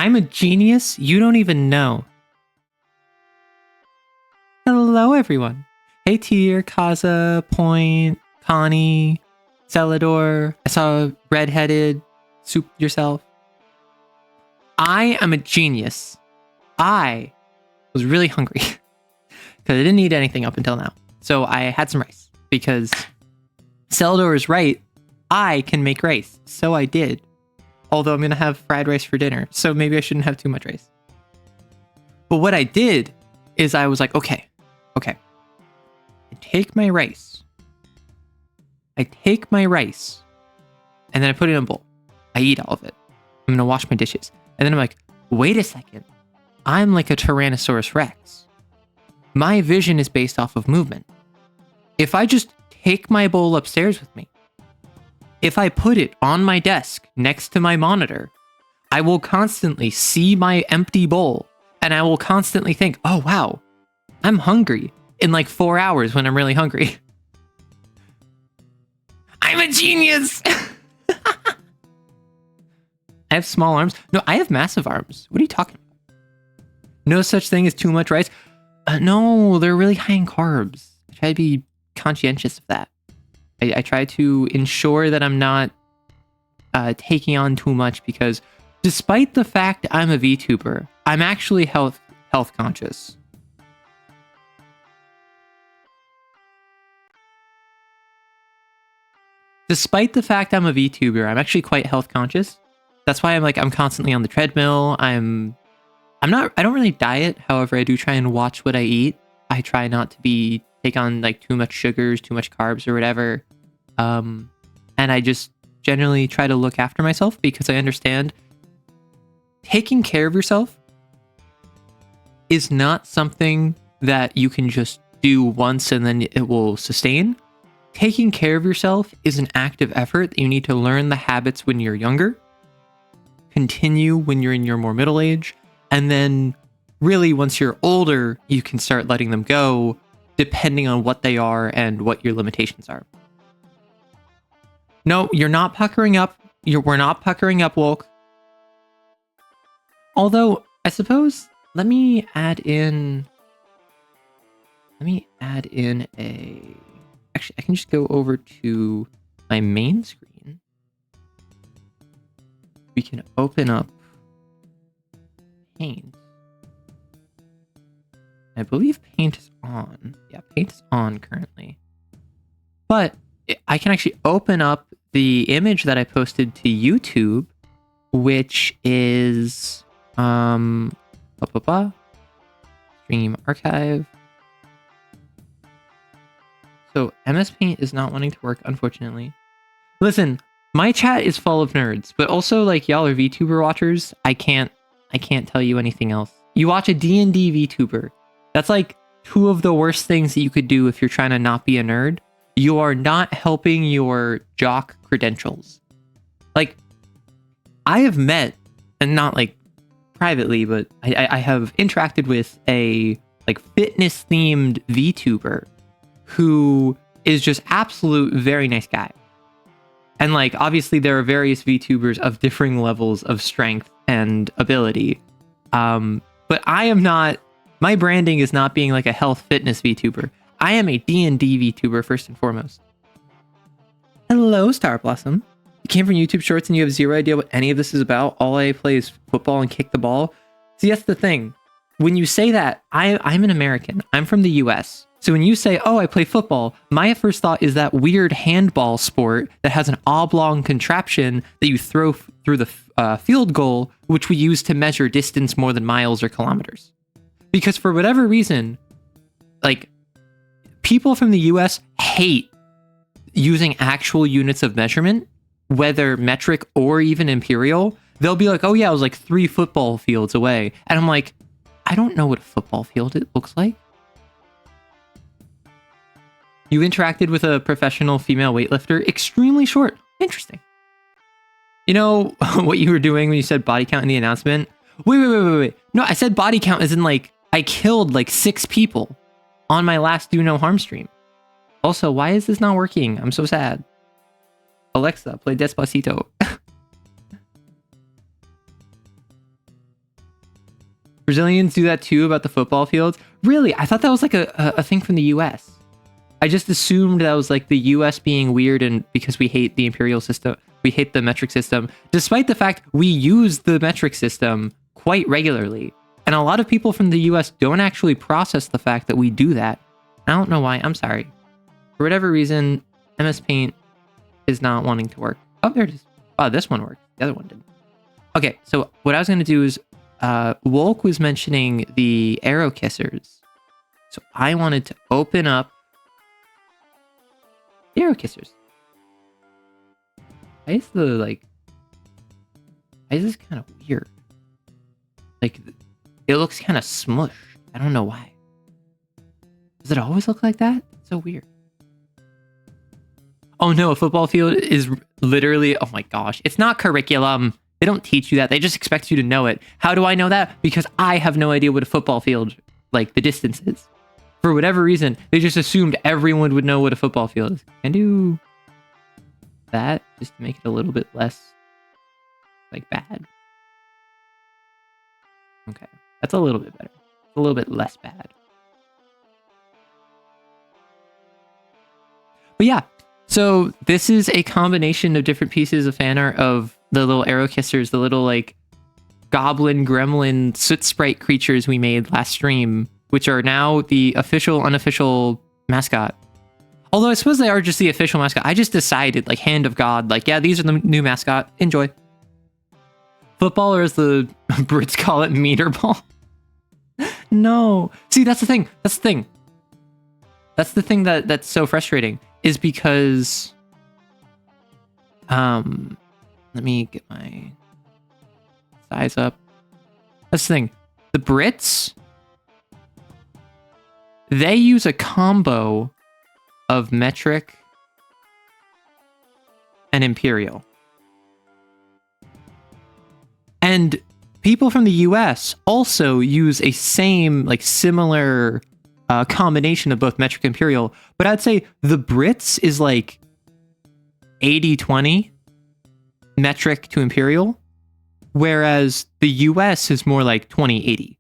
I'm a genius you don't even know. Hello, everyone. Hey, Tyr, Kaza, Point, Connie, Celador. I saw redheaded soup yourself. I am a genius. I was really hungry because I didn't eat anything up until now. So I had some rice because Celador is right. I can make rice. So I did. Although I'm going to have fried rice for dinner. So maybe I shouldn't have too much rice. But what I did is I was like, okay. I take my rice. And then I put it in a bowl. I eat all of it. I'm going to wash my dishes. And then I'm like, wait a second. I'm like a Tyrannosaurus Rex. My vision is based off of movement. If I just take my bowl upstairs with me, if I put it on my desk next to my monitor, I will constantly see my empty bowl and I will constantly think, oh wow, I'm hungry in like 4 hours when I'm really hungry. I'm a genius! I have small arms. No, I have massive arms. What are you talking about? No such thing as too much rice. No, they're really high in carbs. I try to be conscientious of that. I try to ensure that I'm not taking on too much because despite the fact I'm a VTuber, I'm actually health conscious. Despite the fact I'm a VTuber, I'm actually quite health conscious. That's why I'm constantly on the treadmill. I don't really diet. However, I do try and watch what I eat. I try not to take on like too much sugars, too much carbs or whatever. And I just generally try to look after myself because I understand taking care of yourself is not something that you can just do once and then it will sustain. Taking care of yourself is an active effort that you need to learn the habits when you're younger, continue when you're in your more middle age, and then really once you're older, you can start letting them go depending on what they are and what your limitations are. No, you're not puckering up. We're not puckering up, Wolk. Although, I suppose, let me add in a... Actually, I can just go over to my main screen. We can open up Paint. I believe Paint is on. Yeah, Paint is on currently. But I can actually open up the image that I posted to YouTube, which is Stream archive. So MS Paint is not wanting to work, unfortunately. Listen, my chat is full of nerds, but also like y'all are VTuber watchers. I can't tell you anything else. You watch a D&D VTuber. That's like two of the worst things that you could do if you're trying to not be a nerd. You are not helping your jock credentials. Like, I have met, and not like privately, but I have interacted with a like fitness themed VTuber who is just absolute very nice guy. And like, obviously there are various VTubers of differing levels of strength and ability. But I am not, my branding is not being like a health fitness VTuber. I am a D&D VTuber first and foremost. Hello, Star Blossom. You came from YouTube Shorts and you have zero idea what any of this is about. All I play is football and kick the ball. See, that's the thing. When you say that, I'm an American. I'm from the US. So when you say, oh, I play football, my first thought is that weird handball sport that has an oblong contraption that you throw through the field goal, which we use to measure distance more than miles or kilometers. Because for whatever reason, like, people from the US hate using actual units of measurement, whether metric or even imperial. They'll be like, oh yeah, I was like 3 football fields away. And I'm like, I don't know what a football field looks like. You interacted with a professional female weightlifter. Extremely short. Interesting. You know what you were doing when you said body count in the announcement? Wait. No, I said body count as in like, I killed like 6 people on my last Do No Harm stream. Also, why is this not working? I'm so sad. Alexa, play Despacito. Brazilians do that too about the football fields. Really? I thought that was like a thing from the US. I just assumed that was like the US being weird and because we hate the imperial system, we hate the metric system, despite the fact we use the metric system quite regularly. And a lot of people from the US don't actually process the fact that we do that. I don't know why. I'm sorry. For whatever reason, MS Paint is not wanting to work. Oh, there it is. Oh, this one worked. The other one didn't. Okay, so what I was going to do is, Wolk was mentioning the arrow kissers. So I wanted to open up the arrow kissers. Why is this kind of weird? Like, it looks kind of smushed. I don't know why. Does it always look like that? It's so weird. Oh no, a football field is literally, oh my gosh. It's not curriculum. They don't teach you that. They just expect you to know it. How do I know that? Because I have no idea what a football field, like the distance is. For whatever reason, they just assumed everyone would know what a football field is. Can I do that just to make it a little bit less, like, bad? Okay, that's a little bit better. It's a little bit less bad. But yeah, so this is a combination of different pieces of fan art of the little arrow kissers, the little like goblin, gremlin, soot sprite creatures we made last stream, which are now the official, unofficial mascot. Although I suppose they are just the official mascot. I just decided, like, hand of God, like, yeah, these are the new mascot. Enjoy. Football, or as the Brits call it, meter ball. No. See, that's the thing. That's the thing. That's the thing that's so frustrating, is because let me get my size up. That's the thing. The Brits, they use a combo of metric and imperial. And people from the US also use a same, like, similar combination of both metric and imperial. But I'd say the Brits is like 80-20 metric to imperial, whereas the US is more like 20-80.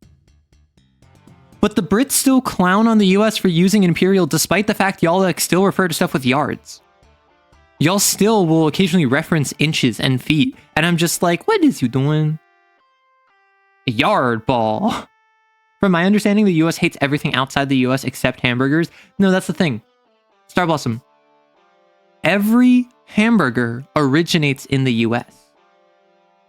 But the Brits still clown on the US for using imperial, despite the fact y'all like still refer to stuff with yards. Y'all still will occasionally reference inches and feet, and I'm just like, what is you doing? A yard ball. From my understanding, the US hates everything outside the US except hamburgers. No, that's the thing. Star Blossom. Every hamburger originates in the US.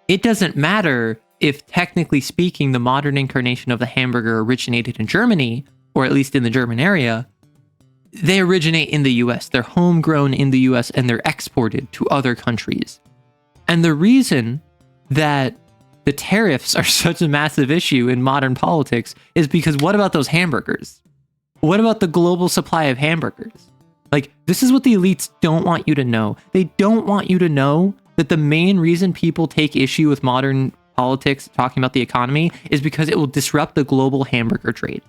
It doesn't matter if, technically speaking, the modern incarnation of the hamburger originated in Germany, or at least in the German area. They originate in the US. They're homegrown in the US and they're exported to other countries. And the reason that the tariffs are such a massive issue in modern politics is because what about those hamburgers? What about the global supply of hamburgers? Like, this is what the elites don't want you to know. They don't want you to know that the main reason people take issue with modern politics, talking about the economy, is because it will disrupt the global hamburger trade.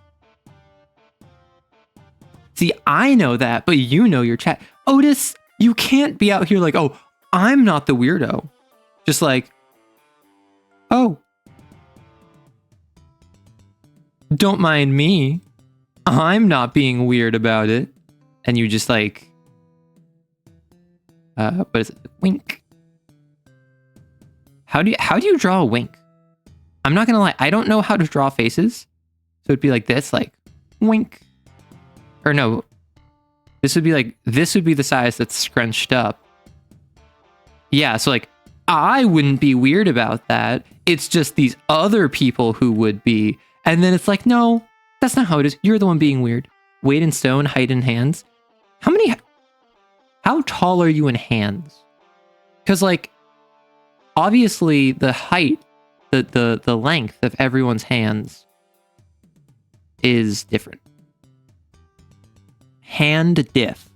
See, I know that, but you know your chat. Otis, you can't be out here like, oh, I'm not the weirdo. Just like, oh, don't mind me. I'm not being weird about it. And you just like, what is it? Wink. How do you draw a wink? I'm not gonna lie, I don't know how to draw faces. So it'd be like this, like, wink. Or no, this would be the size that's scrunched up. Yeah, so like, I wouldn't be weird about that. It's just these other people who would be. And then it's like, no, that's not how it is. You're the one being weird. Weight in stone, height in hands. How tall are you in hands? Because like, obviously the height, the length of everyone's hands is different. Hand diff.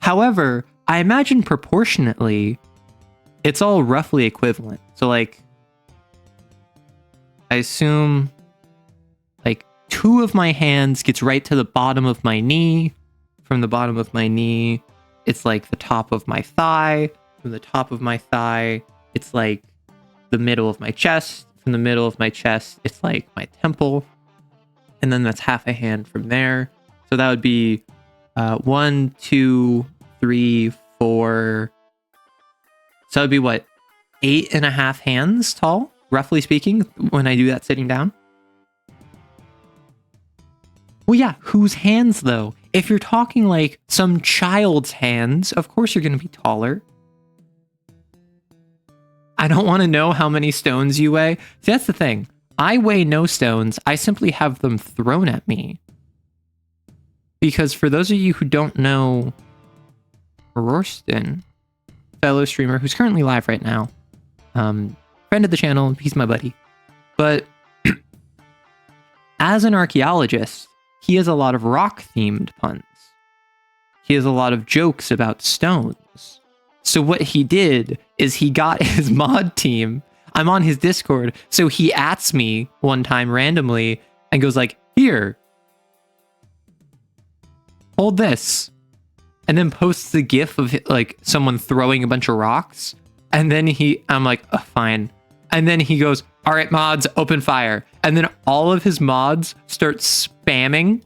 However, I imagine proportionately, it's all roughly equivalent. So like, I assume like 2 of my hands gets right to the bottom of my knee. From the bottom of my knee, it's like the top of my thigh. From the top of my thigh, it's like the middle of my chest. from the middle of my chest, it's like my temple. And then that's half a hand from there. So that would be 1, 2, 3, 4. So that would be what? 8.5 hands tall, roughly speaking, when I do that sitting down. Well, yeah, whose hands though? If you're talking like some child's hands, of course you're going to be taller. I don't want to know how many stones you weigh. See, that's the thing. I weigh no stones. I simply have them thrown at me. Because for those of you who don't know Rorston, fellow streamer who's currently live right now, friend of the channel, he's my buddy. But as an archaeologist, he has a lot of rock-themed puns. He has a lot of jokes about stones. So what he did is he got his mod team. I'm on his Discord, so he ats me one time randomly and goes like, here, hold this. And then posts the gif of like someone throwing a bunch of rocks. And then I'm like, oh, fine. And then he goes, all right, mods, open fire. And then all of his mods start spamming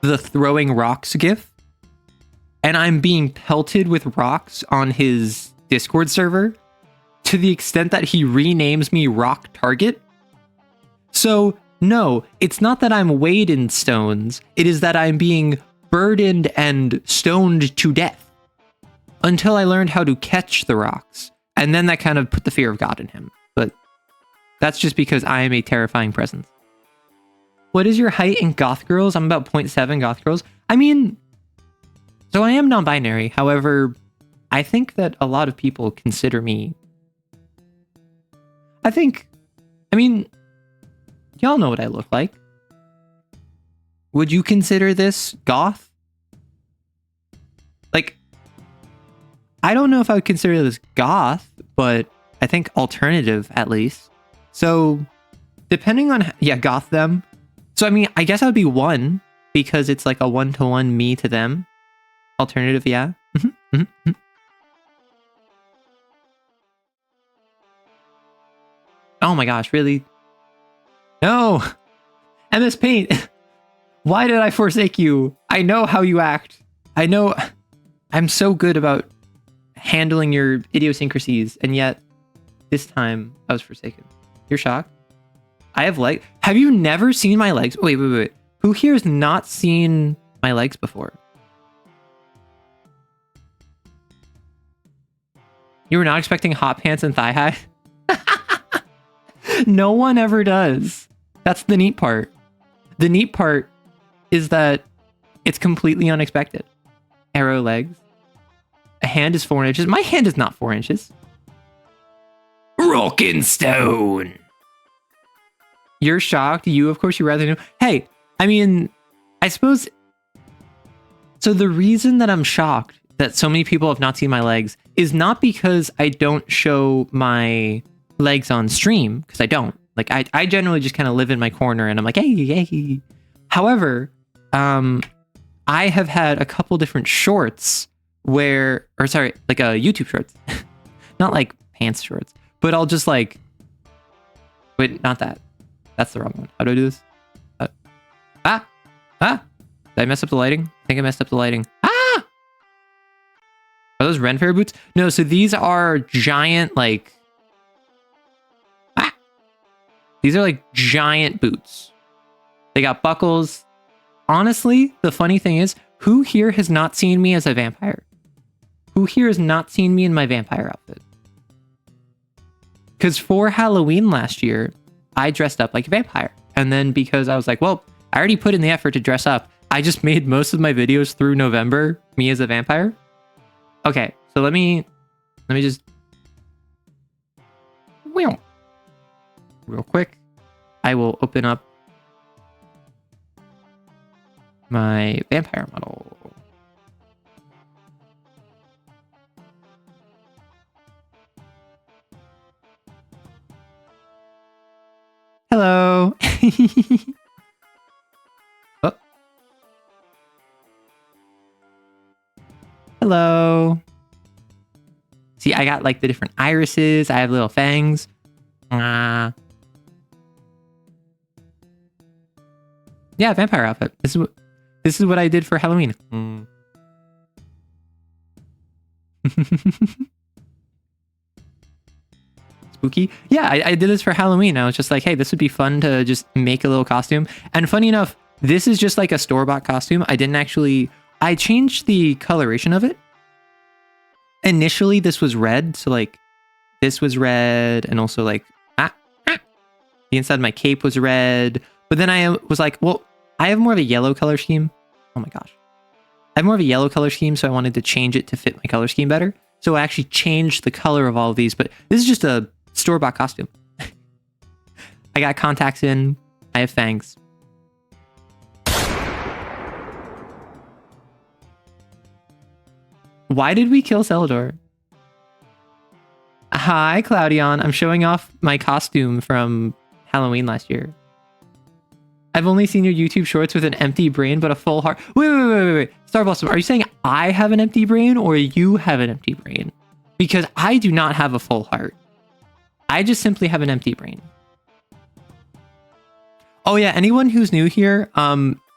the throwing rocks gif. And I'm being pelted with rocks on his Discord server to the extent that he renames me Rock Target. So no, it's not that I'm weighed in stones. It is that I'm being burdened and stoned to death until I learned how to catch the rocks. And then that kind of put the fear of God in him. But that's just because I am a terrifying presence. What is your height in goth girls? I'm about 0.7 goth girls. I mean, so I am non-binary. However, I think that a lot of people consider me... I mean, y'all know what I look like. Would you consider this goth? Like, I don't know if I would consider this goth, but I think alternative at least. So, depending on... Yeah, goth them. So, I mean, I guess I would be 1 because it's like a 1-to-1 me to them. Alternative, yeah. Oh my gosh, really? No! MS Paint! Why did I forsake you? I know how you act. I know... I'm so good about handling your idiosyncrasies, and yet this time I was forsaken. You're shocked? I have legs. Have you never seen my legs? Wait. Who here has not seen my legs before? You were not expecting hot pants and thigh high? No one ever does. That's the neat part. The neat part is that it's completely unexpected. Arrow legs. A hand is 4 inches. My hand is not 4 inches. Rockin' stone. You're shocked. You, of course, you rather know. Hey, I mean, I suppose... So the reason that I'm shocked that so many people have not seen my legs is not because I don't show my legs on stream, because I don't. Like, I generally just kind of live in my corner and I'm like, hey. However, I have had a couple different shorts like YouTube shorts. Not like pants shorts, but I'll just like... Wait, not that. That's the wrong one. How do I do this? Did I mess up the lighting? I think I messed up the lighting. Are those Ren Fair boots? No, so these are giant, like... These are like giant boots. They got buckles. Honestly, the funny thing is, who here has not seen me as a vampire? Who here has not seen me in my vampire outfit? Because for Halloween last year, I dressed up like a vampire. And then because I was like, well, I already put in the effort to dress up, I just made most of my videos through November, me as a vampire. Okay, so let me just... Real quick, I will open up my vampire model. Hello. Oh. Hello. See, I got like the different irises. I have little fangs. Yeah, vampire outfit. This is what I did for Halloween. Spooky. Yeah, I did this for Halloween. I was just like, hey, this would be fun to just make a little costume. And funny enough, this is just like a store-bought costume. I changed the coloration of it. Initially, this was red. So like, this was red, and also like, the inside of my cape was red. But then I was like, well, I have more of a yellow color scheme. Oh my gosh. I have more of a yellow color scheme, so I wanted to change it to fit my color scheme better. So I actually changed the color of all of these, but this is just a store-bought costume. I got contacts in. I have fangs. Why did we kill Celador? Hi, Cloudion. I'm showing off my costume from Halloween last year. I've only seen your YouTube shorts with an empty brain, but a full heart. Wait. Star Blossom, are you saying I have an empty brain or you have an empty brain? Because I do not have a full heart. I just simply have an empty brain. Oh yeah, anyone who's new here,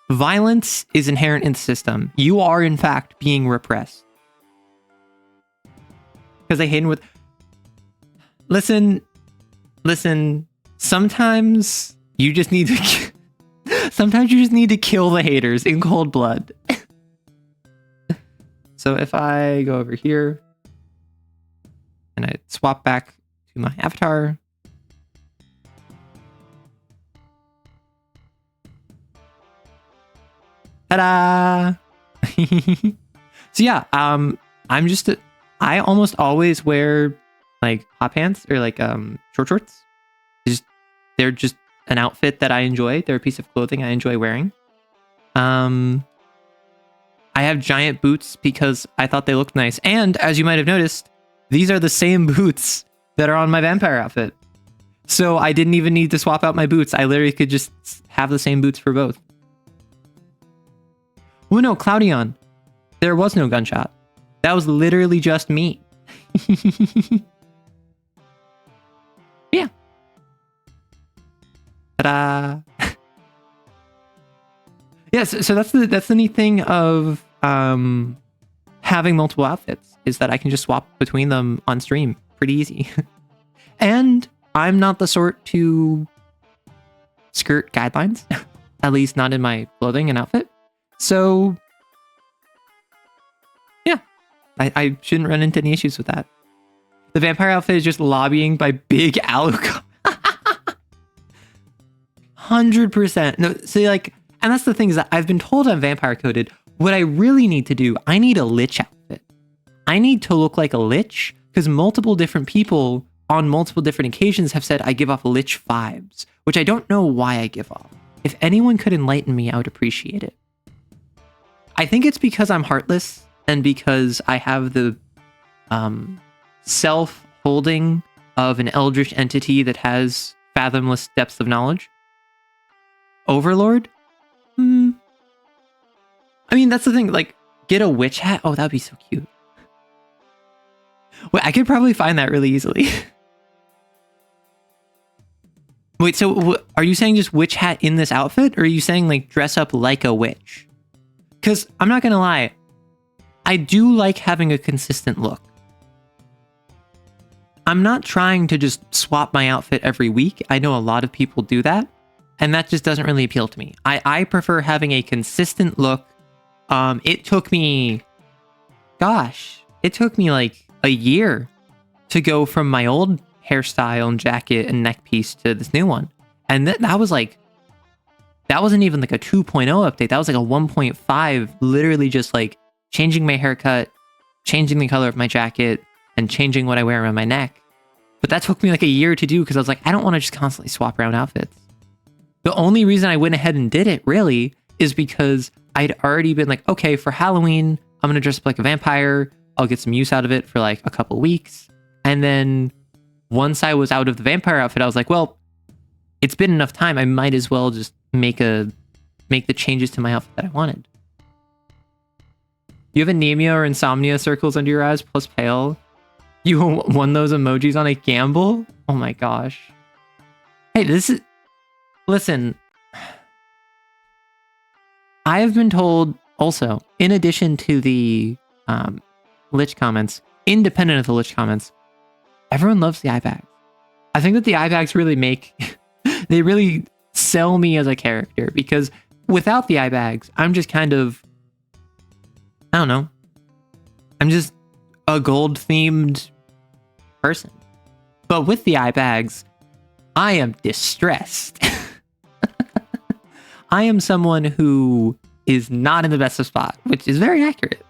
violence is inherent in the system. You are, in fact, being repressed. Because I hate with... Listen. Sometimes you just need to... Sometimes you just need to kill the haters in cold blood. So if I go over here and I swap back to my avatar. Ta-da! So yeah, I almost always wear like hot pants or like short shorts. They're just an outfit that I enjoy. They're a piece of clothing I enjoy wearing. I have giant boots because I thought they looked nice. And as you might have noticed, these are the same boots that are on my vampire outfit. So I didn't even need to swap out my boots. I literally could just have the same boots for both. Oh no, Cloudion. There was no gunshot. That was literally just me. Yeah. Ta-da! Yes, so that's the neat thing of having multiple outfits, is that I can just swap between them on stream pretty easy. And I'm not the sort to skirt guidelines, at least not in my clothing and outfit. So yeah, I shouldn't run into any issues with that. The vampire outfit is just lobbying by Big Alucard. 100%. No, so like, and that's the thing, is that I've been told I'm vampire coded. What I really need to do, I need a lich outfit. I need to look like a lich, because multiple different people on multiple different occasions have said I give off lich vibes, which I don't know why I give off. If anyone could enlighten me, I would appreciate it. I think it's because I'm heartless and because I have the self-holding of an eldritch entity that has fathomless depths of knowledge. Overlord? I mean, that's the thing, like, get a witch hat? Oh, that'd be so cute. Wait, I could probably find that really easily. Wait, so are you saying just witch hat in this outfit? Or are you saying, like, dress up like a witch? Because, I'm not gonna lie, I do like having a consistent look. I'm not trying to just swap my outfit every week. I know a lot of people do that. And that just doesn't really appeal to me. I prefer having a consistent look. It took me like a year to go from my old hairstyle and jacket and neck piece to this new one. And that was like, that wasn't even like a 2.0 update. That was like a 1.5, literally just like changing my haircut, changing the color of my jacket, and changing what I wear around my neck. But that took me like a year to do because I was like, I don't want to just constantly swap around outfits. The only reason I went ahead and did it, really, is because I'd already been like, okay, for Halloween, I'm going to dress up like a vampire. I'll get some use out of it for like a couple weeks. And then once I was out of the vampire outfit, I was like, well, it's been enough time. I might as well just make the changes to my outfit that I wanted. You have anemia or insomnia circles under your eyes plus pale. You won those emojis on a gamble? Oh my gosh. Hey, this is... Listen. I have been told also, in addition to the Lich comments, independent of the Lich comments, everyone loves the eye bags. I think that the eye bags really make... they really sell me as a character, because without the eye bags, I'm just kind of... I don't know. I'm just a gold-themed person. But with the eye bags, I am distressed. I am someone who is not in the best of spot, which is very accurate.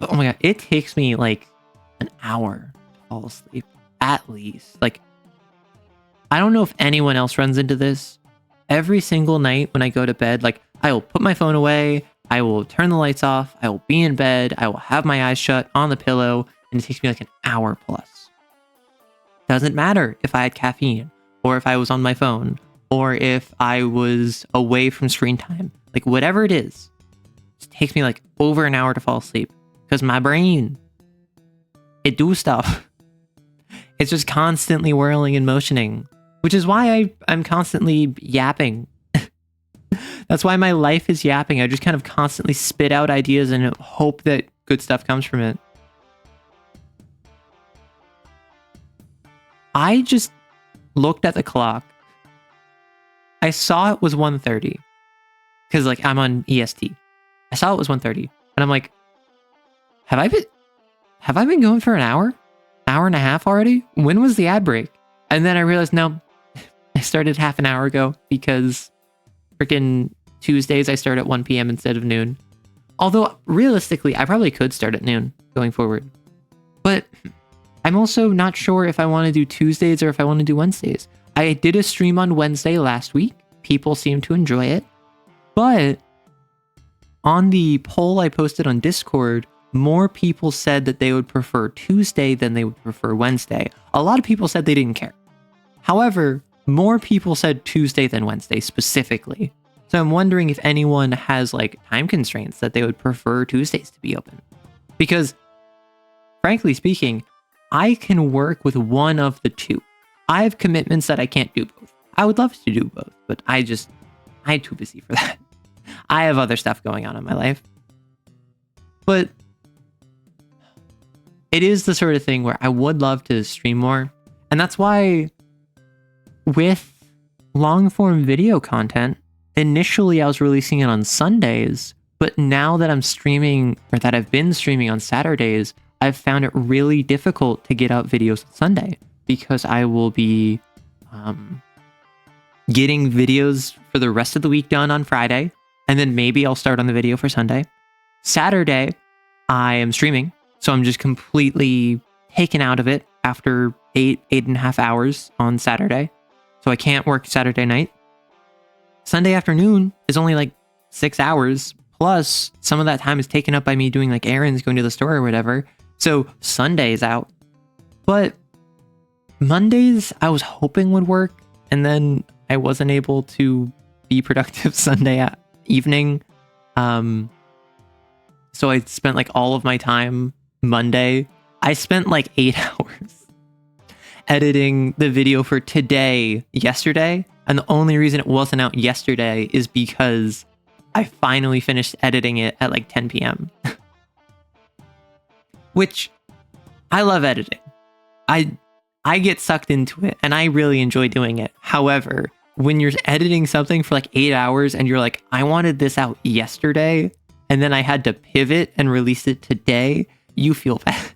But, oh my god, it takes me like an hour to fall asleep, at least. Like, I don't know if anyone else runs into this. Every single night when I go to bed, like, I will put my phone away, I will turn the lights off, I will be in bed, I will have my eyes shut on the pillow, and it takes me like an hour plus. Doesn't matter if I had caffeine, or if I was on my phone, or if I was away from screen time. Like, whatever it is, it takes me like over an hour to fall asleep. Because my brain, it do stuff. It's just constantly whirling and motioning. Which is why I'm constantly yapping. That's why my life is yapping. I just kind of constantly spit out ideas and hope that good stuff comes from it. I just looked at the clock. I saw it was 1:30. Because, like, I'm on EST. I saw it was 1:30. And I'm like, have I been going for an hour? Hour and a half already? When was the ad break? And then I realized, no, I started half an hour ago, because freaking Tuesdays I start at 1 p.m. instead of noon. Although, realistically, I probably could start at noon going forward. But I'm also not sure if I want to do Tuesdays or if I want to do Wednesdays. I did a stream on Wednesday last week. People seemed to enjoy it. But on the poll I posted on Discord, more people said that they would prefer Tuesday than they would prefer Wednesday. A lot of people said they didn't care. However, more people said Tuesday than Wednesday specifically. So I'm wondering if anyone has like time constraints that they would prefer Tuesdays to be open. Because, frankly speaking, I can work with one of the two. I have commitments that I can't do both. I would love to do both, but I'm too busy for that. I have other stuff going on in my life. But it is the sort of thing where I would love to stream more. And that's why with long form video content, initially I was releasing it on Sundays, but now that I'm streaming, or that I've been streaming on Saturdays, I've found it really difficult to get out videos on Sunday, because I will be getting videos for the rest of the week done on Friday, and then maybe I'll start on the video for Sunday. Saturday, I am streaming, so I'm just completely taken out of it after 8.5 hours on Saturday. So I can't work Saturday night. Sunday afternoon is only like 6 hours, plus some of that time is taken up by me doing like errands, going to the store or whatever. So Sunday is out. But Mondays I was hoping would work, and then I wasn't able to be productive Sunday evening. So I spent like all of my time Monday. I spent like 8 hours editing the video for today yesterday. And the only reason it wasn't out yesterday is because I finally finished editing it at like 10 p.m. Which, I love editing. I get sucked into it and I really enjoy doing it. However, when you're editing something for like 8 hours and you're like, I wanted this out yesterday, and then I had to pivot and release it today, you feel bad.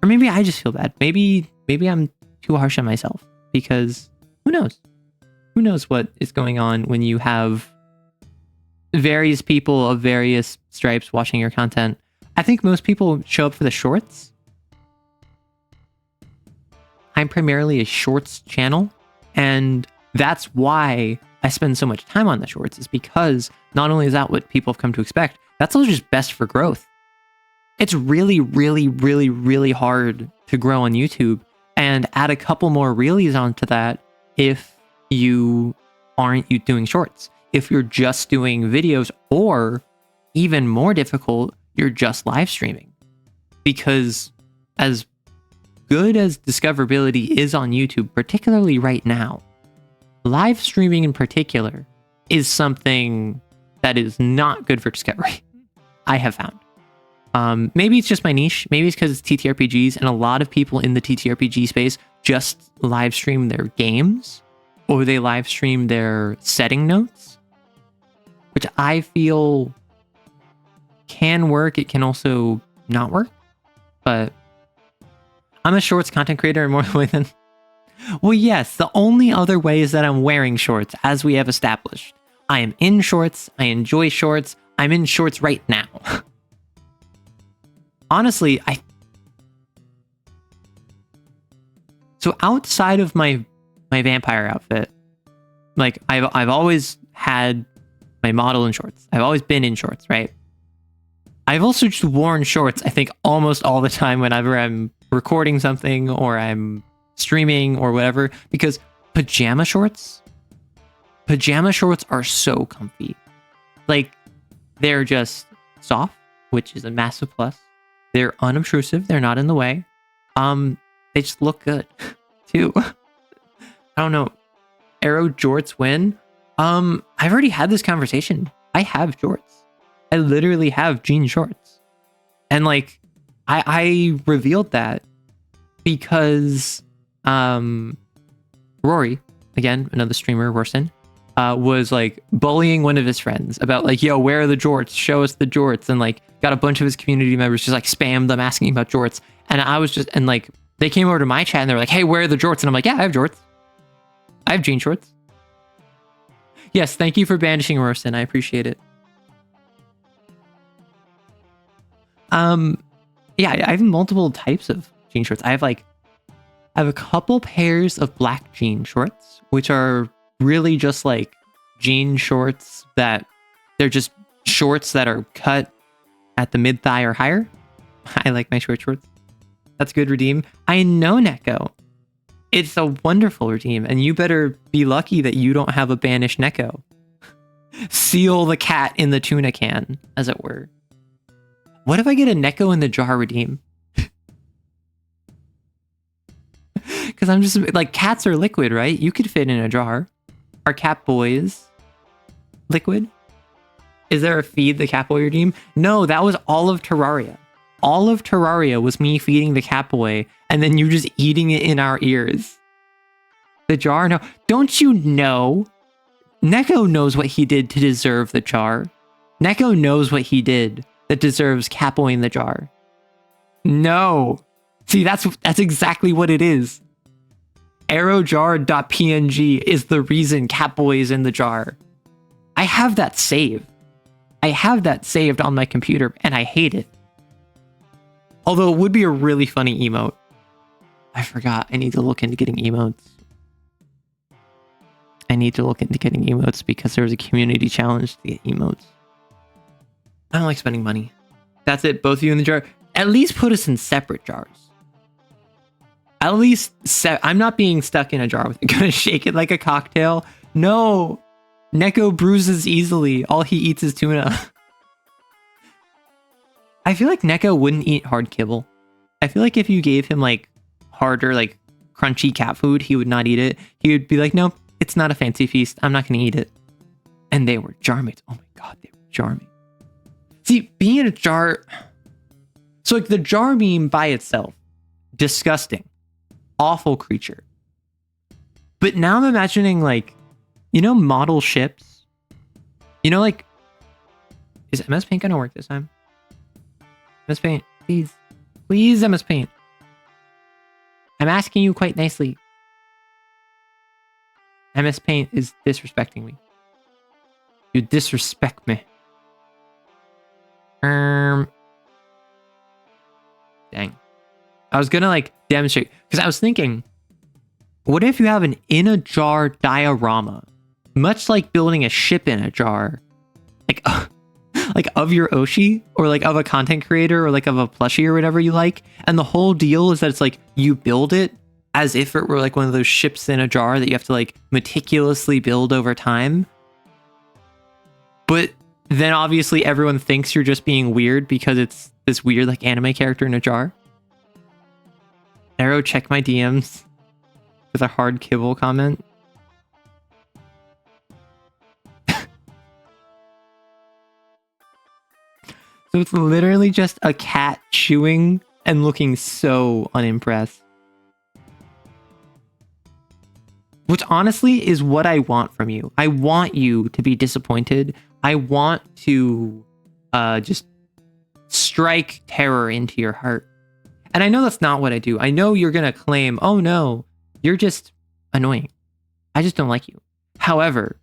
Or maybe I just feel bad. Maybe I'm too harsh on myself, because who knows? Who knows what is going on when you have various people of various stripes watching your content. I think most people show up for the shorts. I'm primarily a shorts channel, and that's why I spend so much time on the shorts, is because not only is that what people have come to expect, that's also just best for growth. It's really, really, really, really hard to grow on YouTube, and add a couple more reelies onto that if you aren't doing shorts. If you're just doing videos, or even more difficult, you're just live streaming. Because as good as discoverability is on YouTube, particularly right now, live streaming in particular is something that is not good for discovery. I have found. Maybe it's just my niche. Maybe it's because it's TTRPGs, and a lot of people in the TTRPG space just live stream their games, or they live stream their setting notes, which I feel can work. It can also not work, but I'm a shorts content creator in more ways than... Well, yes, the only other way is that I'm wearing shorts, as we have established. I am in shorts. I enjoy shorts. I'm in shorts right now. Honestly, so outside of my vampire outfit, like I've always had my model in shorts. I've always been in shorts, right? I've also just worn shorts, I think, almost all the time whenever I'm recording something or I'm streaming or whatever, because pajama shorts are so comfy. Like, they're just soft, which is a massive plus. They're unobtrusive. They're not in the way. They just look good too. I don't know. Arrow jorts win. I've already had this conversation. I have jorts. I literally have jean shorts. And like, I revealed that because Rory, again, another streamer, Worsen, was like bullying one of his friends about like, yo, where are the jorts? Show us the jorts. And like got a bunch of his community members just like spam them asking about jorts. And I was just, and like, they came over to my chat and they were like, hey, where are the jorts? And I'm like, yeah, I have jorts. I have jean shorts. Yes, thank you for banishing Worsen. I appreciate it. Yeah, I have multiple types of jean shorts. I have a couple pairs of black jean shorts, which are really just like jean shorts that they're just shorts that are cut at the mid thigh or higher. I like my shorts. That's a good redeem. I know, Neko. It's a wonderful redeem, and you better be lucky that you don't have a banished Neko. Seal the cat in the tuna can, as it were. What if I get a Neko in the jar redeem? Because I'm just like, cats are liquid, right? You could fit in a jar. Are cat boys liquid? Is there a feed the cat boy redeem? No, that was all of Terraria. All of Terraria was me feeding the cat boy and then you just eating it in our ears. The jar? No. Don't you know? Neko knows what he did to deserve the jar. Neko knows what he did that deserves Catboy in the jar. No. See, that's exactly what it is. Arrowjar.png is the reason Catboy is in the jar. I have that saved. I have that saved on my computer, and I hate it. Although it would be a really funny emote. I forgot. I need to look into getting emotes. Because there was a community challenge to get emotes. I don't like spending money. That's it. Both of you in the jar. At least put us in separate jars. At least I'm not being stuck in a jar with you. Gonna shake it like a cocktail. No. Neko bruises easily. All he eats is tuna. I feel like Neko wouldn't eat hard kibble. I feel like if you gave him like harder, like crunchy cat food, he would not eat it. He would be like, nope, it's not a fancy feast. I'm not going to eat it. And they were jar mates. Oh my God, they were charming. See, being in a jar... So like the jar meme by itself, disgusting, awful creature. But now I'm imagining like, you know, model ships? You know, like, is MS Paint going to work this time? MS Paint, please. Please, MS Paint. I'm asking you quite nicely. MS Paint is disrespecting me. You disrespect me. Dang. I was gonna like demonstrate, because I was thinking, what if you have an in a jar diorama, much like building a ship in a jar, like like of your Oshi, or like of a content creator, or like of a plushie or whatever you like, and the whole deal is that it's like you build it as if it were like one of those ships in a jar that you have to like meticulously build over time. But then obviously everyone thinks you're just being weird because it's this weird like anime character in a jar. Arrow, check my DMs with a hard kibble comment. So it's literally just a cat chewing and looking so unimpressed. Which honestly is what I want from you. I want you to be disappointed. I want to just strike terror into your heart. And I know that's not what I do. I know you're going to claim, oh no, you're just annoying. I just don't like you. However,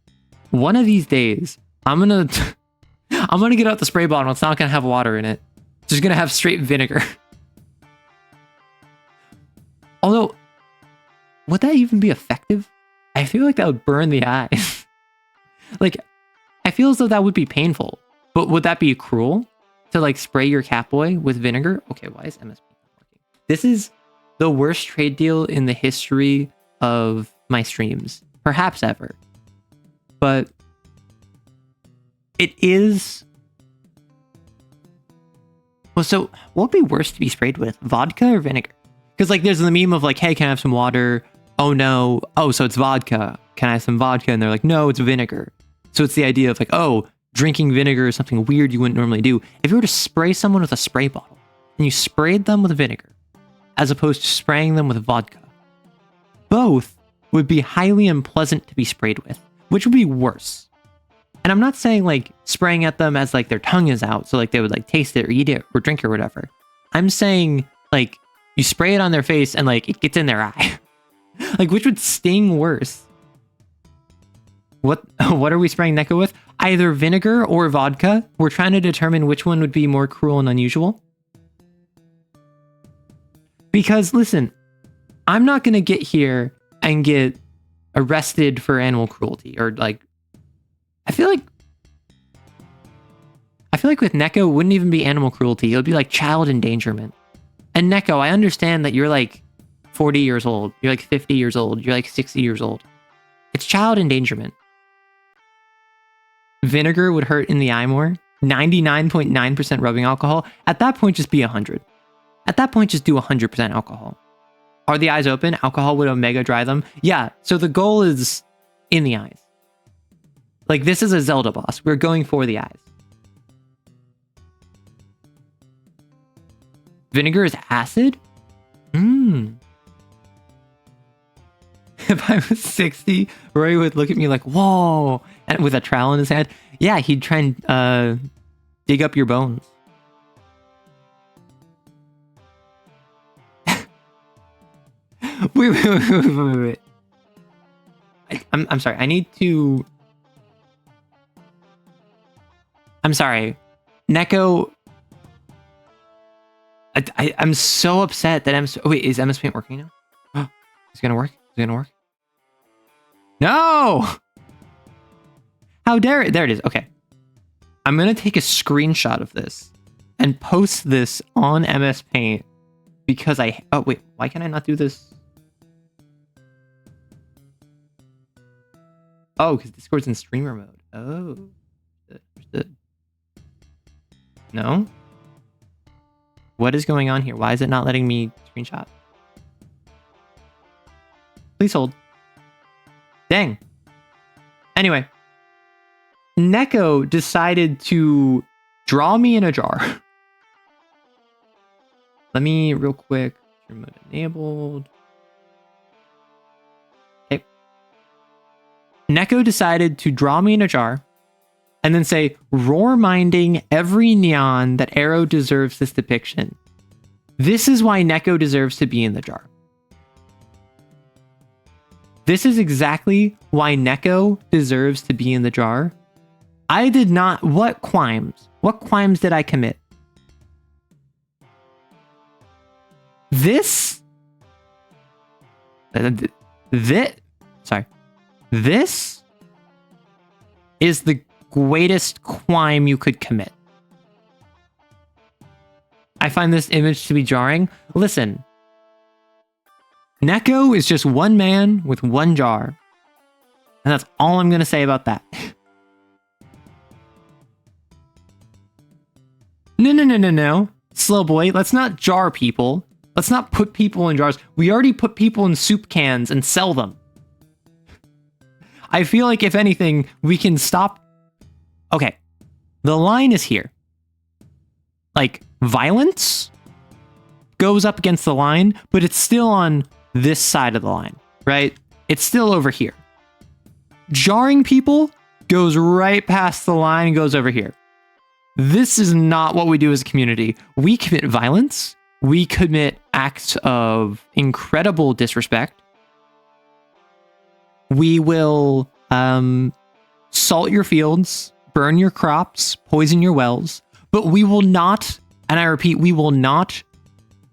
one of these days, I'm going to get out the spray bottle. It's not going to have water in it. It's just going to have straight vinegar. Although, would that even be effective? I feel like that would burn the eyes. Like, I feel as though that would be painful. But would that be cruel? To like spray your Catboy with vinegar? Okay, why is MSP not working? This is the worst trade deal in the history of my streams. Perhaps ever. But it is... Well, so what would be worse to be sprayed with? Vodka or vinegar? Because like there's the meme of like, hey, can I have some water? Oh no. Oh, so it's vodka. Can I have some vodka? And they're like, no, it's vinegar. So it's the idea of like, oh, drinking vinegar is something weird you wouldn't normally do. If you were to spray someone with a spray bottle and you sprayed them with vinegar as opposed to spraying them with vodka, both would be highly unpleasant to be sprayed with. Which would be worse? And I'm not saying like spraying at them as like their tongue is out, so like they would like taste it or eat it or drink it or whatever. I'm saying like you spray it on their face and like it gets in their eye. Like which would sting worse? What are we spraying Neko with? Either vinegar or vodka. We're trying to determine which one would be more cruel and unusual. Because listen, I'm not gonna get here and get arrested for animal cruelty or like I feel like with Neko it wouldn't even be animal cruelty. It would be like child endangerment. And Neko, I understand that you're like 40 years old. You're like 50 years old. You're like 60 years old. It's child endangerment. Vinegar would hurt in the eye more. 99.9% rubbing alcohol. At that point, just be 100. At that point, just do 100% alcohol. Are the eyes open? Alcohol would omega dry them. Yeah, so the goal is in the eyes. Like, this is a Zelda boss. We're going for the eyes. Vinegar is acid? If I was 60, Roy would look at me like, whoa, and with a trowel in his hand. Yeah, he'd try and dig up your bones. Wait. I'm sorry. I need to... I'm sorry. Neko... I'm so upset that oh, wait, is MS Paint working now? Oh, it's gonna work? Is it gonna work? No! How dare it? There it is. Okay. I'm gonna take a screenshot of this and post this on MS Paint because oh, wait. Why can I not do this? Oh, because Discord's in streamer mode. Oh. Understood. No? What is going on here? Why is it not letting me screenshot? Please hold. Dang. Anyway. Neko decided to draw me in a jar. Let me real quick. Remote enabled. Okay. Neko decided to draw me in a jar and then say, roar minding every neon that Arrow deserves this depiction. This is why Neko deserves to be in the jar. This is exactly why Neko deserves to be in the jar. I did not... What crimes? What crimes did I commit? This... This is the greatest crime you could commit. I find this image to be jarring. Listen. Neko is just one man with one jar. And that's all I'm going to say about that. No. Slow boy, let's not jar people. Let's not put people in jars. We already put people in soup cans and sell them. I feel like if anything, we can stop. Okay, the line is here. Like, violence goes up against the line, but it's still on this side of the line, right? It's still over here. Jarring people goes right past the line and goes over here. This is not what we do as a community. We commit violence. We commit acts of incredible disrespect. We will salt your fields, burn your crops, poison your wells, but we will not, and I repeat, we will not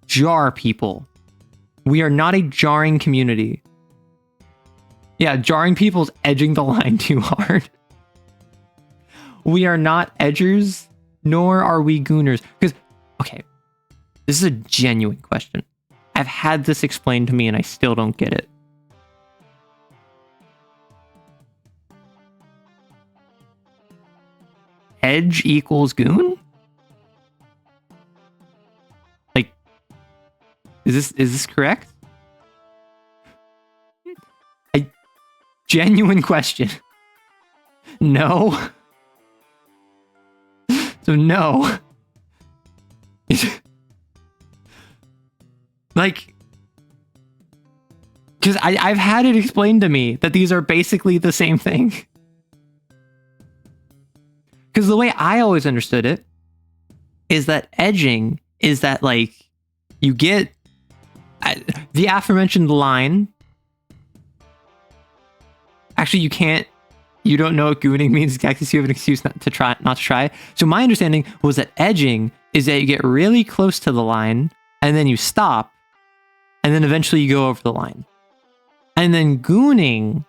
jar people. We are not a jarring community. Yeah, jarring people's edging the line too hard. We are not edgers, nor are we gooners. Because, okay, this is a genuine question. I've had this explained to me and I still don't get it. Edge equals goon? Like, is this correct? A genuine question. No. So no. Like, because I've had it explained to me that these are basically the same thing. Because the way I always understood it is that edging is that, like, you get the aforementioned line. Actually, you don't know what gooning means exactly, so you have an excuse not to try. So my understanding was that edging is that you get really close to the line and then you stop and then eventually you go over the line. And then gooning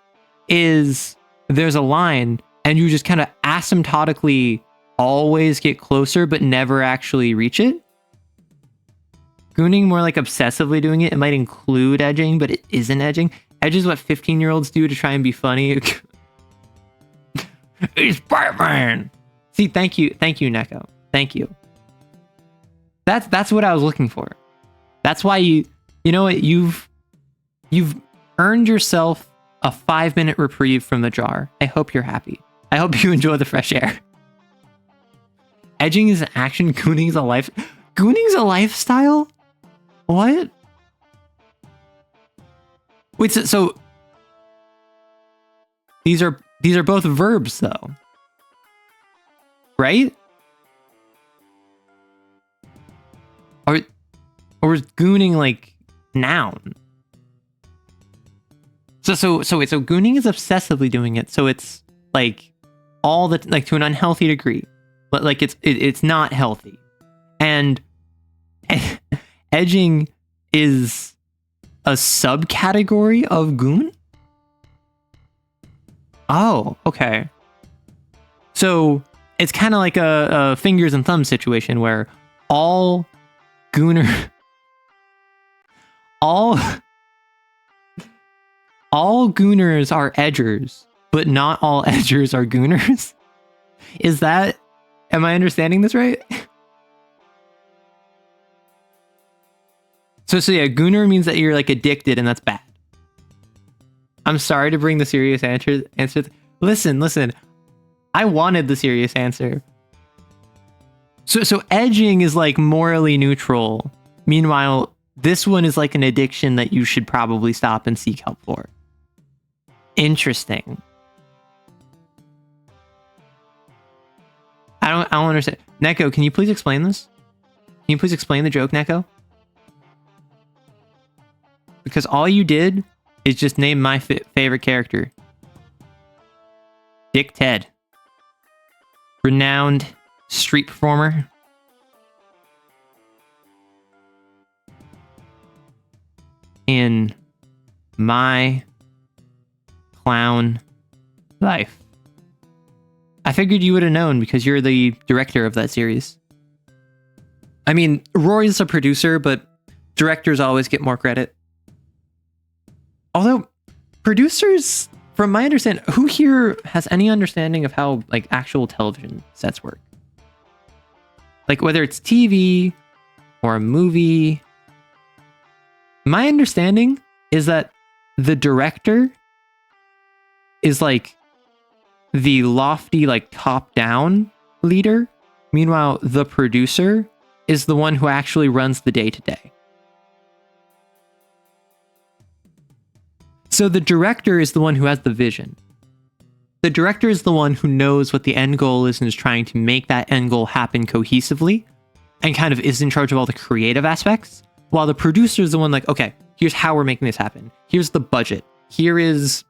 is there's a line and you just kind of asymptotically always get closer but never actually reach it. Gooning, more like obsessively doing it. It might include edging, but it isn't edging. Edge is what 15-year-olds do to try and be funny. It's Batman! See, thank you, Neko. Thank you. That's what I was looking for. That's why you know what, you've earned yourself a 5-minute reprieve from the jar. I hope you're happy. I hope you enjoy the fresh air. Edging is an action, gooning is a life. Gooning's a lifestyle? What? Wait, so these are both verbs though. Right? Or is gooning like noun? So gooning is obsessively doing it, so it's like all the, like, to an unhealthy degree, but like it's not healthy. And edging is a subcategory of goon? Oh, okay. So it's kind of like a fingers and thumbs situation where all gooners are edgers, but not all edgers are gooners. Am I understanding this right? So yeah, gooner means that you're like addicted and that's bad. I'm sorry to bring the serious answer. Listen. I wanted the serious answer. So edging is like morally neutral. Meanwhile, this one is like an addiction that you should probably stop and seek help for. Interesting. I don't understand. Neko, can you please explain this? Can you please explain the joke, Neko? Because all you did is just name my favorite character. Dick Ted. Renowned street performer. In my clown life. I figured you would have known because you're the director of that series. I mean, Rory's a producer, but directors always get more credit. Although, producers, from my understanding, who here has any understanding of how, like, actual television sets work? Like, whether it's TV or a movie My understanding is that the director is like the lofty, like top-down leader. Meanwhile, the producer is the one who actually runs the day-to-day. So the director is the one who has the vision. The director is the one who knows what the end goal is and is trying to make that end goal happen cohesively and kind of is in charge of all the creative aspects, while the producer is the one like, okay, here's how we're making this happen. Here's the budget. Here is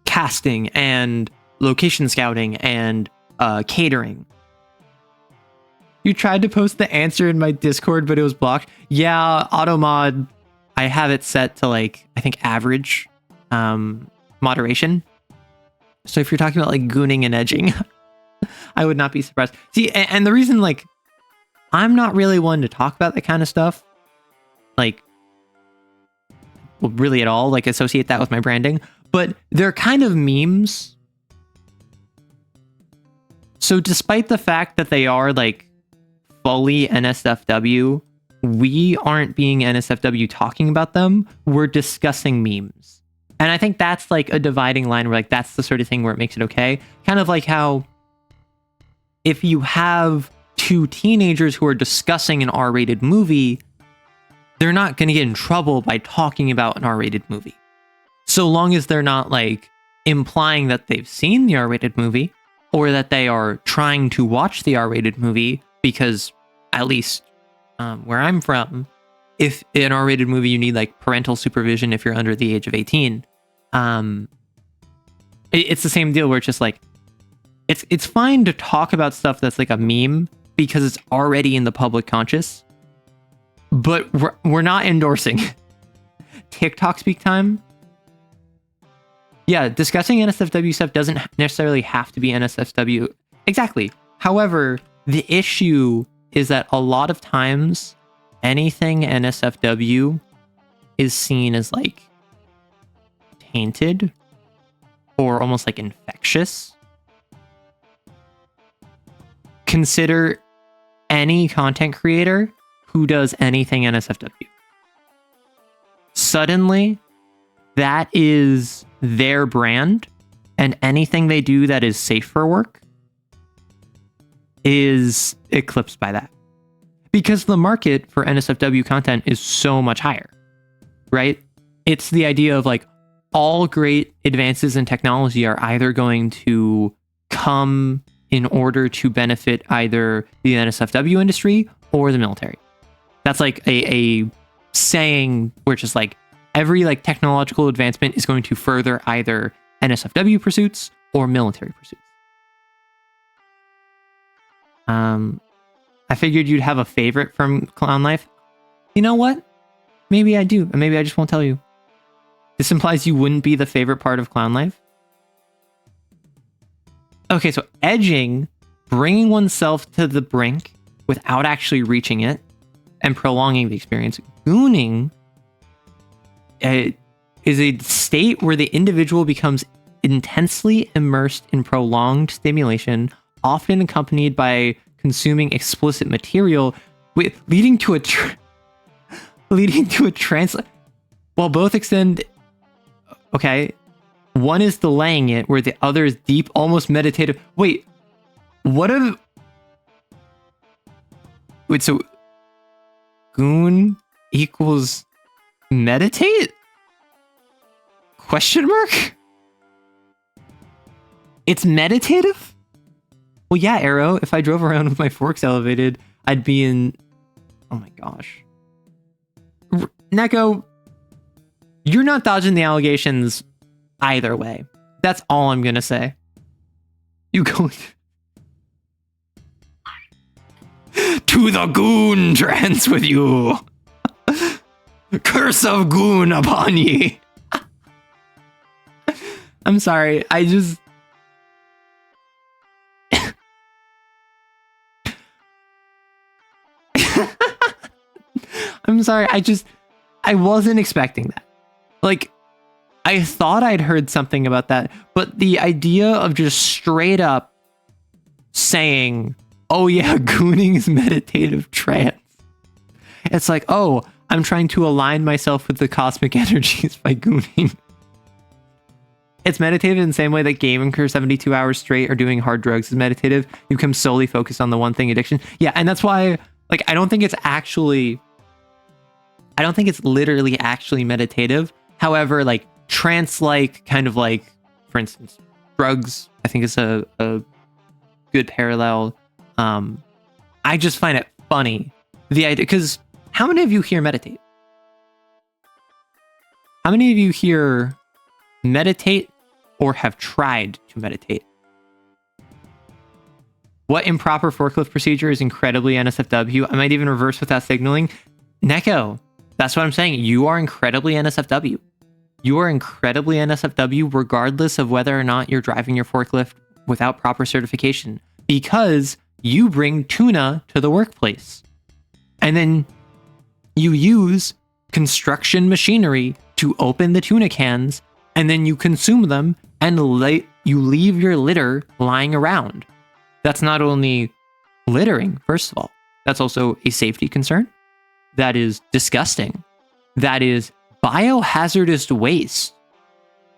casting and location scouting and catering. You tried to post the answer in my Discord, but it was blocked. Yeah, automod, I have it set to like, I think average moderation. So if you're talking about like gooning and edging, I would not be surprised. See, and the reason like, I'm not really one to talk about that kind of stuff. Like, well, really at all, like associate that with my branding, but they're kind of memes. So despite the fact that they are like fully NSFW, we aren't being NSFW talking about them. We're discussing memes. And I think that's like a dividing line where like, that's the sort of thing where it makes it okay. Kind of like how if you have two teenagers who are discussing an R-rated movie, they're not going to get in trouble by talking about an R-rated movie. So long as they're not like implying that they've seen the R-rated movie or that they are trying to watch the R-rated movie, because at least where I'm from, if an R-rated movie, you need like parental supervision if you're under the age of 18. It's the same deal where it's just like, it's fine to talk about stuff that's like a meme because it's already in the public conscious, but we're not endorsing TikTok speak time. Yeah, discussing NSFW stuff doesn't necessarily have to be NSFW. Exactly. However, the issue is that a lot of times anything NSFW is seen as like tainted or almost like infectious. Consider any content creator who does anything NSFW. Suddenly, that is their brand, and anything they do that is safe for work is eclipsed by that. Because the market for NSFW content is so much higher, right? It's the idea of like all great advances in technology are either going to come in order to benefit either the NSFW industry or the military. That's like a saying where it's just like every like technological advancement is going to further either NSFW pursuits or military pursuits. I figured you'd have a favorite from Clown Life. You know what? Maybe I do, and maybe I just won't tell you. This implies you wouldn't be the favorite part of Clown Life. Okay, so edging, bringing oneself to the brink without actually reaching it and prolonging the experience. Gooning is a state where the individual becomes intensely immersed in prolonged stimulation, often accompanied by consuming explicit material, leading to a trance. While both extend, okay, one is delaying it, where the other is deep, almost meditative. Wait, so goon equals meditate? Question mark? It's meditative? Well, yeah, Arrow, if I drove around with my forks elevated, I'd be in... Oh my gosh. Neko, you're not dodging the allegations either way. That's all I'm gonna say. You go... To the goon trance with you! Curse of goon upon ye! I'm sorry, I just... I'm sorry, I wasn't expecting that. Like, I thought I'd heard something about that, but the idea of just straight up saying, oh yeah, gooning is meditative trance. It's like, oh, I'm trying to align myself with the cosmic energies by gooning. It's meditative in the same way that gaming for 72 hours straight or doing hard drugs is meditative. You become solely focused on the one thing, addiction. Yeah, and that's why, like, I don't think it's literally actually meditative. However, like, trance-like, kind of like, for instance, drugs, I think is a good parallel. I just find it funny, the idea, because how many of you here meditate? How many of you here meditate or have tried to meditate? What improper forklift procedure is incredibly NSFW? I might even reverse without signaling. Neko, that's what I'm saying. You are incredibly NSFW. You are incredibly NSFW regardless of whether or not you're driving your forklift without proper certification, because you bring tuna to the workplace. And then you use construction machinery to open the tuna cans, and then you consume them and you leave your litter lying around. That's not only littering, first of all, that's also a safety concern. That is disgusting. That is biohazardous waste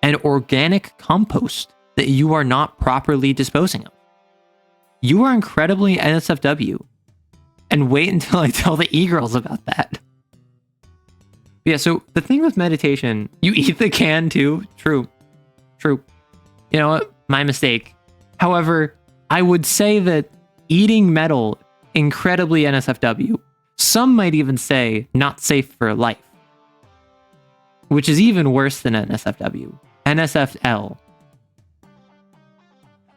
and organic compost that you are not properly disposing of. You are incredibly NSFW. And wait until I tell the e-girls about that. Yeah, so the thing with meditation, you eat the can too. True. You know what? My mistake. However, I would say that eating metal, incredibly NSFW. Some might even say not safe for life, which is even worse than NSFW. NSFL.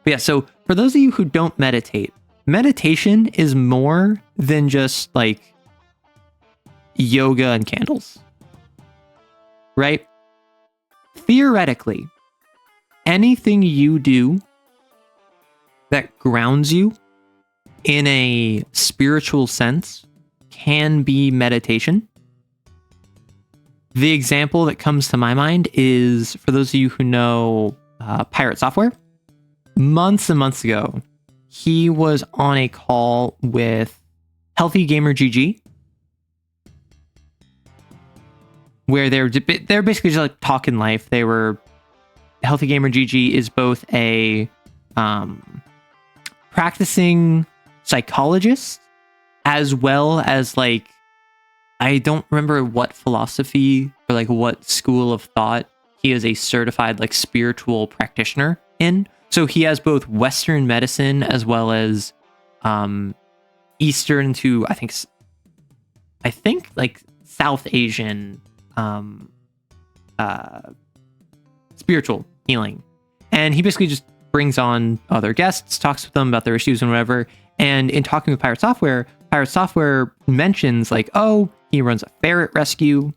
But yeah, so for those of you who don't meditate, meditation is more than just like yoga and candles, right? Theoretically, anything you do that grounds you in a spiritual sense can be meditation. The example that comes to my mind is, for those of you who know Pirate Software, months and months ago, he was on a call with Healthy Gamer GG, where they're basically just like talking life. Healthy Gamer GG is both a practicing psychologist as well as, like, I don't remember what philosophy or like what school of thought he is a certified like spiritual practitioner in. So he has both Western medicine as well as Eastern to I think like South Asian spiritual healing. And he basically just brings on other guests, talks with them about their issues and whatever. And in talking with Pirate Software mentions like, oh, he runs a ferret rescue.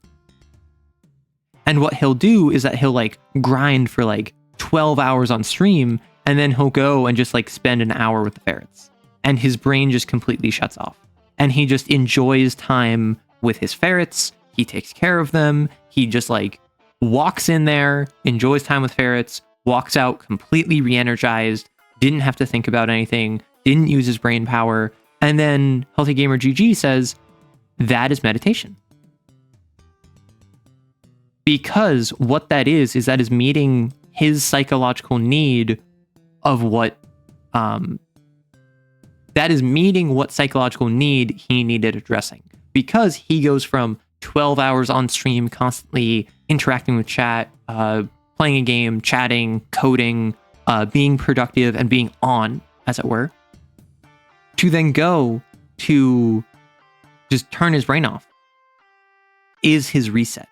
And what he'll do is that he'll like grind for like 12 hours on stream, and then he'll go and just like spend an hour with the ferrets. And his brain just completely shuts off. And he just enjoys time with his ferrets. He takes care of them. He just like walks in there, enjoys time with ferrets, walks out completely re-energized, didn't have to think about anything, didn't use his brain power. And then Healthy Gamer GG says, that is meditation. Because what that is meeting his psychological need of what, that is meeting what psychological need he needed addressing. Because he goes from 12 hours on stream, constantly interacting with chat, playing a game, chatting, coding, being productive and being on, as it were, to then go to just turn his brain off, is his reset,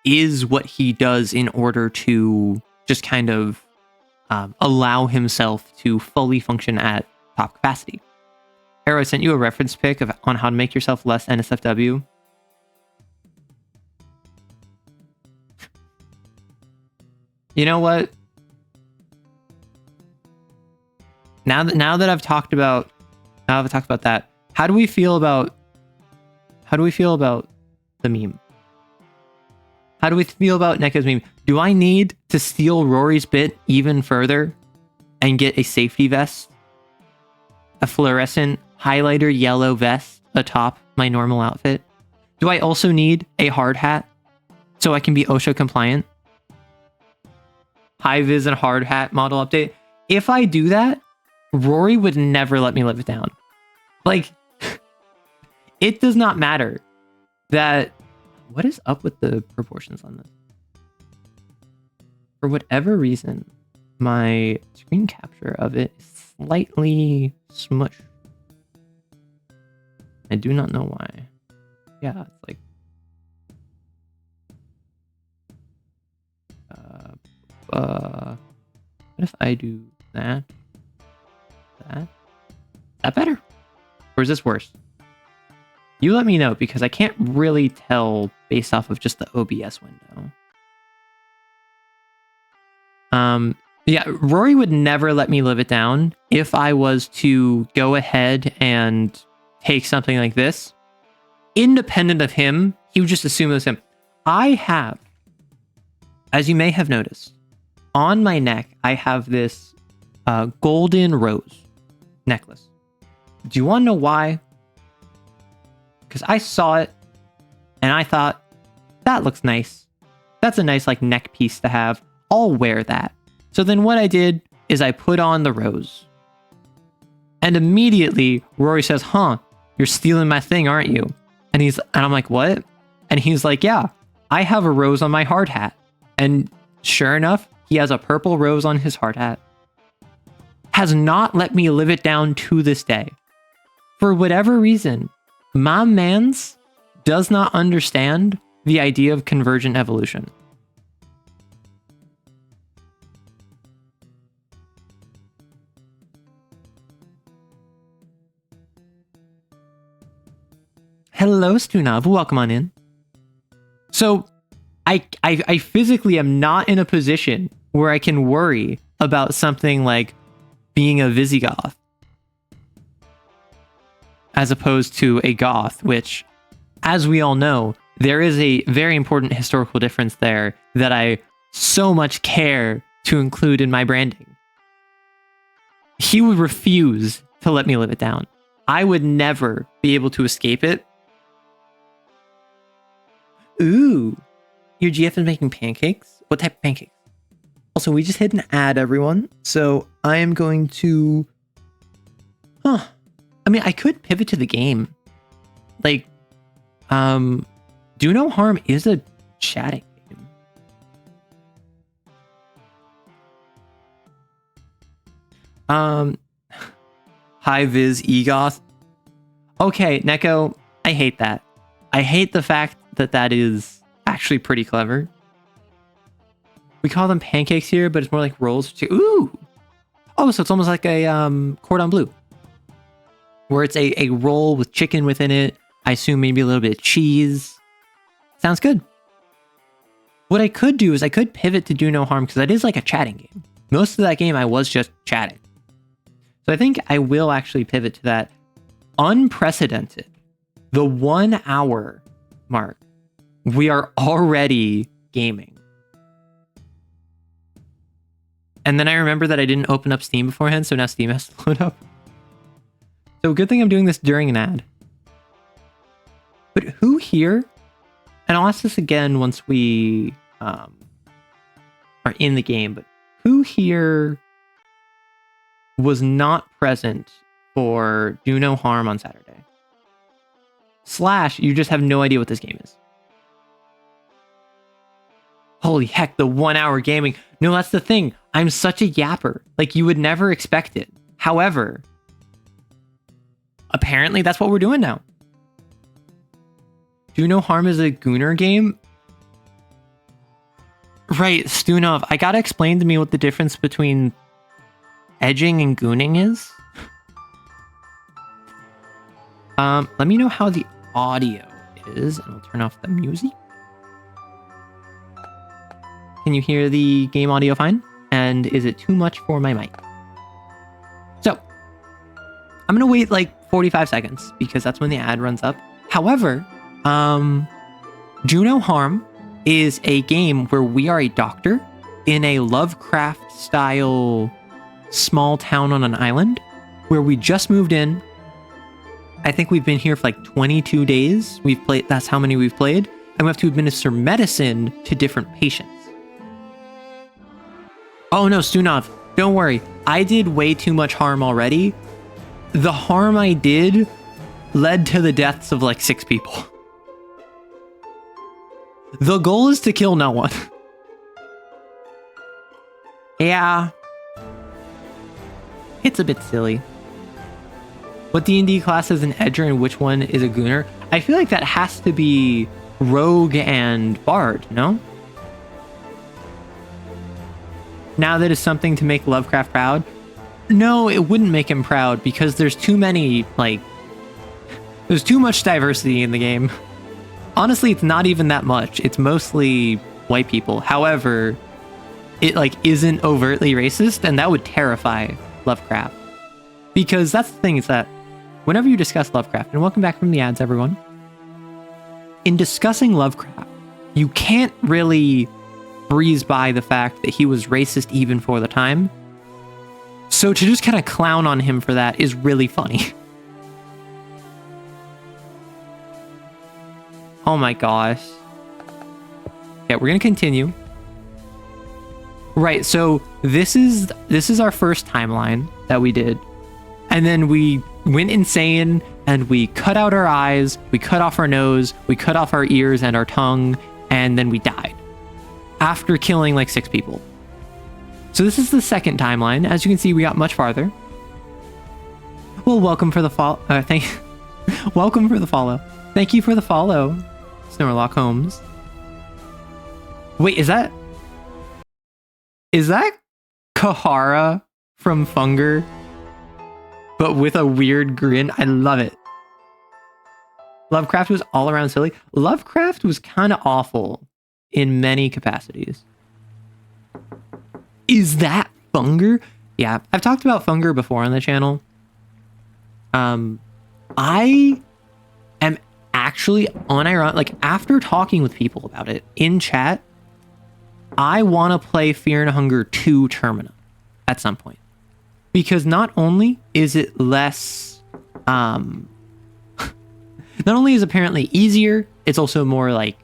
is what he does in order to just kind of allow himself to fully function at top capacity. Arrow, I sent you a reference pic on how to make yourself less NSFW. You know what? Now that I've talked about that, how do we feel about the meme? How do we feel about Neko's meme? Do I need to steal Rory's bit even further and get a safety vest? A fluorescent highlighter yellow vest atop my normal outfit? Do I also need a hard hat so I can be OSHA compliant? High vis and hard hat model update. If I do that, Rory would never let me live it down. Like, it does not matter that... What is up with the proportions on this? For whatever reason, my screen capture of it is slightly smushed. I do not know why. Yeah, it's like... what if I do that? That better? Or is this worse? You let me know, because I can't really tell based off of just the OBS window. Yeah, Rory would never let me live it down if I was to go ahead and take something like this. Independent of him, he would just assume it was him. I have, as you may have noticed, on my neck, I have this golden rose necklace. Do you want to know why? Because I saw it and I thought, that looks nice. That's a nice like neck piece to have. I'll wear that. So then what I did is I put on the rose. And immediately Rory says, huh, you're stealing my thing, aren't you? And I'm like, what? And he's like, yeah, I have a rose on my hard hat. And sure enough, he has a purple rose on his hard hat. Has not let me live it down to this day. For whatever reason, my mans does not understand the idea of convergent evolution. Hello, Stunav. Welcome on in. So, I physically am not in a position where I can worry about something like being a Visigoth, as opposed to a Goth, which, as we all know, there is a very important historical difference there that I so much care to include in my branding. He would refuse to let me live it down. I would never be able to escape it. Ooh, your GF is making pancakes? What type of pancakes? Also, we just hit an ad, everyone. So I am going to... I mean, I could pivot to the game. Like, Do No Harm is a chatting game. High Viz Egoth. Okay, Neko, I hate that. I hate the fact that that is actually pretty clever. We call them pancakes here, but it's more like rolls. Ooh! Oh, so it's almost like a cordon bleu. Where it's a roll with chicken within it. I assume maybe a little bit of cheese. Sounds good. What I could do is I could pivot to Do No Harm, because that is like a chatting game. Most of that game I was just chatting. So I think I will actually pivot to that. Unprecedented. The 1 hour mark. We are already gaming. And then I remember that I didn't open up Steam beforehand, so now Steam has to load up. So good thing I'm doing this during an ad. But who here, and I'll ask this again once we are in the game, but who here was not present for Do No Harm on Saturday? / you just have no idea what this game is. Holy heck, the 1 hour gaming. No, that's the thing. I'm such a yapper. Like, you would never expect it. However, apparently that's what we're doing now. Do No Harm is a Gooner game? Right, Stunov, I gotta explain to me what the difference between edging and gooning is. Let me know how the audio is, and I'll turn off the music. Can you hear the game audio fine? And is it too much for my mic? So, I'm gonna wait like 45 seconds because that's when the ad runs up. However, Do No Harm is a game where we are a doctor in a Lovecraft style small town on an island where we just moved in. I think we've been here for like 22 days. We've played, that's how many we've played. And we have to administer medicine to different patients. Oh no, Stunov, don't worry. I did way too much harm already. The harm I did led to the deaths of like 6 people. The goal is to kill no one. Yeah. It's a bit silly. What D&D class is an edger and which one is a gooner? I feel like that has to be rogue and bard, no? Now that is something to make Lovecraft proud? No, it wouldn't make him proud because there's too many, like... There's too much diversity in the game. Honestly, it's not even that much. It's mostly white people. However, it, like, isn't overtly racist, and that would terrify Lovecraft. Because that's the thing, is that whenever you discuss Lovecraft, and welcome back from the ads, everyone. In discussing Lovecraft, you can't really breeze by the fact that he was racist even for the time. So to just kind of clown on him for that is really funny. Oh my gosh. Yeah, we're gonna continue. Right, so this is our first timeline that we did. And then we went insane and we cut out our eyes, we cut off our nose, we cut off our ears and our tongue, and then we died. After killing like 6 people. So this is the second timeline. As you can see, we got much farther. Well, welcome for the follow. Welcome for the follow. Thank you for the follow, Snorlock Holmes. Wait, is that Kahara from Funger? But with a weird grin. I love it. Lovecraft was all around silly. Lovecraft was kind of awful in many capacities. Is that Funger? Yeah, I've talked about Funger before on the channel. I am actually unironic, like after talking with people about it in chat, I want to play Fear and Hunger 2 Termina at some point. Because not only is it less, not only is it apparently easier, it's also more like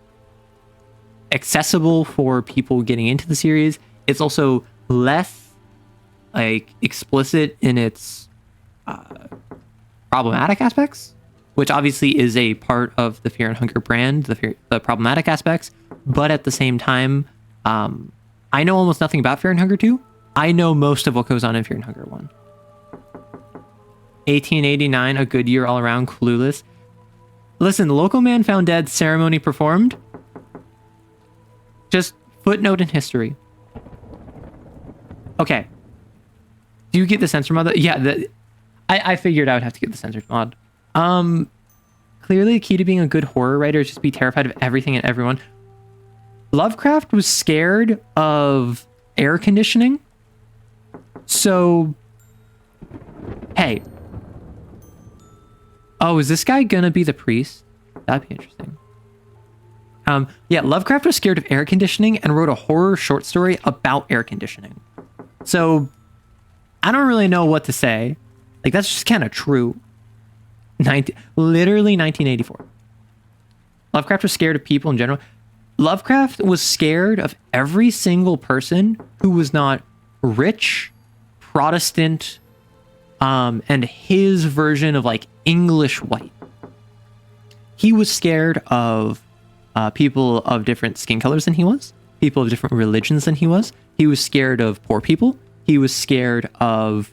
accessible for people getting into the series. It's also less like explicit in its problematic aspects, which obviously is a part of the Fear and Hunger brand, the problematic aspects. But at the same time, I know almost nothing about Fear and Hunger 2. I know most of what goes on in Fear and Hunger 1. 1889, a good year all around, clueless. Listen, the local man found dead, ceremony performed. Just footnote in history. Okay. Do you get the censored mod? Yeah, I figured I would have to get the censored mod. Clearly the key to being a good horror writer is just be terrified of everything and everyone. Lovecraft was scared of air conditioning. So, hey. Oh, is this guy gonna be the priest? That'd be interesting. Yeah, Lovecraft was scared of air conditioning and wrote a horror short story about air conditioning. So, I don't really know what to say. Like, that's just kind of true. Literally 1984. Lovecraft was scared of people in general. Lovecraft was scared of every single person who was not rich, Protestant, and his version of like English white. He was scared of people of different skin colors than he was, people of different religions than he was. He was scared of poor people. He was scared of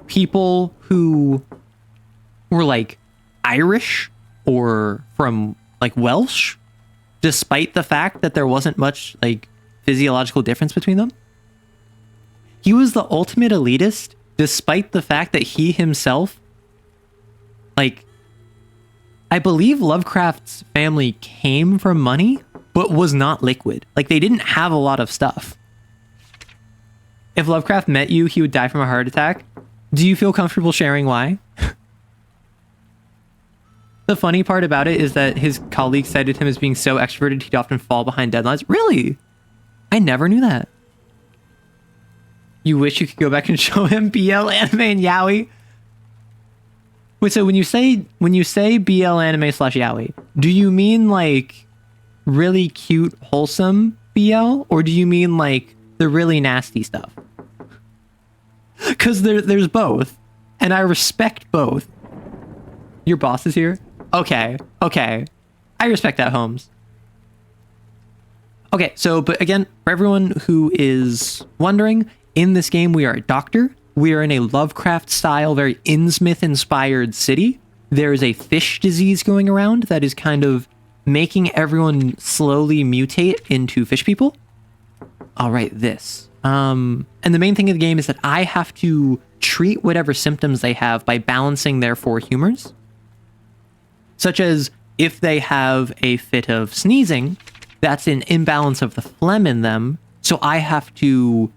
people who were like Irish or from like Welsh, despite the fact that there wasn't much like physiological difference between them. He was the ultimate elitist, despite the fact that he himself, like, I believe Lovecraft's family came from money, but was not liquid. Like, they didn't have a lot of stuff. If Lovecraft met you, he would die from a heart attack. Do you feel comfortable sharing why? The funny part about it is that his colleagues cited him as being so extroverted he'd often fall behind deadlines. Really? I never knew that. You wish you could go back and show him BL, anime, and yaoi? Wait, so when you say BL anime slash yaoi, do you mean like really cute, wholesome BL, or do you mean like the really nasty stuff? Because there's both, and I respect both. Your boss is here? Okay, okay. I respect that, Holmes. Okay, so, but again, for everyone who is wondering, in this game we are a doctor. We are in a Lovecraft-style, very Innsmouth-inspired city. There is a fish disease going around that is kind of making everyone slowly mutate into fish people. All right, this. And the main thing of the game is that I have to treat whatever symptoms they have by balancing their 4 humors. Such as, if they have a fit of sneezing, that's an imbalance of the phlegm in them, so I have to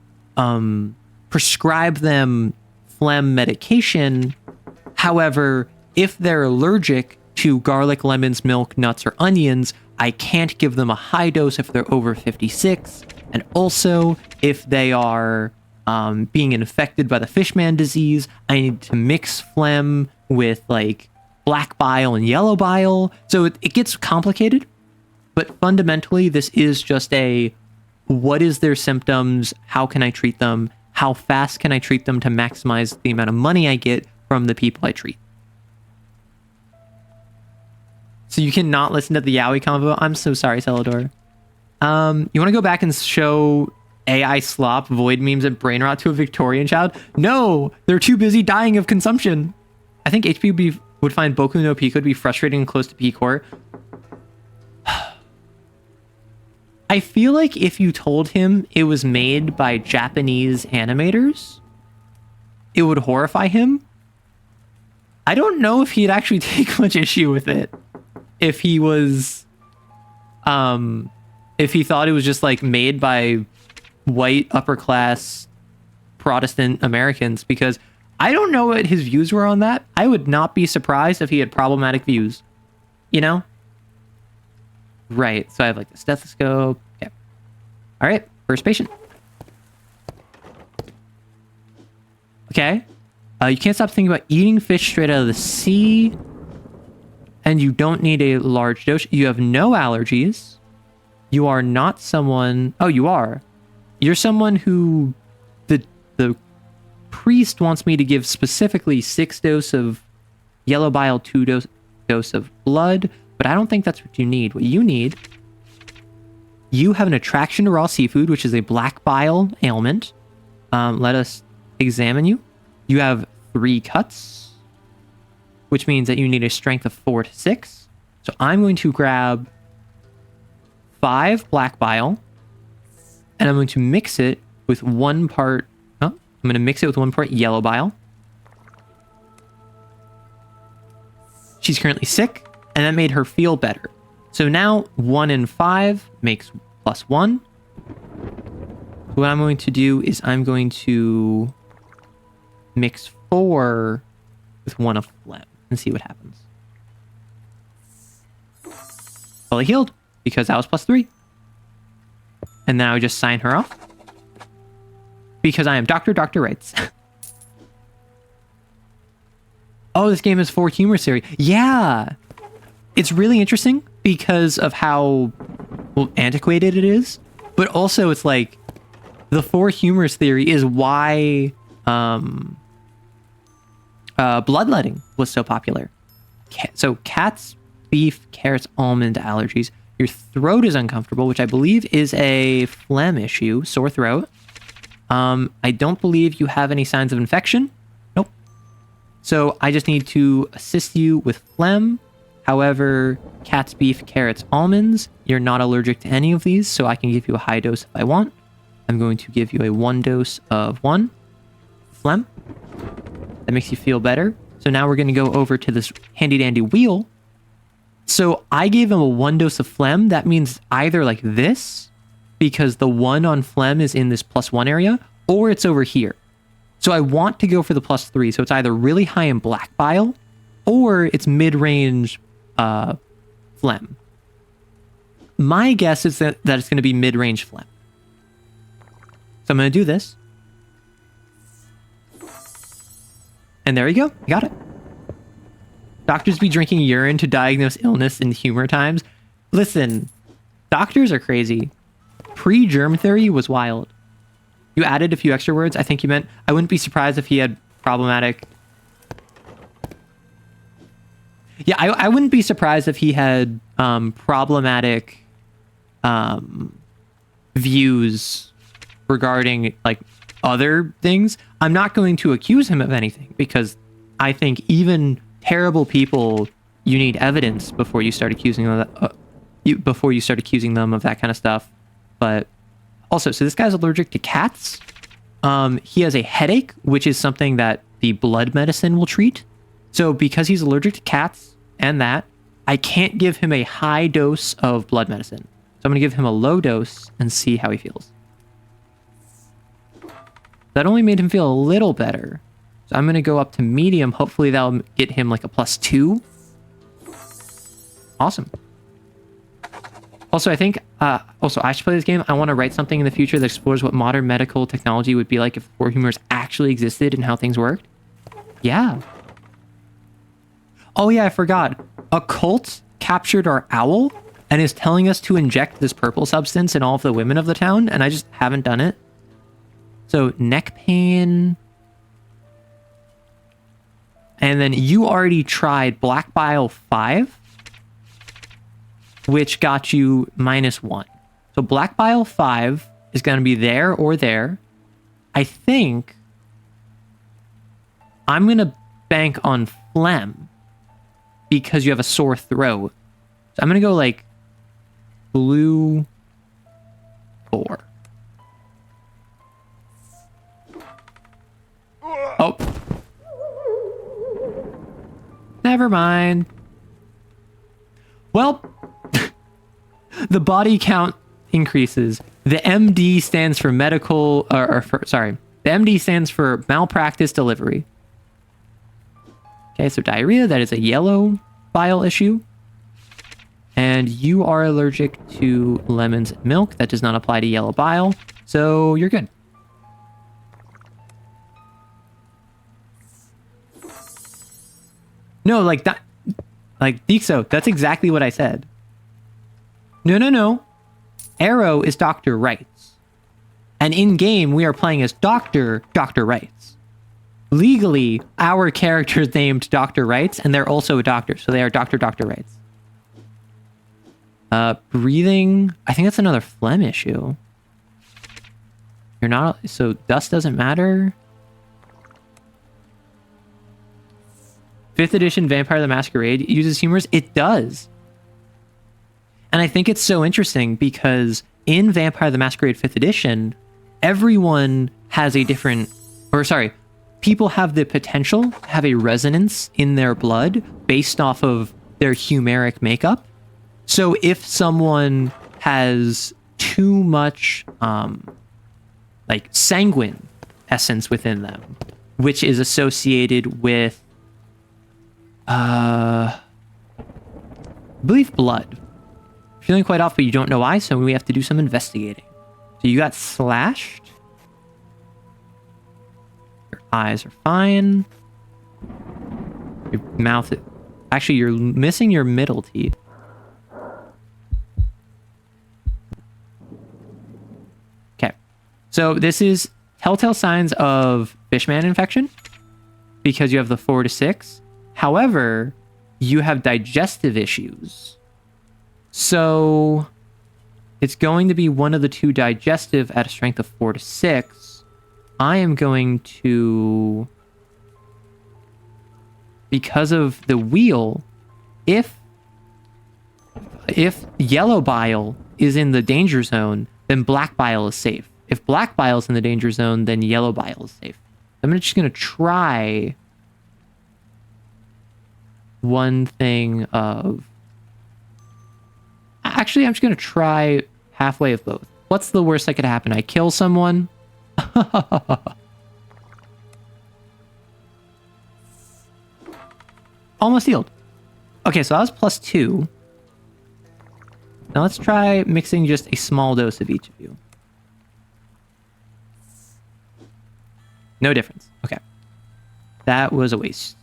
prescribe them phlegm medication. However, if they're allergic to garlic, lemons, milk, nuts, or onions, I can't give them a high dose if they're over 56. And also, if they are being infected by the fishman disease, I need to mix phlegm with like black bile and yellow bile. So it gets complicated, but fundamentally this is just a, what is their symptoms? How can I treat them? How fast can I treat them to maximize the amount of money I get from the people I treat? So you cannot listen to the yaoi convo. I'm so sorry, Celador. You want to go back and show AI slop void memes and brain rot to a Victorian child? No, they're too busy dying of consumption. I think HP would find Boku no Pico to be frustrating and close to P-core. I feel like if you told him it was made by Japanese animators, it would horrify him. I don't know if he'd actually take much issue with it. If he was, if he thought it was just like made by white upper class Protestant Americans, because I don't know what his views were on that. I would not be surprised if he had problematic views, you know? Right, so I have like the stethoscope. Okay. All right, first patient. Okay. You can't stop thinking about eating fish straight out of the sea. And you don't need a large dose. You have no allergies. You are not someone... Oh, you are. You're someone who the priest wants me to give specifically 6 dose of yellow bile, 2 dose of blood. But I don't think that's what you need. What you need... You have an attraction to raw seafood, which is a black bile ailment. Let us examine you. You have 3 cuts, which means that you need a strength of 4 to 6. So I'm going to grab 5 black bile, and I'm going to mix it with 1 part... Oh, I'm going to mix it with 1 part yellow bile. She's currently sick, and that made her feel better. So now 1 and 5 makes +1. What I'm going to do is I'm going to mix 4 with 1 of phlegm and see what happens. Fully healed, because that was +3. And now I just sign her off. Because I am Dr. Wrights. Oh, this game has 4 humor series. Yeah! It's really interesting because of how antiquated it is. But also it's like, the 4 humors theory is why bloodletting was so popular. So cats, beef, carrots, almond allergies. Your throat is uncomfortable, which I believe is a phlegm issue, sore throat. I don't believe you have any signs of infection. Nope. So I just need to assist you with phlegm. However, cats, beef, carrots, almonds, you're not allergic to any of these, so I can give you a high dose if I want. I'm going to give you a 1 dose of 1 phlegm. That makes you feel better. So now we're going to go over to this handy dandy wheel. So I gave him a 1 dose of phlegm. That means either like this, because the 1 on phlegm is in this +1 area, or it's over here. So I want to go for the +3. So it's either really high in black bile, or it's mid-range phlegm. My guess is that it's going to be mid-range phlegm. So I'm going to do this. And there you go. I got it. Doctors be drinking urine to diagnose illness in humor times. Listen, doctors are crazy. Pre-germ theory was wild. You added a few extra words. I think you meant, I wouldn't be surprised if he had problematic... Yeah, I wouldn't be surprised if he had problematic views regarding, like, other things. I'm not going to accuse him of anything, because I think even terrible people, you need evidence before you start accusing them of that, before you start accusing them of that kind of stuff. But also, so this guy's allergic to cats. He has a headache, which is something that the blood medicine will treat. So because he's allergic to cats and that, I can't give him a high dose of blood medicine. So I'm going to give him a low dose and see how he feels. That only made him feel a little better. So I'm going to go up to medium. Hopefully that'll get him like a +2. Awesome. Also, I think, also I should play this game. I want to write something in the future that explores what modern medical technology would be like if war humors actually existed and how things worked. Yeah. Oh yeah, I forgot. A cult captured our owl and is telling us to inject this purple substance in all of the women of the town, and I just haven't done it. So, neck pain. And then you already tried Black Bile 5, which got you -1. So Black Bile 5 is going to be there or there. I think I'm going to bank on phlegm because you have a sore throat. So I'm going to go like blue 4. Oh. Never mind. Well, the body count increases. The MD stands for medical, sorry. The MD stands for malpractice delivery. Okay, so diarrhea, that is a yellow bile issue. And you are allergic to lemons and milk. That does not apply to yellow bile. So you're good. No, like that, like Dixo, that's exactly what I said. No. Arrow is Dr. Wrights. And in-game, we are playing as Dr. Wrights. Legally, our character is named Dr. Wrights, and they're also a doctor, so they are Dr. Wrights. Breathing, I think that's another phlegm issue. You're not, so dust doesn't matter. 5th edition Vampire the Masquerade uses humors? It does. And I think it's so interesting because in Vampire the Masquerade 5th edition, everyone has a different, or sorry, people have the potential to have a resonance in their blood based off of their humeric makeup. So if someone has too much, like sanguine essence within them, which is associated with, I believe blood. Feeling quite off, but you don't know why, so we have to do some investigating. So you got slashed. Your eyes are fine. Your mouth... Actually, you're missing your middle teeth. Okay. So this is telltale signs of Fishman infection because you have the 4 to 6. However, you have digestive issues. So it's going to be one of the 2 digestive at a strength of 4 to 6. I am going to, because of the wheel, if yellow bile is in the danger zone, then black bile is safe. If black bile is in the danger zone, then yellow bile is safe. I'm just going to try one thing of... Actually, I'm just going to try halfway of both. What's the worst that could happen? I kill someone? Almost healed. Okay, so that was +2. Now let's try mixing just a small dose of each of you. No difference. Okay. That was a waste.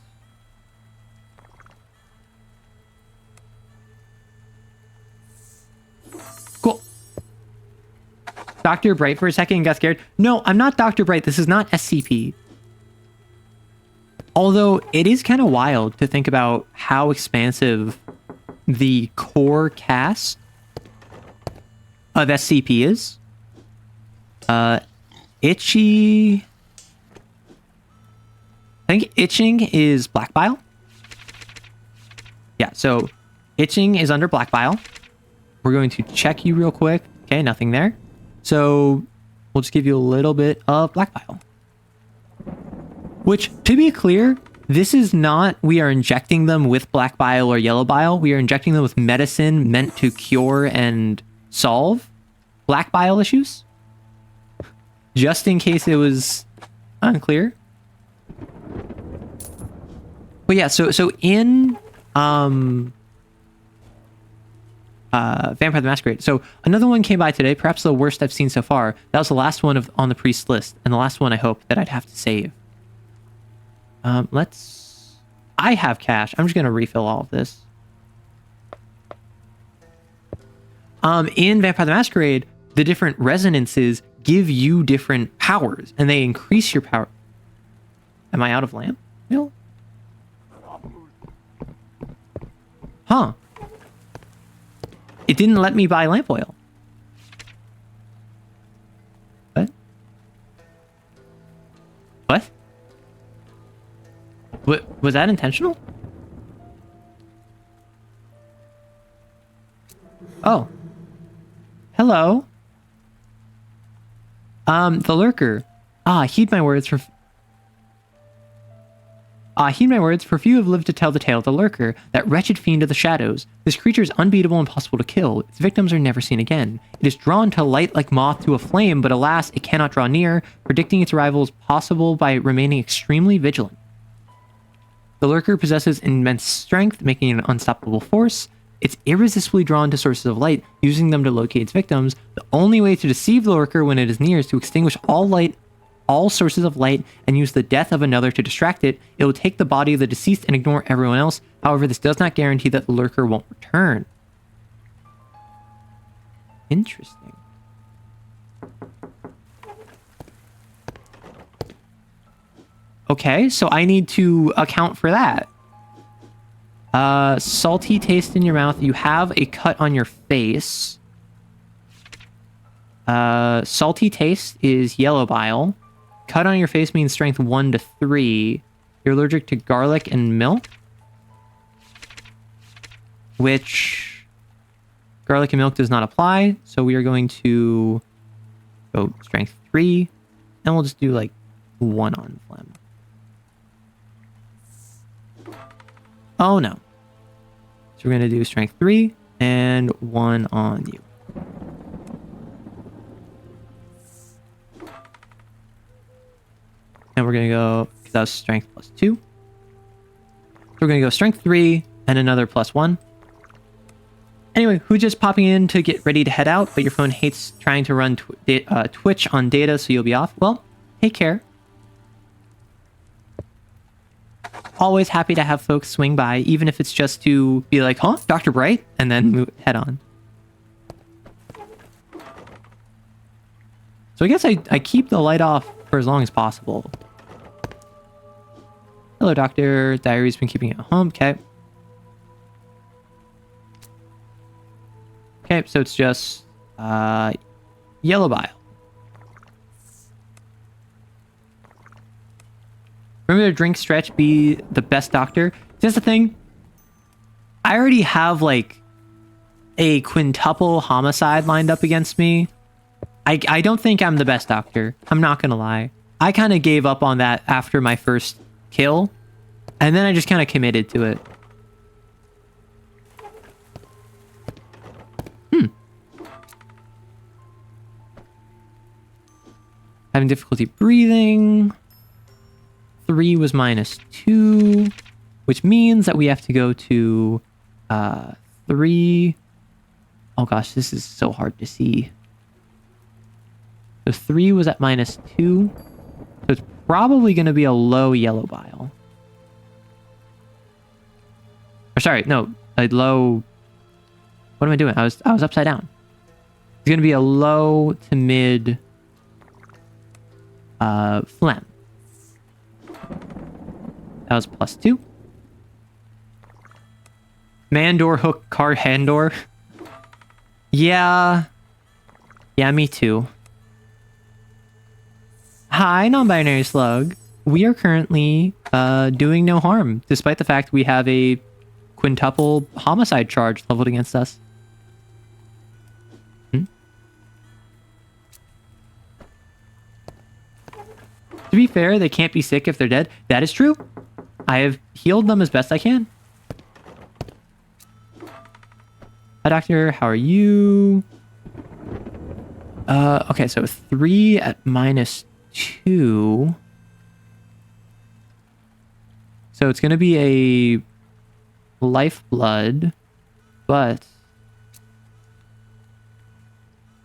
Dr. Bright for a second and got scared. No, I'm not Dr. Bright. This is not SCP. Although it is kind of wild to think about how expansive the core cast of SCP is. Itchy... I think Itching is Black Bile. Yeah, so Itching is under Black Bile. We're going to check you real quick. Okay, nothing there. So we'll just give you a little bit of Black Bile. Which, to be clear, this is not we are injecting them with Black Bile or Yellow Bile. We are injecting them with medicine meant to cure and solve Black Bile issues. Just in case it was unclear. But yeah, so in Vampire the Masquerade. So another one came by today, perhaps the worst I've seen so far. That was the last one on the priest list, and the last one I hope that I'd have to save. I have cash. I'm just gonna refill all of this. In Vampire the Masquerade, the different resonances give you different powers, and they increase your power. Am I out of lamp? No. Huh. It didn't let me buy lamp oil. What? What? Was that intentional? Oh. Hello. The lurker. Heed my words for few have lived to tell the tale of the lurker, that wretched fiend of the shadows. This creature is unbeatable and impossible to kill. Its victims are never seen again. It is drawn to light like moth to a flame, but alas, it cannot draw near. Predicting its arrival is possible by remaining extremely vigilant. The lurker possesses immense strength, making it an unstoppable force. It's irresistibly drawn to sources of light, using them to locate its victims. The only way to deceive the lurker when it is near is to extinguish all sources of light, and use the death of another to distract it. It will take the body of the deceased and ignore everyone else. However, this does not guarantee that the lurker won't return. Interesting. Okay, so I need to account for that. Salty taste in your mouth. You have a cut on your face. Salty taste is yellow bile. Cut on your face means strength 1 to 3. You're allergic to garlic and milk. Which garlic and milk does not apply. So we are going to go strength 3. And we'll just do like 1 on phlegm. Oh no. So we're going to do strength 3 and 1 on you. And we're going to go, because that was strength plus 2. So we're going to go strength 3 and another plus 1. Anyway, who's just popping in to get ready to head out, but your phone hates trying to run Twitch on data, so you'll be off? Well, take care. Always happy to have folks swing by, even if it's just to be like, huh, Dr. Bright? And then head on. So I guess I keep the light off for as long as possible. Hello, Doctor. Diary's been keeping it home. Okay. Okay, so it's just yellow bile. Remember to drink, stretch, be the best doctor. That's the thing. I already have like a quintuple homicide lined up against me. I don't think I'm the best doctor. I'm not gonna lie. I kind of gave up on that after my first kill, and then I just kind of committed to it. Having difficulty breathing. 3 was -2, which means that we have to go to 3. Oh gosh, this is so hard to see. So 3 was at -2. So it's probably going to be a low yellow bile. Or sorry, no, a low... What am I doing? I was upside down. It's going to be a low to mid phlegm. That was +2. Mandor hook car handor. Yeah. Yeah, me too. Hi, non-binary slug. We are currently doing no harm, despite the fact we have a quintuple homicide charge leveled against us. To be fair, they can't be sick if they're dead. That is true. I have healed them as best I can. Hi, doctor. How are you? Okay, so 3 at -2. So it's going to be a lifeblood, but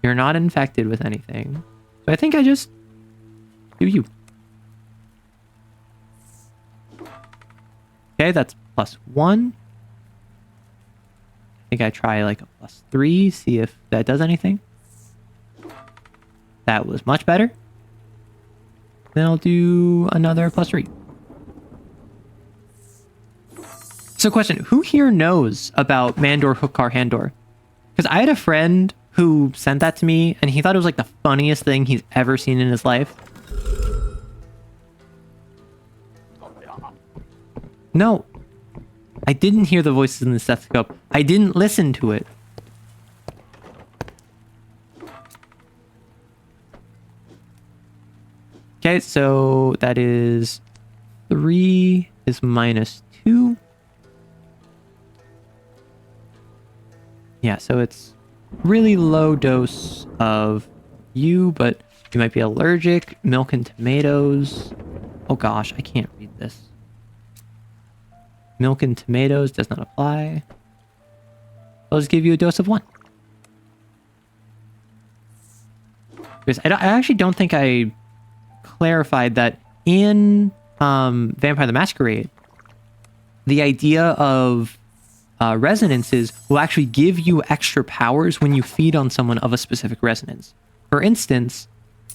you're not infected with anything. So I think I just do you. Okay, that's +1. I think I try like a +3, see if that does anything. That was much better. Then I'll do another +3. So question, who here knows about Mandor Hookar Handor? Because I had a friend who sent that to me and he thought it was like the funniest thing he's ever seen in his life. No, I didn't hear the voices in the stethoscope. I didn't listen to it. Okay, so that is 3 is -2. Yeah, so it's really low dose of you, but you might be allergic. Milk and tomatoes. Oh gosh, I can't read this. Milk and tomatoes does not apply. I'll just give you a dose of 1. Because I actually don't think I clarified that in Vampire the Masquerade, the idea of resonances will actually give you extra powers when you feed on someone of a specific resonance. For instance,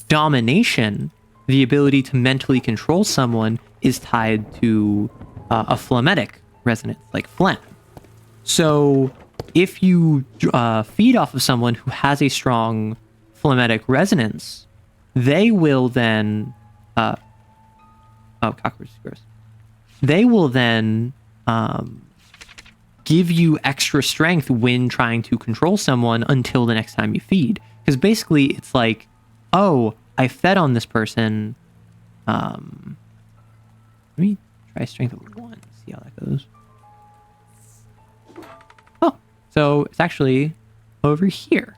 domination, the ability to mentally control someone, is tied to a phlegmatic resonance, like phlegm. So if you feed off of someone who has a strong phlegmatic resonance, they will then... oh, cockroach is gross. They will then give you extra strength when trying to control someone until the next time you feed. Because basically it's like, oh, I fed on this person. Let me try strength of 1, see how that goes. Oh, so it's actually over here.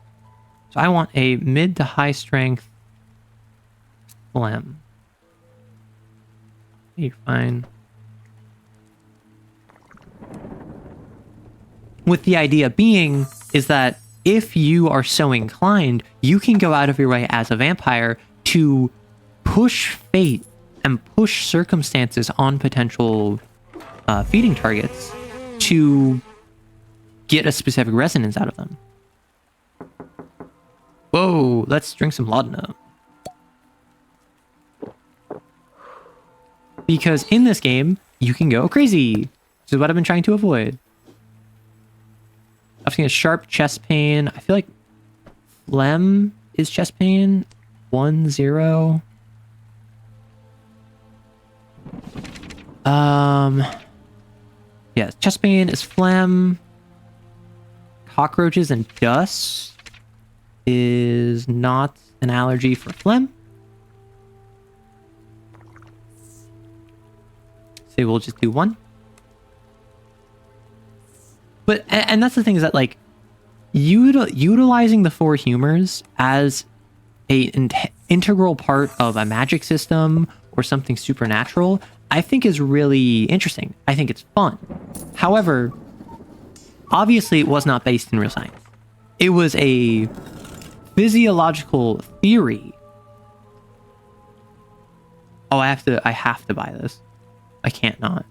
So I want a mid to high strength phlegm. You're fine. With the idea being is that if you are so inclined, you can go out of your way as a vampire to push fate and push circumstances on potential feeding targets to get a specific resonance out of them. Whoa, let's drink some laudanum. Because in this game, you can go crazy, which is what I've been trying to avoid. I've seen a sharp chest pain. I feel like phlegm is chest pain. 1, 0. Yeah, chest pain is phlegm. Cockroaches and dust is not an allergy for phlegm. So we'll just do 1. But, and that's the thing, is that like utilizing the 4 humors as an integral part of a magic system or something supernatural, I think is really interesting. I think it's fun. However, obviously it was not based in real science. It was a physiological theory. Oh, I have to buy this. I can't not.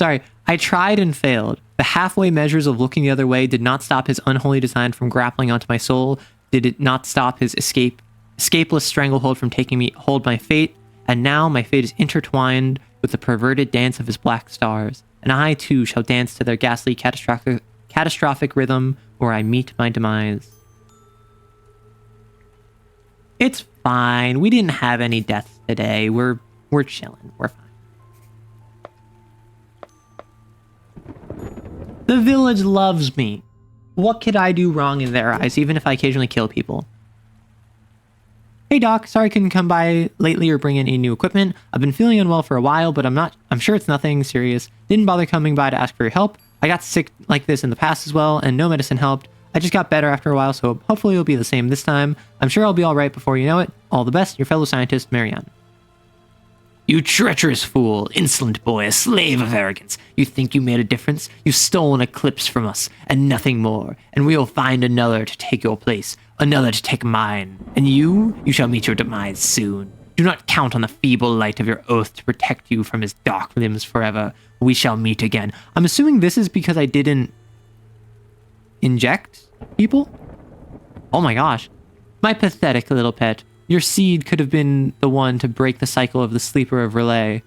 Sorry, I tried and failed. The halfway measures of looking the other way did not stop his unholy design from grappling onto my soul. Did it not stop his escapeless stranglehold from taking me hold my fate? And now my fate is intertwined with the perverted dance of his black stars. And I too shall dance to their ghastly catastrophic rhythm where I meet my demise. It's fine. We didn't have any deaths today. We're chilling. We're fine. The village loves me. What could I do wrong in their eyes, even if I occasionally kill people? Hey Doc, sorry I couldn't come by lately or bring in any new equipment. I've been feeling unwell for a while, but I'm sure it's nothing serious. Didn't bother coming by to ask for your help. I got sick like this in the past as well, and no medicine helped. I just got better after a while, so hopefully it'll be the same this time. I'm sure I'll be alright before you know it. All the best, your fellow scientist, Marianne. You treacherous fool, insolent boy, a slave of arrogance. You think you made a difference? You've stolen Eclipse from us, and nothing more. And we will find another to take your place, another to take mine. And you shall meet your demise soon. Do not count on the feeble light of your oath to protect you from his dark limbs forever. We shall meet again. I'm assuming this is because I didn't inject people? Oh my gosh. My pathetic little pet. Your seed could have been the one to break the cycle of the sleeper of Relay.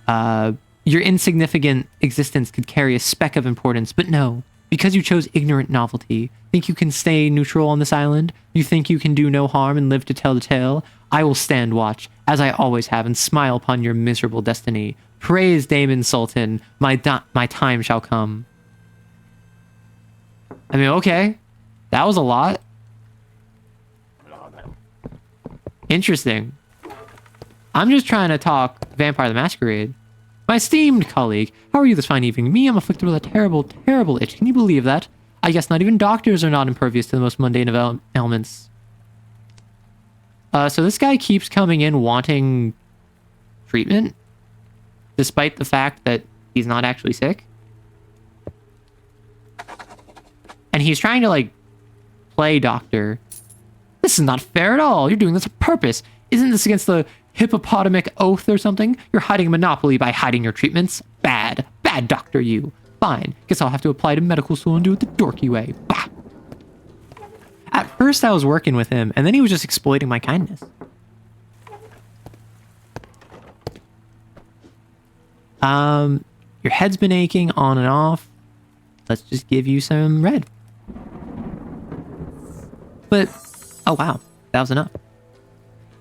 Your insignificant existence could carry a speck of importance, but no. Because you chose ignorant novelty, think you can stay neutral on this island? You think you can do no harm and live to tell the tale? I will stand watch, as I always have, and smile upon your miserable destiny. Praise Damon Sultan, my time shall come. I mean, okay. That was a lot. Interesting. I'm just trying to talk Vampire the Masquerade. My esteemed colleague, how are you this fine evening? Me, I'm afflicted with a terrible, terrible itch. Can you believe that? I guess not even doctors are not impervious to the most mundane of ailments. So this guy keeps coming in wanting treatment, despite the fact that he's not actually sick. And he's trying to, like, play doctor. This is not fair at all. You're doing this on purpose. Isn't this against the hippopotamic oath or something? You're hiding a monopoly by hiding your treatments. Bad. Bad doctor, you. Fine. Guess I'll have to apply to medical school and do it the dorky way. Bah. At first I was working with him, and then he was just exploiting my kindness. Your head's been aching on and off. Let's just give you some red. But, oh wow, that was enough.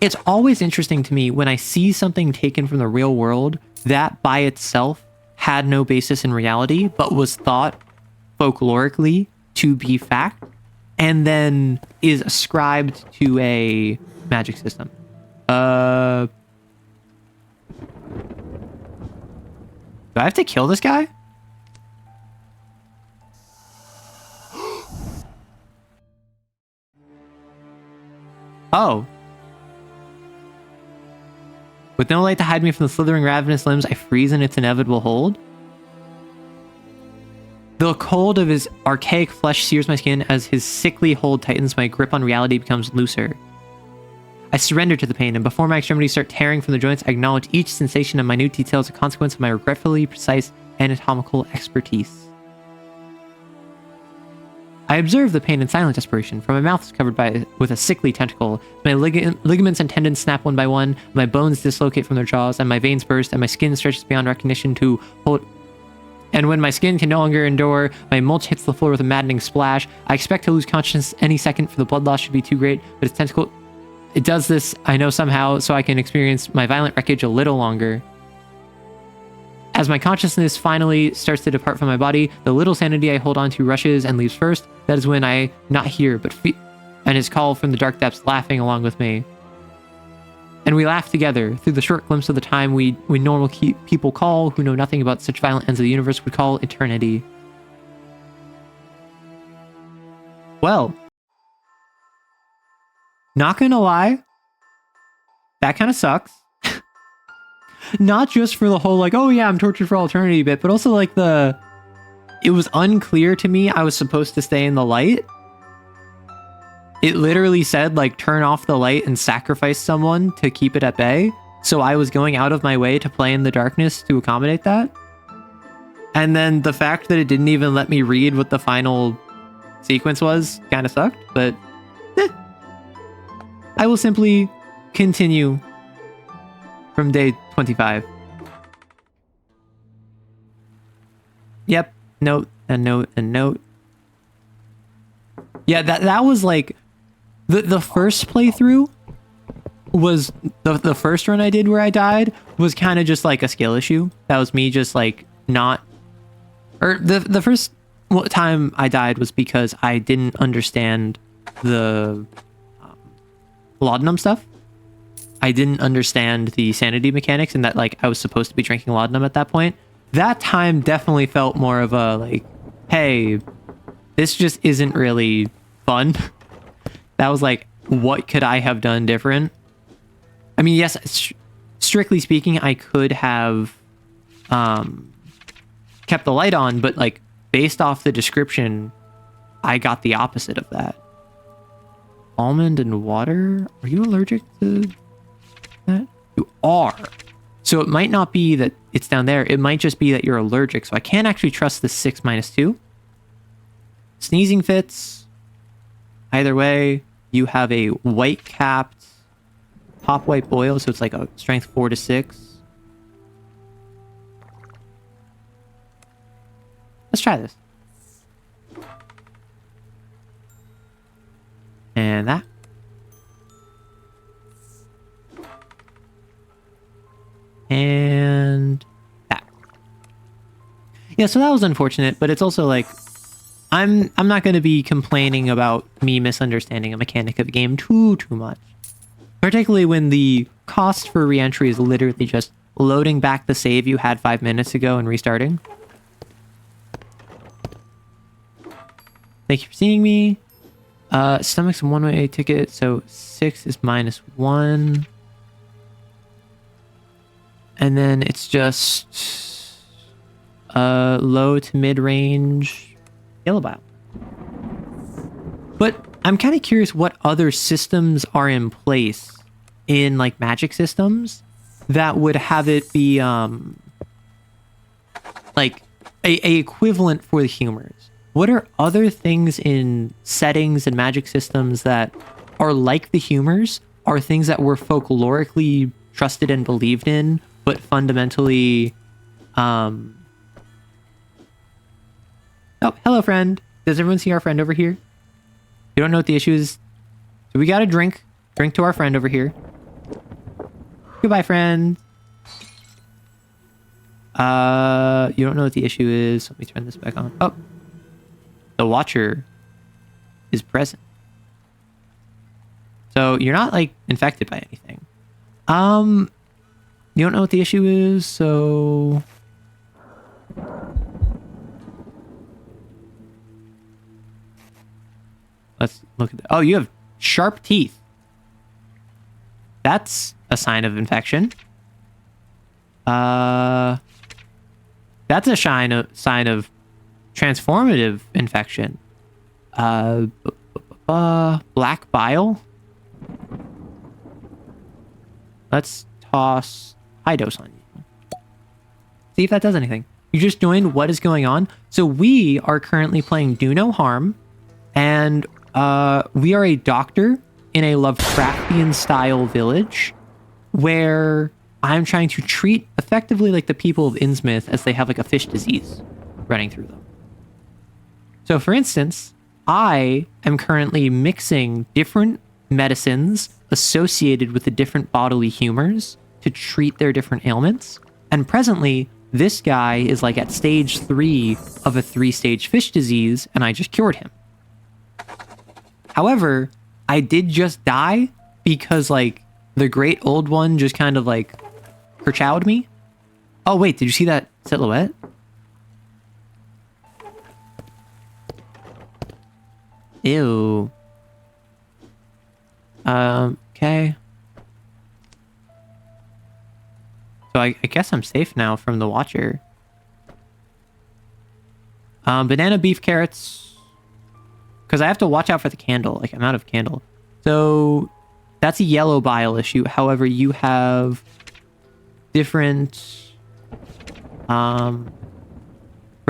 It's always interesting to me when I see something taken from the real world that by itself had no basis in reality, but was thought folklorically to be fact, and then is ascribed to a magic system. Do I have to kill this guy? Oh. With no light to hide me from the slithering ravenous limbs, I freeze in its inevitable hold. The cold of his archaic flesh sears my skin as his sickly hold tightens, my grip on reality becomes looser. I surrender to the pain, and before my extremities start tearing from the joints, I acknowledge each sensation and minute detail as a consequence of my regretfully precise anatomical expertise. I observe the pain in silent desperation, for my mouth is covered with a sickly tentacle. My ligaments and tendons snap one by one, my bones dislocate from their jaws, and my veins burst, and my skin stretches beyond recognition to hold... And when my skin can no longer endure, my mulch hits the floor with a maddening splash. I expect to lose consciousness any second, for the blood loss should be too great, but its tentacle... It does this, I know somehow, so I can experience my violent wreckage a little longer. As my consciousness finally starts to depart from my body, the little sanity I hold on to rushes and leaves first. That is when I not hear, but and his call from the dark depths laughing along with me. And we laugh together through the short glimpse of the time we normal people call, who know nothing about such violent ends of the universe, would call eternity. Well, not gonna lie, that kind of sucks. Not just for the whole, like, oh yeah, I'm tortured for all eternity bit, but also like it was unclear to me I was supposed to stay in the light. It literally said, like, turn off the light and sacrifice someone to keep it at bay. So I was going out of my way to play in the darkness to accommodate that. And then the fact that it didn't even let me read what the final sequence was kind of sucked, but I will simply continue from day 25. Yep, note, and note, and note. Yeah, that was like the first playthrough was the first run I did where I died was kind of just like a skill issue. That was me just like not, or the first time I died was because I didn't understand the laudanum stuff. I didn't understand the sanity mechanics and that like I was supposed to be drinking laudanum at that point. That time definitely felt more of a like, hey, this just isn't really fun. That was like, what could I have done different? I mean, yes, strictly speaking, I could have kept the light on, but like based off the description, I got the opposite of that. Almond and water? Are you allergic to that? You are. So it might not be that it's down there. It might just be that you're allergic. So I can't actually trust the 6 - 2. Sneezing fits. Either way, you have a white capped pop white boil. So it's like a strength 4 to 6. Let's try this. And that. And that. Yeah, so that was unfortunate, but it's also like I'm not going to be complaining about me misunderstanding a mechanic of the game too much. Particularly when the cost for re-entry is literally just loading back the save you had 5 minutes ago and restarting. Thank you for seeing me. Stomach's a one-way ticket, so 6 is -1. And then it's just low to mid-range yellow bile. But I'm kind of curious what other systems are in place in like magic systems that would have it be like a equivalent for the humors. What are other things in settings and magic systems that are like the humors, are things that were folklorically trusted and believed in, but fundamentally... Oh, hello, friend. Does everyone see our friend over here? You don't know what the issue is? So we got a drink. Drink to our friend over here. Goodbye, friend. You don't know what the issue is. Let me turn this back on. Oh. The Watcher is present. So you're not like infected by anything. You don't know what the issue is, so let's look at that. Oh, you have sharp teeth. That's a sign of infection. That's a sign of transformative infection. Black bile. Let's toss high dose on you. See if that does anything. You just joined. What is going on? So we are currently playing Do No Harm, and we are a doctor in a Lovecraftian style village where I'm trying to treat effectively like the people of Innsmouth as they have like a fish disease running through them. So for instance, I am currently mixing different medicines associated with the different bodily humors to treat their different ailments. And presently, this guy is like at stage 3 of a 3-stage fish disease, and I just cured him. However, I did just die because like the great old one just kind of like kerchowed me. Oh wait, did you see that silhouette? Ew. Okay. So I guess I'm safe now from the Watcher. Banana, beef, carrots. Because I have to watch out for the candle. Like, I'm out of candle. So that's a yellow bile issue. However, you have different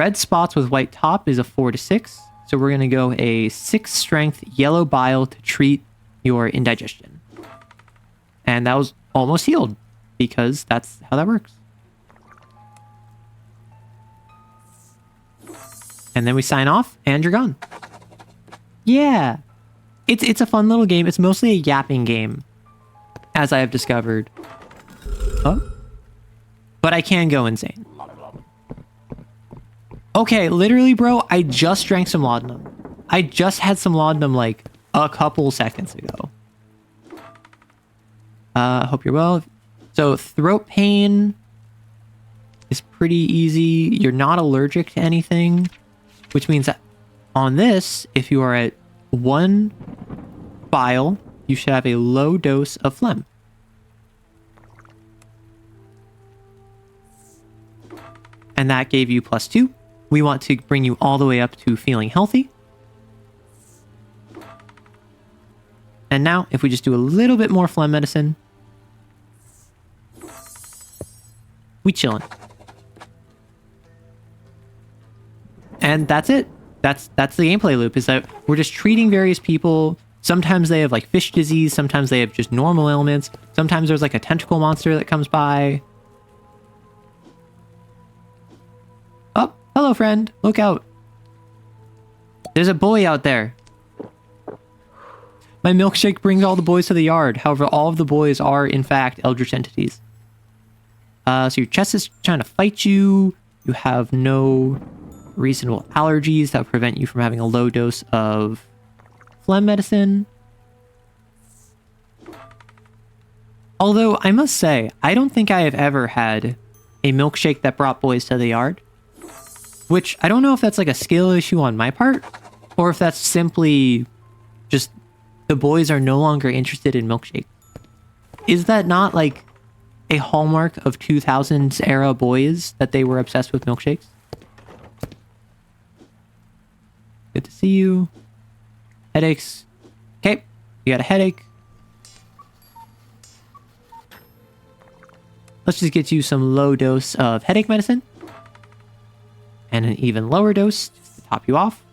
red spots with white top is a 4 to 6. So we're going to go a 6 strength yellow bile to treat your indigestion. And that was almost healed because that's how that works. And then we sign off and you're gone. Yeah. It's a fun little game. It's mostly a yapping game, as I have discovered. Oh. But I can go insane. Okay, literally, bro, I just drank some laudanum. I just had some laudanum like a couple seconds ago. Hope you're well. So throat pain is pretty easy. You're not allergic to anything, which means that on this, if you are at 1 bile, you should have a low dose of phlegm. And that gave you +2. We want to bring you all the way up to feeling healthy. And now, if we just do a little bit more phlegm medicine, we chillin'. And that's it. That's the gameplay loop, is that we're just treating various people. Sometimes they have like fish disease, sometimes they have just normal ailments, sometimes there's like a tentacle monster that comes by. Oh, hello friend, look out. There's a boy out there. My milkshake brings all the boys to the yard. However, all of the boys are in fact eldritch entities. So your chest is trying to fight you. You have no reasonable allergies that prevent you from having a low dose of phlegm medicine. Although, I must say, I don't think I have ever had a milkshake that brought boys to the yard. Which, I don't know if that's like a skill issue on my part, or if that's simply just the boys are no longer interested in milkshake. Is that not like a hallmark of 2000s era boys, that they were obsessed with milkshakes? Good to see you. Headaches. Okay, you got a headache. Let's just get you some low dose of headache medicine. And an even lower dose just to top you off.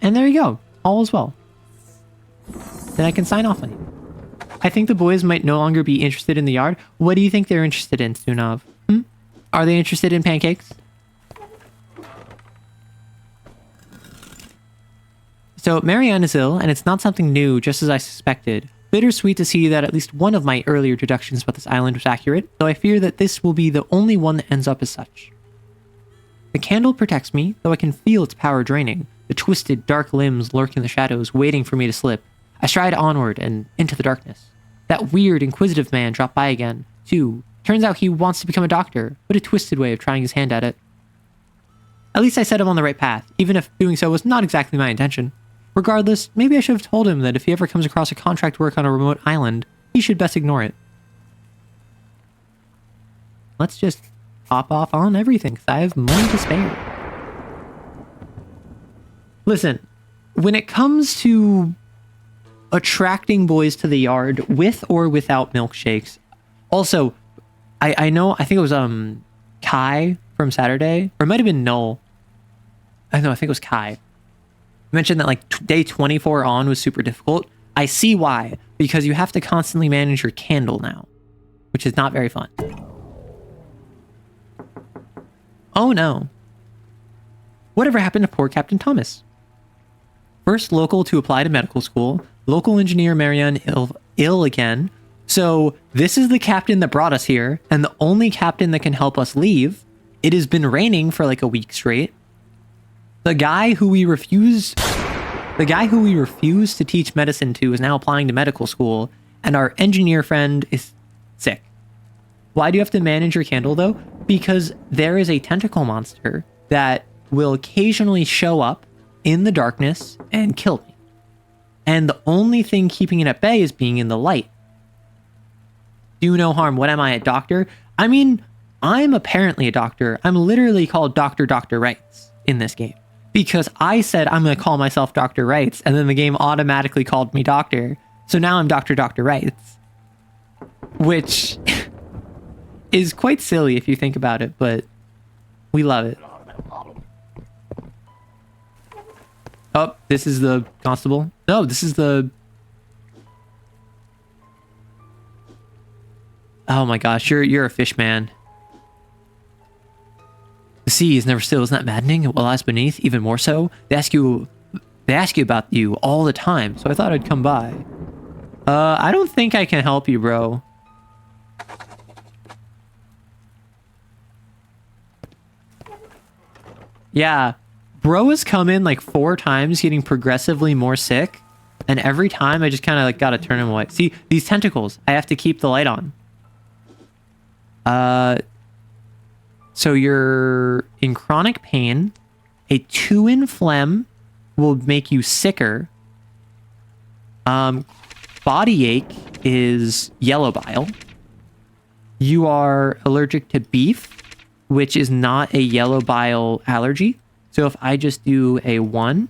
And there you go. All is well. Then I can sign off on you. I think the boys might no longer be interested in the yard. What do you think they're interested in, Sunav? Are they interested in pancakes? So, Marianne is ill, and it's not something new, just as I suspected. Bittersweet to see that at least one of my earlier deductions about this island was accurate, though I fear that this will be the only one that ends up as such. The candle protects me, though I can feel its power draining. The twisted, dark limbs lurk in the shadows, waiting for me to slip. I stride onward and into the darkness. That weird, inquisitive man dropped by again, too. Turns out he wants to become a doctor, but a twisted way of trying his hand at it. At least I set him on the right path, even if doing so was not exactly my intention. Regardless, maybe I should have told him that if he ever comes across a contract work on a remote island, he should best ignore it. Let's just pop off on everything, because I have money to spare. Listen, when it comes to attracting boys to the yard, with or without milkshakes, also, I know, I think it was Kai from Saturday, or it might have been Null. I know, I think it was Kai. Mentioned that like day 24 on was super difficult. I see why, because you have to constantly manage your candle now, which is not very fun. Oh no. Whatever happened to poor Captain Thomas? First local to apply to medical school, local engineer Marianne ill again. So this is the captain that brought us here, and the only captain that can help us leave. It has been raining for like a week straight. The guy who we refused to teach medicine to is now applying to medical school, and our engineer friend is sick. Why do you have to manage your candle though? Because there is a tentacle monster that will occasionally show up in the darkness and kill me. And the only thing keeping it at bay is being in the light. Do no harm. What am I, a doctor? I mean, I'm apparently a doctor. I'm literally called Dr. Rights in this game. Because I said I'm going to call myself Dr. Rights, and then the game automatically called me Doctor. So now I'm Dr. Rights. Which is quite silly if you think about it, but we love it. Oh, this is the constable. No, this is the... Oh my gosh, you're a fish man. The sea is never still. Isn't that maddening? What lies beneath, even more so. They ask you about you all the time, so I thought I'd come by. I don't think I can help you, bro. Yeah, bro has come in like 4 times, getting progressively more sick, and every time I just kind of like gotta turn him away. See, these tentacles, I have to keep the light on. So you're in chronic pain. A 2 in phlegm will make you sicker. Body ache is yellow bile. You are allergic to beef, which is not a yellow bile allergy. So if I just do a 1,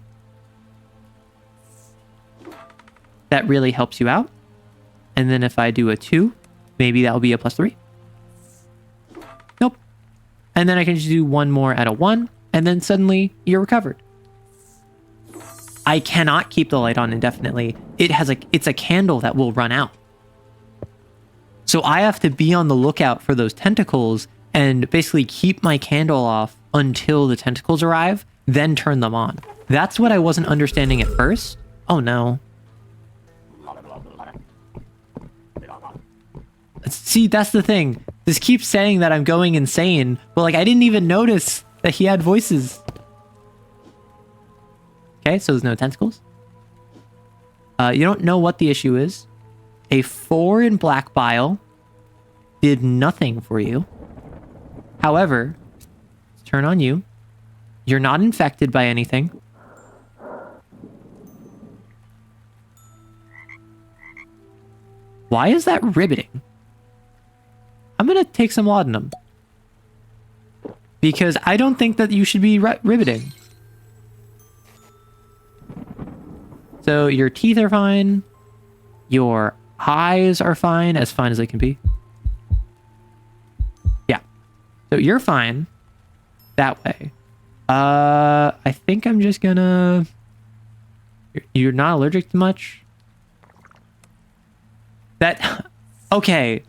that really helps you out. And then if I do a 2, maybe that'll be a +3. Nope. And then I can just do 1 more at a 1, and then suddenly you're recovered. I cannot keep the light on indefinitely. It's a candle that will run out. So I have to be on the lookout for those tentacles and basically keep my candle off until the tentacles arrive, then turn them on. That's what I wasn't understanding at first. Oh no. See, that's the thing. This keeps saying that I'm going insane, but like I didn't even notice that he had voices. Okay, so there's no tentacles. You don't know what the issue is. A 4 in black bile did nothing for you. However, let's turn on you. You're not infected by anything. Why is that ribbiting? I'm gonna take some laudanum. Because I don't think that you should be ribbiting. So your teeth are fine. Your eyes are fine as they can be. Yeah. So you're fine that way. I think I'm just gonna... You're not allergic to much? That... Okay.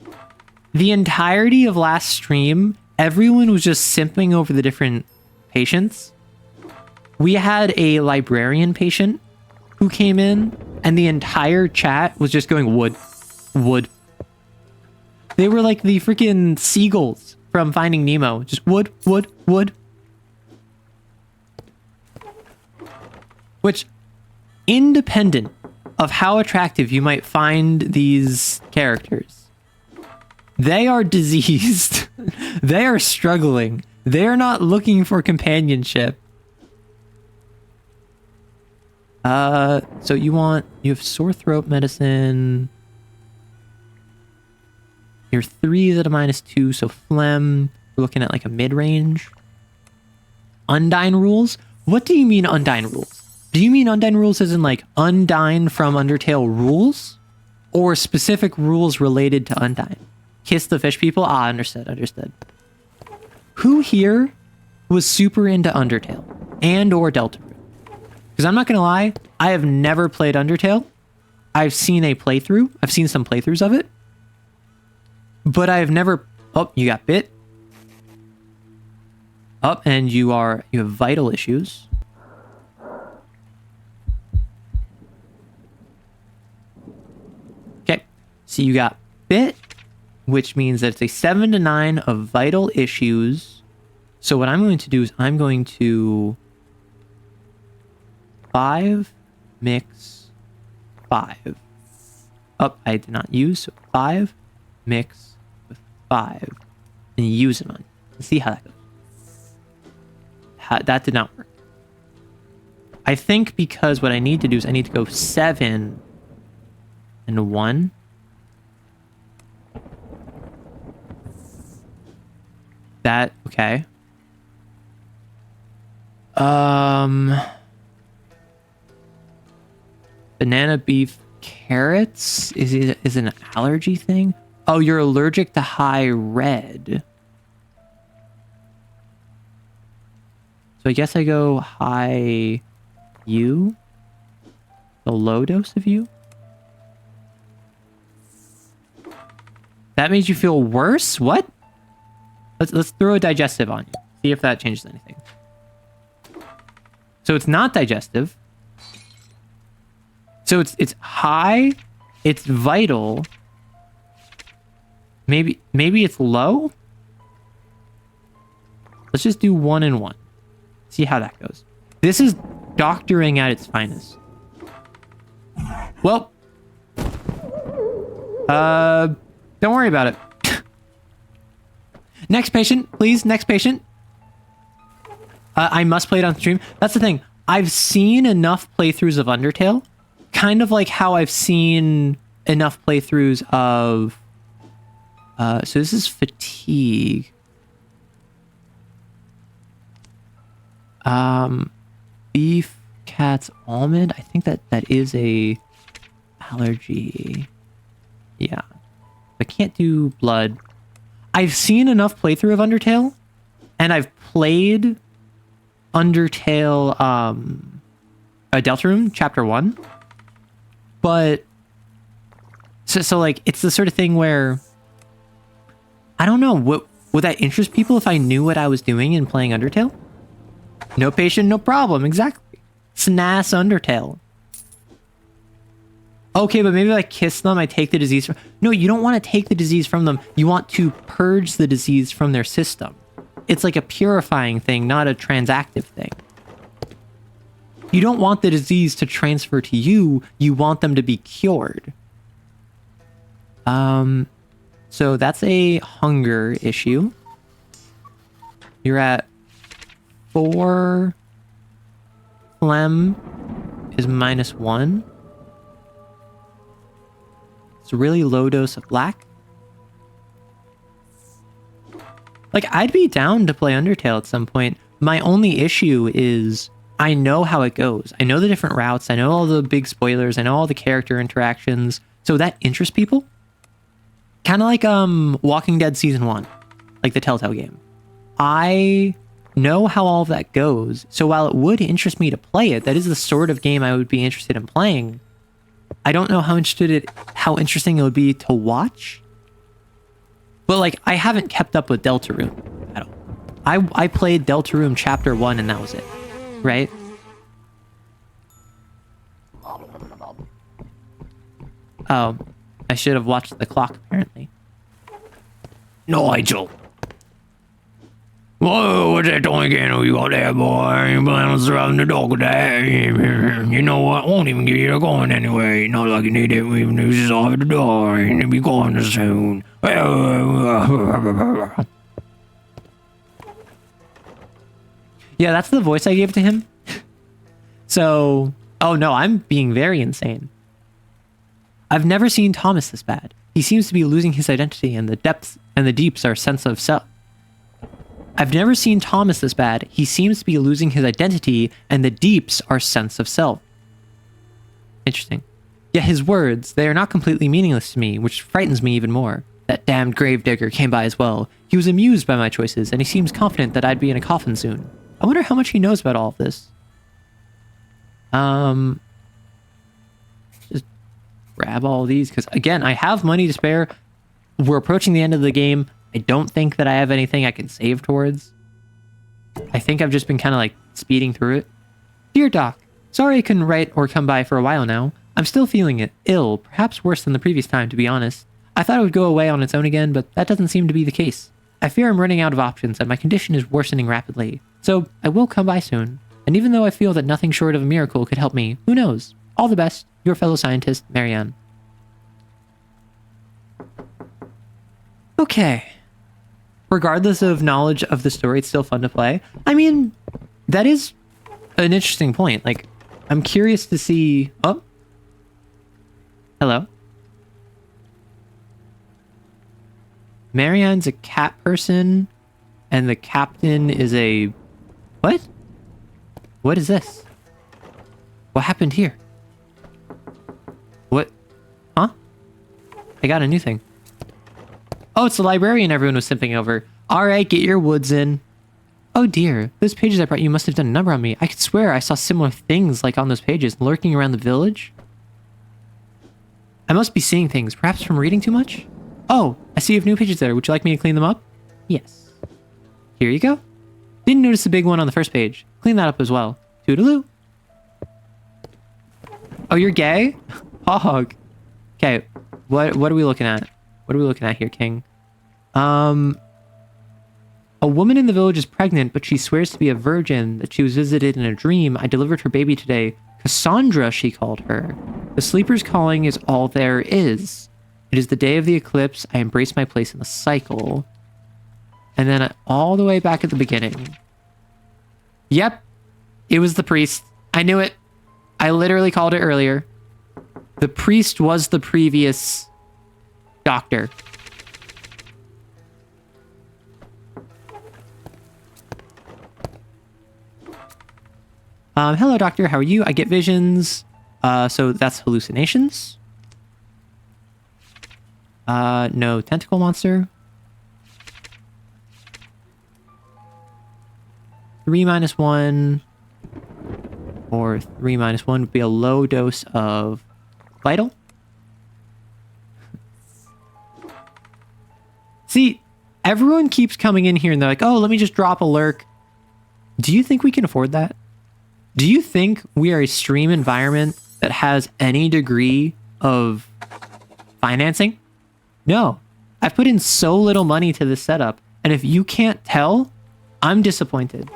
The entirety of last stream, everyone was just simping over the different patients. We had a librarian patient who came in, and the entire chat was just going wood. Wood. They were like the freaking seagulls from Finding Nemo. Just wood, wood, wood. Which, independent of how attractive you might find these characters, they are diseased. They are struggling. They're not looking for companionship. So you have sore throat medicine. Your 3 is at a -2, so phlegm. We're looking at like a mid-range. Undyne rules? What do you mean Undyne rules? Do you mean Undyne rules as in like Undyne from Undertale rules? Or specific rules related to Undyne? Kiss the fish people? Ah, understood. Who here was super into Undertale? And or Deltarune? Because I'm not going to lie, I have never played Undertale. I've seen a playthrough. I've seen some playthroughs of it. But I've never... Oh, you got bit. Oh, and you have vital issues. Okay, so you got bit, which means that it's a 7 to 9 of vital issues. So what I'm going to do is I'm going to 5 mix 5. Oh, I did not use, so 5 mix with 5 and use it on. Let's see how that goes. That did not work. I think because what I need to do is I need to go 7 and 1. That, okay. Banana, beef, carrots is an allergy thing. Oh, you're allergic to high red. So I guess I go high you? The low dose of you? That made you feel worse? What? Let's throw a digestive on you. See if that changes anything. So it's not digestive. So it's high, it's vital. Maybe it's low? Let's just do 1 and 1. See how that goes. This is doctoring at its finest. Well, don't worry about it. Next patient, please. Next patient. I must play it on stream. That's the thing. I've seen enough playthroughs of Undertale, kind of like how I've seen enough playthroughs of... so this is fatigue. Beef, cats, almond. I think that is a allergy. Yeah. I can't do blood. I've seen enough playthrough of Undertale, and I've played Undertale, Deltarune Chapter 1. But, so like, it's the sort of thing where, I don't know, would that interest people if I knew what I was doing in playing Undertale? No patient, no problem, exactly. SNAS Undertale. Okay, but maybe if I kiss them, I take the disease from... No, you don't want to take the disease from them. You want to purge the disease from their system. It's like a purifying thing, not a transactive thing. You don't want the disease to transfer to you. You want them to be cured. So that's a hunger issue. You're at 4. Phlegm is -1. It's a really low dose of black. Like, I'd be down to play Undertale at some point. My only issue is I know how it goes. I know the different routes. I know all the big spoilers. I know all the character interactions. So that interests people. Kind of like Walking Dead Season 1. Like the Telltale game. I know how all of that goes. So while it would interest me to play it, that is the sort of game I would be interested in playing. I don't know how interesting it would be to watch. But like, I haven't kept up with Deltarune at all. I played Deltarune Chapter 1 and that was it. Right? Oh, I should have watched the clock apparently. Nigel. Whoa, what's that doing again? Oh, you got there, boy? You planning on driving the dog with that? You know what? I won't even give you a going anyway. Not like you need it, even if it's off at the door. And you'll be going soon. Yeah, that's the voice I gave to him. So, oh no, I'm being very insane. I've never seen Thomas this bad. He seems to be losing his identity, and the depths and the deeps are sense of self. I've never seen Thomas this bad. He seems to be losing his identity, and the deeps are sense of self. Interesting. Yet his words, they are not completely meaningless to me, which frightens me even more. That damned gravedigger came by as well. He was amused by my choices, and he seems confident that I'd be in a coffin soon. I wonder how much he knows about all of this. Just grab all of these, because again, I have money to spare. We're approaching the end of the game. I don't think that I have anything I can save towards. I think I've just been kind of like speeding through it. Dear Doc, sorry I couldn't write or come by for a while now. I'm still feeling it, ill, perhaps worse than the previous time, to be honest. I thought it would go away on its own again, but that doesn't seem to be the case. I fear I'm running out of options and my condition is worsening rapidly. So I will come by soon. And even though I feel that nothing short of a miracle could help me, who knows? All the best, your fellow scientist, Marianne. Okay. Regardless of knowledge of the story, it's still fun to play. I mean, that is an interesting point. Like, I'm curious to see... Oh. Hello. Marianne's a cat person, and the captain is a... What? What is this? What happened here? What? Huh? I got a new thing. Oh, it's the librarian everyone was simping over. All right, get your woods in. Oh dear, those pages I brought you must have done a number on me. I could swear I saw similar things like on those pages lurking around the village. I must be seeing things, perhaps from reading too much? Oh, I see you have new pages there. Would you like me to clean them up? Yes. Here you go. Didn't notice the big one on the first page. Clean that up as well. Toodaloo. Oh, you're gay? Hog. Okay, what are we looking at? What are we looking at here, King? A woman in the village is pregnant, but she swears to be a virgin, that she was visited in a dream. I delivered her baby today. Cassandra, she called her. The sleeper's calling is all there is. It is the day of the eclipse. I embrace my place in the cycle. And then all the way back at the beginning. Yep, it was the priest. I knew it. I literally called it earlier. The priest was the previous doctor. Hello, doctor. How are you? I get visions. So that's hallucinations. No tentacle monster. 3 minus 1 or 3 minus 1 would be a low dose of vital. See, everyone keeps coming in here and they're like, oh, let me just drop a lurk. Do you think we can afford that? Do you think we are a stream environment that has any degree of financing? No. I've put in so little money to this setup, and if you can't tell, I'm disappointed.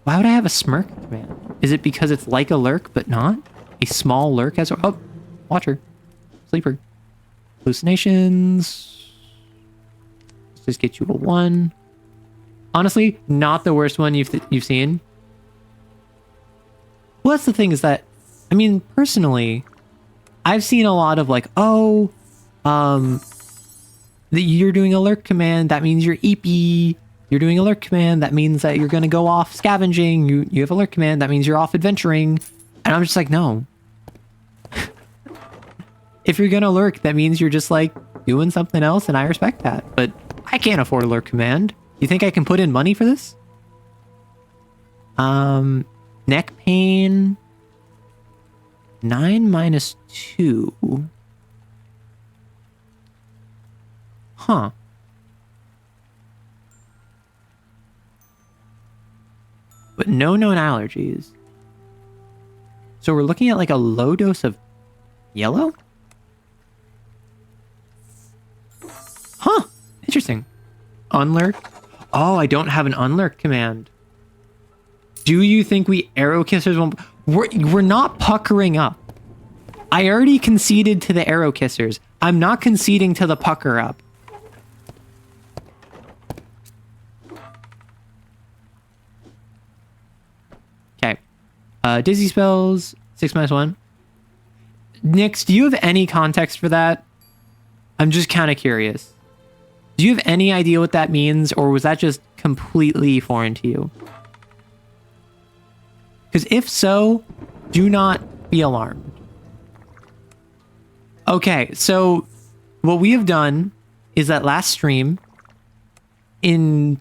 Why would I have a smirk command? Is it because it's like a lurk, but not? A small lurk as well? Oh, watcher. Sleeper. Hallucinations. Let's just get you a 1. Honestly, not the worst one you've seen. Well, that's the thing is that, I mean, personally, I've seen a lot of like, oh, you're doing a lurk command, that means you're EP. You're doing a lurk command, that means that you're going to go off scavenging. You have a lurk command, that means you're off adventuring. And I'm just like, no. If you're going to lurk, that means you're just like doing something else, and I respect that. But I can't afford a lurk command. You think I can put in money for this? Neck pain. 9 minus 2. Huh. But no known allergies. So we're looking at like a low dose of yellow? Huh. Interesting. Unlurk. Oh, I don't have an unlurk command. Do you think we arrow kissers won't... We're not puckering up. I already conceded to the arrow kissers. I'm not conceding to the pucker up. Okay. Dizzy spells. 6 minus 1. Nyx, do you have any context for that? I'm just kind of curious. Do you have any idea what that means, or was that just completely foreign to you? Because if so, do not be alarmed. Okay, so what we have done is that last stream, in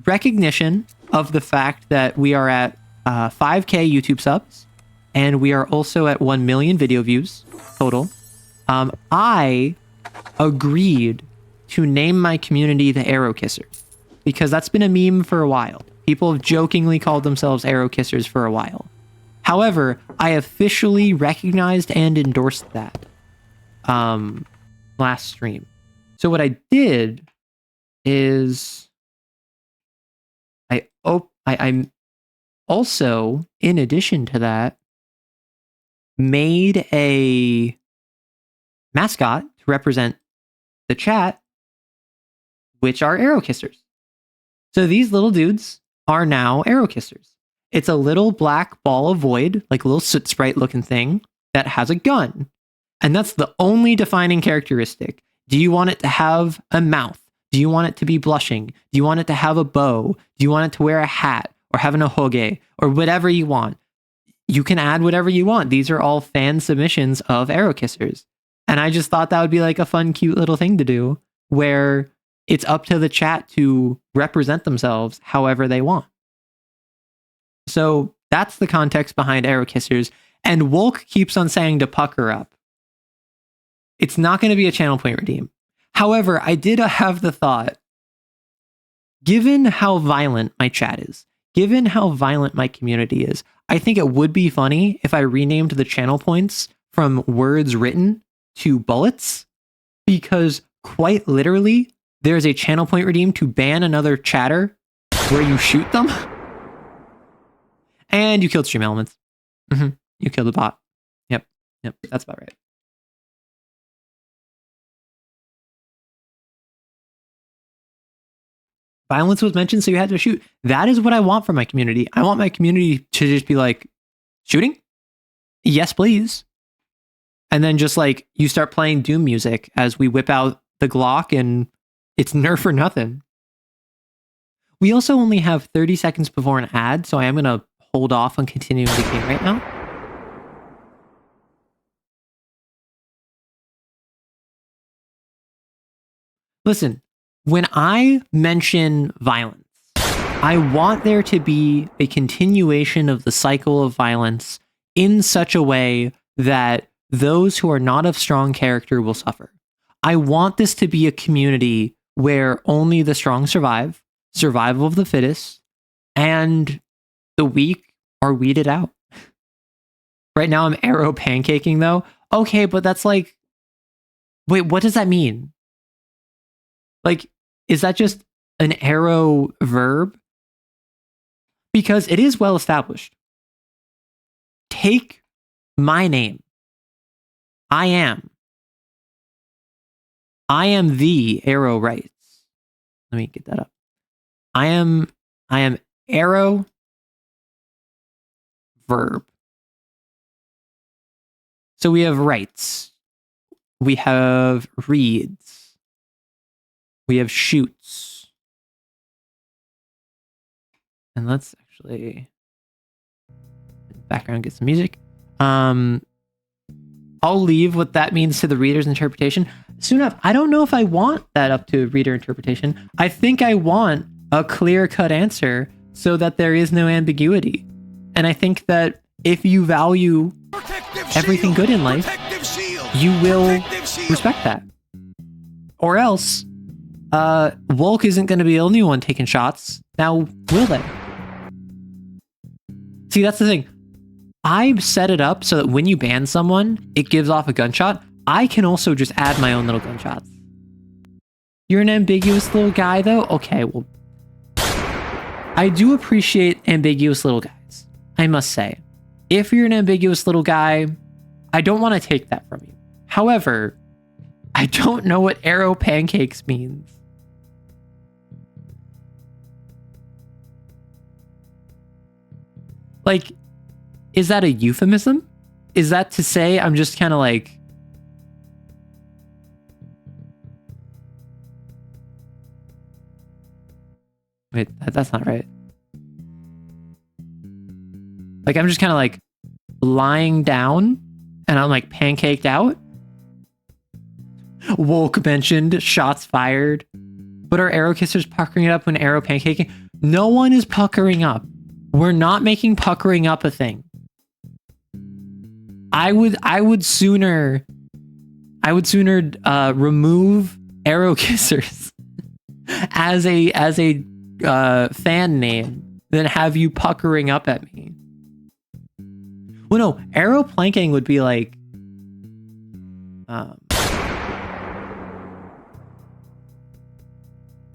recognition of the fact that we are at 5K YouTube subs, and we are also at 1 million video views total, I agreed to name my community the Arrow Kissers, because that's been a meme for a while. People have jokingly called themselves Arrow Kissers for a while. However, I officially recognized and endorsed that last stream. So what I did is I'm also, in addition to that, made a mascot to represent the chat, which are Arrow Kissers. So these little dudes are now Arrow Kissers. It's a little black ball of void, like a little soot sprite looking thing that has a gun. And that's the only defining characteristic. Do you want it to have a mouth? Do you want it to be blushing? Do you want it to have a bow? Do you want it to wear a hat or have an ahoge or whatever you want? You can add whatever you want. These are all fan submissions of Arrow Kissers. And I just thought that would be like a fun, cute little thing to do where it's up to the chat to represent themselves however they want. So that's the context behind Arrow Kissers. And Wolk keeps on saying to pucker up. It's not going to be a channel point redeem. However, I did have the thought, given how violent my chat is, given how violent my community is, I think it would be funny if I renamed the channel points from words written to bullets, because quite literally, there's a channel point redeem to ban another chatter where you shoot them. And you killed Stream Elements. You killed the bot. Yep, that's about right. Violence was mentioned, so you had to shoot. That is what I want from my community. I want my community to just be like, shooting? Yes, please. And then just like, you start playing Doom music as we whip out the Glock and it's nerf or nothing. We also only have 30 seconds before an ad, so I am going to hold off on continuing the game right now. Listen, when I mention violence, I want there to be a continuation of the cycle of violence in such a way that those who are not of strong character will suffer. I want this to be a community where only the strong survive, survival of the fittest, and the weak are weeded out. Right now I'm arrow pancaking though. Okay, but that's like, wait, what does that mean? Like, is that just an arrow verb? Because it is well established. Take my name. I am the arrow rights. Let me get that up. I am arrow verb. So we have rights. We have reads. We have shoots. And let's actually background get some music. I'll leave what that means to the reader's interpretation. Soon enough, I don't know if I want that up to reader interpretation. I think I want a clear-cut answer so that there is no ambiguity. And I think that if you value everything good in life, you will respect that. Or else, Wolk isn't going to be the only one taking shots. Now, will they? See, that's the thing. I set it up so that when you ban someone, it gives off a gunshot. I can also just add my own little gunshots. You're an ambiguous little guy, though? Okay, well, I do appreciate ambiguous little guys, I must say. If you're an ambiguous little guy, I don't want to take that from you. However, I don't know what arrow pancakes means. Like, is that a euphemism? Is that to say I'm just kind of like... Wait, that's not right. Like, I'm just kind of like lying down and I'm like pancaked out. Wolk mentioned shots fired. But are arrow kissers puckering it up when arrow pancaking? No one is puckering up. We're not making puckering up a thing. I would sooner remove arrow kissers as a fan name than have you puckering up at me. Well, no, arrow planking would be like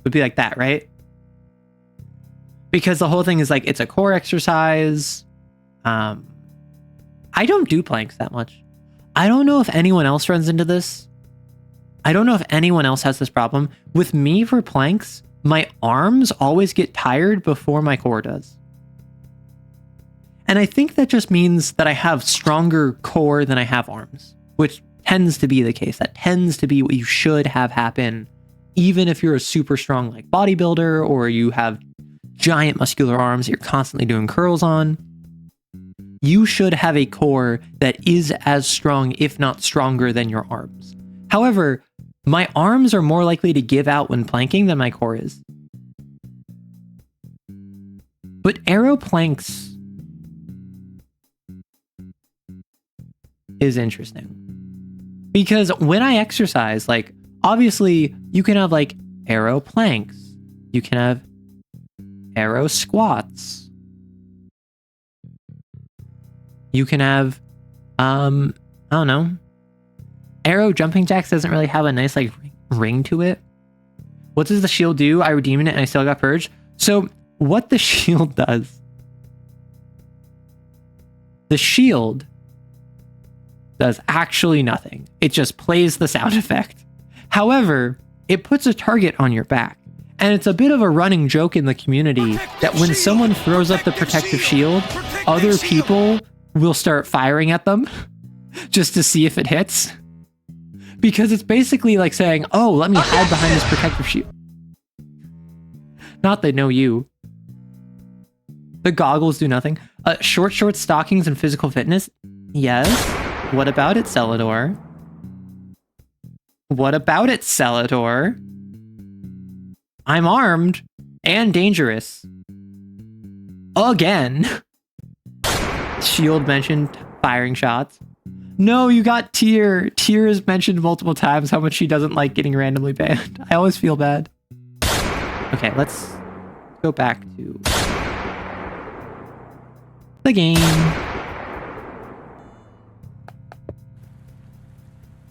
that, right? Because the whole thing is like, it's a core exercise. I don't do planks that much. I don't know if anyone else runs into this. I don't know if anyone else has this problem. With me for planks, my arms always get tired before my core does. And I think that just means that I have stronger core than I have arms, which tends to be the case. That tends to be what you should have happen, even if you're a super strong like bodybuilder or you have giant muscular arms that you're constantly doing curls on. You should have a core that is as strong, if not stronger, than your arms. However, My arms are more likely to give out when planking than my core is. But arrow planks is interesting. Because when I exercise, like, obviously you can have like arrow planks. You can have arrow squats. You can have, I don't know. Arrow jumping jacks doesn't really have a nice like ring to it. What does the shield do? I redeemed it and I still got purged. So what the shield does, the shield does actually nothing. It just plays the sound effect. However, it puts a target on your back. And it's a bit of a running joke in the community that when someone throws up the protective shield, other people will start firing at them just to see if it hits. Because it's basically like saying, oh, let me hide behind this protective shield. Not they know you. The goggles do nothing. Short stockings and physical fitness? Yes. What about it, Celador? What about it, Celador? I'm armed and dangerous. Again. Shield mentioned firing shots. No, you got Tyr. Tyr has mentioned multiple times how much she doesn't like getting randomly banned. I always feel bad. Okay, let's go back to the game.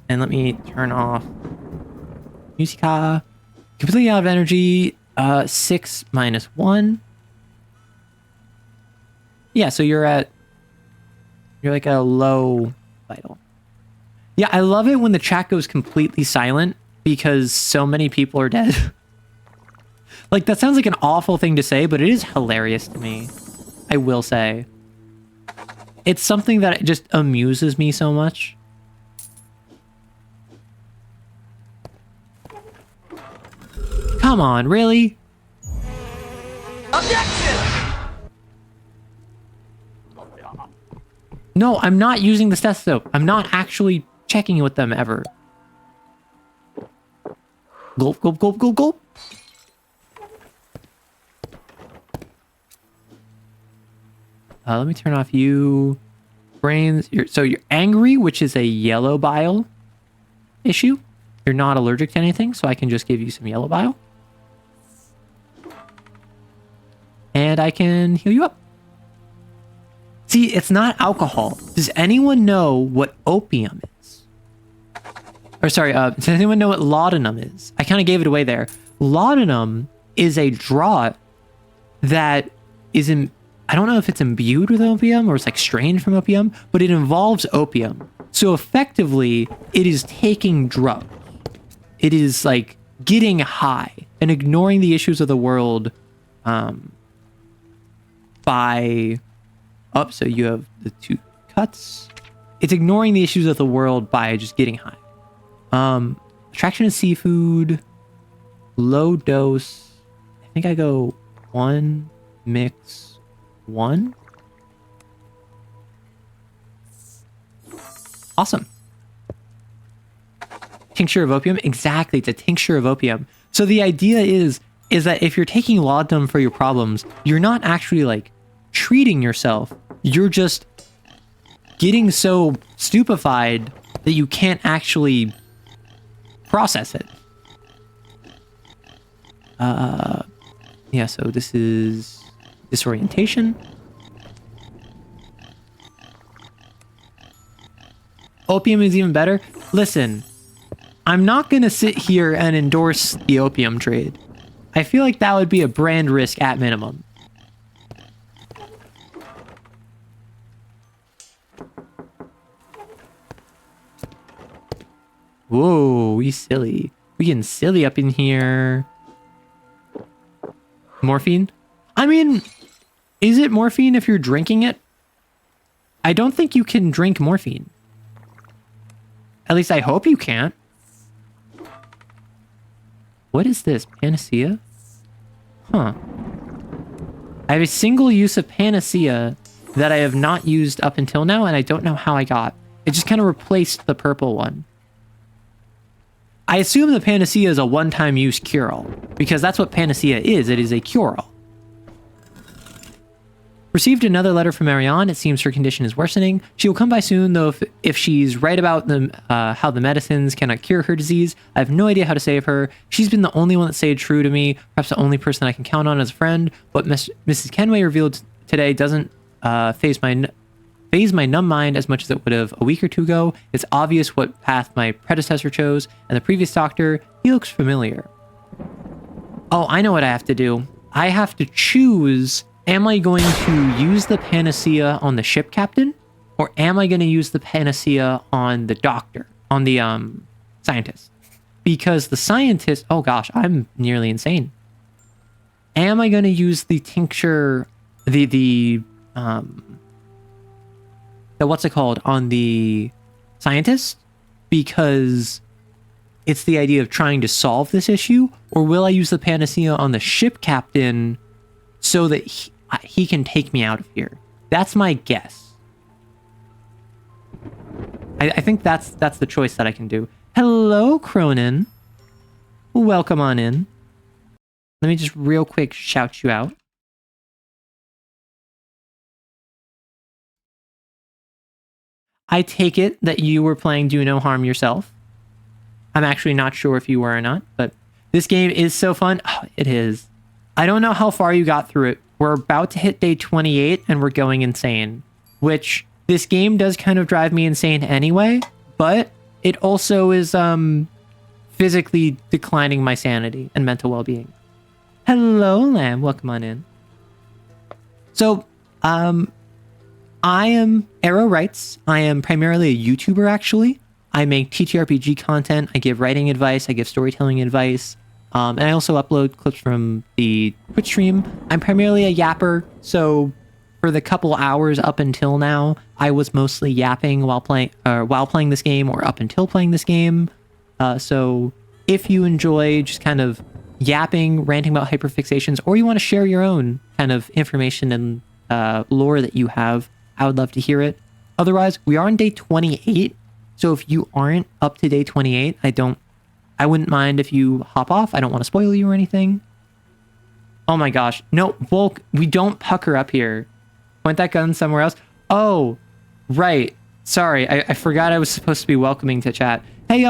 And let me turn off Musica. Completely out of energy. 6 minus 1. Yeah, so you're like a low vital. Yeah, I love it when the chat goes completely silent because so many people are dead. Like, that sounds like an awful thing to say, but it is hilarious to me. I will say. It's something that just amuses me so much. Come on, really? Objection! No, I'm not using the stethoscope. I'm not actually checking with them ever. Gulp, gulp, gulp, gulp, gulp. Let me turn off you. Brains. So you're angry, which is a yellow bile issue. You're not allergic to anything, so I can just give you some yellow bile. And I can heal you up. See, it's not alcohol. Does anyone know what opium is? Or sorry, does anyone know what laudanum is? I kind of gave it away there. Laudanum is a draught that is in... I don't know if it's imbued with opium or it's like strained from opium, but it involves opium. So effectively, it is taking drugs. It is like getting high and ignoring the issues of the world by... Oh, so you have the 2 cuts. It's ignoring the issues of the world by just getting high. Attraction to seafood. Low dose. I think I go 1 mix 1. Awesome. Tincture of opium? Exactly, it's a tincture of opium. So the idea is that if you're taking laudanum for your problems, you're not actually like treating yourself. You're just getting so stupefied that you can't actually process it. Yeah, so this is disorientation. Opium is even better. Listen, I'm not going to sit here and endorse the opium trade. I feel like that would be a brand risk at minimum. Whoa, we silly. We getting silly up in here. Morphine? I mean, is it morphine if you're drinking it? I don't think you can drink morphine. At least I hope you can't. What is this? Panacea? Huh. I have a single use of Panacea that I have not used up until now, and I don't know how I got. It just kind of replaced the purple one. I assume the panacea is a one-time use cure-all, because that's what panacea is. It is a cure-all. Received another letter from Marianne. It seems her condition is worsening. She will come by soon, though if she's right about how the medicines cannot cure her disease, I have no idea how to save her. She's been the only one that stayed true to me, perhaps the only person I can count on as a friend. What Mrs. Kenway revealed today doesn't phase my numb mind as much as it would have a week or two ago. It's obvious what path my predecessor chose, and the previous doctor, he looks familiar. Oh, I know what I have to do. I have to choose, am I going to use the panacea on the ship captain, or am I going to use the panacea on the doctor, on the scientist? Because the scientist, oh gosh, I'm nearly insane. Am I going to use the tincture, the what's it called, on the scientist, because it's the idea of trying to solve this issue, or will I use the panacea on the ship captain so that he can take me out of here? That's my guess. I think that's the choice that I can do. Hello, Cronin. Welcome on in. Let me just real quick shout you out. I take it that you were playing Do No Harm yourself. I'm actually not sure if you were or not, but this game is so fun. Oh, it is. I don't know how far you got through it. We're about to hit day 28 and we're going insane, which this game does kind of drive me insane anyway, but it also is physically declining my sanity and mental well-being. Hello, Lamb. Welcome on in. So, I am Arrow Writes. I am primarily a YouTuber, actually. I make TTRPG content. I give writing advice. I give storytelling advice. And I also upload clips from the Twitch stream. I'm primarily a yapper, so for the couple hours up until now, I was mostly yapping while playing this game, or up until playing this game. So if you enjoy just kind of yapping, ranting about hyperfixations, or you want to share your own kind of information and lore that you have, I would love to hear it. Otherwise, we are on day 28, so if you aren't up to day 28, I wouldn't mind if you hop off. I don't want to spoil you or anything. Oh my gosh. No, Volk, we don't pucker up here. Point that gun somewhere else. Oh, right. Sorry, I forgot I was supposed to be welcoming to chat. Hey,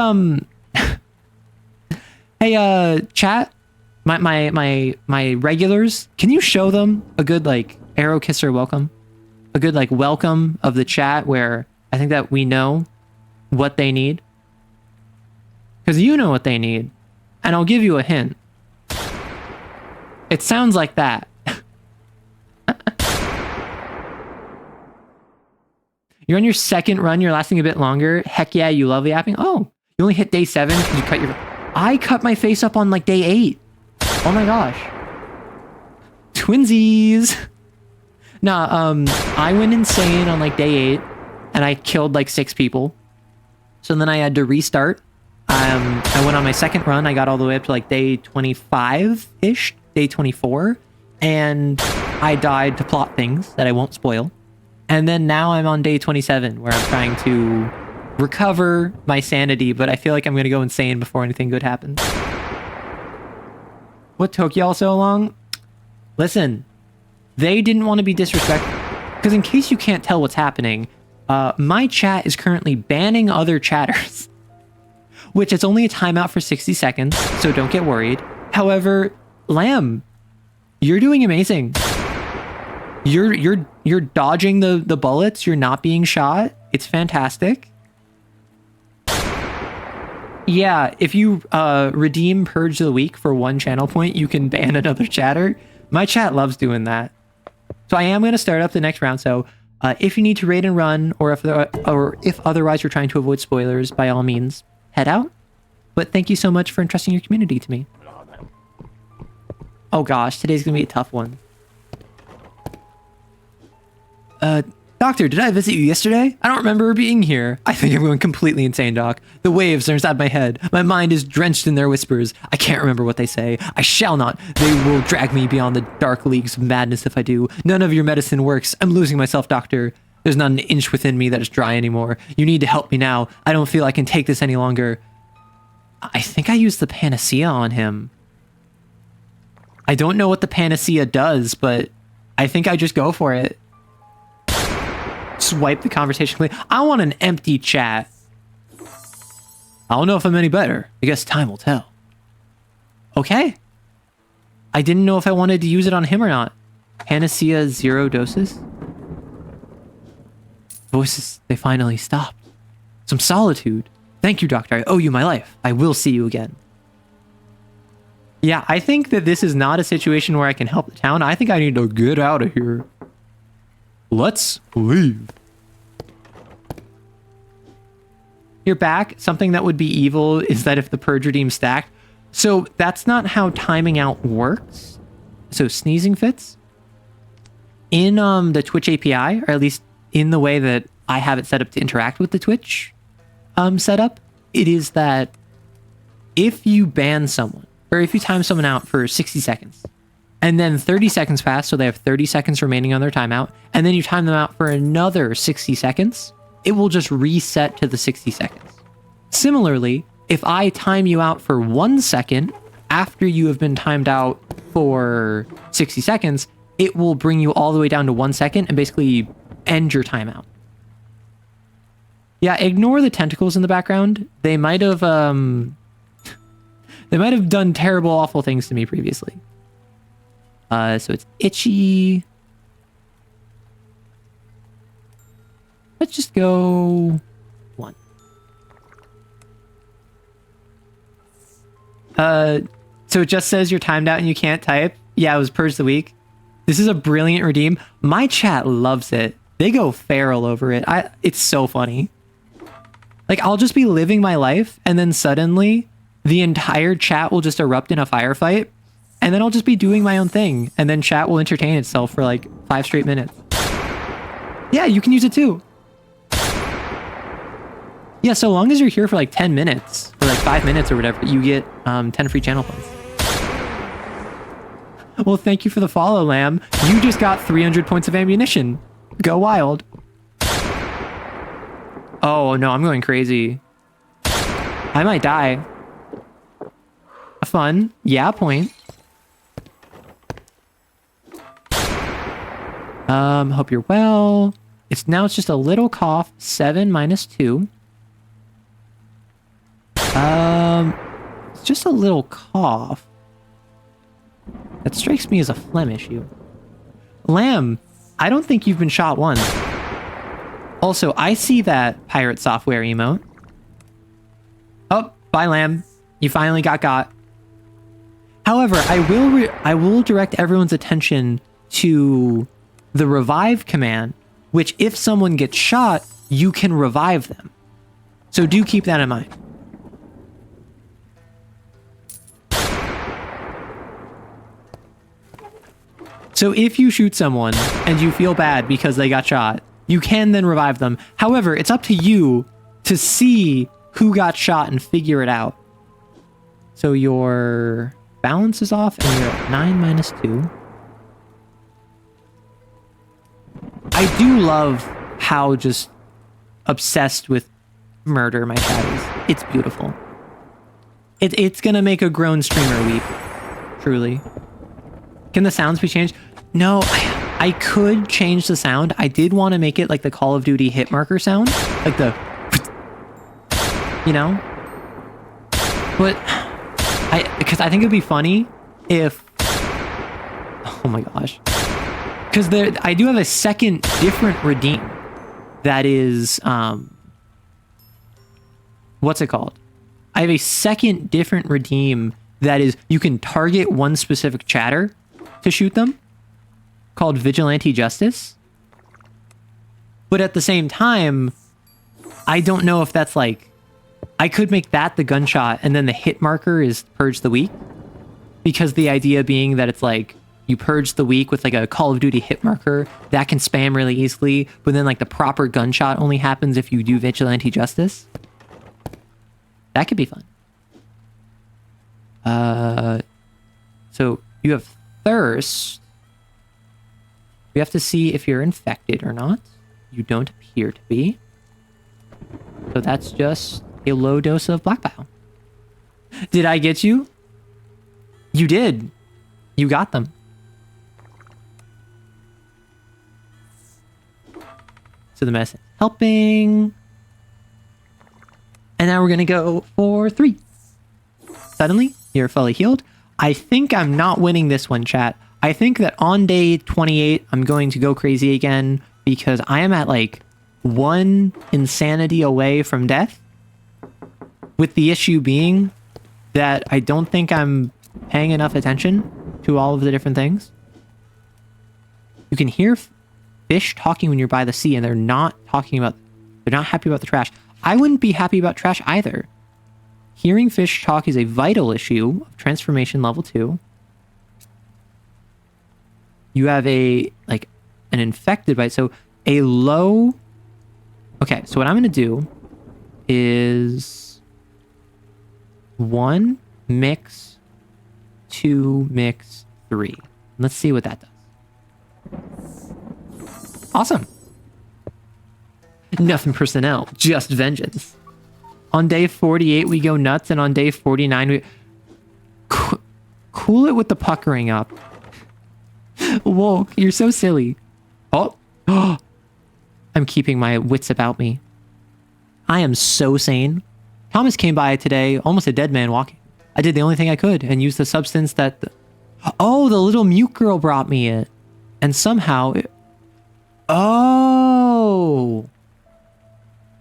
hey, chat, my regulars, can you show them a good, like, arrow kisser welcome? A good, like, welcome of the chat where I think that we know what they need. Because you know what they need. And I'll give you a hint. It sounds like that. You're on your second run. You're lasting a bit longer. Heck yeah, you love yapping. Oh, you only hit day 7. You cut your... I cut my face up on like day 8. Oh my gosh. Twinsies. Nah, I went insane on like day 8. And I killed like 6 people. So then I had to restart. I went on my second run. I got all the way up to like day 25-ish, day 24, and I died to plot things that I won't spoil. And then now I'm on day 27, where I'm trying to recover my sanity, but I feel like I'm going to go insane before anything good happens. What took y'all so long? Listen, they didn't want to be disrespectful. Because in case you can't tell what's happening, my chat is currently banning other chatters. Which it's only a timeout for 60 seconds, so don't get worried. However, Lamb, you're doing amazing. You're dodging the bullets. You're not being shot. It's fantastic. Yeah, if you redeem Purge of the Week for 1 channel point, you can ban another chatter. My chat loves doing that. So I am going to start up the next round. So if you need to raid and run, or if otherwise you're trying to avoid spoilers, by all means, head out. But thank you so much for entrusting your community to me. Oh gosh, today's gonna be a tough one. Doctor, did I visit you yesterday? I don't remember being here. I think I'm going completely insane, Doc. The waves are inside my head. My mind is drenched in their whispers. I can't remember what they say. I shall not. They will drag me beyond the dark leagues of madness if I do. None of your medicine works. I'm losing myself, Doctor. There's not an inch within me that is dry anymore. You need to help me now. I don't feel I can take this any longer. I think I used the panacea on him. I don't know what the panacea does, but I think I just go for it. Swipe the conversation clean. I want an empty chat. I don't know if I'm any better. I guess time will tell. Okay. I didn't know if I wanted to use it on him or not. Panacea 0 doses. Voices, they finally stopped. Some solitude. Thank you, doctor. I owe you my life. I will see you again. Yeah, I think that this is not a situation where I can help the town. I think I need to get out of here. Let's leave. You're back. Something that would be evil is that if the purge redeem stacked. So that's not how timing out works. So sneezing fits in the Twitch API, or at least in the way that I have it set up to interact with the Twitch setup, it is that if you ban someone, or if you time someone out for 60 seconds, and then 30 seconds pass, so they have 30 seconds remaining on their timeout, and then you time them out for another 60 seconds, it will just reset to the 60 seconds. Similarly, if I time you out for 1 second after you have been timed out for 60 seconds, it will bring you all the way down to 1 second and basically end your timeout. Yeah, ignore the tentacles in the background. They might have done terrible, awful things to me previously. So it's itchy. Let's just go 1. So it just says you're timed out and you can't type. Yeah, it was purge the week. This is a brilliant redeem. My chat loves it. They go feral over it. It's so funny. Like, I'll just be living my life, and then suddenly the entire chat will just erupt in a firefight, and then I'll just be doing my own thing, and then chat will entertain itself for like 5 straight minutes. Yeah, you can use it too. Yeah, so long as you're here for like 10 minutes, or like 5 minutes or whatever, you get 10 free channel points. Well, thank you for the follow, Lamb. You just got 300 points of ammunition. Go wild. Oh, no, I'm going crazy. I might die. Fun. Yeah, point. Hope you're well. It's just a little cough. 7 minus 2. It's just a little cough. That strikes me as a phlegm issue. Lamb, I don't think you've been shot once. Also, I see that pirate software emote. Oh, bye, Lamb. You finally got. However, I will direct everyone's attention to the revive command, which if someone gets shot, you can revive them. So do keep that in mind. So if you shoot someone and you feel bad because they got shot, you can then revive them. However, it's up to you to see who got shot and figure it out. So your balance is off and you're at 9 minus 2. I do love how just obsessed with murder my chat is. It's beautiful. It's gonna make a grown streamer weep. Truly. Can the sounds be changed? No, I could change the sound. I did want to make it like the Call of Duty hit marker sound. Like the... You know? But... Because I think it'd be funny if... Oh my gosh. Because I do have a second different redeem. That is... What's it called? I have a second different redeem that is... You can target one specific chatter to shoot them. Called Vigilante Justice. But at the same time, I don't know if that's like... I could make that the gunshot and then the hit marker is Purge the Week. Because the idea being that it's like, you purge the week with like a Call of Duty hit marker, that can spam really easily, but then like the proper gunshot only happens if you do Vigilante Justice. That could be fun. So you have Thirst. We have to see if you're infected or not. You don't appear to be. So that's just a low dose of Black Bile. Did I get you? You did. You got them. So the medicine helping. And now we're going to go for 3. Suddenly, you're fully healed. I think I'm not winning this one, chat. I think that on day 28, I'm going to go crazy again because I am at like 1 insanity away from death. With the issue being that I don't think I'm paying enough attention to all of the different things. You can hear fish talking when you're by the sea, and they're not happy about the trash. I wouldn't be happy about trash either. Hearing fish talk is a vital issue of transformation level 2. You have an infected bite, so a low... Okay, so what I'm going to do is 1 mix, 2 mix, 3. Let's see what that does. Awesome. Nothing personnel, just vengeance. On day 48, we go nuts, and on day 49, we... Cool it with the puckering up. Whoa, you're so silly. Oh. I'm keeping my wits about me. I am so sane. Thomas came by today, almost a dead man walking. I did the only thing I could, and used the substance that... Oh, the little mute girl brought me it. And somehow... Oh...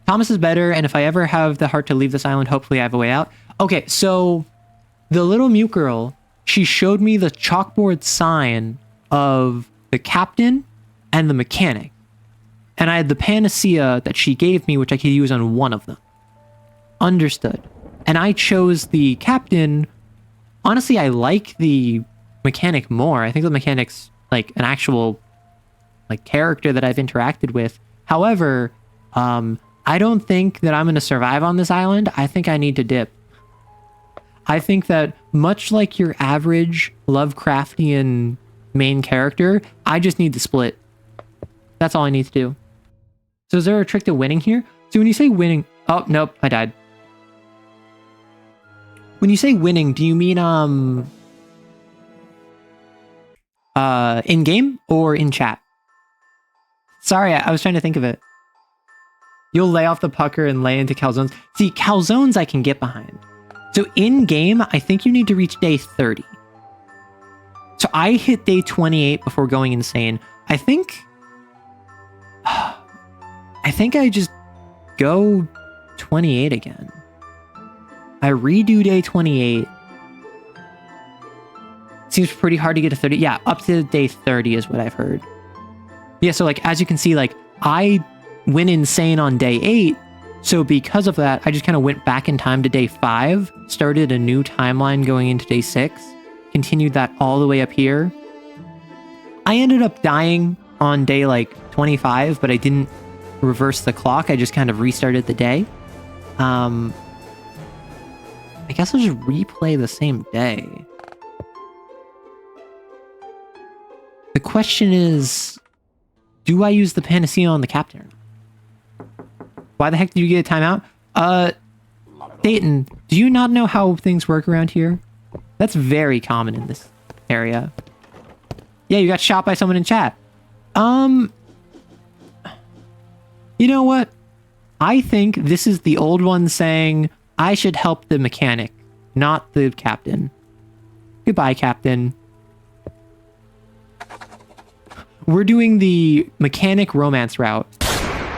Thomas is better, and if I ever have the heart to leave this island, hopefully I have a way out. Okay, so the little mute girl, she showed me the chalkboard sign of the captain and the mechanic. And I had the panacea that she gave me, which I could use on one of them. Understood. And I chose the captain. Honestly, I like the mechanic more. I think the mechanic's like an actual like character that I've interacted with. However, I don't think that I'm going to survive on this island. I think I need to dip. I think that much like your average Lovecraftian main character, I just need to split. That's all I need to do. So is there a trick to winning here? So when you say winning... Oh, nope, I died. When you say winning, do you mean in-game or in chat? Sorry, I was trying to think of it. You'll lay off the pucker and lay into calzones. See, calzones I can get behind. So in-game, I think you need to reach day 30. So I hit day 28 before going insane. I think I just go 28 again. I redo day 28. Seems pretty hard to get to 30. Yeah, up to day 30 is what I've heard. Yeah, so like, as you can see, like, I went insane on day 8. So because of that, I just kind of went back in time to day 5, started a new timeline going into day 6, continued that all the way up here. I ended up dying on day like 25, but I didn't reverse the clock. I just kind of restarted the day. I guess I'll just replay the same day. The question is, do I use the panacea on the captain? Why the heck did you get a timeout? Dayton, do you not know how things work around here? That's very common in this area. Yeah, you got shot by someone in chat. You know what? I think this is the old one saying, I should help the mechanic, not the captain. Goodbye, captain. We're doing the mechanic romance route.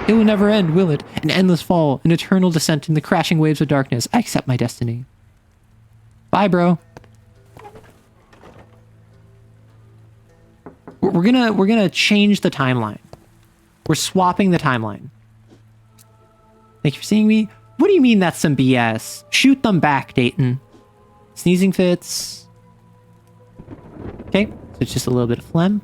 It will never end, will it? An endless fall, an eternal descent in the crashing waves of darkness. I accept my destiny. Bye, bro. We're gonna change the timeline. We're swapping the timeline. Thank you for seeing me. What do you mean that's some BS? Shoot them back, Dayton. Sneezing fits. Okay, so it's just a little bit of phlegm.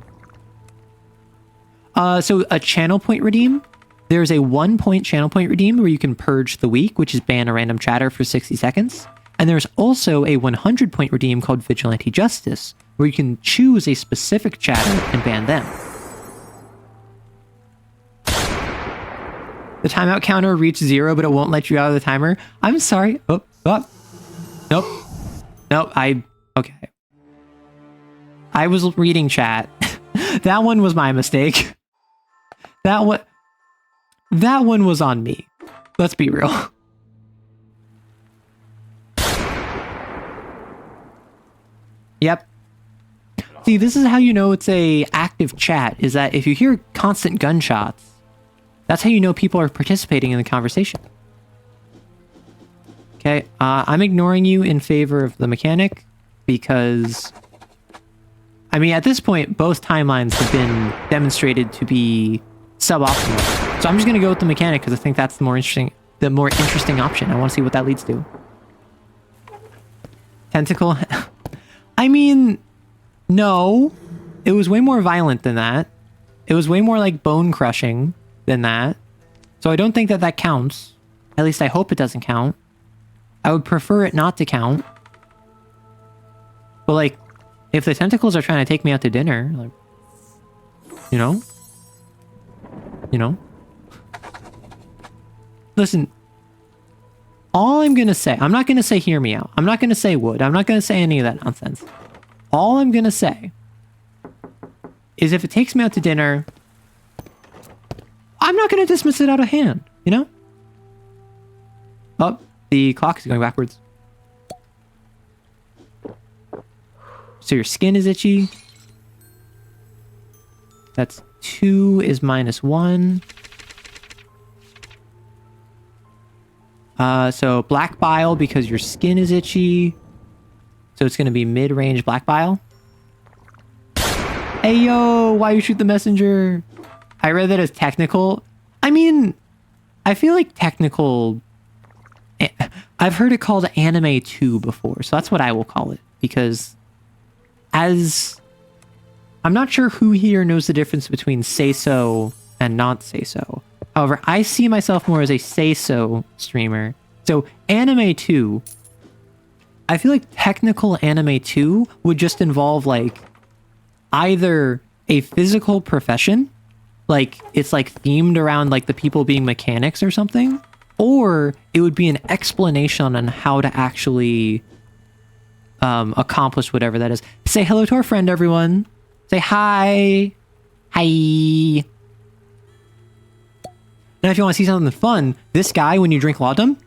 So a channel point redeem. There's a 1-point channel point redeem where you can purge the weak, which is ban a random chatter for 60 seconds. And there's also a 100-point redeem called Vigilante Justice, where you can choose a specific chatter and ban them. The timeout counter reached 0, but it won't let you out of the timer. I'm sorry. Oh. Nope. Nope, okay. I was reading chat. That one was my mistake. That one was on me. Let's be real. Yep. See, this is how you know it's a active chat, is that if you hear constant gunshots, that's how you know people are participating in the conversation. Okay, I'm ignoring you in favor of the mechanic because, I mean, at this point, both timelines have been demonstrated to be suboptimal. So I'm just going to go with the mechanic because I think that's the more interesting option. I want to see what that leads to. Tentacle. I mean, no. It was way more violent than that. It was way more like bone crushing than that. So I don't think that that counts. At least I hope it doesn't count. I would prefer it not to count. But like, if the tentacles are trying to take me out to dinner, like, you know? You know? Listen, all I'm going to say, I'm not going to say hear me out. I'm not going to say would. I'm not going to say any of that nonsense. All I'm going to say is if it takes me out to dinner, I'm not going to dismiss it out of hand, you know? Oh, the clock is going backwards. So your skin is itchy. That's 2 is -1. So black bile because your skin is itchy. So it's going to be mid-range black bile. Hey, yo, why you shoot the messenger? I read that as technical. I mean, I feel like technical... I've heard it called Anime 2 before, so that's what I will call it. Because as... I'm not sure who here knows the difference between say-so and not say-so. However, I see myself more as a say-so streamer. So Anime 2... I feel like technical Anime 2 would just involve, like, either a physical profession, like, it's, like, themed around, like, the people being mechanics or something, or it would be an explanation on how to actually accomplish whatever that is. Say hello to our friend, everyone. Say hi. Hi. And if you want to see something fun, this guy, when you drink laudanum,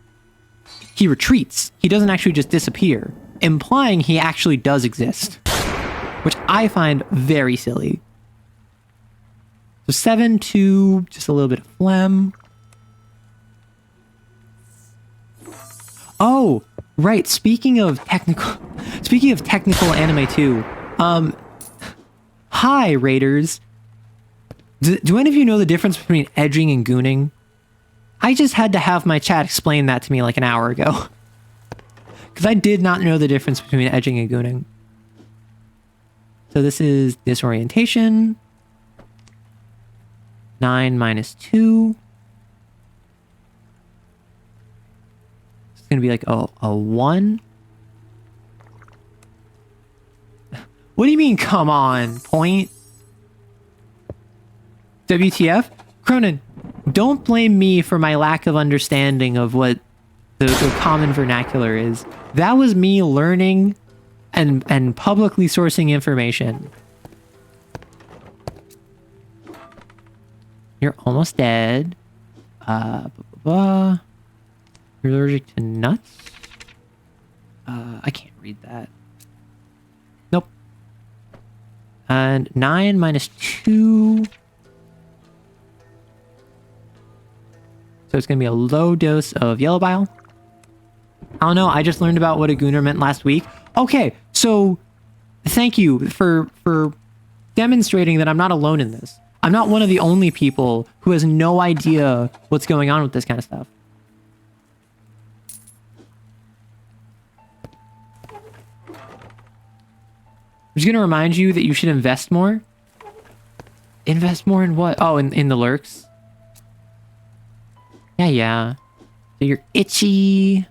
he retreats. He doesn't actually just disappear, implying he actually does exist, which I find very silly. So 7, 2, just a little bit of phlegm. Oh, right. Speaking of technical Anime 2, hi, Raiders. Do any of you know the difference between edging and gooning? I just had to have my chat explain that to me like an hour ago. Because I did not know the difference between edging and gooning. So this is disorientation. 9 - 2. It's going to be like a 1. What do you mean, come on, point? WTF? Cronin, don't blame me for my lack of understanding of what the common vernacular is. That was me learning and publicly sourcing information. You're almost dead. You're allergic to nuts? I can't read that. Nope. And 9 - 2... So it's going to be a low dose of yellow bile. I don't know. I just learned about what a gooner meant last week. Okay, so thank you for demonstrating that I'm not alone in this. I'm not one of the only people who has no idea what's going on with this kind of stuff. I'm just going to remind you that you should invest more. Invest more in what? Oh, in the lurks. Yeah. So you're itchy.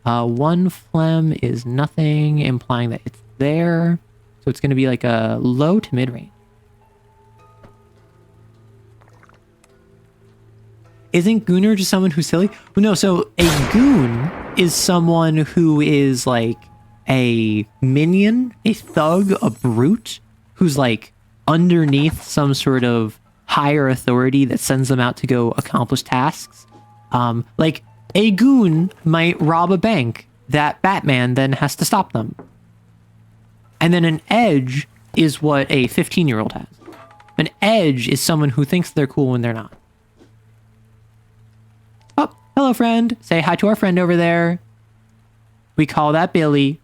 1 phlegm is nothing, implying that it's there. So it's going to be like a low to mid-range. Isn't Gooner just someone who's silly? No, so a goon is someone who is like a minion, a thug, a brute, who's like underneath some sort of higher authority that sends them out to go accomplish tasks. Like a goon might rob a bank that Batman then has to stop them. And then an edge is what a 15-year-old has. An edge is someone who thinks they're cool when they're not. Oh, hello, friend. Say hi to our friend over there. We call that Billy.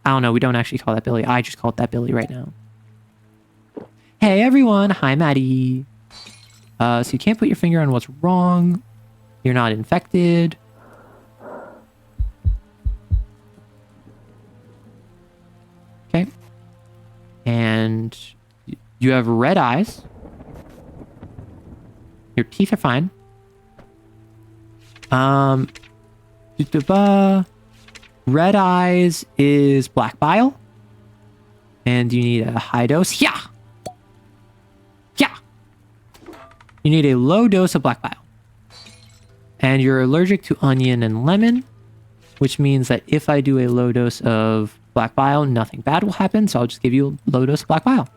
I don't know. We don't actually call that Billy. I just call it that Billy right now. Hey, everyone. Hi, Maddie. So you can't put your finger on what's wrong. You're not infected. Okay. And you have red eyes. Your teeth are fine. Red eyes is black bile. And you need a high dose. Yeah. Yeah. You need a low dose of black bile. And you're allergic to onion and lemon, which means that if I do a low dose of black bile, nothing bad will happen. So I'll just give you a low dose of black bile.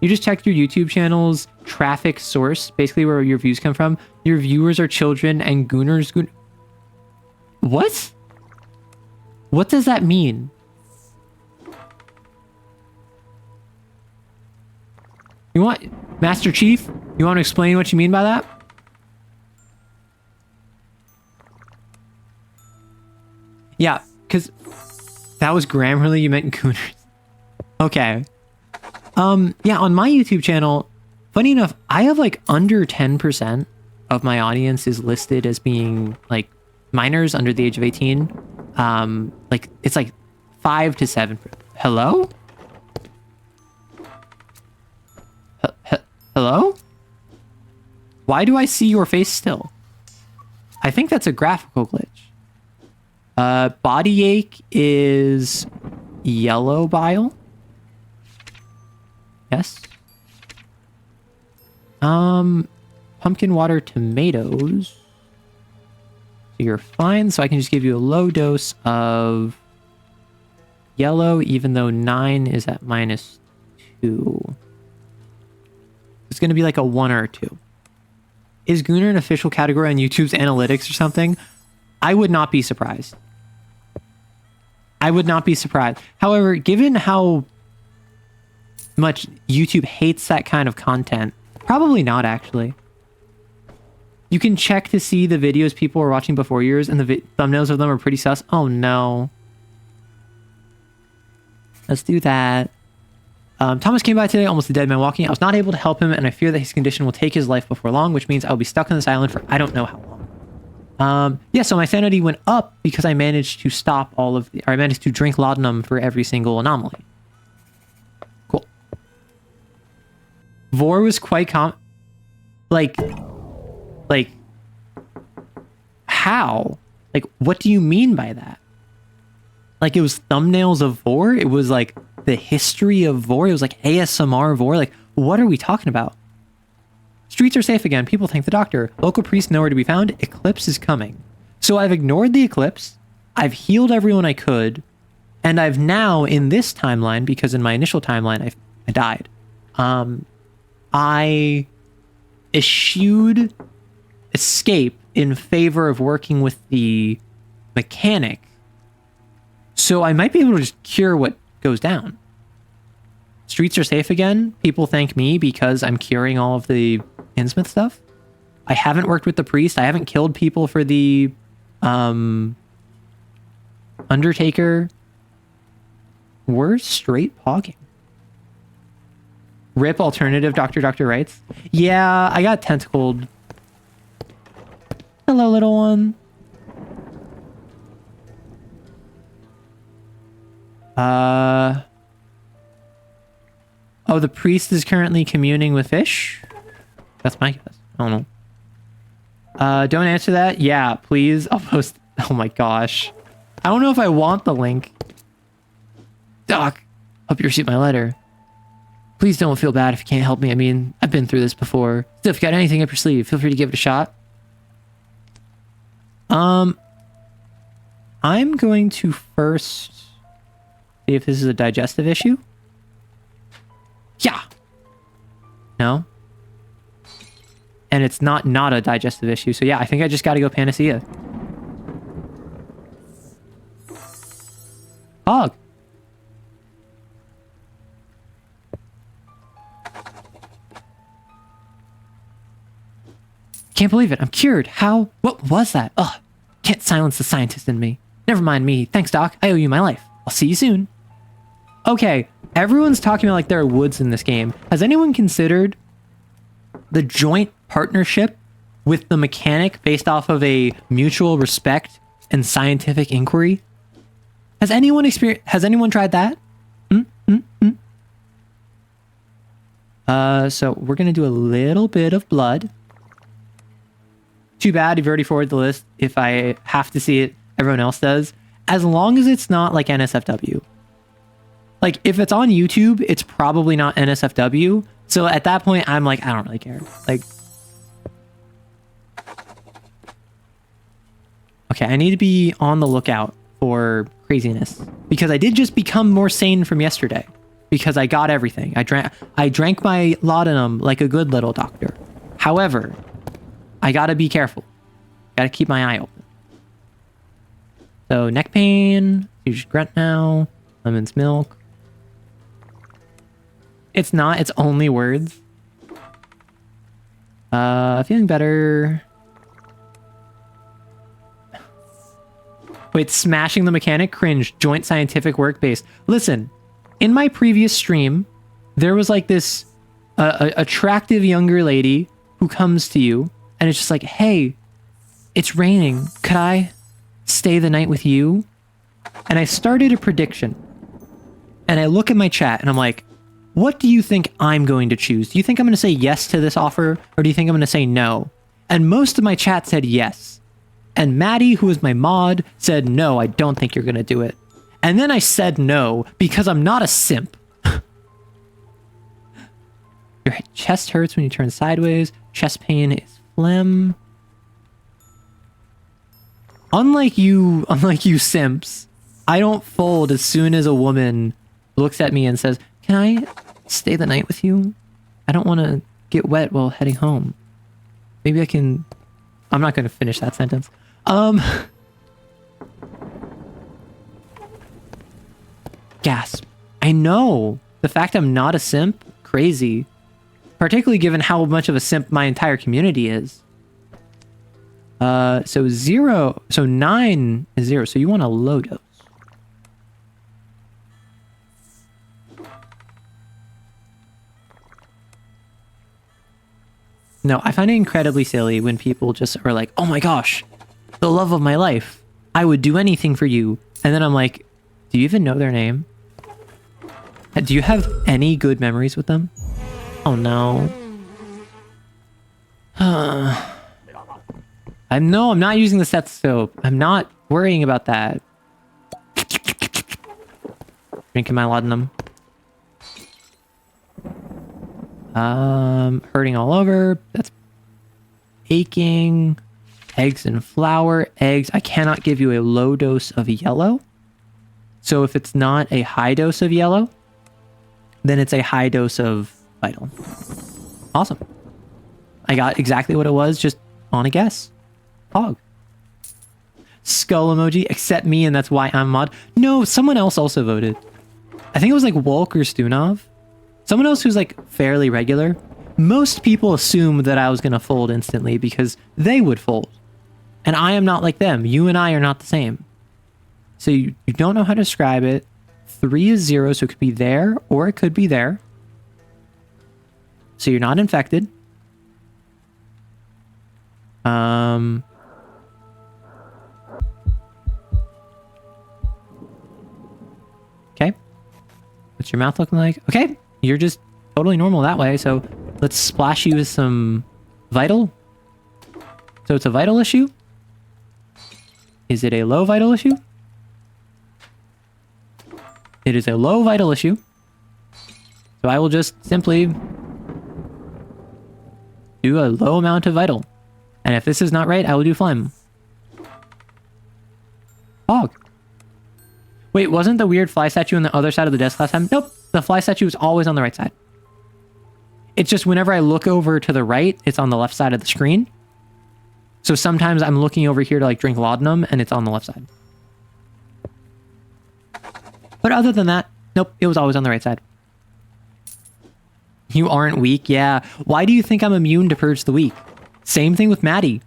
You just checked your YouTube channel's traffic source, basically where your views come from. Your viewers are children and gooners. What? What does that mean? You want, Master Chief, you want to explain what you mean by that? Yeah, because that was Grammarly, you meant gooners. Okay. Yeah, on my YouTube channel, funny enough, I have like under 10% of my audience is listed as being like minors under the age of 18. Like it's like 5 to 7. Hello? Hello? Why do I see your face still? I think that's a graphical glitch. Body ache is yellow bile. Yes. Pumpkin water tomatoes. So you're fine. So I can just give you a low dose of yellow, even though 9 is at -2. It's going to be like a 1 or a 2. Is Gooner an official category on YouTube's analytics or something? I would not be surprised. I would not be surprised. However, given how much YouTube hates that kind of content, probably not actually. You can check to see the videos people were watching before yours, and the thumbnails of them are pretty sus. Oh no. Let's do that. Thomas came by today, almost a dead man walking. I was not able to help him, and I fear that his condition will take his life before long, which means I'll be stuck on this island for I don't know how long. Yeah, so my sanity went up because I managed to stop all of the, or I managed to drink laudanum for every single anomaly. Cool. Vor was quite like, how? Like, what do you mean by that? Like, it was thumbnails of Vor? It was like the history of Vor? It was like ASMR Vor? Like, what are we talking about? Streets are safe again. People thank the doctor. Local priests nowhere to be found. Eclipse is coming. So I've ignored the eclipse. I've healed everyone I could. And I've now, in this timeline, because in my initial timeline, I died. I eschewed escape in favor of working with the mechanic. So I might be able to just cure what goes down. Streets are safe again. People thank me because I'm curing all of the Innsmouth stuff. I haven't worked with the priest. I haven't killed people for the Undertaker. We're straight pogging. RIP alternative, Doctor writes. Yeah, I got tentacled. Hello, little one. Oh, the priest is currently communing with fish? That's my guess. I don't know. Don't answer that? Yeah, please. I'll post... Oh my gosh. I don't know if I want the link. Doc, hope you received my letter. Please don't feel bad if you can't help me. I mean, I've been through this before. Still, if you got anything up your sleeve, feel free to give it a shot. I'm going to first see if this is a digestive issue. Yeah. No. And it's not a digestive issue. So yeah, I think I just got to go Panacea. Hog. Can't believe it. I'm cured. How? What was that? Ugh. Can't silence the scientist in me. Never mind me. Thanks, Doc. I owe you my life. I'll see you soon. Okay. Everyone's talking about like there are woods in this game. Has anyone considered the joint partnership with the mechanic based off of a mutual respect and scientific inquiry? Has anyone tried that? So we're gonna do a little bit of blood. Too bad you've already forwarded the list. If I have to see it, everyone else does. As long as it's not like NSFW. Like, if it's on YouTube, it's probably not NSFW. So at that point, I'm like, I don't really care. Like, okay, I need to be on the lookout for craziness. Because I did just become more sane from yesterday. Because I got everything. I drank my laudanum like a good little doctor. However, I gotta be careful. Gotta keep my eye open. So, neck pain, huge grunt now, lemon's milk. It's not, it's only words. Feeling better. Wait, smashing the mechanic? Cringe. Joint scientific work based. Listen, in my previous stream, there was like this attractive younger lady who comes to you, and it's just like, hey, it's raining. Could I stay the night with you? And I started a prediction. And I look at my chat, and I'm like, what do you think I'm going to choose? Do you think I'm going to say yes to this offer? Or do you think I'm going to say no? And most of my chat said yes. And Maddie, who is my mod, said, no, I don't think you're going to do it. And then I said no, because I'm not a simp. Your chest hurts when you turn sideways. Chest pain is phlegm. Unlike you simps, I don't fold as soon as a woman looks at me and says, can I stay the night with you? I don't want to get wet while heading home. Maybe I can... I'm not going to finish that sentence. Gasp. I know. The fact I'm not a simp, crazy. Particularly given how much of a simp my entire community is. So 9 is 0. So you want a low dose. No, I find it incredibly silly when people just are like, oh my gosh, the love of my life. I would do anything for you. And then I'm like, do you even know their name? Do you have any good memories with them? Oh no. I'm not using the stethoscope. I'm not worrying about that. Drinking my laudanum. Hurting all over. That's aching. Eggs and flour. Eggs. I cannot give you a low dose of yellow. So if it's not a high dose of yellow, then it's a high dose of vital. Awesome. I got exactly what it was, just on a guess. Hog. Skull emoji, except me, and that's why I'm mod. No, someone else also voted. I think it was like Wolk or Stunov. Someone else who's like fairly regular. Most people assume that I was going to fold instantly because they would fold. And I am not like them. You and I are not the same. So you don't know how to describe it. 3 is 0, so it could be there or it could be there. So you're not infected. Okay. What's your mouth looking like? Okay. You're just totally normal that way. So let's splash you with some vital. So it's a vital issue. Is it a low vital issue? It is a low vital issue. So I will just simply do a low amount of vital. And if this is not right, I will do phlegm. Fog. Wait, wasn't the weird fly statue on the other side of the desk last time? Nope. The fly statue is always on the right side. It's just whenever I look over to the right, it's on the left side of the screen. So sometimes I'm looking over here to like drink laudanum and it's on the left side. But other than that, nope, it was always on the right side. You aren't weak? Yeah. Why do you think I'm immune to purge the weak? Same thing with Maddie.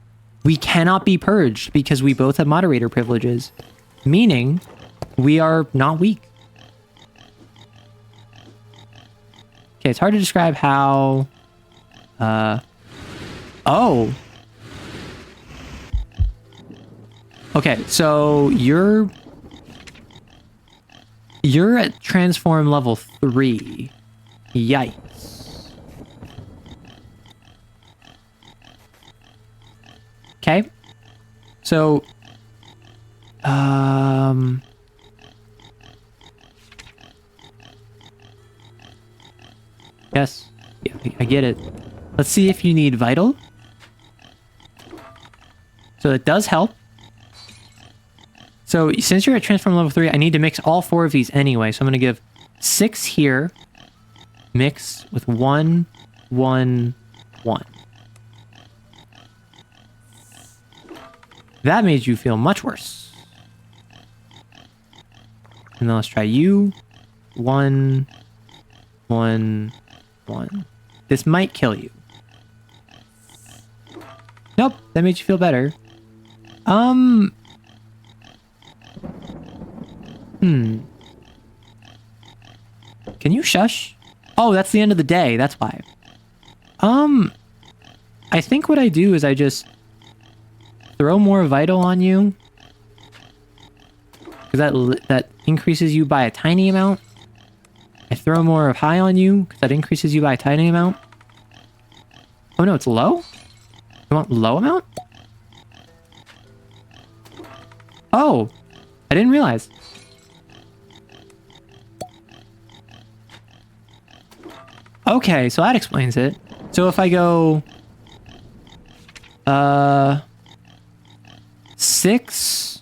We cannot be purged because we both have moderator privileges. Meaning, we are not weak. Okay, it's hard to describe how... Oh! Okay, so you're at transform level 3. Yikes. Okay. So, yes. Yeah, I get it. Let's see if you need vital. So it does help. So since you're at transform level 3, I need to mix all 4 of these anyway. So I'm going to give 6 here. Mix with 1, 1, 1. That made you feel much worse. And then let's try you. 1, 1, 1. This might kill you. Nope, that made you feel better. Can you shush? Oh, that's the end of the day. That's why. I think what I do is I just throw more vital on you. Because that increases you by a tiny amount. I throw more of high on you because that increases you by a tiny amount. Oh no, it's low? You want low amount? Oh, I didn't realize. Okay, so that explains it. So if I go 6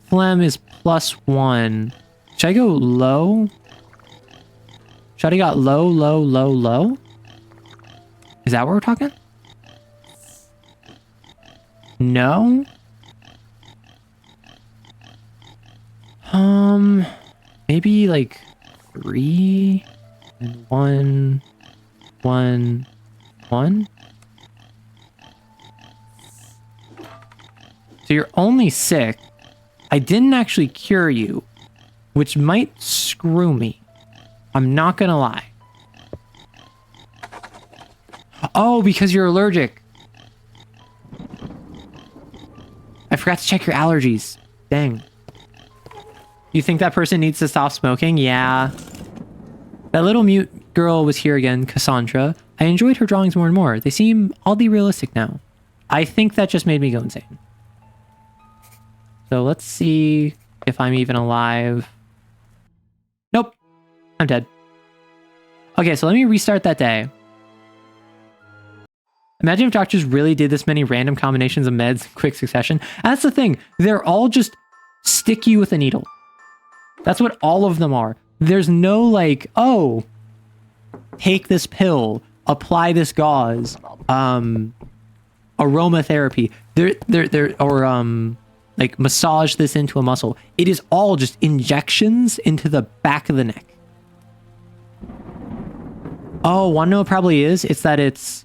phlegm is +1. Should I go low? Should I got low, low, low, low? Is that what we're talking? No. Maybe like 3 and 1, 1, 1. So you're only sick. I didn't actually cure you, which might screw me. I'm not gonna lie. Oh, because you're allergic. I forgot to check your allergies. Dang. You think that person needs to stop smoking? Yeah. That little mute girl was here again, Cassandra. I enjoyed her drawings more and more. They seem oddly realistic now. I think that just made me go insane. So let's see if I'm even alive. Nope. I'm dead. Okay, so let me restart that day. Imagine if doctors really did this many random combinations of meds in quick succession. And that's the thing. They're all just stick you with a needle. That's what all of them are. There's no like, oh, take this pill, apply this gauze, aromatherapy. Or like massage this into a muscle. It is all just injections into the back of the neck. Oh, wanna know what probably is? It's that it's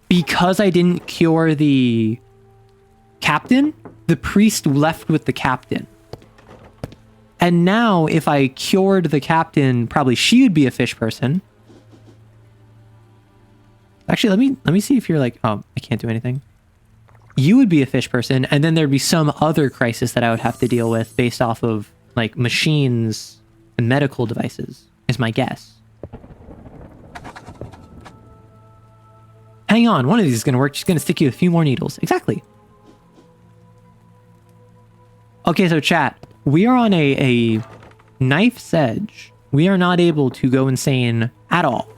because I didn't cure the captain, the priest left with the captain. And now, if I cured the captain, probably she would be a fish person. Actually, let me see if you're like, oh, I can't do anything. You would be a fish person, and then there'd be some other crisis that I would have to deal with based off of like machines and medical devices, is my guess. Hang on, one of these is going to work. She's going to stick you with a few more needles. Exactly. Okay, so chat. We are on a knife's edge. We are not able to go insane at all.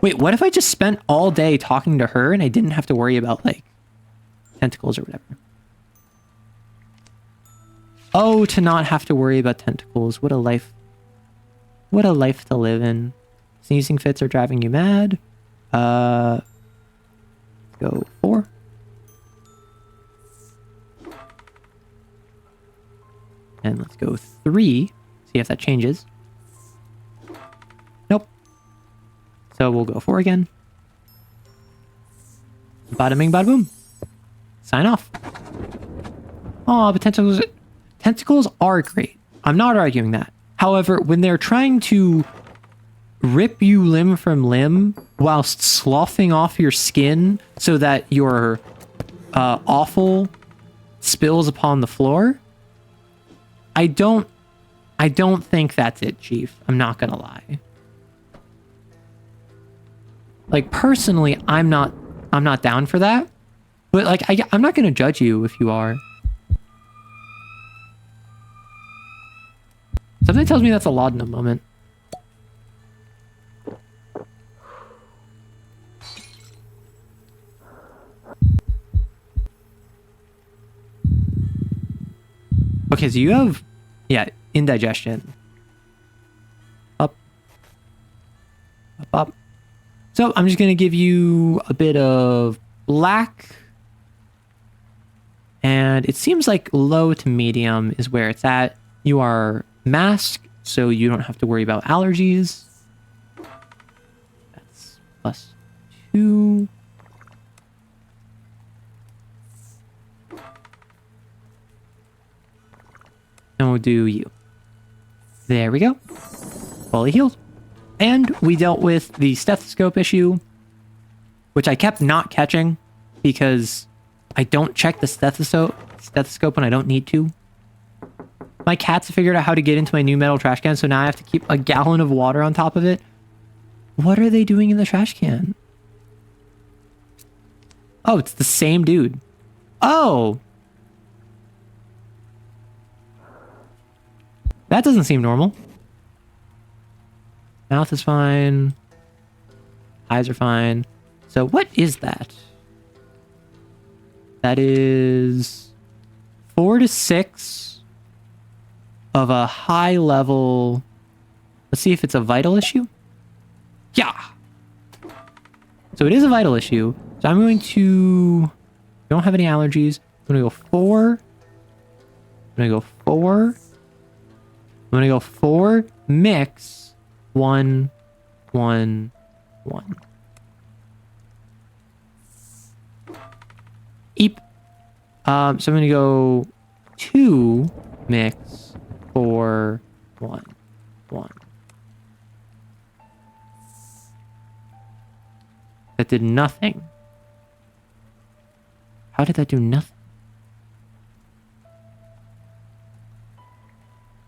Wait, what if I just spent all day talking to her and I didn't have to worry about, like, tentacles or whatever? Oh, to not have to worry about tentacles. What a life. What a life to live in. Sneezing fits are driving you mad. Go 4. And let's go 3. See if that changes. Nope. So we'll go 4 again. Bada bing, bada boom. Sign off. Oh, but tentacles are great. I'm not arguing that. However, when they're trying to rip you limb from limb whilst sloughing off your skin so that your offal spills upon the floor, I don't think that's it, Chief. I'm not gonna lie. Like, personally, I'm not down for that. But like, I'm not gonna judge you if you are. Something tells me that's a laudanum moment. Okay, so you have, yeah, indigestion. Up. Up, up. So I'm just going to give you a bit of black. And it seems like low to medium is where it's at. You are masked, so you don't have to worry about allergies. That's +2. And we'll do you. There we go. Fully healed. And we dealt with the stethoscope issue, which I kept not catching because I don't check the stethoscope when I don't need to. My cats figured out how to get into my new metal trash can, so now I have to keep a gallon of water on top of it. What are they doing in the trash can? Oh, it's the same dude. Oh! That doesn't seem normal. Mouth is fine. Eyes are fine. So what is that? That is 4 to 6 of a high level. Let's see if it's a vital issue. Yeah. So it is a vital issue. So I'm going to... don't have any allergies. I'm going to go 4. I'm going to go 4. I'm going to go 4, mix, 1, 1, 1. Eep. So I'm going to go 2, mix, 4, 1, 1. That did nothing. How did that do nothing?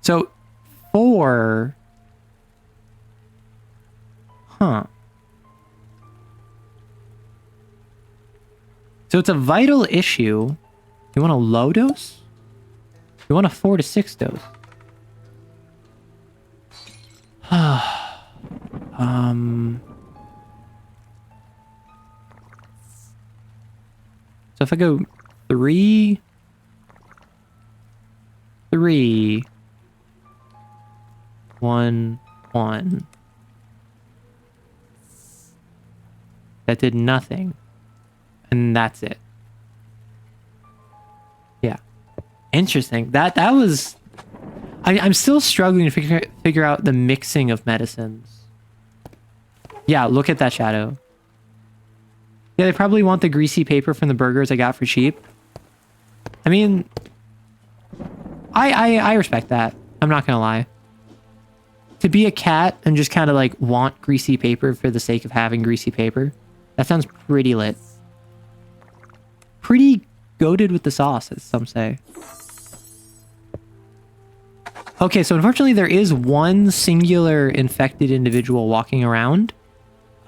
So 4. Huh. So it's a vital issue. You want a low dose? You want a 4 to 6 dose? So if I go 3, 3, 1, 1. That did nothing. And that's it. Yeah. Interesting. That was... I'm still struggling to figure out the mixing of medicines. Yeah, look at that shadow. Yeah, they probably want the greasy paper from the burgers I got for cheap. I mean... I respect that. I'm not gonna lie. To be a cat and just kind of like want greasy paper for the sake of having greasy paper. That sounds pretty lit. Pretty goated with the sauce, as some say. Okay, so unfortunately there is one singular infected individual walking around.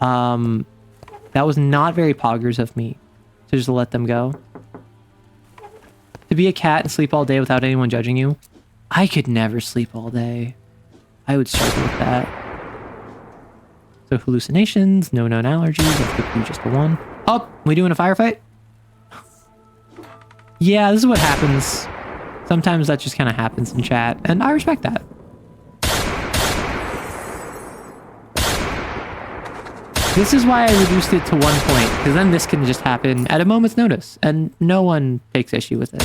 That was not very poggers of me to just let them go. To be a cat and sleep all day without anyone judging you. I could never sleep all day. I would struggle with that. So hallucinations, no known allergies. Let's get you just a 1. Oh, we doing a firefight? Yeah, this is what happens. Sometimes that just kind of happens in chat, and I respect that. This is why I reduced it to 1 point, because then this can just happen at a moment's notice, and no one takes issue with it.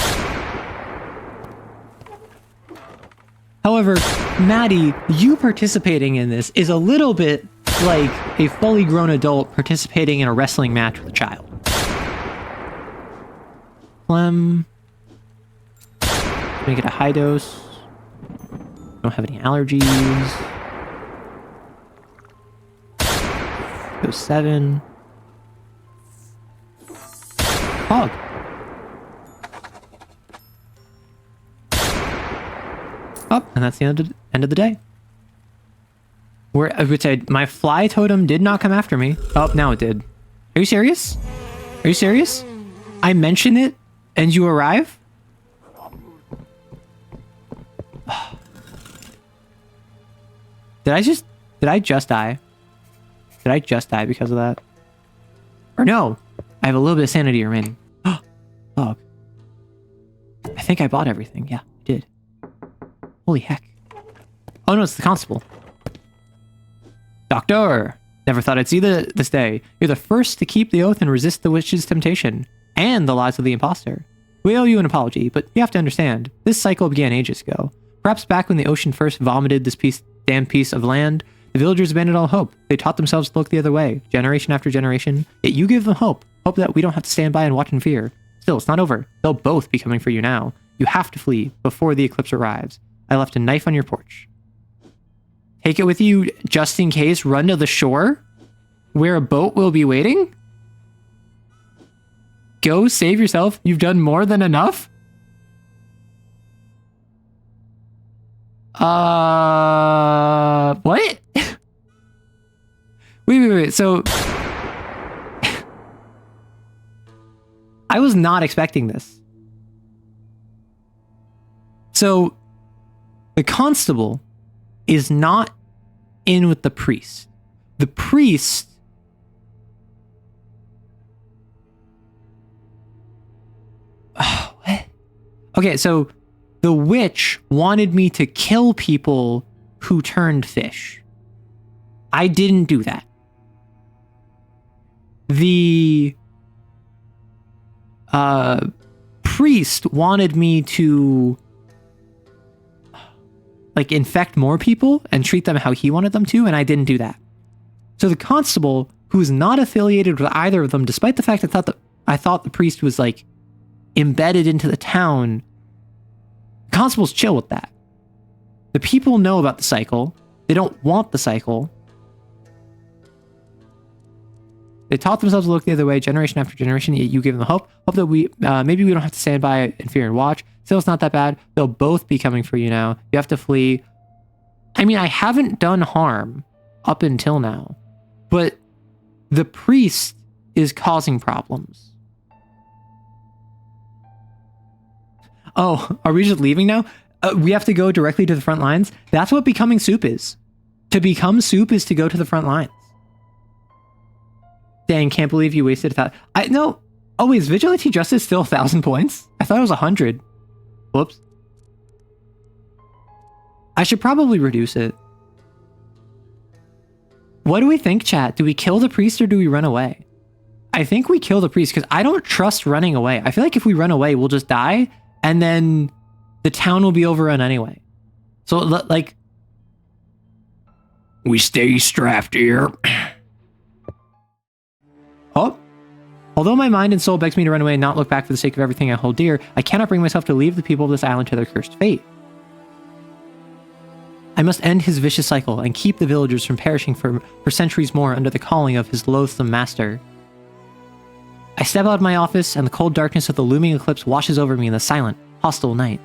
However, Maddie, you participating in this is a little bit like a fully grown adult participating in a wrestling match with a child. Make it a high dose. Don't have any allergies. Dose 7. Hog. Oh, and that's the end of the day. I would say my fly totem did not come after me. Oh, now it did. Are you serious? Are you serious? I mention it and you arrive? Did I just die? Did I just die because of that? Or no, I have a little bit of sanity remaining. Dog. I think I bought everything. Yeah, I did. Holy heck. Oh no, it's the constable. Doctor! Never thought I'd see this day. You're the first to keep the oath and resist the witch's temptation. And the lies of the imposter. We owe you an apology, but you have to understand, this cycle began ages ago. Perhaps back when the ocean first vomited this damn piece of land, the villagers abandoned all hope. They taught themselves to look the other way, generation after generation. Yet you give them hope that we don't have to stand by and watch in fear. Still, it's not over. They'll both be coming for you now. You have to flee before the eclipse arrives. I left a knife on your porch. Take it with you just in case. Run to the shore where a boat will be waiting. Go save yourself. You've done more than enough. What? Wait. So I was not expecting this. So the constable is not in with the priest. The priest what? Okay, so the witch wanted me to kill people who turned fish. I didn't do that. The priest wanted me to like infect more people and treat them how he wanted them to, and I didn't do that. So the constable, who's not affiliated with either of them, despite the fact I thought the priest was like embedded into the town, the constable's chill with that. The people know about the cycle. They don't want the cycle. They taught themselves to look the other way, generation after generation, yet you give them hope. Hope that maybe we don't have to stand by in fear and watch. Still, it's not that bad. They'll both be coming for you now. You have to flee. I mean, I haven't done harm up until now, but the priest is causing problems. Oh, are we just leaving now? We have to go directly to the front lines? That's what becoming soup is. To become soup is to go to the front lines. Dang, can't believe you wasted 1,000. No. Oh, wait, is Vigilante Justice still 1,000 points? I thought it was 100. Whoops. I should probably reduce it. What do we think, chat? Do we kill the priest or do we run away? I think we kill the priest because I don't trust running away. I feel like if we run away, we'll just die and then the town will be overrun anyway. So, like, we stay strapped here. Oh. Although my mind and soul begs me to run away and not look back for the sake of everything I hold dear, I cannot bring myself to leave the people of this island to their cursed fate. I must end his vicious cycle and keep the villagers from perishing for centuries more under the calling of his loathsome master. I step out of my office and the cold darkness of the looming eclipse washes over me in the silent, hostile night.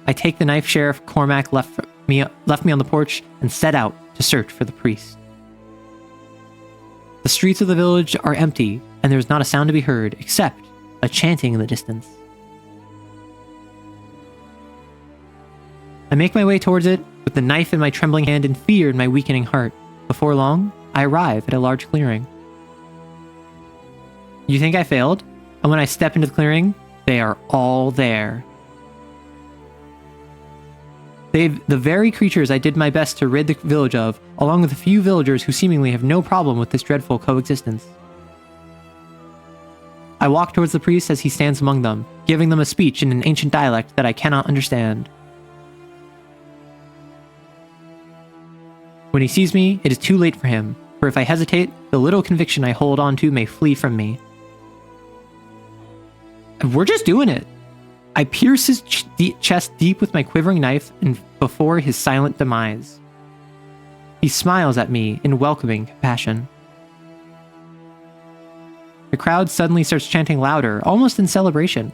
I take the knife Sheriff Cormac left me on the porch and set out to search for the priest. The streets of the village are empty, and there is not a sound to be heard, except a chanting in the distance. I make my way towards it, with the knife in my trembling hand and fear in my weakening heart. Before long, I arrive at a large clearing. You think I failed? And when I step into the clearing, They are all there. The very creatures I did my best to rid the village of, along with a few villagers who seemingly have no problem with this dreadful coexistence. I walk towards the priest as he stands among them, giving them a speech in an ancient dialect that I cannot understand. When he sees me, it is too late for him, for if I hesitate, the little conviction I hold on to may flee from me. We're just doing it. I pierce his chest deep with my quivering knife and before his silent demise. He smiles at me in welcoming compassion. The crowd suddenly starts chanting louder, almost in celebration.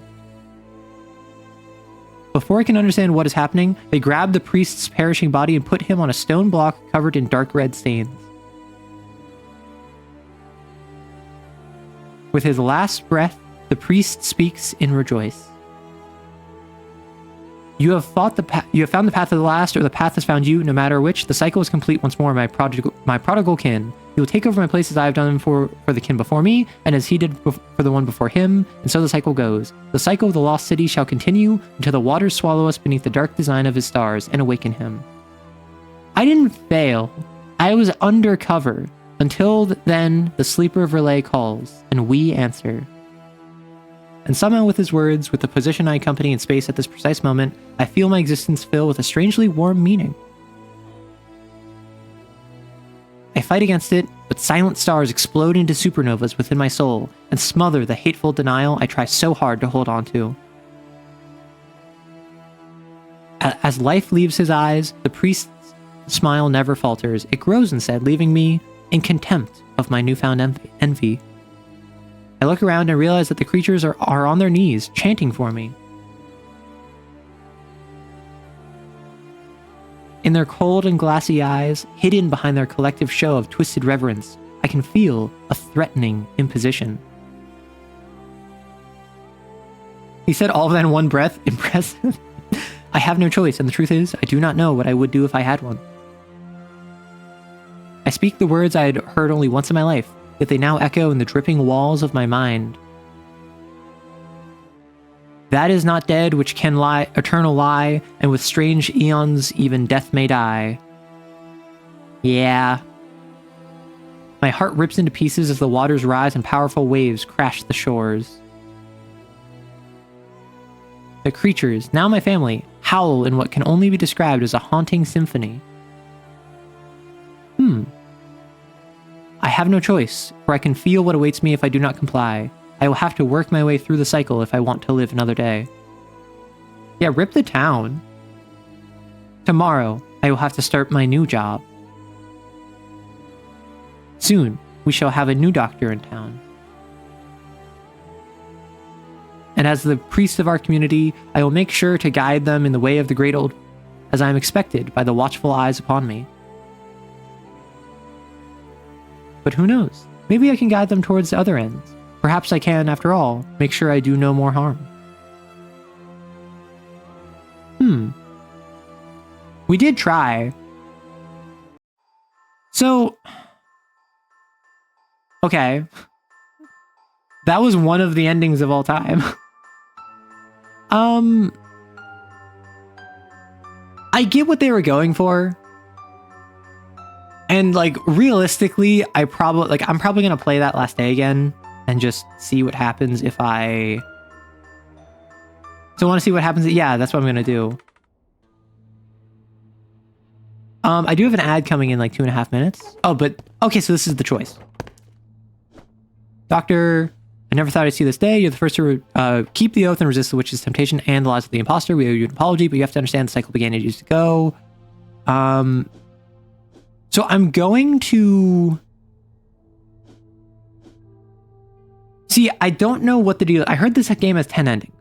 Before I can understand what is happening, they grab the priest's perishing body and put him on a stone block covered in dark red stains. With his last breath, the priest speaks in rejoice. You have found the path of the last, or the path has found you. No matter which, the cycle is complete once more. My prodigal kin. He will take over my place as I have done for the kin before me, and as he did for the one before him, and so the cycle goes. The cycle of the lost city shall continue until the waters swallow us beneath the dark design of his stars and awaken him. I didn't fail. I was undercover. Until then, the sleeper of relay calls, and we answer. And somehow with his words, with the position I accompany in space at this precise moment, I feel my existence fill with a strangely warm meaning. I fight against it, but silent stars explode into supernovas within my soul and smother the hateful denial I try so hard to hold on to. As life leaves his eyes, the priest's smile never falters. It grows instead, leaving me in contempt of my newfound envy. I look around and realize that the creatures are on their knees, chanting for me. In their cold and glassy eyes, hidden behind their collective show of twisted reverence, I can feel a threatening imposition. He said all of that in one breath. Impressive. I have no choice, and the truth is, I do not know what I would do if I had one. I speak the words I had heard only once in my life, yet they now echo in the dripping walls of my mind. That is not dead which can lie, eternal lie, and with strange eons even death may die. Yeah. My heart rips into pieces as the waters rise and powerful waves crash the shores. The creatures, now my family, howl in what can only be described as a haunting symphony. I have no choice, for I can feel what awaits me if I do not comply. I will have to work my way through the cycle if I want to live another day. Yeah, rip the town. Tomorrow, I will have to start my new job. Soon, we shall have a new doctor in town. And as the priest of our community, I will make sure to guide them in the way of the great old, as I am expected by the watchful eyes upon me. But who knows? Maybe I can guide them towards the other ends. Perhaps I can, after all, make sure I do no more harm. We did try. So... okay. That was one of the endings of all time. I get what they were going for. And like realistically, I'm probably gonna play that last day again and just see what happens if I... So I want to see what happens. Yeah, that's what I'm gonna do. I do have an ad coming in like 2.5 minutes. Oh, but okay, so this is the choice. Doctor, I never thought I'd see this day. You're the first to keep the oath and resist the witch's temptation and the lies of the imposter. We owe you an apology, but you have to understand the cycle began as it used to go. So I'm going to... See, I don't know what the deal... I heard this game has 10 endings.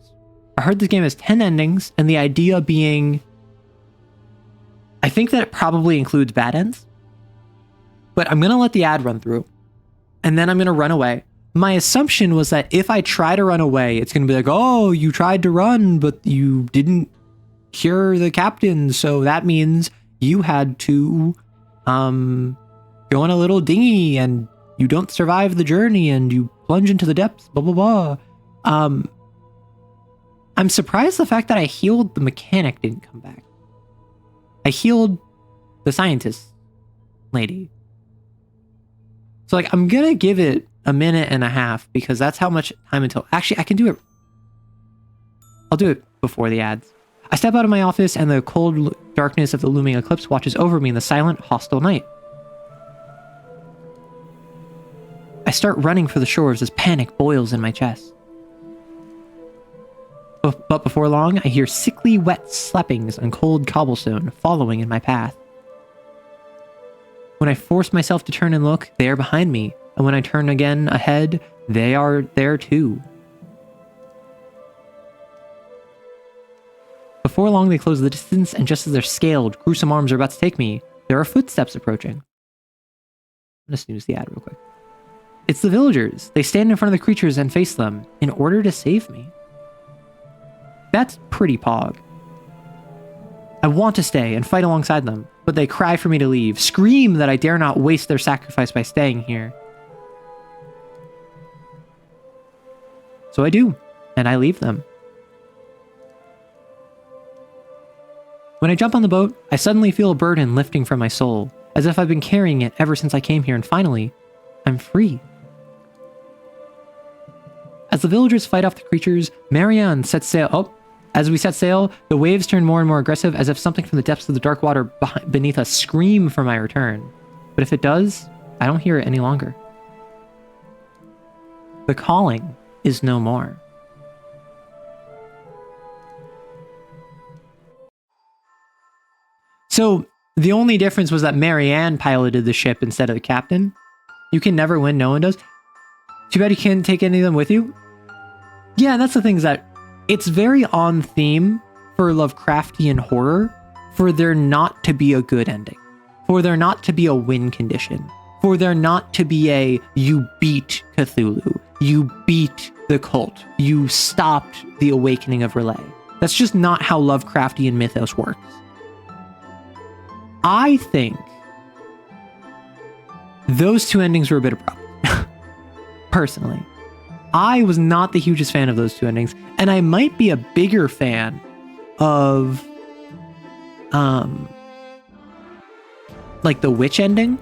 And the idea being... I think that it probably includes bad ends. But I'm going to let the ad run through. And then I'm going to run away. My assumption was that if I try to run away, it's going to be like, oh, you tried to run, but you didn't cure the captain. So that means you had to... go on a little dinghy and you don't survive the journey and you plunge into the depths, blah, blah, blah. I'm surprised the fact that I healed the mechanic didn't come back. I healed the scientist lady. So like, I'm gonna give it a minute and a half because that's how much time until... Actually, I can do it. I'll do it before the ads. I step out of my office and the cold darkness of the looming eclipse watches over me in the silent, hostile night. I start running for the shores as panic boils in my chest. But before long, I hear sickly wet slappings on cold cobblestone following in my path. When I force myself to turn and look, they are behind me, and when I turn again ahead, they are there too. Before long, they close the distance, and just as their scaled, gruesome arms are about to take me, there are footsteps approaching. I'm gonna snooze the ad real quick. It's the villagers. They stand in front of the creatures and face them in order to save me. That's pretty pog. I want to stay and fight alongside them, but they cry for me to leave, scream that I dare not waste their sacrifice by staying here. So I do, and I leave them. When I jump on the boat, I suddenly feel a burden lifting from my soul, as if I've been carrying it ever since I came here, and finally, I'm free. As the villagers fight off the creatures, Marianne sets sail. Oh, as we set sail, the waves turn more and more aggressive, as if something from the depths of the dark water beneath us scream for my return. But if it does, I don't hear it any longer. The calling is no more. So, the only difference was that Marianne piloted the ship instead of the captain. You can never win, no one does. Too bad you can't take any of them with you. Yeah, and that's the thing, is that it's very on theme for Lovecraftian horror for there not to be a good ending, for there not to be a win condition, for there not to be a you beat Cthulhu, you beat the cult, you stopped the awakening of Relay. That's just not how Lovecraftian mythos works. I think those two endings were a bit of a problem. Personally, I was not the hugest fan of those two endings, and I might be a bigger fan of like the witch ending.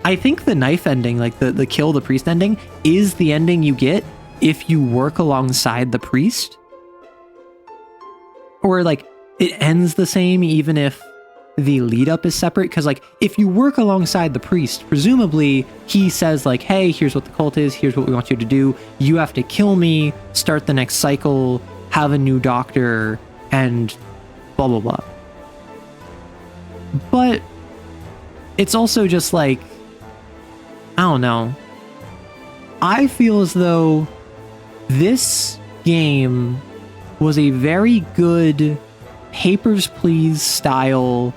I think the knife ending, like the kill the priest ending, is the ending you get if you work alongside the priest. Or like it ends the same even if the lead up is separate, because like if you work alongside the priest, presumably he says like, hey, here's what the cult is, here's what we want you to do, you have to kill me, start the next cycle, have a new doctor, and blah blah blah. But it's also just like, I don't know, I feel as though this game was a very good Papers, Please style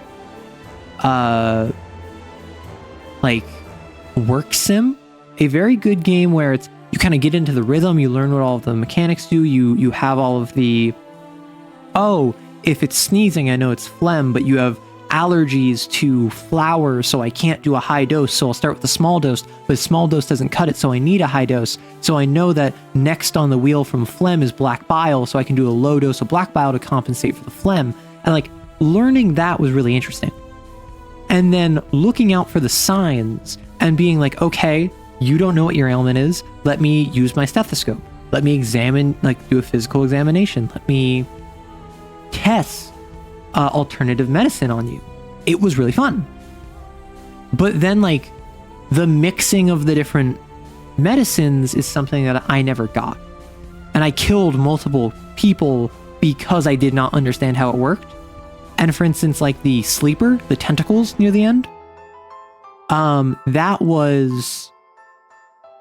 like work sim, a very good game where it's you kind of get into the rhythm, you learn what all of the mechanics do, you have all of the, oh, if it's sneezing I know it's phlegm, but you have allergies to flour, so I can't do a high dose, so I'll start with a small dose, but a small dose doesn't cut it, so I need a high dose, so I know that next on the wheel from phlegm is black bile, so I can do a low dose of black bile to compensate for the phlegm. And like learning that was really interesting, and then looking out for the signs and being like, okay, you don't know what your ailment is, let me use my stethoscope, let me examine, like do a physical examination, let me test alternative medicine on you. It was really fun. But then like the mixing of the different medicines is something that I never got, and I killed multiple people because I did not understand how it worked. And for instance, like the sleeper, the tentacles near the end, that was,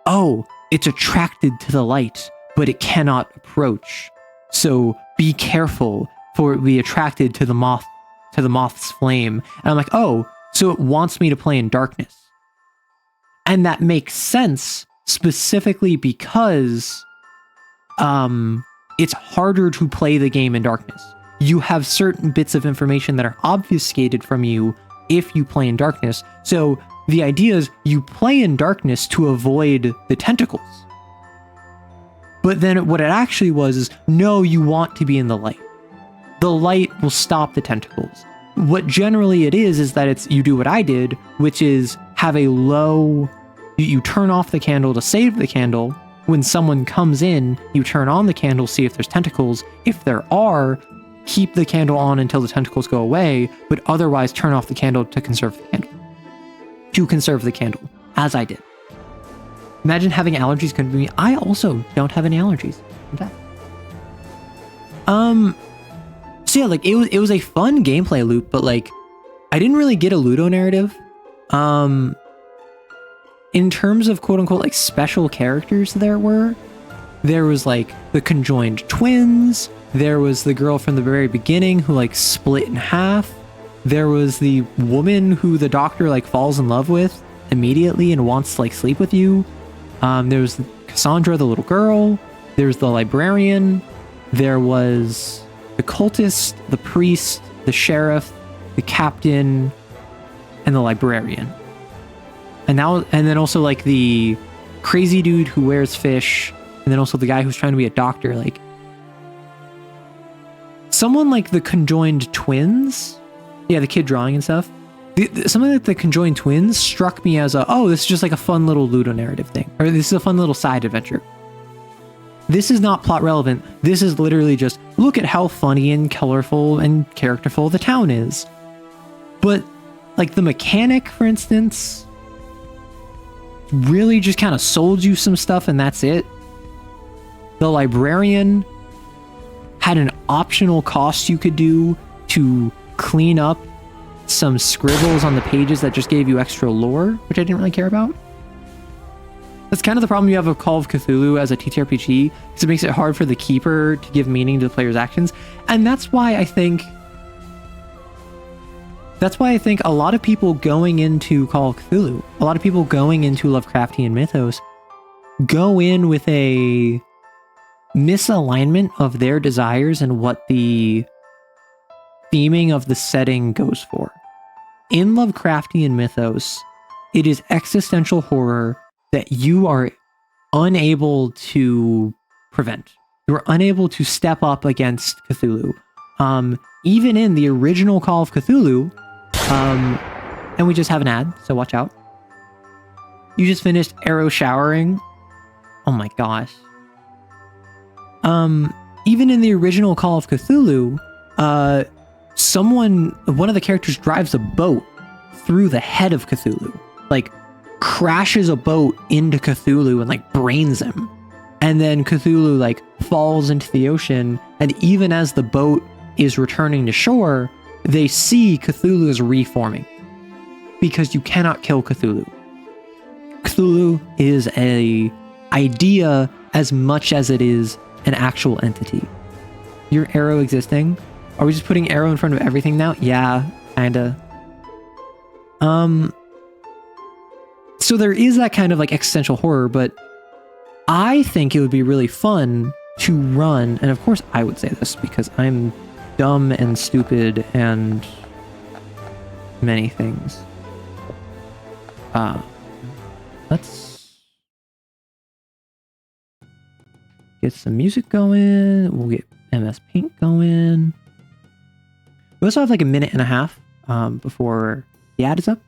oh, it's attracted to the light, but it cannot approach. So be careful, for it be attracted to the moth's flame. And I'm like, oh, so it wants me to play in darkness. And that makes sense specifically because it's harder to play the game in darkness. You have certain bits of information that are obfuscated from you if you play in darkness. So the idea is you play in darkness to avoid the tentacles. But then what it actually was is, no, you want to be in the light. The light will stop the tentacles. What generally it is that it's, you do what I did, which is have a low, you turn off the candle to save the candle. When someone comes in, you turn on the candle, see if there's tentacles. If there are, keep the candle on until the tentacles go away, but otherwise turn off the candle to conserve the candle. To conserve the candle, as I did. Imagine having allergies couldn't be me. I also don't have any allergies. In fact. So yeah, like it was a fun gameplay loop, but like I didn't really get a Ludo narrative. In terms of quote unquote like special characters there was like the conjoined twins, there was the girl from the very beginning who like split in half, there was the woman who the doctor like falls in love with immediately and wants to like sleep with you. There was Cassandra, the little girl, there's the librarian, there was the cultist, the priest, the sheriff, the captain, and the librarian. And then also like the crazy dude who wears fish, and then also the guy who's trying to be a doctor. Like someone like the conjoined twins, yeah, the kid drawing and stuff. Something like the conjoined twins struck me as this is just like a fun little Ludo narrative thing, or this is a fun little side adventure. This is not plot relevant. This is literally just look at how funny and colorful and characterful the town is. But like the mechanic, for instance, really just kind of sold you some stuff and that's it. The librarian had an optional cost you could do to clean up some scribbles on the pages that just gave you extra lore, which I didn't really care about. That's kind of the problem you have with Call of Cthulhu as a TTRPG, because it makes it hard for the keeper to give meaning to the player's actions. And that's why I think a lot of people going into Call of Cthulhu, a lot of people going into Lovecraftian mythos, go in with a misalignment of their desires and what the theming of the setting goes for. In Lovecraftian mythos, it is existential horror that you are unable to prevent. You are unable to step up against Cthulhu. Even in the original Call of Cthulhu, and we just have an ad, so watch out. You just finished arrow showering. Oh my gosh. Even in the original Call of Cthulhu, one of the characters drives a boat through the head of Cthulhu. Like, crashes a boat into Cthulhu and like brains him. And then Cthulhu like falls into the ocean, and even as the boat is returning to shore, they see Cthulhu is reforming. Because you cannot kill Cthulhu. Cthulhu is an idea as much as it is an actual entity. Your arrow existing? Are we just putting arrow in front of everything now? Yeah, kinda. So there is that kind of like existential horror, but I think it would be really fun to run, and of course I would say this because I'm dumb and stupid and many things. Let's get some music going. We'll get MS Paint going. We also have like a minute and a half before the ad is up.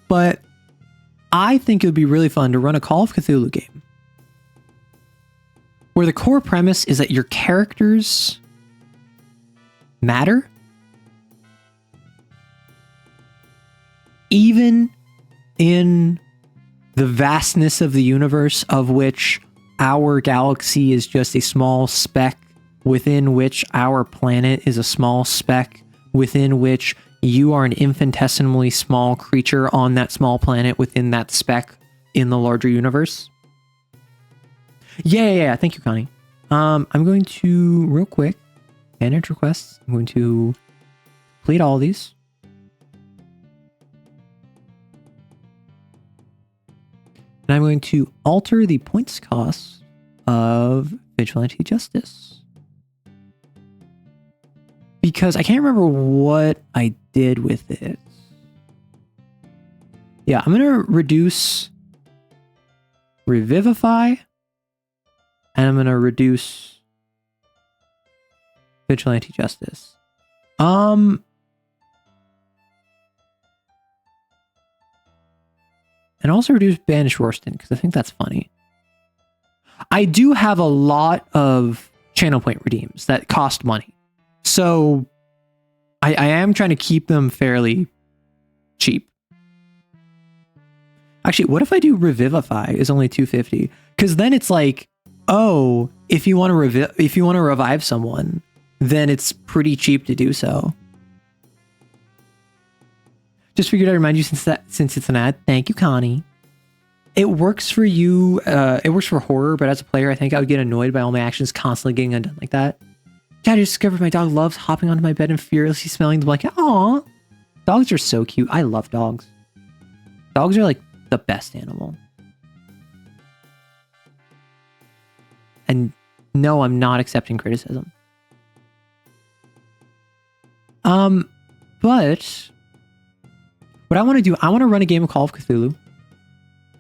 But I think it would be really fun to run a Call of Cthulhu game where the core premise is that your characters matter, even in the vastness of the universe, of which our galaxy is just a small speck, within which our planet is a small speck, within which you are an infinitesimally small creature on that small planet within that speck in the larger universe. Yeah. Thank you, Connie. I'm going to, real quick, manage requests. I'm going to complete all of these. And I'm going to alter the points cost of Vigilante Justice. Because I can't remember what I did with it. Yeah, I'm gonna reduce Revivify, and I'm gonna reduce Vigilante Justice. And also reduce Banish Rorston, because I think that's funny. I do have a lot of channel point redeems that cost money. So I am trying to keep them fairly cheap. Actually, what if I do Revivify is only $250? Because then it's like, oh, if you want to revive someone, then it's pretty cheap to do so. Just figured I'd remind you since it's an ad. Thank you, Connie. It works for you. It works for horror, but as a player, I think I would get annoyed by all my actions constantly getting undone like that. Dad, I discovered my dog loves hopping onto my bed and fearlessly smelling the blanket. Aw, dogs are so cute. I love dogs. Dogs are like the best animal. And no, I'm not accepting criticism. But what I want to do, I want to run a game of Call of Cthulhu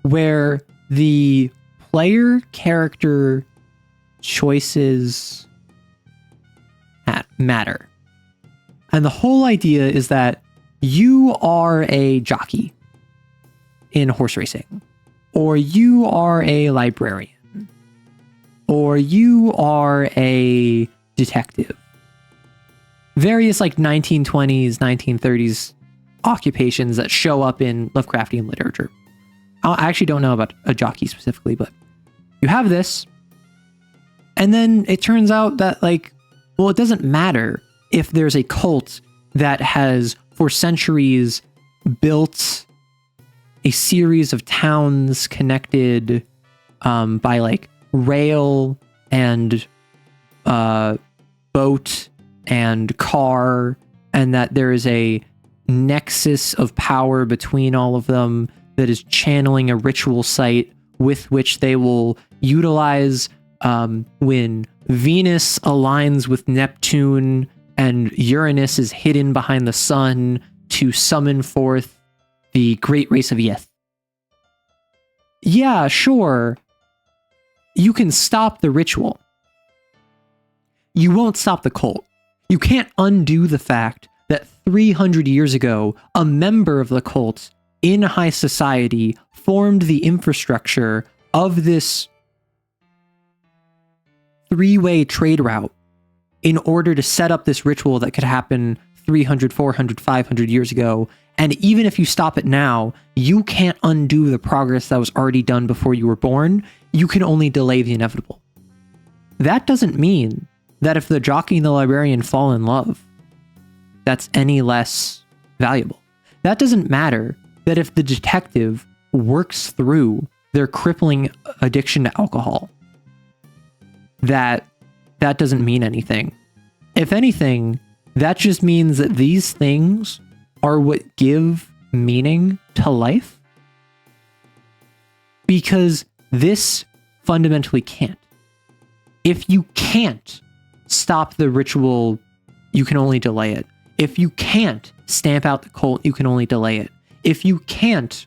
where the player character choices matter. And the whole idea is that you are a jockey in horse racing, or you are a librarian, or you are a detective. Various like 1920s, 1930s occupations that show up in Lovecraftian literature. I actually don't know about a jockey specifically, but you have this. And then it turns out that like, well, it doesn't matter if there's a cult that has for centuries built a series of towns connected by like rail and boat and car, and that there is a nexus of power between all of them that is channeling a ritual site with which they will utilize when Venus aligns with Neptune and Uranus is hidden behind the sun to summon forth the great race of Yeth. Yeah, sure. You can stop the ritual. You won't stop the cult. You can't undo the fact that 300 years ago, a member of the cult in high society formed the infrastructure of this three-way trade route in order to set up this ritual that could happen 300, 400, 500 years ago. And even if you stop it now, you can't undo the progress that was already done before you were born. You can only delay the inevitable. That doesn't mean that if the jockey and the librarian fall in love, that's any less valuable. That doesn't matter that if the detective works through their crippling addiction to alcohol, that doesn't mean anything. If anything, that just means that these things are what give meaning to life, because this fundamentally can't. If you can't stop the ritual, you can only delay it. If you can't stamp out the cult, you can only delay it. If you can't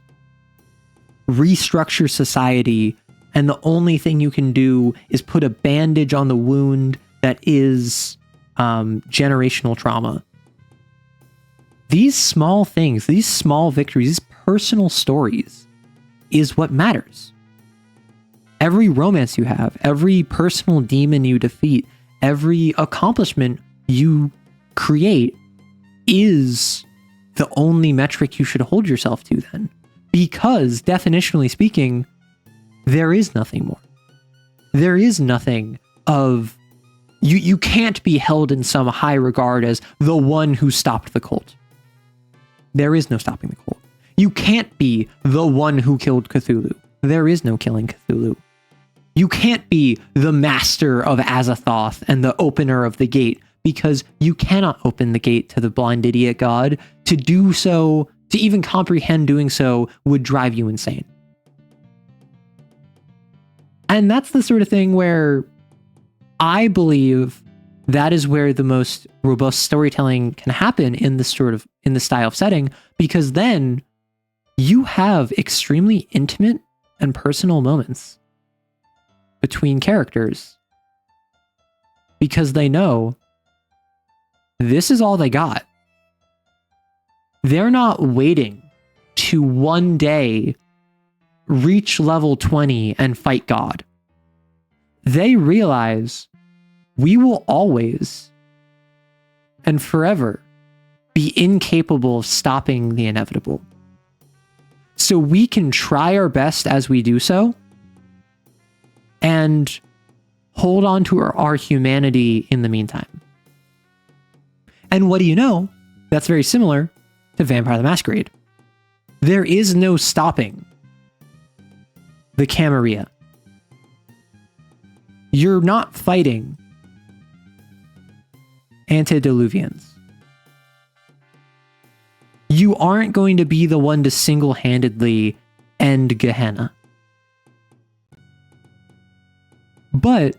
restructure society, and the only thing you can do is put a bandage on the wound that is generational trauma. These small things, these small victories, these personal stories is what matters. Every romance you have, every personal demon you defeat, every accomplishment you create is the only metric you should hold yourself to then. Because, definitionally speaking, there is nothing more. There is nothing of... You can't be held in some high regard as the one who stopped the cult. There is no stopping the cult. You can't be the one who killed Cthulhu. There is no killing Cthulhu. You can't be the master of Azathoth and the opener of the gate, because you cannot open the gate to the blind idiot god. To do so, to even comprehend doing so, would drive you insane. And that's the sort of thing where I believe that is where the most robust storytelling can happen in this style of setting, because then you have extremely intimate and personal moments between characters because they know this is all they got. They're not waiting to one day reach level 20 and fight God. They realize we will always and forever be incapable of stopping the inevitable. So we can try our best as we do so and hold on to our humanity in the meantime. And what do you know? That's very similar to Vampire the Masquerade. There is no stopping the Camarilla. You're not fighting antediluvians. You aren't going to be the one to single-handedly end Gehenna. But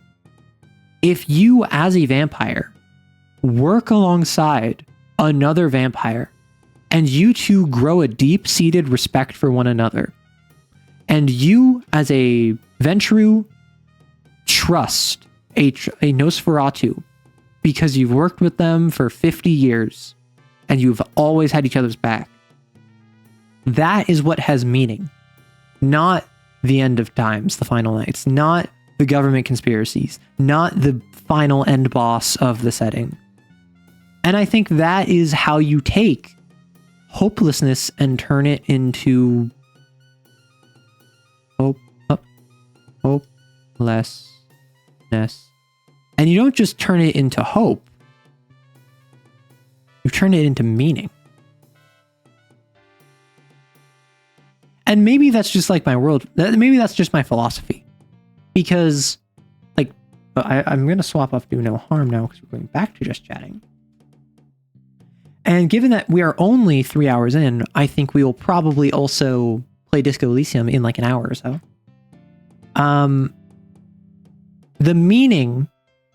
if you, as a vampire, work alongside another vampire, and you two grow a deep-seated respect for one another, and you, as a Ventrue, trust a Nosferatu because you've worked with them for 50 years, and you've always had each other's back. That is what has meaning. Not the end of times, the final nights. Not the government conspiracies. Not the final end boss of the setting. And I think that is how you take hopelessness and turn it into hopelessness. And you don't just turn it into hope. You turn it into meaning. And maybe that's just like my world. Maybe that's just my philosophy. Because, like, I'm going to swap off Do No Harm now because we're going back to just chatting. And given that we are only 3 hours in, I think we will probably also play Disco Elysium in like an hour or so. The meaning,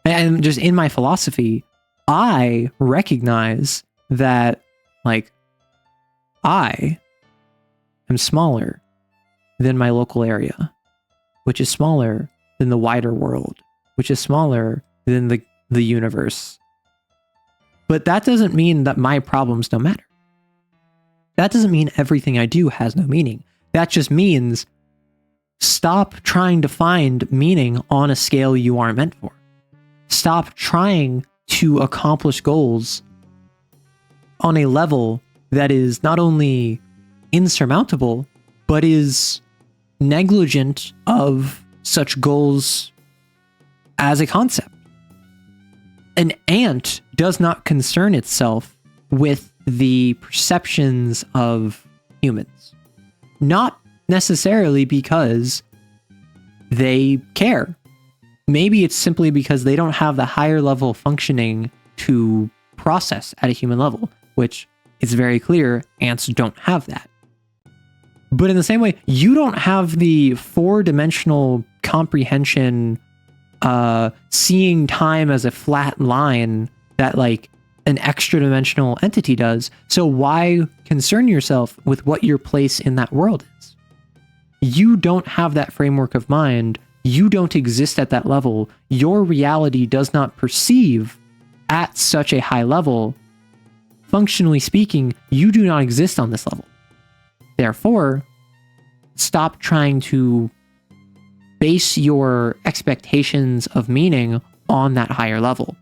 and just in my philosophy, I recognize that, like, I am smaller than my local area, which is smaller than the wider world, which is smaller than the universe. But that doesn't mean that my problems don't matter. That doesn't mean everything I do has no meaning. That just means stop trying to find meaning on a scale you aren't meant for. Stop trying to accomplish goals on a level that is not only insurmountable, but is negligent of such goals as a concept. An ant does not concern itself with the perceptions of humans. Not necessarily because they care. Maybe it's simply because they don't have the higher level functioning to process at a human level, which is very clear ants don't have that. But in the same way, you don't have the four-dimensional comprehension, seeing time as a flat line that like an extra dimensional entity does. So why concern yourself with what your place in that world is? You don't have that framework of mind. You don't exist at that level. Your reality does not perceive at such a high level. Functionally speaking, you do not exist on this level. Therefore, stop trying to base your expectations of meaning on that higher level.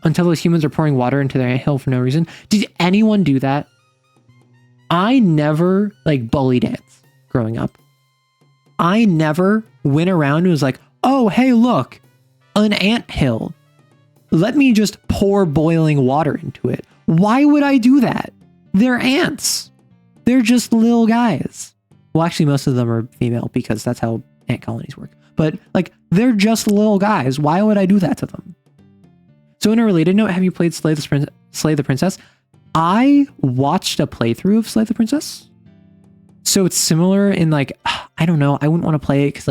Until those humans are pouring water into their anthill for no reason. Did anyone do that? I never bullied ants growing up. I never went around and was like, oh, hey, look, an anthill. Let me just pour boiling water into it. Why would I do that? They're ants. They're just little guys. Well, actually, most of them are female because that's how ant colonies work. But they're just little guys. Why would I do that to them? So in a related note, have you played Slay the Princess? I watched a playthrough of Slay the Princess. So it's similar in I don't know. I wouldn't want to play it because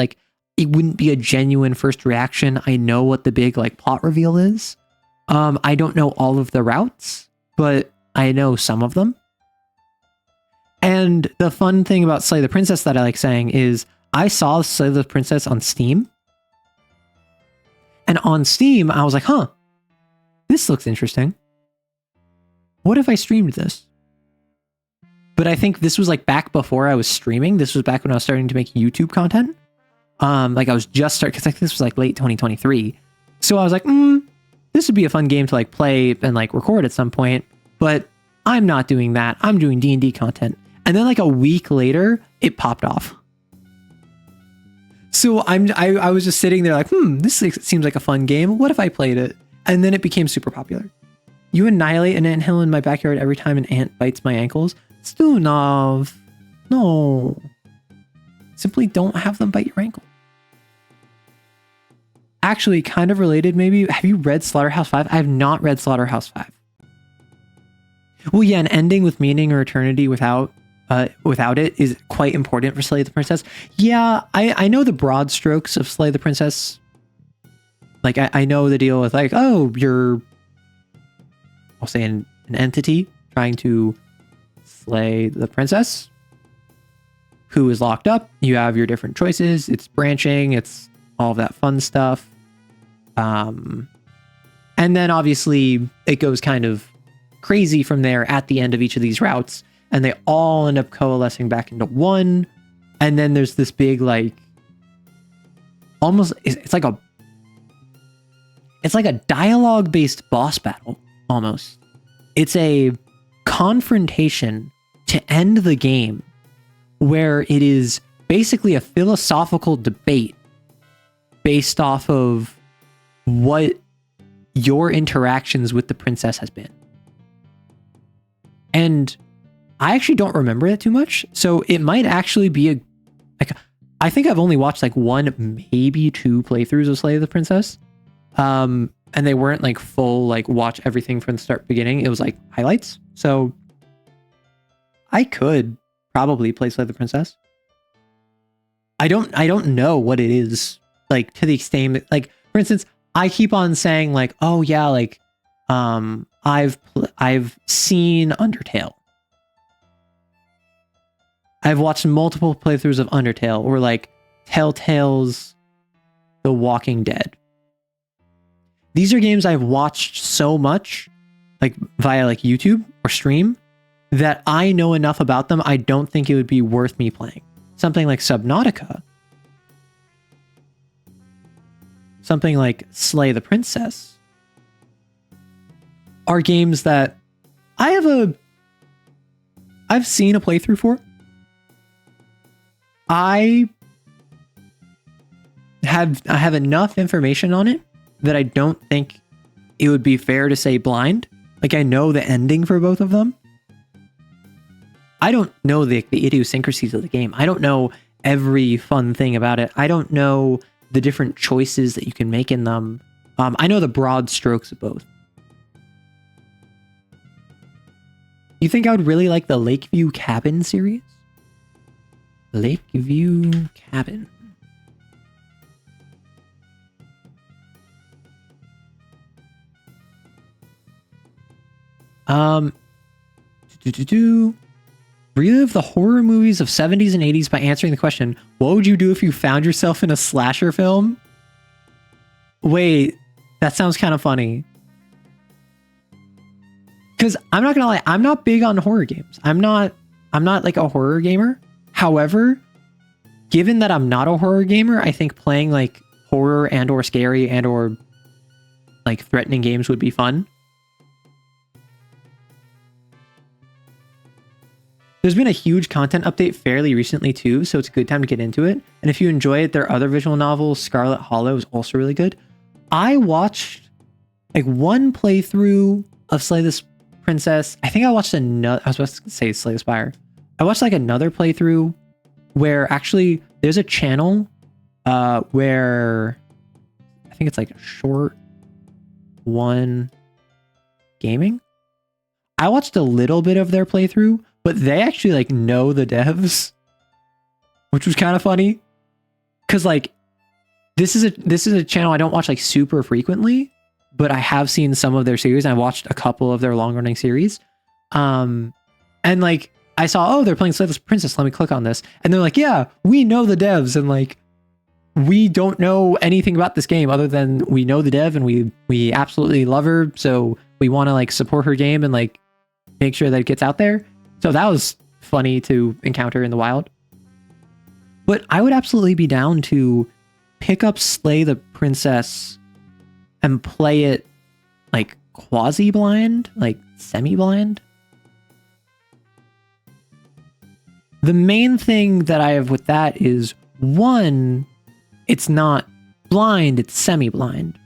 it wouldn't be a genuine first reaction. I know what the big plot reveal is. I don't know all of the routes, but I know some of them. And the fun thing about Slay the Princess that I like saying is I saw Slay the Princess on Steam. And on Steam, I was like, huh, this looks interesting. What if I streamed this? But I think this was like back before I was streaming. This was back when I was starting to make YouTube content. Like I was just starting, because like this was like late 2023. So I was like, this would be a fun game to like play and like record at some point. But I'm not doing that. I'm doing D&D content. And then like a week later, it popped off. So I was just sitting there like, this seems like a fun game. What if I played it? And then it became super popular. You annihilate an anthill in my backyard every time an ant bites my ankles. Stunov. No. Simply don't have them bite your ankle. Actually, kind of related maybe. Have you read Slaughterhouse 5? I have not read Slaughterhouse 5. Well, yeah, an ending with meaning or eternity without it is quite important for Slay the Princess. Yeah, I know the broad strokes of Slay the Princess. Like, I know the deal with like, oh, you're, I'll say an entity trying to slay the princess who is locked up. You have your different choices. It's branching. It's all of that fun stuff. And then obviously it goes kind of crazy from there at the end of each of these routes. And they all end up coalescing back into one. And then there's this big, like, almost, it's like a dialogue-based boss battle, almost. It's a confrontation to end the game where it is basically a philosophical debate based off of what your interactions with the princess has been. And I actually don't remember it too much, so it might actually be I think I've only watched like one, maybe two playthroughs of Slay the Princess. And they weren't like full, like watch everything from the start beginning. It was like highlights. So I could probably play Slay the Princess. I don't know what it is like to the extent that, like, for instance, I keep on saying like, oh yeah, like, I've seen Undertale. I've watched multiple playthroughs of Undertale, or like Telltale's The Walking Dead. These are games I've watched so much, like via like YouTube or stream, that I know enough about them. I don't think it would be worth me playing. Something like Subnautica, something like Slay the Princess, are games that I've seen a playthrough for. I have enough information on it that I don't think it would be fair to say blind. Like, I know the ending for both of them. I don't know the idiosyncrasies of the game. I don't know every fun thing about it. I don't know the different choices that you can make in them. I know the broad strokes of both. You think I would really like the Lakeview Cabin series? Lakeview Cabin. Relive the horror movies of 70s and 80s by answering the question, what would you do if you found yourself in a slasher film? Wait, that sounds kind of funny. Because I'm not gonna lie, I'm not big on horror games. I'm not like a horror gamer. However, given that I'm not a horror gamer, I think playing like horror and or scary and or like threatening games would be fun. There's been a huge content update fairly recently too, so it's a good time to get into it. And if you enjoy it, there are other visual novels. Scarlet Hollow is also really good. I watched like one playthrough of Slay the Princess. I think I watched another, I was supposed to say Slay the Spire. I watched like another playthrough where actually there's a channel where I think it's like Short One Gaming. I watched a little bit of their playthrough, but they actually like know the devs, which was kind of funny. Cause like this is a channel I don't watch like super frequently, but I have seen some of their series. I watched a couple of their long running series. And like I saw, oh, they're playing Slayless Princess. Let me click on this. And they're like, yeah, we know the devs. And like, we don't know anything about this game other than we know the dev and we absolutely love her. So we want to like support her game and like make sure that it gets out there. So that was funny to encounter in the wild. But I would absolutely be down to pick up Slay the Princess and play it like quasi-blind, like semi-blind. The main thing that I have with that is, one, it's not blind, it's semi-blind.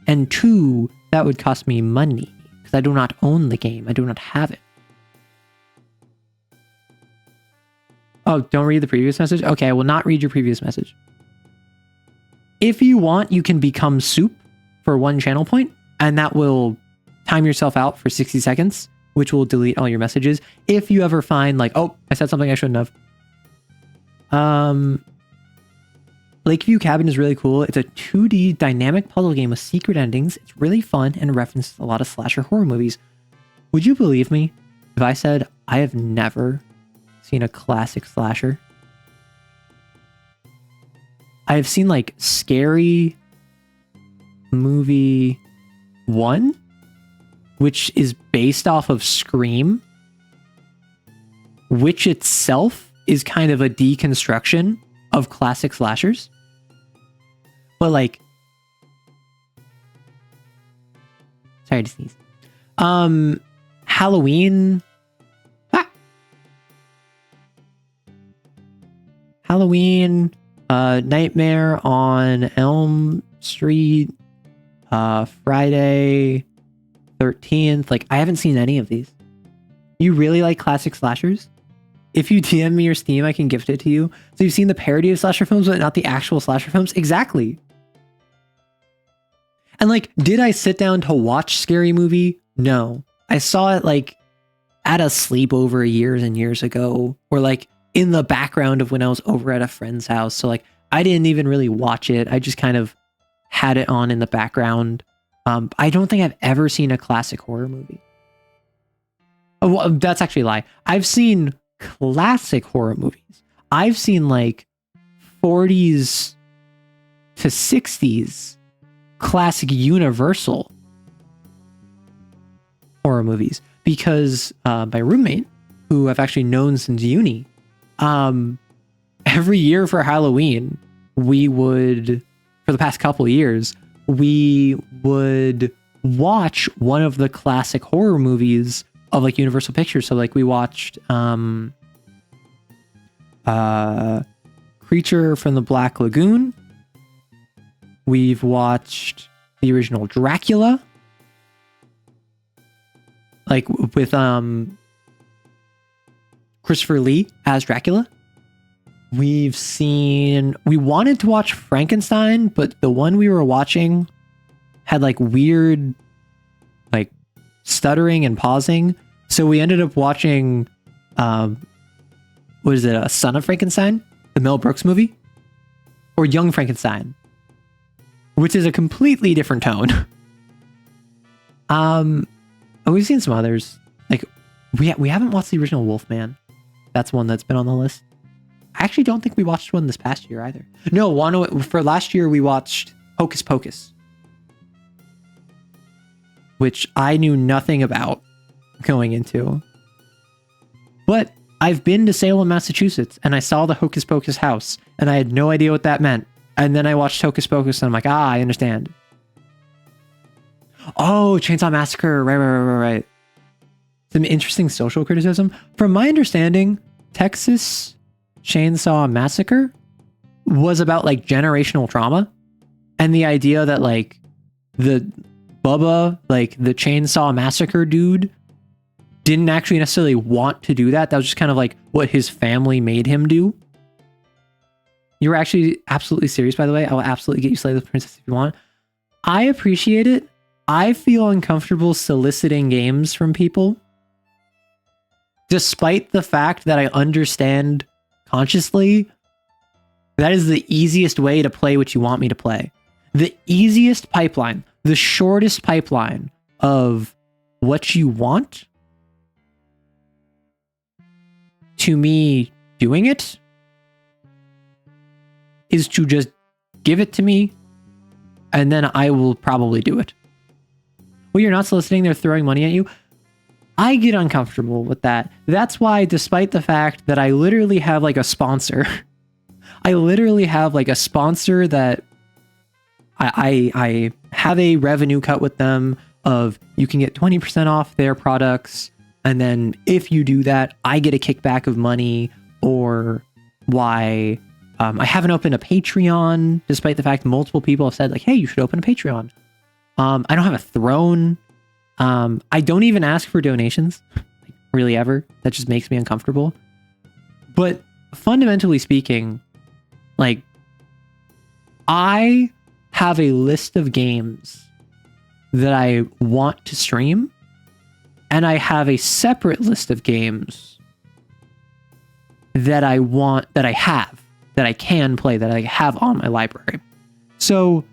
And two, that would cost me money because I do not own the game. I do not have it. Oh, don't read the previous message? Okay, I will not read your previous message. If you want, you can become soup for 1 channel point, and that will time yourself out for 60 seconds, which will delete all your messages. If you ever find like, oh, I said something I shouldn't have. Lakeview Cabin is really cool. It's a 2D dynamic puzzle game with secret endings. It's really fun and references a lot of slasher horror movies. Would you believe me if I said I have never seen a classic slasher? I have seen like Scary Movie 1, which is based off of Scream, which itself is kind of a deconstruction of classic slashers. But like, sorry to sneeze. Halloween. Halloween, Nightmare on Elm Street, Friday 13th. Like, I haven't seen any of these. You really like classic slashers? If you DM me your Steam, I can gift it to you. So you've seen the parody of slasher films, but not the actual slasher films? Exactly. And like, did I sit down to watch Scary Movie? No. I saw it like at a sleepover years and years ago, or like in the background of when I was over at a friend's house. So like, I didn't even really watch it. I just kind of had it on in the background. I don't think I've ever seen a classic horror movie. Oh, well, that's actually a lie. I've seen classic horror movies. I've seen like 40s to 60s classic Universal horror movies because my roommate, who I've actually known since uni, every year for Halloween, we would, for the past couple of years, we would watch one of the classic horror movies of like Universal Pictures. So like we watched Creature from the Black Lagoon. We've watched the original Dracula, like with Christopher Lee as Dracula. We wanted to watch Frankenstein, but the one we were watching had like weird like stuttering and pausing. So we ended up watching what is it, a Son of Frankenstein, the Mel Brooks movie, or Young Frankenstein, which is a completely different tone. We've seen some others. Like we haven't watched the original Wolfman. That's one that's been on the list. I actually don't think we watched one this past year either. No, for last year we watched Hocus Pocus, which I knew nothing about going into. But I've been to Salem, Massachusetts, and I saw the Hocus Pocus house, and I had no idea what that meant. And then I watched Hocus Pocus, and I'm like, I understand. Oh, Chainsaw Massacre, right. Some interesting social criticism. From my understanding, Texas Chainsaw Massacre was about like generational trauma, and the idea that like the Bubba, like the Chainsaw Massacre dude, didn't actually necessarily want to do that. That was just kind of like what his family made him do. You were actually absolutely serious, by the way. I will absolutely get you Slay the Princess if you want. I appreciate it. I feel uncomfortable soliciting games from people, despite the fact that I understand consciously that is the easiest way to play what you want me to play. The easiest pipeline, the shortest pipeline of what you want to me doing it is to just give it to me, and then I will probably do it. Well, you're not soliciting, they're throwing money at you. I get uncomfortable with that. That's why, despite the fact that I literally have like a sponsor, I literally have like a sponsor that I have a revenue cut with them of you can get 20% off their products. And then if you do that, I get a kickback of money, or why I haven't opened a Patreon, despite the fact multiple people have said like, hey, you should open a Patreon. I don't have a throne. I don't even ask for donations, really ever. That just makes me uncomfortable. But fundamentally speaking, like, I have a list of games that I want to stream, and I have a separate list of games that I can play, that I have on my library. So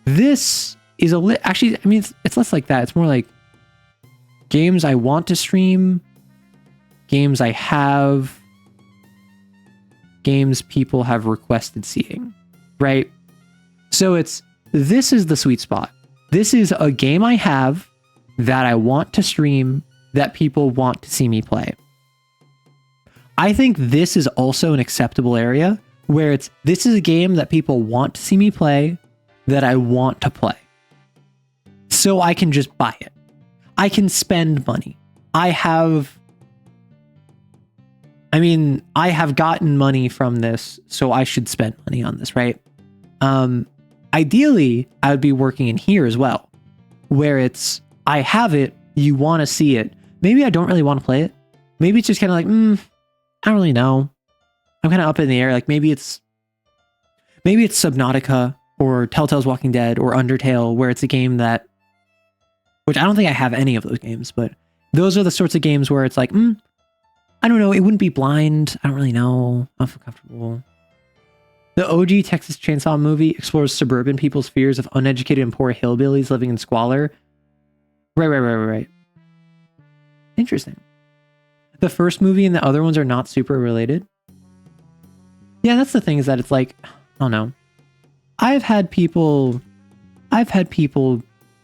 this is actually, I mean, it's less like that. It's more like games I want to stream, games I have, games people have requested seeing, right? So this is the sweet spot. This is a game I have that I want to stream, that people want to see me play. I think this is also an acceptable area where this is a game that people want to see me play, that I want to play. So I can just buy it. I can spend money. I have gotten money from this, so I should spend money on this, right? Ideally, I would be working in here as well, where I have it, you want to see it. Maybe I don't really want to play it. Maybe it's just kind of like, I don't really know. I'm kind of up in the air. Like maybe it's Subnautica or Telltale's Walking Dead or Undertale, where it's a game which I don't think I have any of those games, but those are the sorts of games where it's like, I don't know. It wouldn't be Blind. I don't really know. I don't feel comfortable. The OG Texas Chainsaw movie explores suburban people's fears of uneducated and poor hillbillies living in squalor. Right. Interesting. The first movie and the other ones are not super related. Yeah, that's the thing, is that it's like, I don't know. I've had people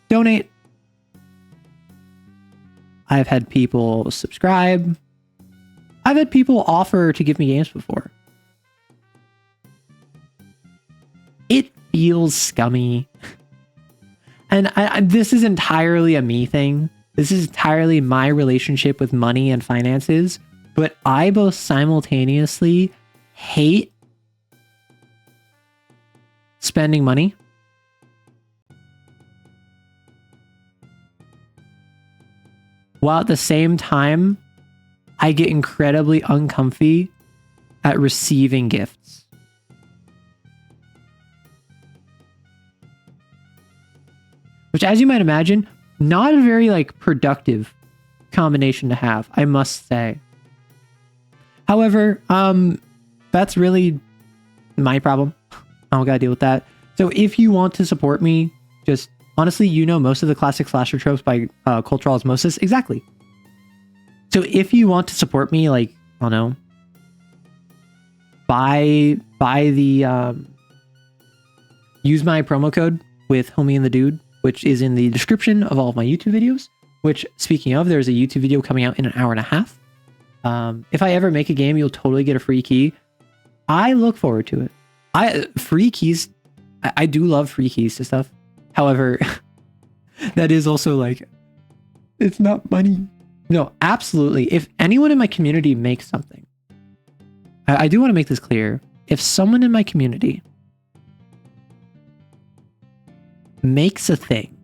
donate. I've had people subscribe. I've had people offer to give me games before. It feels scummy. And this is entirely a me thing. This is entirely my relationship with money and finances. But I both simultaneously hate spending money while at the same time, I get incredibly uncomfy at receiving gifts. Which, as you might imagine, not a very productive combination to have, I must say. However, that's really my problem. I don't gotta deal with that. So if you want to support me, just honestly, most of the classic slasher tropes by cultural osmosis. Exactly. So if you want to support me, I don't know, buy the use my promo code with Homie and the Dude, which is in the description of all of my YouTube videos. Which, speaking of, there's a YouTube video coming out in an hour and a half. If I ever make a game, you'll totally get a free key. I look forward to it. Free keys. I do love free keys to stuff. However, that is also it's not money. No, absolutely. If anyone in my community makes something, I do want to make this clear. If someone in my community makes a thing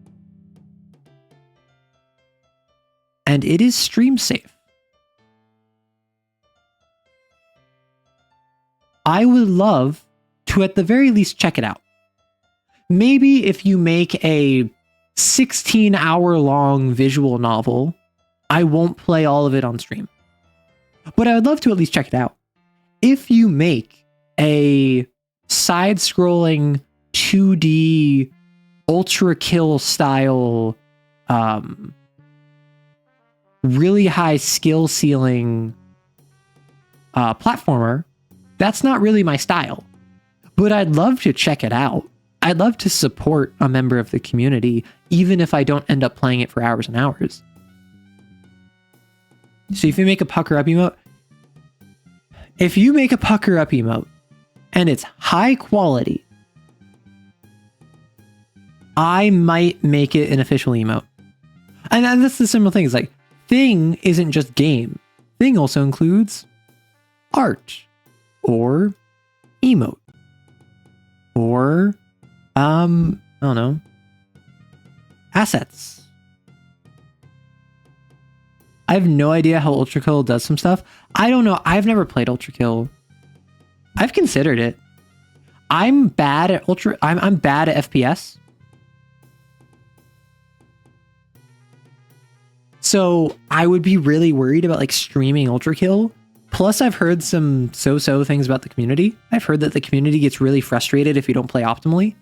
and it is stream safe, I would love to at the very least check it out. Maybe if you make a 16-hour-long visual novel, I won't play all of it on stream. But I would love to at least check it out. If you make a side-scrolling 2D Ultra Kill style, really high skill ceiling platformer, that's not really my style. But I'd love to check it out. I'd love to support a member of the community, even if I don't end up playing it for hours and hours. So if you make a pucker up emote, and it's high quality, I might make it an official emote. And that's the simple thing. Is like, thing isn't just game. Thing also includes art or emote or I don't know, assets. I have no idea how Ultra Kill does some stuff. I don't know. I've never played Ultra Kill. I've considered it. I'm bad at I'm bad at FPS. So I would be really worried about like streaming Ultra Kill. Plus, I've heard some so-so things about the community. I've heard that the community gets really frustrated if you don't play optimally.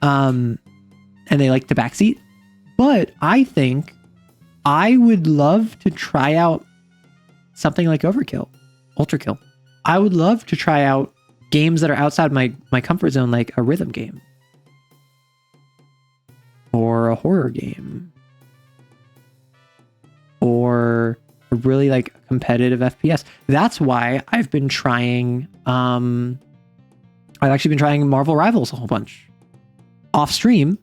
And they like to backseat. But I think I would love to try out something like Ultra Kill. I would love to try out games that are outside my comfort zone, like a rhythm game. Or a horror game. Or a really like competitive FPS. That's why I've been trying, I've actually been trying Marvel Rivals a whole bunch. Off stream.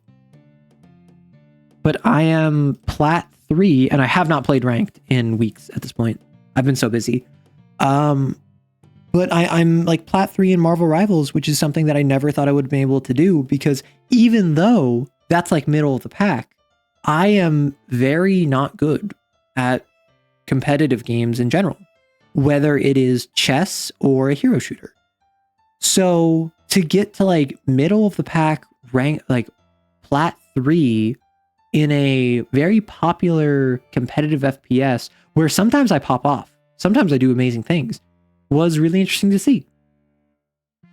But I am Plat 3, and I have not played Ranked in weeks at this point. I've been so busy. But I'm like Plat 3 in Marvel Rivals, which is something that I never thought I would be able to do, because even though that's like middle of the pack, I am very not good at competitive games in general, whether it is chess or a hero shooter. So to get to like middle of the pack rank, like Plat 3 in a very popular competitive FPS where sometimes I pop off, sometimes I do amazing things, was really interesting to see.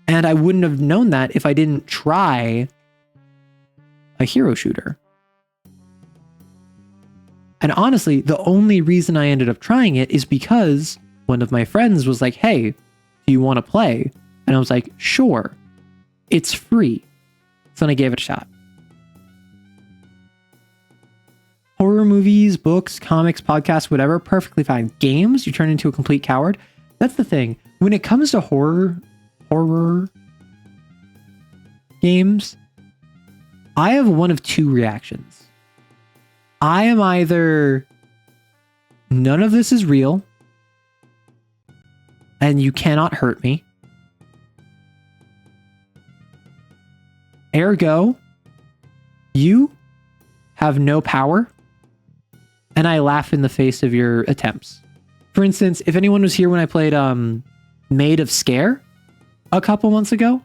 And I wouldn't have known that if I didn't try a hero shooter. And honestly, the only reason I ended up trying it is because one of my friends was like, hey, do you want to play? And I was like, sure. It's free. So then I gave it a shot. Horror movies, books, comics, podcasts, whatever, perfectly fine. Games, you turn into a complete coward. That's the thing. When it comes to horror games, I have one of two reactions. I am either none of this is real and you cannot hurt me. Ergo, you have no power and I laugh in the face of your attempts. For instance, if anyone was here when I played Made of Scare a couple months ago,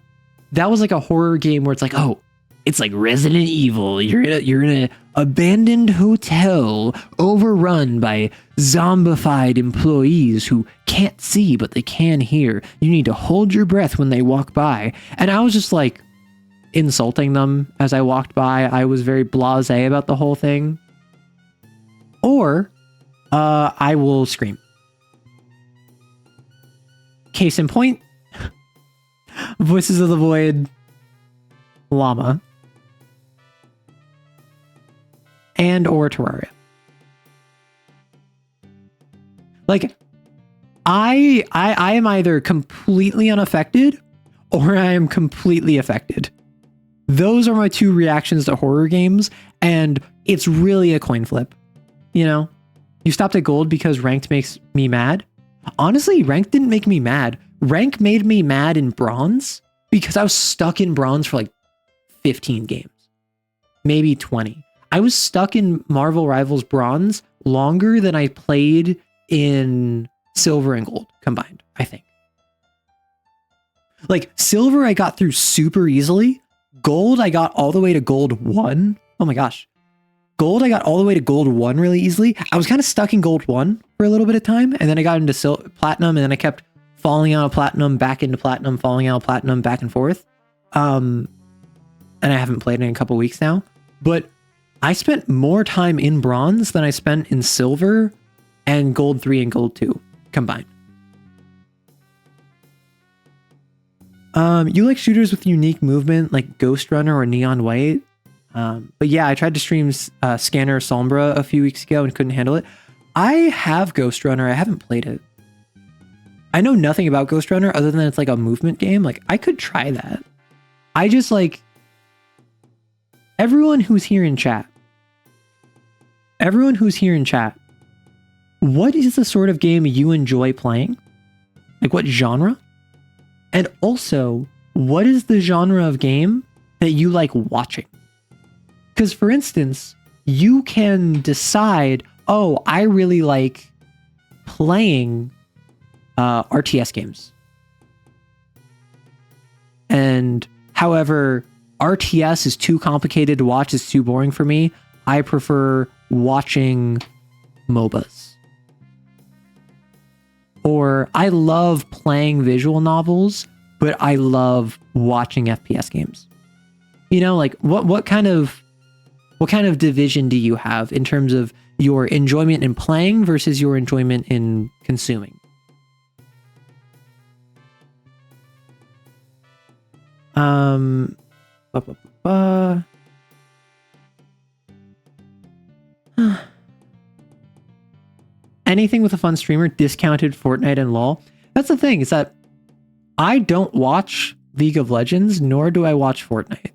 that was like a horror game where it's like, oh, it's like Resident Evil. You're in a abandoned hotel overrun by zombified employees who can't see, but they can hear. You need to hold your breath when they walk by. And I was just like insulting them as I walked by. I was very blasé about the whole thing. Or I will scream. Case in point, Voices of the Void, Llama, and or Terraria. Like, I am either completely unaffected or I am completely affected. Those are my two reactions to horror games, and it's really a coin flip. You know, you stopped at gold because ranked makes me mad. Honestly, ranked didn't make me mad. Rank made me mad in bronze because I was stuck in bronze for like 15 games, maybe 20. I was stuck in Marvel Rivals bronze longer than I played in silver and gold combined, I think. Like silver, I got through super easily. Gold, I got all the way to gold 1. Oh my gosh. Gold, I got all the way to gold 1 really easily. I was kind of stuck in gold 1 for a little bit of time, and then I got into platinum, and then I kept falling out of platinum, back into platinum, falling out of platinum, back and forth. And I haven't played in a couple weeks now. But I spent more time in bronze than I spent in silver and gold 3 and gold 2 combined. You like shooters with unique movement like Ghost Runner or Neon White? But yeah, I tried to stream Scanner Sombra a few weeks ago and couldn't handle it. I have Ghost Runner. I haven't played it. I know nothing about Ghost Runner other than it's like a movement game. Like, I could try that. I just like... Everyone who's here in chat, what is the sort of game you enjoy playing? Like, what genre? And also, what is the genre of game that you like watching? Because, for instance, you can decide, oh, I really like playing RTS games. And, however, RTS is too complicated to watch, it's too boring for me. I prefer watching MOBAs. Or I love playing visual novels, but I love watching FPS games. You know, like what kind of division do you have in terms of your enjoyment in playing versus your enjoyment in consuming? Anything with a fun streamer discounted Fortnite and LoL. That's the thing, is that I don't watch League of Legends, nor do I watch Fortnite.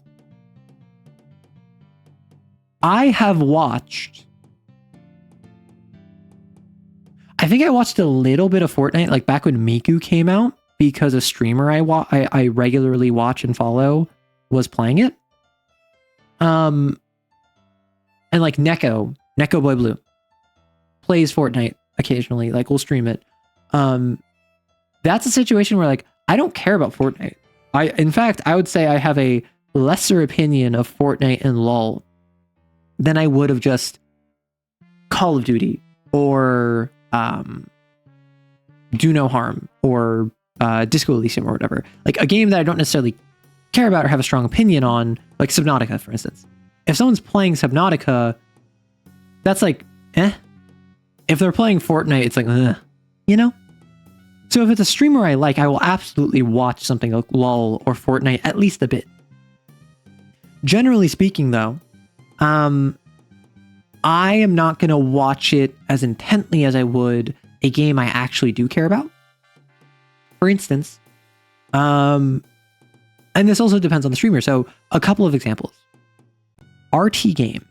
I think I watched a little bit of Fortnite, like back when Miku came out, because a streamer I regularly watch and follow was playing it. And like Neko Boy Blue plays Fortnite occasionally, like we'll stream it. That's a situation where like I don't care about Fortnite. In fact, I would say I have a lesser opinion of Fortnite and LoL than I would of just Call of Duty or Do No Harm or Disco Elysium or whatever. Like a game that I don't necessarily care about or have a strong opinion on, like Subnautica, for instance. If someone's playing Subnautica, that's like, eh. If they're playing Fortnite, it's like, you know? So if it's a streamer I like, I will absolutely watch something like LoL or Fortnite at least a bit. Generally speaking, though, I am not going to watch it as intently as I would a game I actually do care about. For instance, and this also depends on the streamer. So a couple of examples. RT Game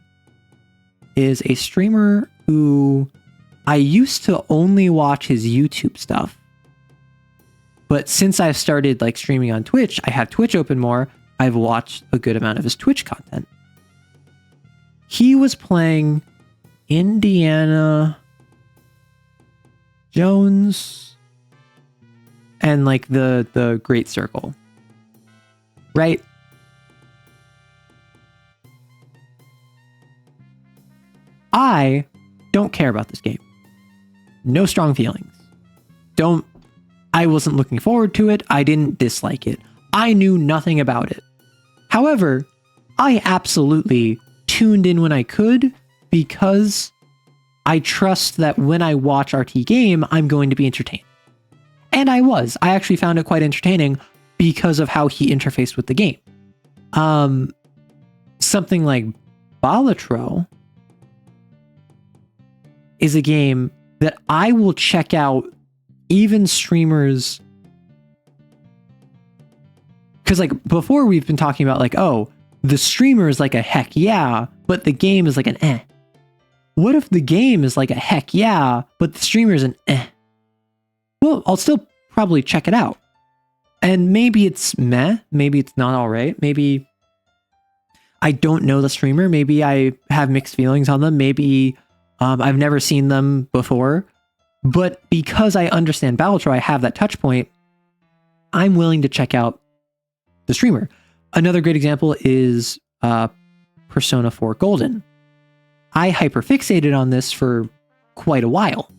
is a streamer who I used to only watch his YouTube stuff. But since I've started like streaming on Twitch, I have Twitch open more. I've watched a good amount of his Twitch content. He was playing Indiana Jones and like the Great Circle. Right? I don't care about this game. No strong feelings. I wasn't looking forward to it. I didn't dislike it. I knew nothing about it. However, I absolutely tuned in when I could because I trust that when I watch RT Game, I'm going to be entertained. And I was. I actually found it quite entertaining because of how he interfaced with the game. Something like Balatro is a game that I will check out even streamers. Because like before we've been talking about like, oh, the streamer is like a heck yeah, but the game is like an eh. What if the game is like a heck yeah, but the streamer is an eh? Well, I'll still probably check it out. And maybe it's meh, maybe it's not all right, maybe I don't know the streamer, maybe I have mixed feelings on them, maybe I've never seen them before. But because I understand Balatro, I have that touch point, I'm willing to check out the streamer. Another great example is Persona 4 Golden. I hyperfixated on this for quite a while.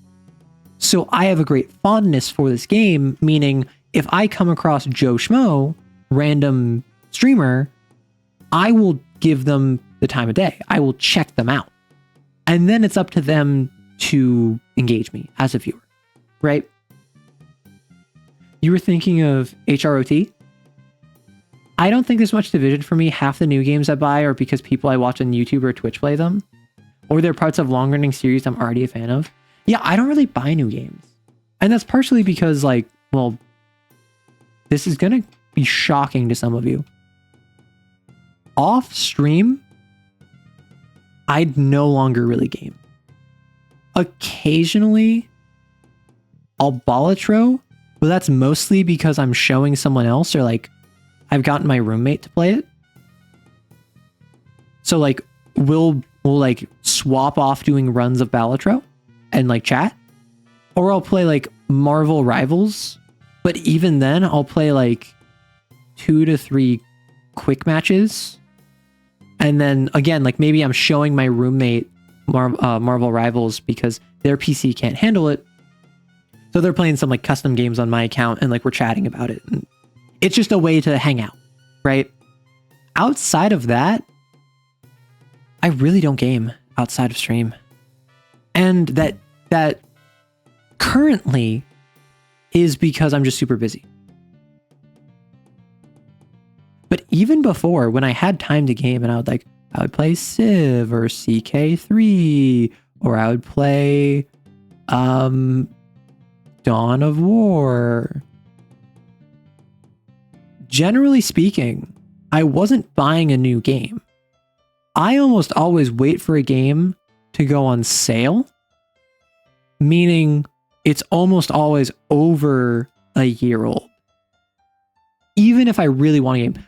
So I have a great fondness for this game, meaning if I come across Joe Schmo, random streamer, I will give them the time of day. I will check them out. And then it's up to them to engage me as a viewer, right? You were thinking of HROT? I don't think there's much division for me. Half the new games I buy are because people I watch on YouTube or Twitch play them, or they're parts of long-running series I'm already a fan of. Yeah, I don't really buy new games. And that's partially because, like, well, this is going to be shocking to some of you. Off stream, I'd no longer really game. Occasionally, I'll Balatro, but that's mostly because I'm showing someone else or like I've gotten my roommate to play it. So like we'll like swap off doing runs of Balatro and like chat, or I'll play like Marvel Rivals. But even then, I'll play like 2 to 3 quick matches. And then again, like maybe I'm showing my roommate Marvel Rivals because their PC can't handle it. So they're playing some like custom games on my account and like we're chatting about it. And it's just a way to hang out, right? Outside of that, I really don't game outside of stream. And that currently is because I'm just super busy. But even before, when I had time to game and I would play Civ or CK3, or I would play Dawn of War. Generally speaking, I wasn't buying a new game. I almost always wait for a game to go on sale, meaning it's almost always over a year old. Even if I really want a game.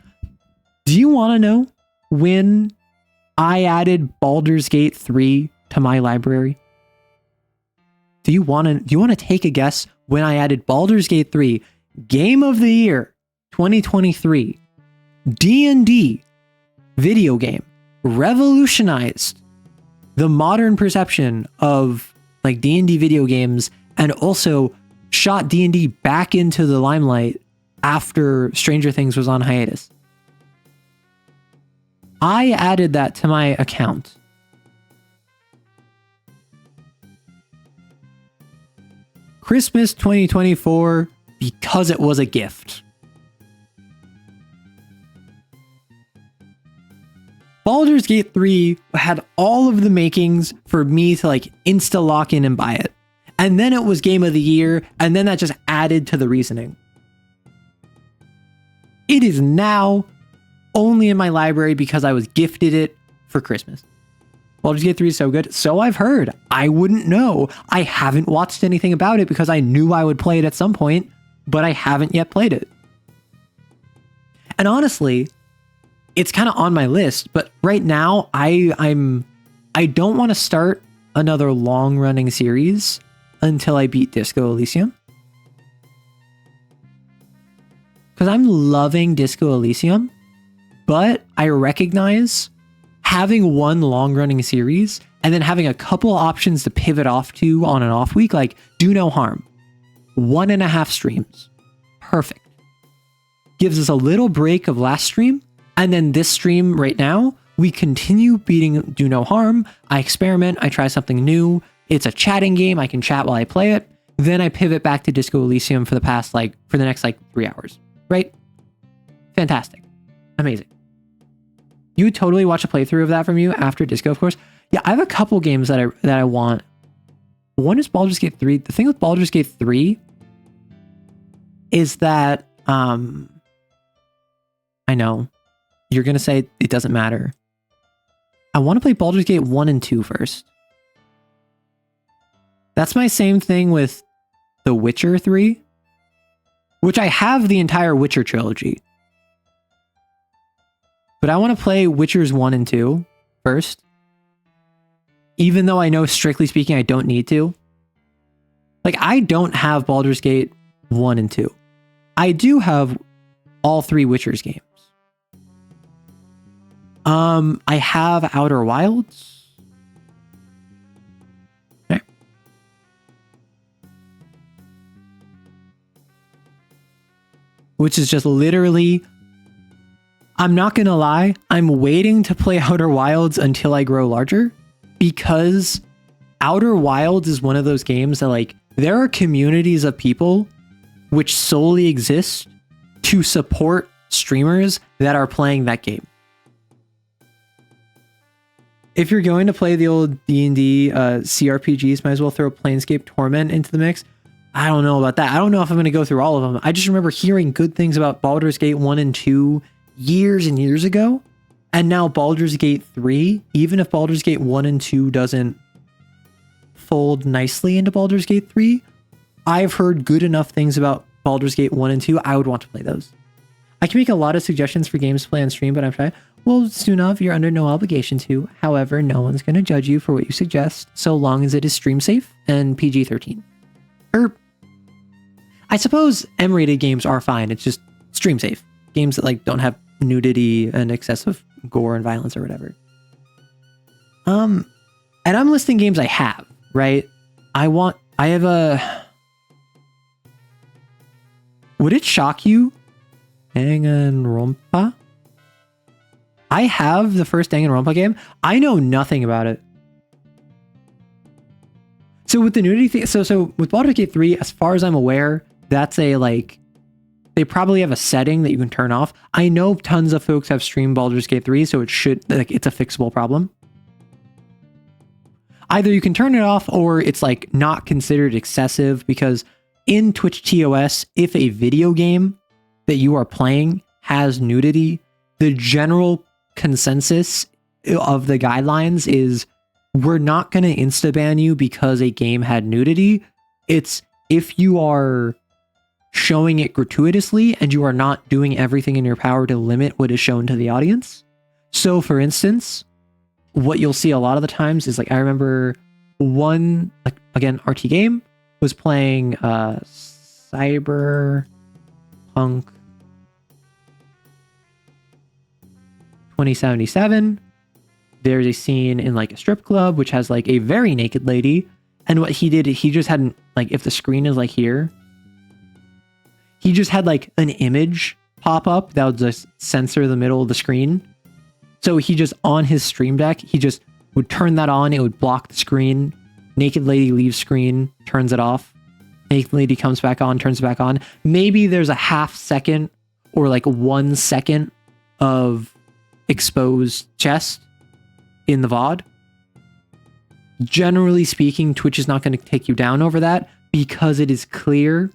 Do you want to know when I added Baldur's Gate 3 to my library? Do you want to take a guess when I added Baldur's Gate 3, Game of the Year 2023, D&D video game, revolutionized the modern perception of like D&D video games and also shot D&D back into the limelight after Stranger Things was on hiatus? I added that to my account. Christmas 2024 because it was a gift. Baldur's Gate 3 had all of the makings for me to like insta lock in and buy it. And then it was Game of the Year, and then that just added to the reasoning. It is now only in my library because I was gifted it for Christmas. Baldur's Gate 3 is so good. So I've heard. I wouldn't know. I haven't watched anything about it because I knew I would play it at some point, but I haven't yet played it. And honestly, it's kind of on my list, but right now I don't want to start another long-running series until I beat Disco Elysium. Because I'm loving Disco Elysium, but I recognize having one long-running series and then having a couple options to pivot off to on an off week, like, do no harm. 1.5 streams. Perfect. Gives us a little break of last stream, and then this stream right now, we continue beating Do No Harm. I experiment, I try something new. It's a chatting game, I can chat while I play it. Then I pivot back to Disco Elysium for the next 3 hours. Right? Fantastic. Amazing. You would totally watch a playthrough of that from you after Disco, of course. Yeah, I have a couple games that I want. One is Baldur's Gate 3. The thing with Baldur's Gate 3 is that I know you're going to say it doesn't matter. I want to play Baldur's Gate 1 and 2 first. That's my same thing with The Witcher 3, which I have the entire Witcher trilogy. But I want to play Witchers 1 and 2 first. Even though I know, strictly speaking, I don't need to. Like, I don't have Baldur's Gate 1 and 2. I do have all 3 Witchers games. I have Outer Wilds. Okay. Which is just literally... I'm not going to lie, I'm waiting to play Outer Wilds until I grow larger, because Outer Wilds is one of those games that, like, there are communities of people which solely exist to support streamers that are playing that game. If you're going to play the old D&D CRPGs, might as well throw Planescape Torment into the mix. I don't know about that. I don't know if I'm going to go through all of them. I just remember hearing good things about Baldur's Gate 1 and 2 years and years ago. And now Baldur's Gate 3, even if Baldur's Gate 1 and 2 doesn't fold nicely into Baldur's Gate 3, I've heard good enough things about Baldur's Gate 1 and 2, I would want to play those. I can make a lot of suggestions for games to play on stream, but I'm trying. Well, Sunov, you're under no obligation to. However, no one's going to judge you for what you suggest, so long as it is stream safe and PG-13. I suppose M-rated games are fine. It's just stream safe. Games that like don't have nudity and excessive gore and violence or whatever. And I'm listing games I have, right? Would it shock you? Danganronpa? I have the first Danganronpa game. I know nothing about it. So with the nudity thing, so with Baldur's Gate 3, as far as I'm aware, that's a like, they probably have a setting that you can turn off. I know tons of folks have streamed Baldur's Gate 3, so it should, like, it's a fixable problem. Either you can turn it off or it's like not considered excessive, because in Twitch TOS, if a video game that you are playing has nudity, the general consensus of the guidelines is we're not going to insta-ban you because a game had nudity. It's if you are showing it gratuitously and you are not doing everything in your power to limit what is shown to the audience. So for instance, what you'll see a lot of the times is like, I remember one, like again, RT game was playing Cyberpunk 2077. There's a scene in like a strip club which has like a very naked lady, and what he did, he just hadn't, like, if the screen is like here, he just had like an image pop up that would just censor the middle of the screen. So he just, on his stream deck, he just would turn that on, it would block the screen. Naked lady leaves screen, turns it off. Naked lady comes back on, turns it back on. Maybe there's a half second or like 1 second of exposed chest in the VOD. Generally speaking, Twitch is not going to take you down over that because it is clear,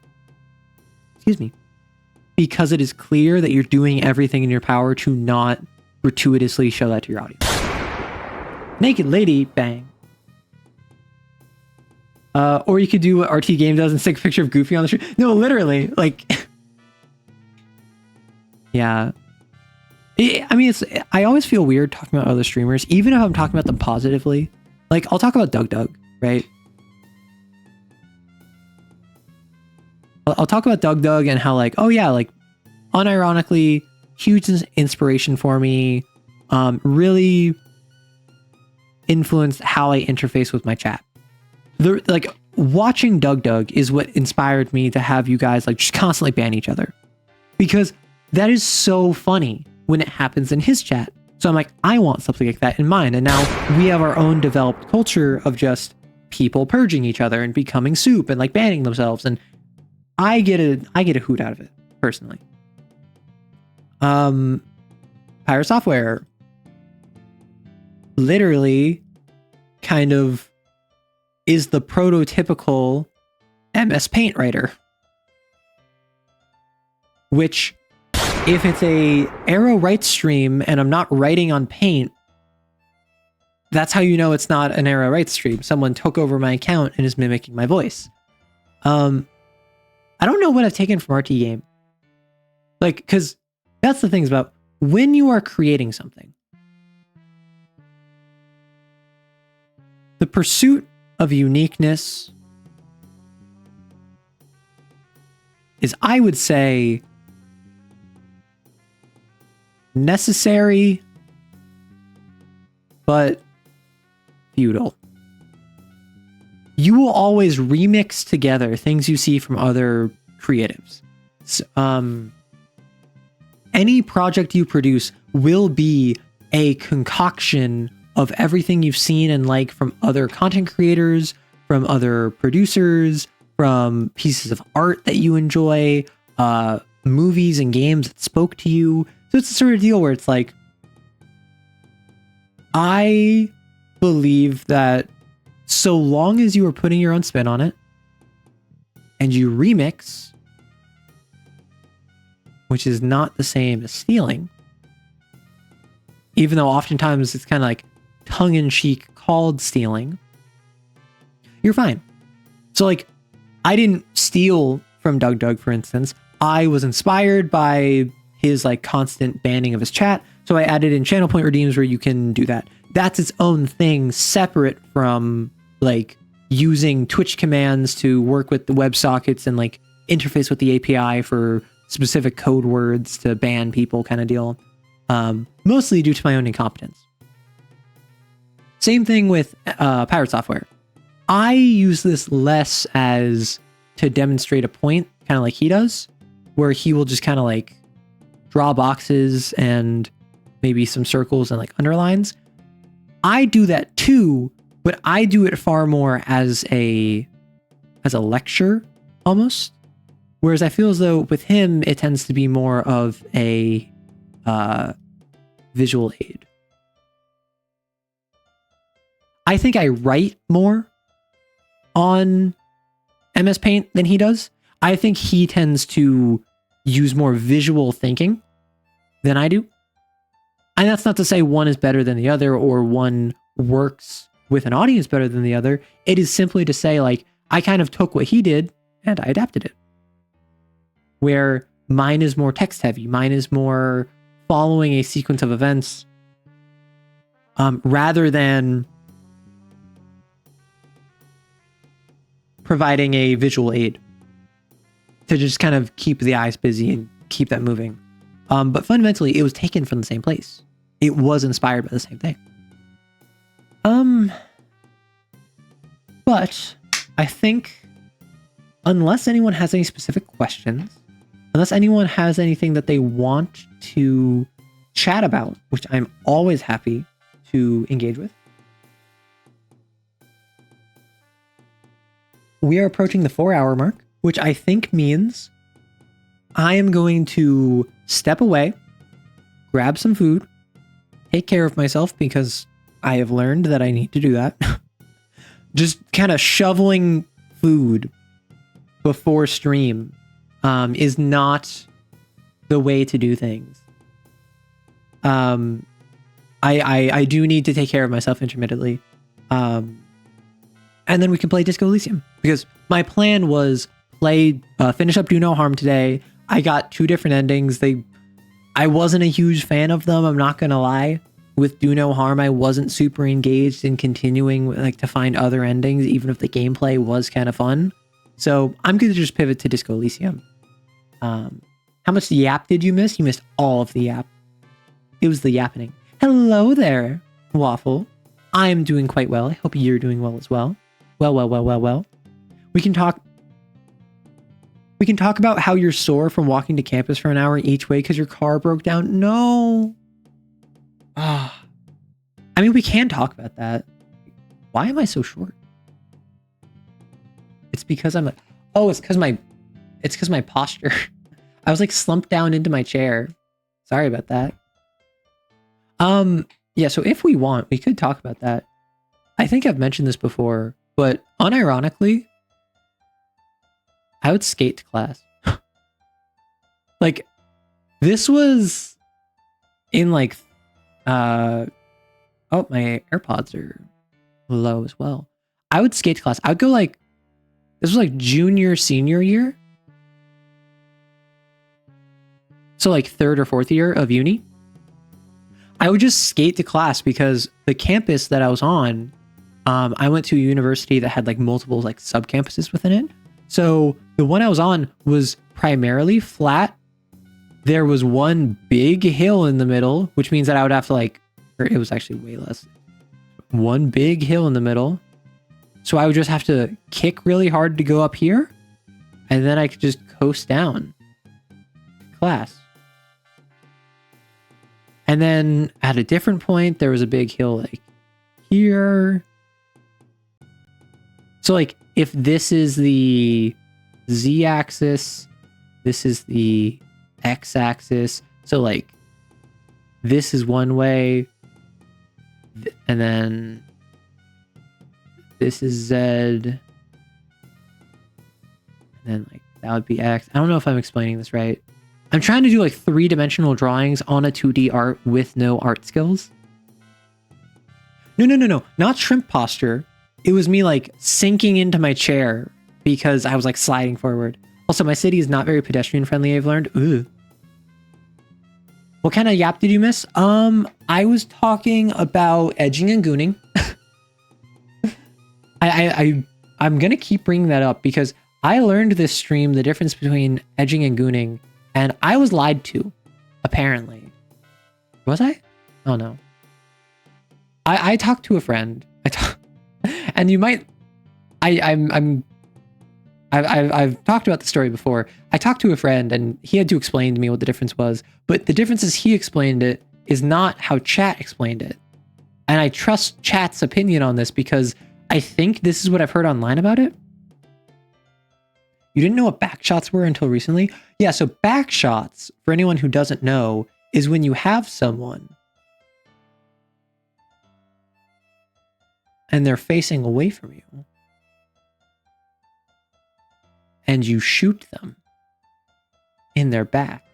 because it is clear that you're doing everything in your power to not gratuitously show that to your audience. Naked lady, bang. Or you could do what RT Game does and stick a picture of Goofy on the stream. No, literally, like, yeah. I always feel weird talking about other streamers, even if I'm talking about them positively. Like, I'll talk about Doug, right? I'll talk about Doug and how, like, oh yeah, like, unironically, huge inspiration for me, really influenced how I interface with my chat. Like, watching Doug is what inspired me to have you guys, like, just constantly ban each other. Because that is so funny when it happens in his chat. So I'm like, I want something like that in mine. And now we have our own developed culture of just people purging each other and becoming soup and like banning themselves. And I get a hoot out of it, personally. Pirate Software literally kind of is the prototypical MS Paint writer, which, if it's a Arrow Write stream and I'm not writing on Paint, that's how you know it's not an Arrow Write stream. Someone took over my account and is mimicking my voice. I don't know what I've taken from RT Game. Like, because that's the thing about when you are creating something, the pursuit of uniqueness is, I would say, necessary, but futile. You will always remix together things you see from other creatives. So, any project you produce will be a concoction of everything you've seen and like from other content creators, from other producers, from pieces of art that you enjoy, movies and games that spoke to you. So it's the sort of deal where it's like, I believe that so long as you are putting your own spin on it and you remix, which is not the same as stealing, even though oftentimes it's kind of like tongue-in-cheek called stealing, you're fine. So like, I didn't steal from Doug, for instance. I was inspired by his like constant banning of his chat. So I added in channel point redeems where you can do that. That's its own thing, separate from like using Twitch commands to work with the WebSockets and like interface with the API for specific code words to ban people kind of deal. Mostly due to my own incompetence. Same thing with Pirate Software. I use this less as to demonstrate a point, kind of like he does, where he will just kind of like draw boxes and maybe some circles and like underlines. I do that too, but I do it far more as a lecture almost. Whereas I feel as though with him, it tends to be more of a visual aid. I think I write more on MS Paint than he does. I think he tends to use more visual thinking than I do. And that's not to say one is better than the other or one works with an audience better than the other. It is simply to say, like, I kind of took what he did and I adapted it. Where mine is more text heavy. Mine is more following a sequence of events rather than providing a visual aid to just kind of keep the eyes busy and keep that moving. But fundamentally, it was taken from the same place. It was inspired by the same thing. But I think unless anyone has any specific questions, unless anyone has anything that they want to chat about, which I'm always happy to engage with, we are approaching the 4-hour mark, which I think means I am going to step away, grab some food, take care of myself because I have learned that I need to do that. Just kind of shoveling food before stream is not the way to do things. I do need to take care of myself intermittently. And then we can play Disco Elysium because my plan was finish up Do No Harm today. I got 2 different endings. I wasn't a huge fan of them. I'm not going to lie. With Do No Harm, I wasn't super engaged in continuing like to find other endings, even if the gameplay was kind of fun. So I'm going to just pivot to Disco Elysium. How much yap did you miss? You missed all of the yap. It was the yappening. Hello there, Waffle. I'm doing quite well. I hope you're doing well as well. Well. We can talk about how you're sore from walking to campus for an hour each way because your car broke down. No. I mean, we can talk about that. Why am I so short? It's because it's because my posture. I was like slumped down into my chair. Sorry about that. Yeah, so if we want, we could talk about that. I think I've mentioned this before, but unironically, I would skate to class. Like, this was in like, my AirPods are low as well. I would skate to class. I would go like, this was like junior, senior year. So like 3rd or 4th year of uni. I would just skate to class because the campus that I was on, I went to a university that had like multiple like sub campuses within it. So the one I was on was primarily flat. There was one big hill in the middle, which means that I would have to like, or it was actually way less. One big hill in the middle. So I would just have to kick really hard to go up here. And then I could just coast down to class. And then at a different point, there was a big hill like here. So like if this is the Z-axis, this is the x-axis. So like this is one way, and then this is Z, and then like that would be X. I don't know if I'm explaining this right. I'm trying to do like 3-dimensional drawings on a 2D art with no art skills. No. Not shrimp posture. It was me like sinking into my chair because I was like sliding forward. Also, my city is not very pedestrian friendly, I've learned. Ooh. What kind of yap did you miss? I was talking about edging and gooning. I'm gonna keep bringing that up because I learned this stream the difference between edging and gooning, and I was lied to, apparently. Was I? Oh no. I talked to a friend. And you might. I've talked about the story before. I talked to a friend and he had to explain to me what the difference was. But the difference is he explained it is not how chat explained it. And I trust chat's opinion on this because I think this is what I've heard online about it. You didn't know what backshots were until recently? Yeah, so backshots, for anyone who doesn't know, is when you have someone and they're facing away from you. And you shoot them in their back.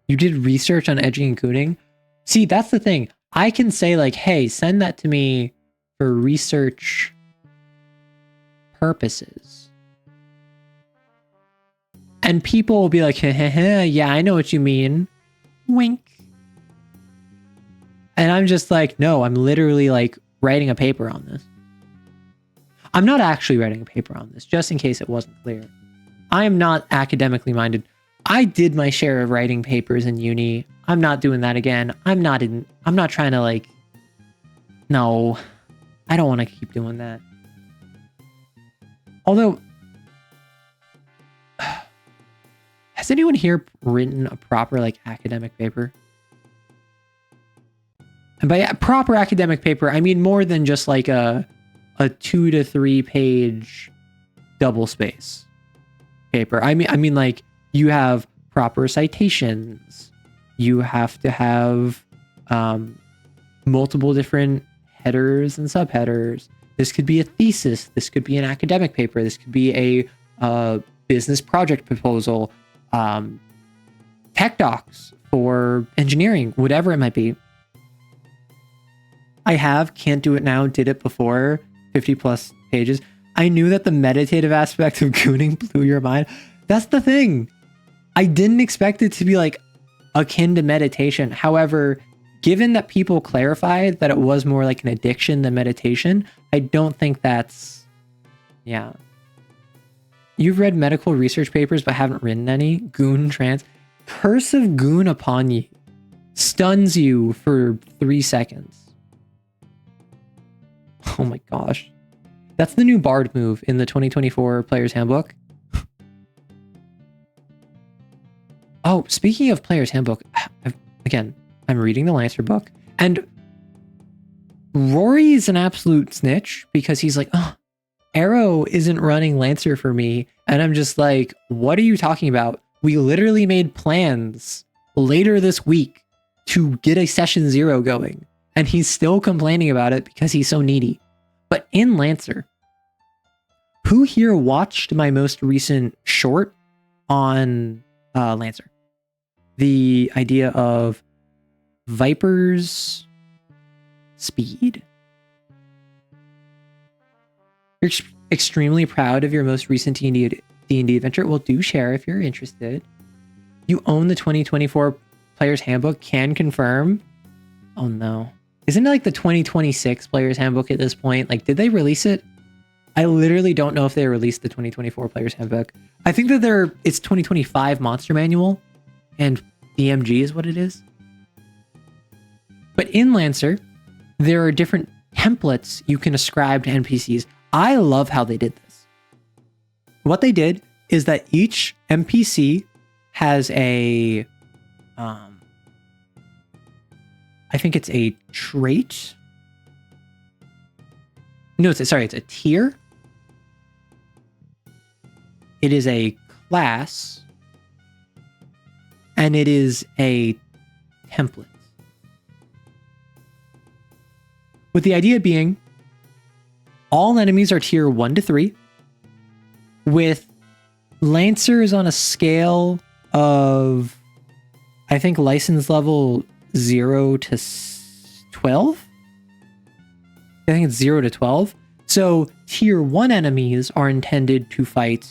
You did research on edging and gooning? See, that's the thing. I can say like, hey, send that to me for research purposes. And people will be like, yeah, I know what you mean. Wink. And I'm just like, no, I'm literally like writing a paper on this. I'm not actually writing a paper on this, just in case it wasn't clear. I am not academically minded. I did my share of writing papers in uni. I'm not doing that again. I'm not trying to like, no, I don't want to keep doing that. Although, has anyone here written a proper like academic paper? And by proper academic paper, I mean more than just like a 2 to 3 page double space paper. I mean like you have proper citations. You have to have multiple different headers and subheaders. This could be a thesis. This could be an academic paper. This could be a business project proposal, tech docs for engineering, whatever it might be. Can't do it now, did it before, 50 plus pages. I knew that the meditative aspect of gooning blew your mind. That's the thing. I didn't expect it to be like akin to meditation. However, given that people clarified that it was more like an addiction than meditation, I don't think that's, yeah. You've read medical research papers but haven't written any? Goon trance. Curse of goon upon you. Stuns you for 3 seconds. Oh my gosh. That's the new Bard move in the 2024 Player's Handbook. Oh, speaking of Player's Handbook, again, I'm reading the Lancer book, and Rory is an absolute snitch because he's like, oh, Arrow isn't running Lancer for me. And I'm just like, what are you talking about? We literally made plans later this week to get a session 0 going. And he's still complaining about it because he's so needy. But in Lancer, who here watched my most recent short on Lancer? The idea of Viper's speed. You're extremely proud of your most recent D&D adventure. Well, do share if you're interested. You own the 2024 Player's Handbook, can confirm. Oh no. Isn't it like the 2026 Player's Handbook at this point? Like, did they release it? I literally don't know if they released the 2024 Player's Handbook. I think that it's 2025 Monster Manual, and DMG is what it is. But in Lancer, there are different templates you can ascribe to NPCs. I love how they did this. What they did is that each NPC has a I think it's a trait. No, it's a tier. It is a class. and it is a template. With the idea being, all enemies are tier 1 to 3, with Lancers on a scale of, I think, license level 0 to 12? I think it's 0 to 12. So tier 1 enemies are intended to fight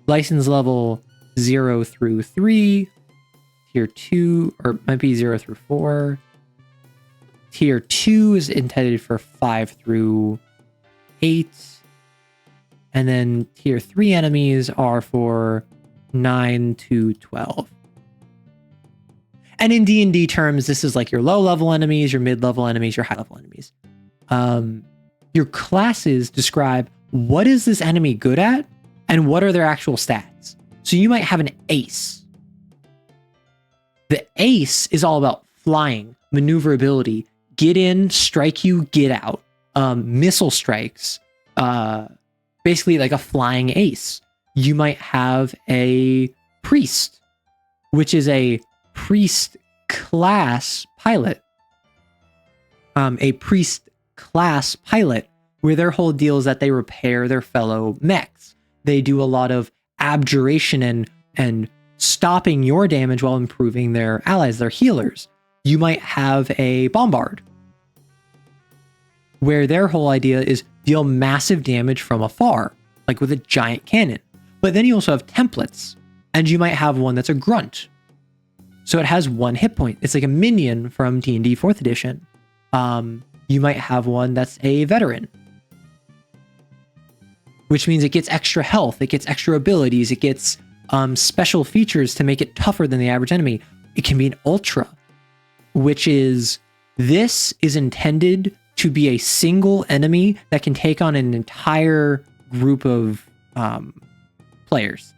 license level 0 through 3, tier 2, or it might be 0 through 4. Tier 2 is intended for 5 through 8. And then tier 3 enemies are for 9 to 12. And in D&D terms, this is like your low-level enemies, your mid-level enemies, your high-level enemies. Your classes describe what is this enemy good at and what are their actual stats. So you might have an ace. The ace is all about flying, maneuverability, get in, strike you, get out, missile strikes, basically like a flying ace. You might have a priest, which is a priest class pilot. A priest class pilot, where their whole deal is that they repair their fellow mechs. They do a lot of abjuration and stopping your damage while improving their allies, their healers. You might have a bombard, where their whole idea is deal massive damage from afar, like with a giant cannon. But then you also have templates, and you might have one that's a grunt. So it has 1 hit point. It's like a minion from D&D 4th edition. You might have one that's a veteran, which means it gets extra health, it gets extra abilities, it gets special features to make it tougher than the average enemy. It can be an ultra, which is, this is intended to be a single enemy that can take on an entire group of players.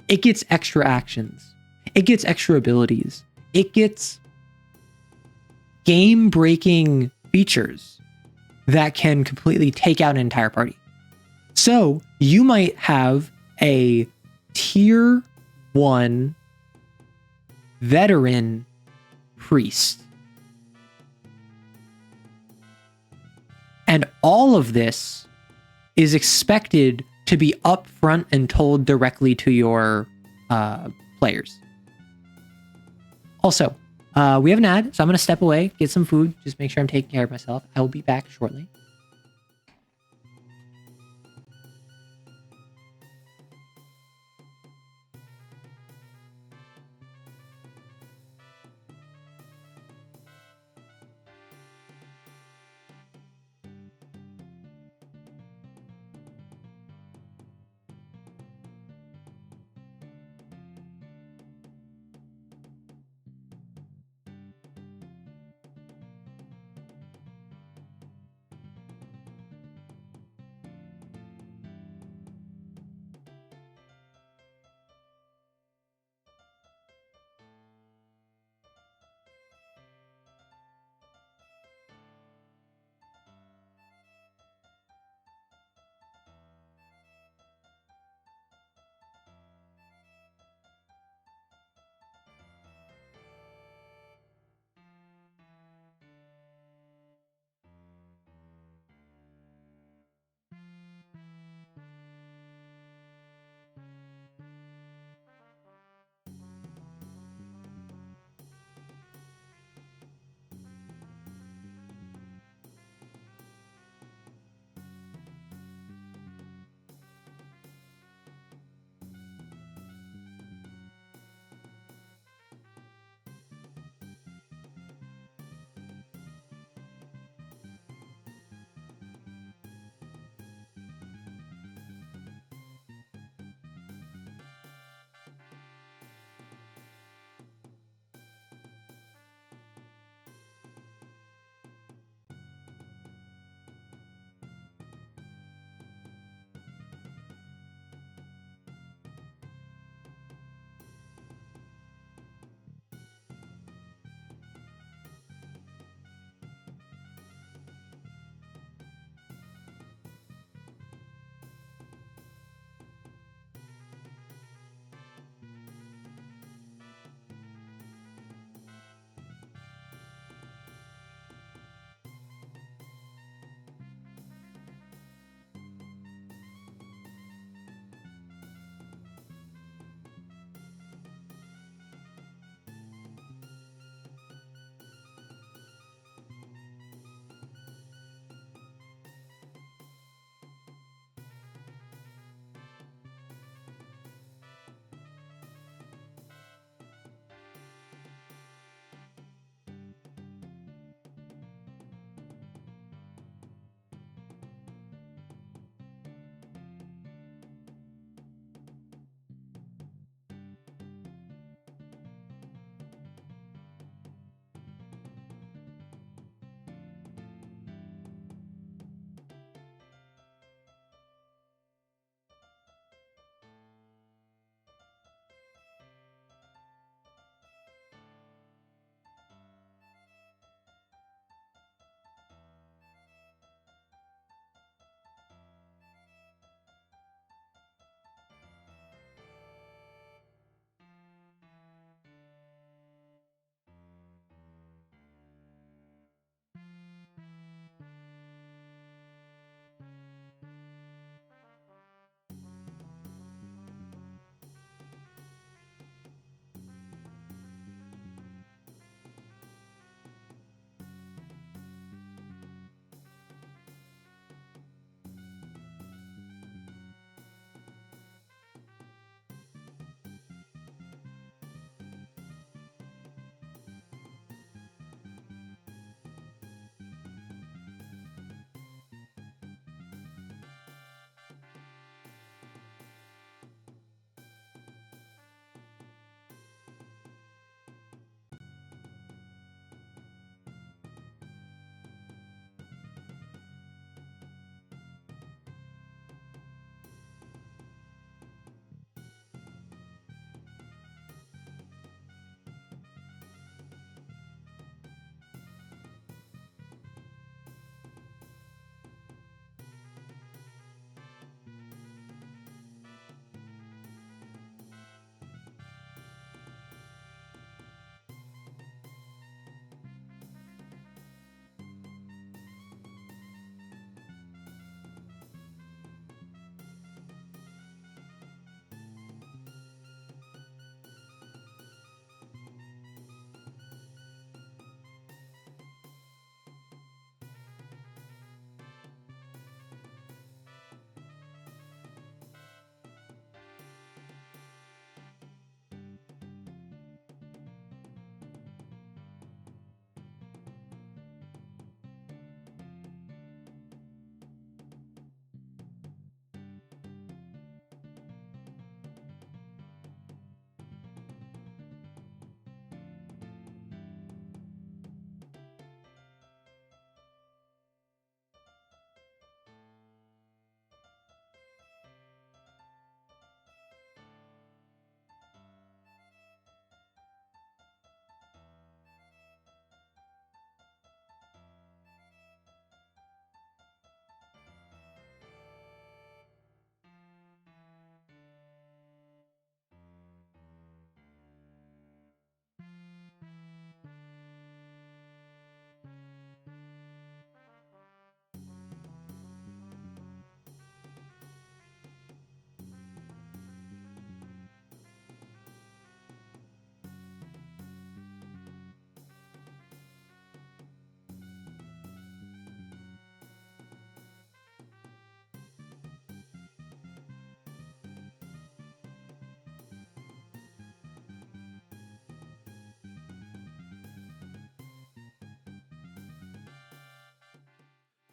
It gets extra actions. It gets extra abilities. It gets game-breaking features that can completely take out an entire party. So you might have a tier 1 veteran priest. And all of this is expected to be upfront and told directly to your players. Also, we have an ad, so I'm going to step away, get some food, just make sure I'm taking care of myself. I will be back shortly.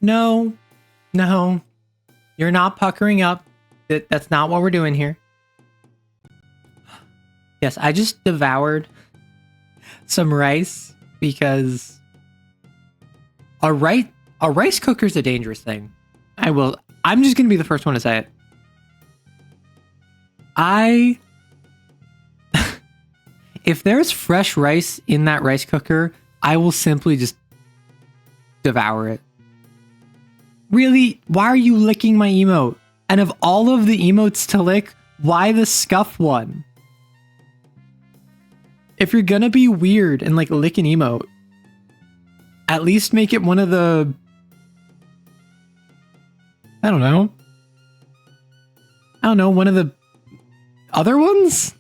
No, no, you're not puckering up. That's not what we're doing here. Yes, I just devoured some rice because a rice cooker is a dangerous thing. I'm just gonna be the first one to say it. If there's fresh rice in that rice cooker, I will simply just devour it. Really? Why are you licking my emote? And of all of the emotes to lick, why the scuff one? If you're gonna be weird and like lick an emote, at least make it one of the... I don't know, one of the other ones?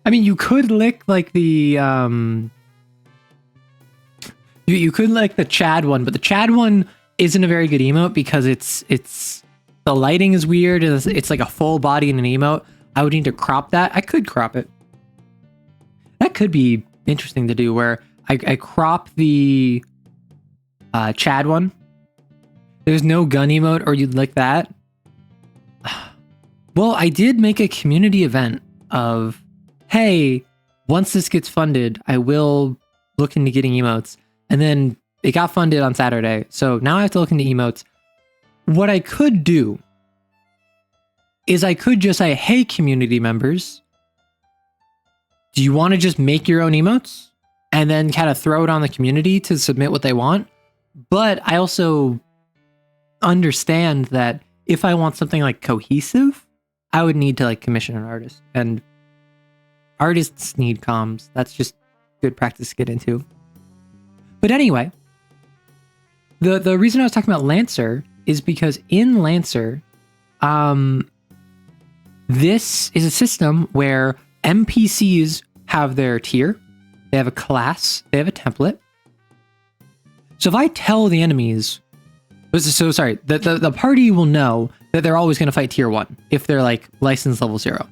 I mean, you could lick like the you could lick the Chad one, but the Chad one isn't a very good emote because it's the lighting is weird and it's like a full body in an emote. I would need to crop that. I could crop it. That could be interesting to do, where I crop the Chad one. There's no gun emote, or you'd lick that. Well, I did make a community event of, hey, once this gets funded, I will look into getting emotes. And then it got funded on Saturday, so now I have to look into emotes. What I could do is I could just say, hey, community members, do you want to just make your own emotes? And then kind of throw it on the community to submit what they want. But I also understand that if I want something like cohesive, I would need to like commission an artist. And artists need comms. That's just good practice to get into. But anyway, the reason I was talking about Lancer is because in Lancer, this is a system where NPCs have their tier, they have a class, they have a template. So if I tell the enemies, the party will know that they're always going to fight tier 1 if they're like license level 0.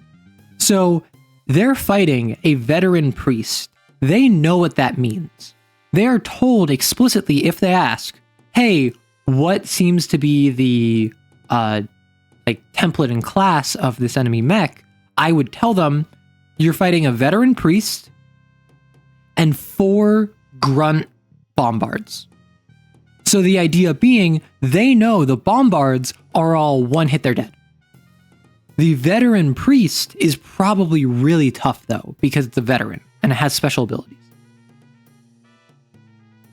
So they're fighting a veteran priest. They know what that means. They are told explicitly if they ask, hey, what seems to be the like template and class of this enemy mech? I would tell them, you're fighting a veteran priest and 4 grunt bombards. So the idea being, they know the bombards are all one hit, they're dead. The veteran priest is probably really tough though, because it's a veteran and it has special abilities.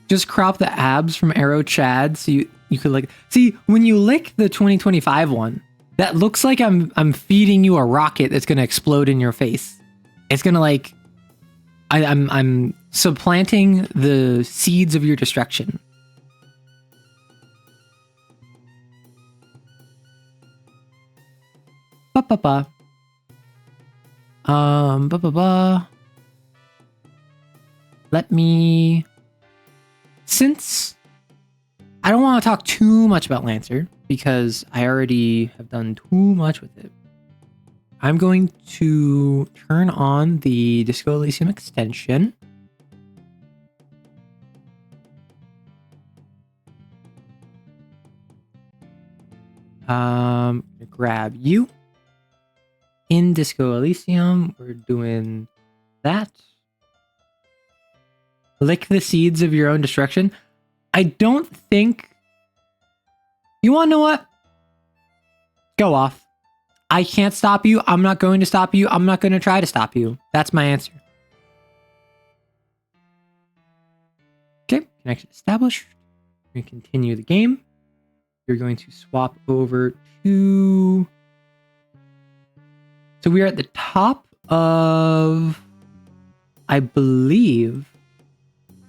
Just crop the abs from Arrow Chad so you could like... See, when you lick the 2025 one, that looks like I'm feeding you a rocket that's gonna explode in your face. It's gonna like... I'm supplanting the seeds of your destruction. Ba-ba-ba. Ba-ba-ba. Let me... Since I don't want to talk too much about Lancer, because I already have done too much with it, I'm going to turn on the Disco Elysium extension. Grab you. In Disco Elysium, we're doing that. Lick the seeds of your own destruction. I don't think... You want to know what? Go off. I can't stop you. I'm not going to stop you. I'm not going to try to stop you. That's my answer. Okay, connection established. We continue the game. You're going to swap over to... So we are at the top of, I believe,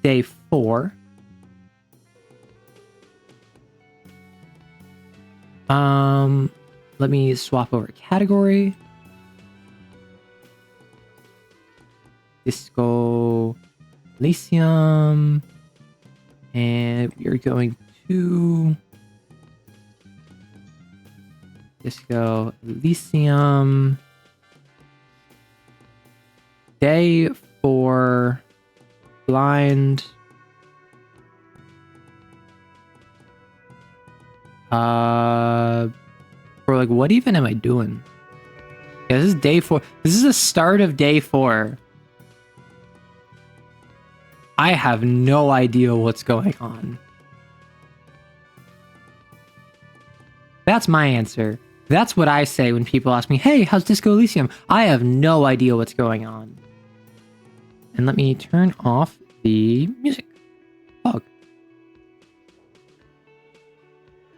day 4. Let me swap over category. Disco Elysium. And we are going to Disco Elysium. Day 4. Blind. For like, what even am I doing? Yeah, this is day 4. This is the start of day 4. I have no idea what's going on. That's my answer. That's what I say when people ask me, hey, how's Disco Elysium? I have no idea what's going on. And let me turn off the music. Fog.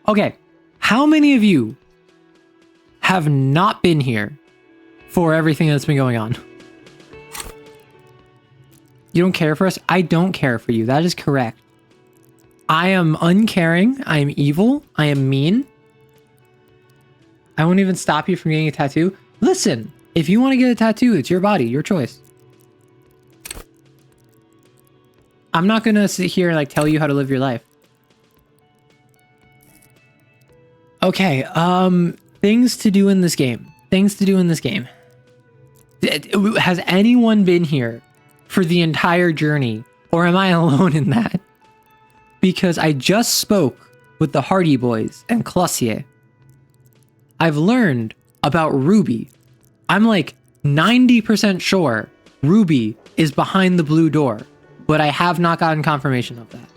Okay, how many of you have not been here for everything that's been going on? You don't care for us? I don't care for you. That is correct. I am uncaring. I am evil. I am mean. I won't even stop you from getting a tattoo. Listen, if you want to get a tattoo, it's your body, your choice. I'm not going to sit here and like tell you how to live your life. Okay, things to do in this game. Things to do in this game. Has anyone been here for the entire journey, or am I alone in that? Because I just spoke with the Hardy Boys and Clossier. I've learned about Ruby. I'm like 90% sure Ruby is behind the blue door, but I have not gotten confirmation of that.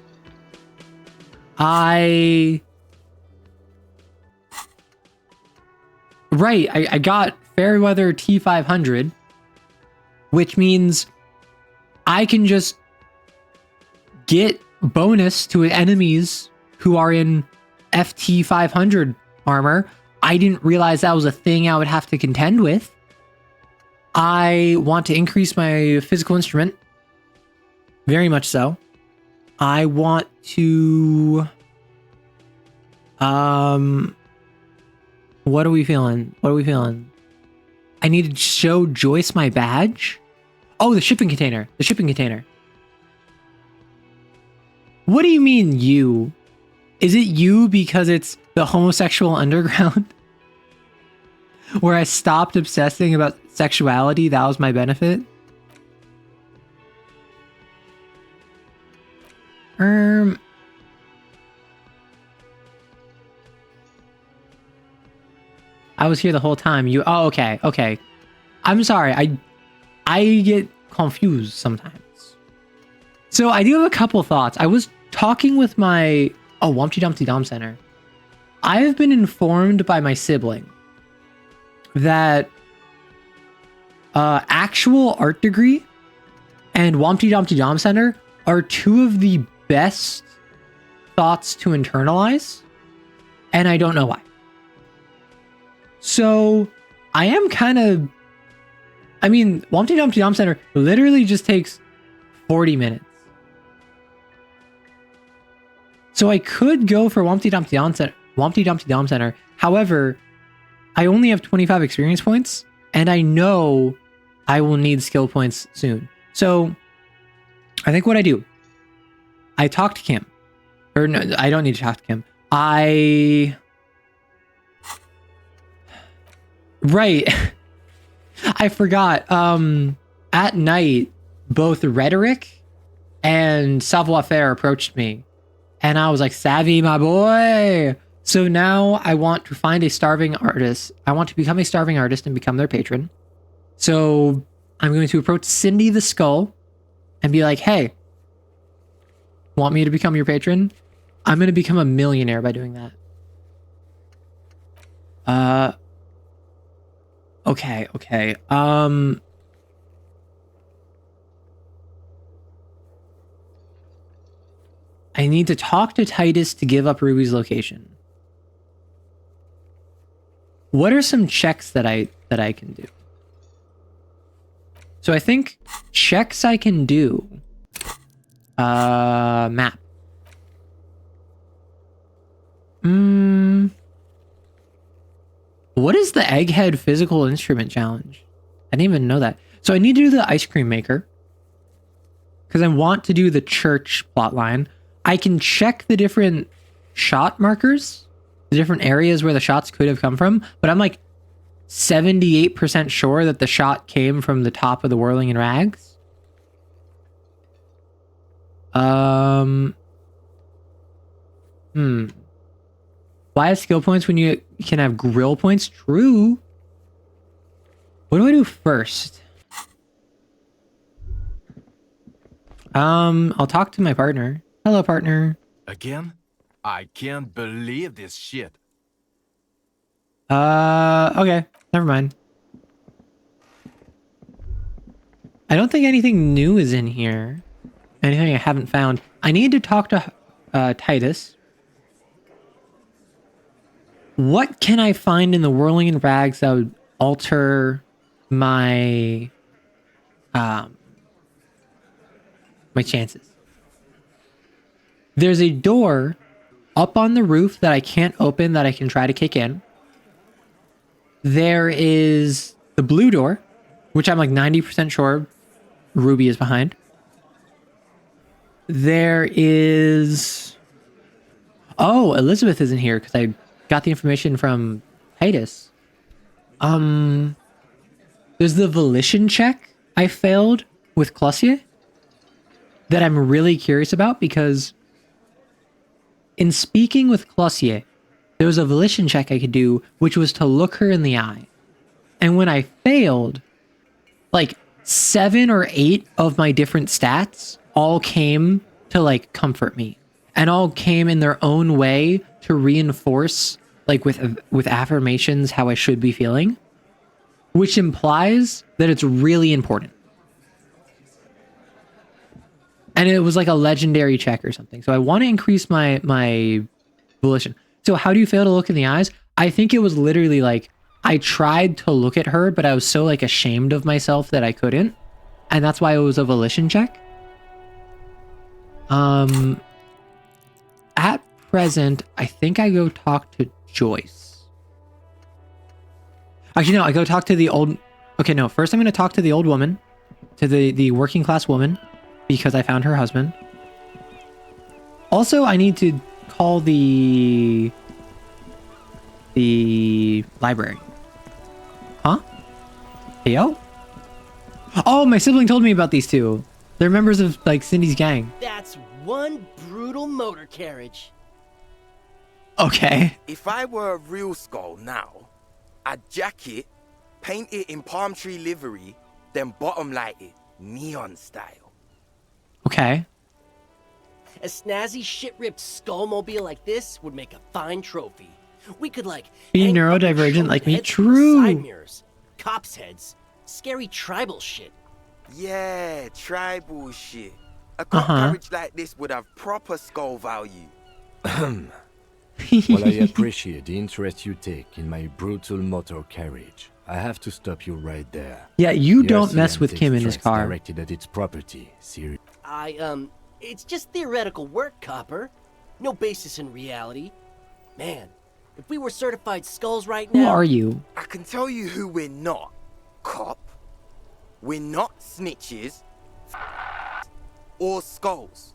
Right, I got Fairweather T500, which means I can just get bonus to enemies who are in FT500 armor. I didn't realize that was a thing I would have to contend with. I want to increase my physical instrument. Very much so. I want to... What are we feeling? What are we feeling? I need to show Joyce my badge. Oh, the shipping container. The shipping container. What do you mean, you? Is it you because it's the homosexual underground? Where I stopped obsessing about sexuality, that was my benefit? I was here the whole time. Oh, okay, okay. I'm sorry. I get confused sometimes. So I do have a couple thoughts. I was talking with my Wumpty Dumpty Dom Center. I have been informed by my sibling that actual art degree and Wumpty Dumpty Dom Center are two of the best thoughts to internalize, and I don't know why. So I am kind of... I mean, Wumpty Dumpty Dom Center literally just takes 40 minutes. So I could go for Wumpty Dumpty Dom Center. However, I only have 25 experience points, and I know I will need skill points soon. So I think what I do, I talk to Kim. Or no, I don't need to talk to Kim. Right. I forgot. At night, both Rhetoric and Savoir-Faire approached me. And I was like, Savvy, my boy. So now I want to find a starving artist. I want to become a starving artist and become their patron. So I'm going to approach Cindy the Skull and be like, hey, want me to become your patron? I'm going to become a millionaire by doing that. Okay. I need to talk to Titus to give up Ruby's location. What are some checks that I can do? So I think checks I can do. Map. What is the Egghead Physical Instrument Challenge? I didn't even know that. So I need to do the ice cream maker. Because I want to do the church plotline. I can check the different shot markers. The different areas where the shots could have come from. But I'm like 78% sure that the shot came from the top of the Whirling in Rags. Well, Why have skill points when you can have grill points? True. What do I do first? I'll talk to my partner. Hello, partner. Again? I can't believe this shit. Okay. Never mind. I don't think anything new is in here. Anything I haven't found. I need to talk to Titus. What can I find in the Whirling in Rags that would alter my my chances? There's a door up on the roof that I can't open that I can try to kick in. There is the blue door, which I'm like 90% sure Ruby is behind. There is... Oh, Elizabeth isn't here because I got the information from Titus. There's the volition check I failed with Clossier that I'm really curious about because in speaking with Clossier, there was a volition check I could do, which was to look her in the eye. And when I failed, like 7 or 8 of my different stats all came to like comfort me and all came in their own way to reinforce like with affirmations how I should be feeling, which implies that it's really important. And it was like a legendary check or something. So I want to increase my volition. So how do you fail to look in the eyes? I think it was literally like I tried to look at her, but I was so like ashamed of myself that I couldn't. And that's why it was a volition check. At present, I think I go talk to Joyce. Actually, no, I go talk to the old... Okay, no, first I'm going to talk to the old woman, to the working class woman, because I found her husband. Also, I need to call the library. Huh? Theo? Oh, my sibling told me about these two. They're members of like Cindy's gang. That's one brutal motor carriage. Okay. If I were a real skull now, I'd jack it, paint it in palm tree livery, then bottom light it, neon style. Okay. A snazzy shit-ripped skullmobile like this would make a fine trophy. We could like Be hang neurodivergent fucking like me? heads from the True. Side mirrors, cops' heads, scary tribal shit. Yeah, tribal shit. A cop carriage like this would have proper skull value. Well, I appreciate the interest you take in my brutal motor carriage. I have to stop you right there. Yeah, you don't The mess RCM with Kim in takes his threats car. Directed at its property. Serious. It's just theoretical work, Copper. No basis in reality. Man, if we were certified skulls right Who now... are you? I can tell you who we're not. Cop. We're not snitches. Or skulls.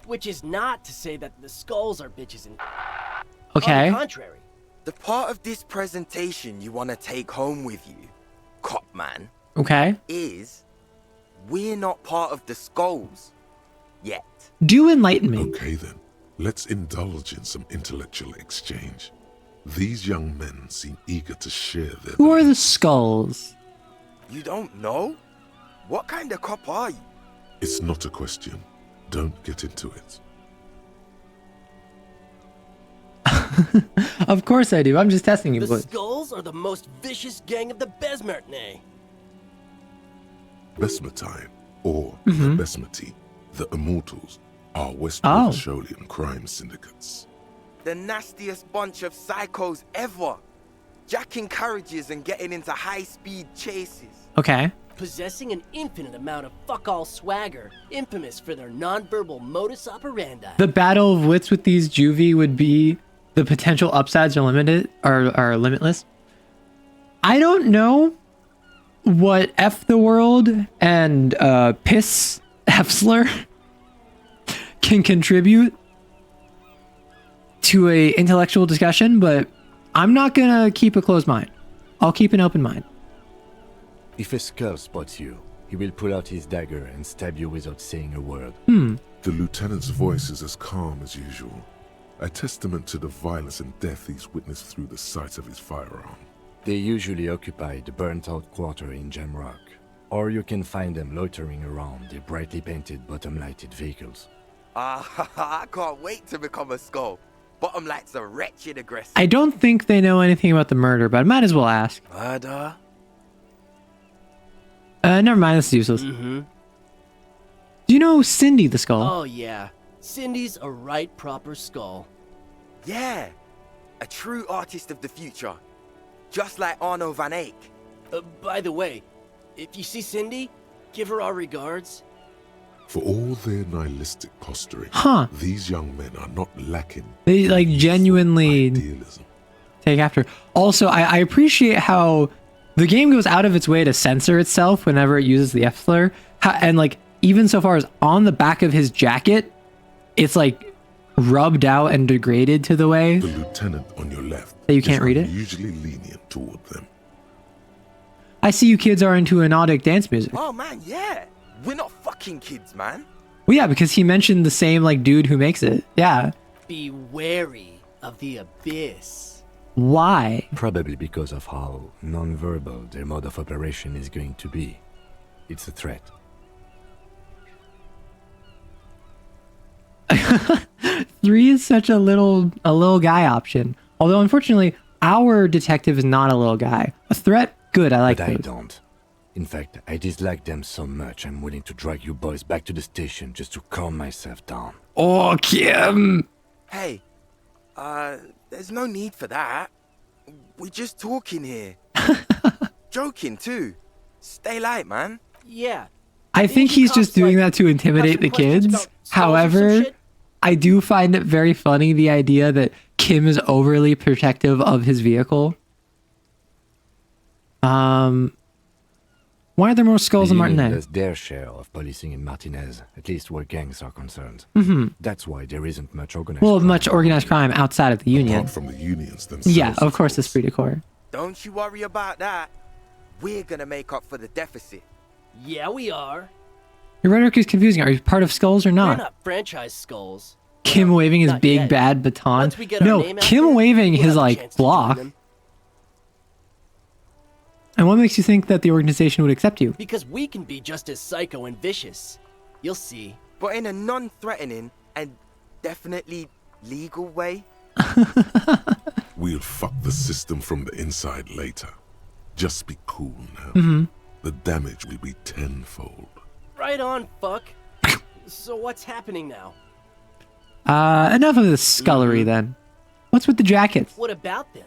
Which is not to say that the skulls are bitches and... Okay. On the contrary. The part of this presentation you want to take home with you, cop man, Okay. is we're not part of the skulls. Yet. Do enlighten me. Okay then, let's indulge in some intellectual exchange. These young men seem eager to share their... Who are the skulls? You don't know? What kind of cop are you? It's not a question. Don't get into it. Of course I do. I'm just testing you. The But skulls are the most vicious gang of the Besmertne. Besmatine, or the Besmati, the Immortals, are Westwood Oh. Sholian crime syndicates. The nastiest bunch of psychos ever. Jacking carriages and getting into high-speed chases. okay. Possessing an infinite amount of fuck-all swagger, infamous for their non-verbal modus operandi. The battle of wits with these juvie would be the potential upsides are limited are limitless. I don't know what F the world and piss Fsler can contribute to a intellectual discussion, but I'm not gonna keep a closed mind. I'll keep an open mind. If a skull spots you, he will pull out his dagger and stab you without saying a word. The lieutenant's voice is as calm as usual. a testament to the violence and death he's witnessed through the sight of his firearm. They usually occupy the burnt-out quarter in Jamrock, or you can find them loitering around their brightly painted bottom-lighted vehicles. I can't wait to become a skull. Bottom light's a wretched aggressor. I don't think they know anything about the murder, but I might as well ask. Murder? Never mind, this is useless. Mm-hmm. Do you know Cindy the Skull? Oh, yeah. Cindy's a right proper skull. Yeah. A true artist of the future. Just like Arno van Eyck. By the way, if you see Cindy, give her our regards. For all their nihilistic posturing, Huh. these young men are not lacking They like genuinely idealism. take after. Also, I appreciate how the game goes out of its way to censor itself whenever it uses the F slur. And like, even so far as on the back of his jacket, it's like rubbed out and degraded to the way The lieutenant on your left that you can't read it. usually lenient toward them. I see you kids are into anodic dance music. Oh man, yeah. We're not fucking kids, man. Well, yeah, because he mentioned the same like dude who makes it. Yeah. Be wary of the abyss. Why? Probably because of how non-verbal their mode of operation is going to be. It's a threat. 3 is such a little guy option. Although unfortunately, our detective is not a little guy. A threat? Good, I like But I those. don't. In fact, I dislike them so much I'm willing to drag you boys back to the station just to calm myself down. Oh, Kim! Hey, there's no need for that. We're just talking here. Joking too. Stay light, man. Yeah. I think Maybe he's just cops, doing like, that to intimidate have the some questions kids. about skulls or some However, shit? I do find it very funny the idea that Kim is overly protective of his vehicle. Why are there more skulls in The Union Martinez? does their share of policing in Martinez, at least where gangs are concerned. That's why there isn't much organized Well, crime. much organized crime outside of the union. Apart from the unions themselves. Yeah, of course, it's free decor. Don't you worry about that. We're gonna make up for the deficit. Yeah, we are. Your rhetoric is confusing. Are you part of Skulls or We're not? not franchise skulls. Kim Well, waving his not big yet. bad baton. Once we get our No, name out Kim there, waving we'll his have a like chance to join block. them. And what makes you think that the organization would accept you? Because we can be just as psycho and vicious. You'll see. But in a non-threatening and definitely legal way. We'll fuck the system from the inside later. Just be cool now. The damage will be tenfold. Right on, fuck. So what's happening now? Enough of the scullery then. What's with the jackets? What about them?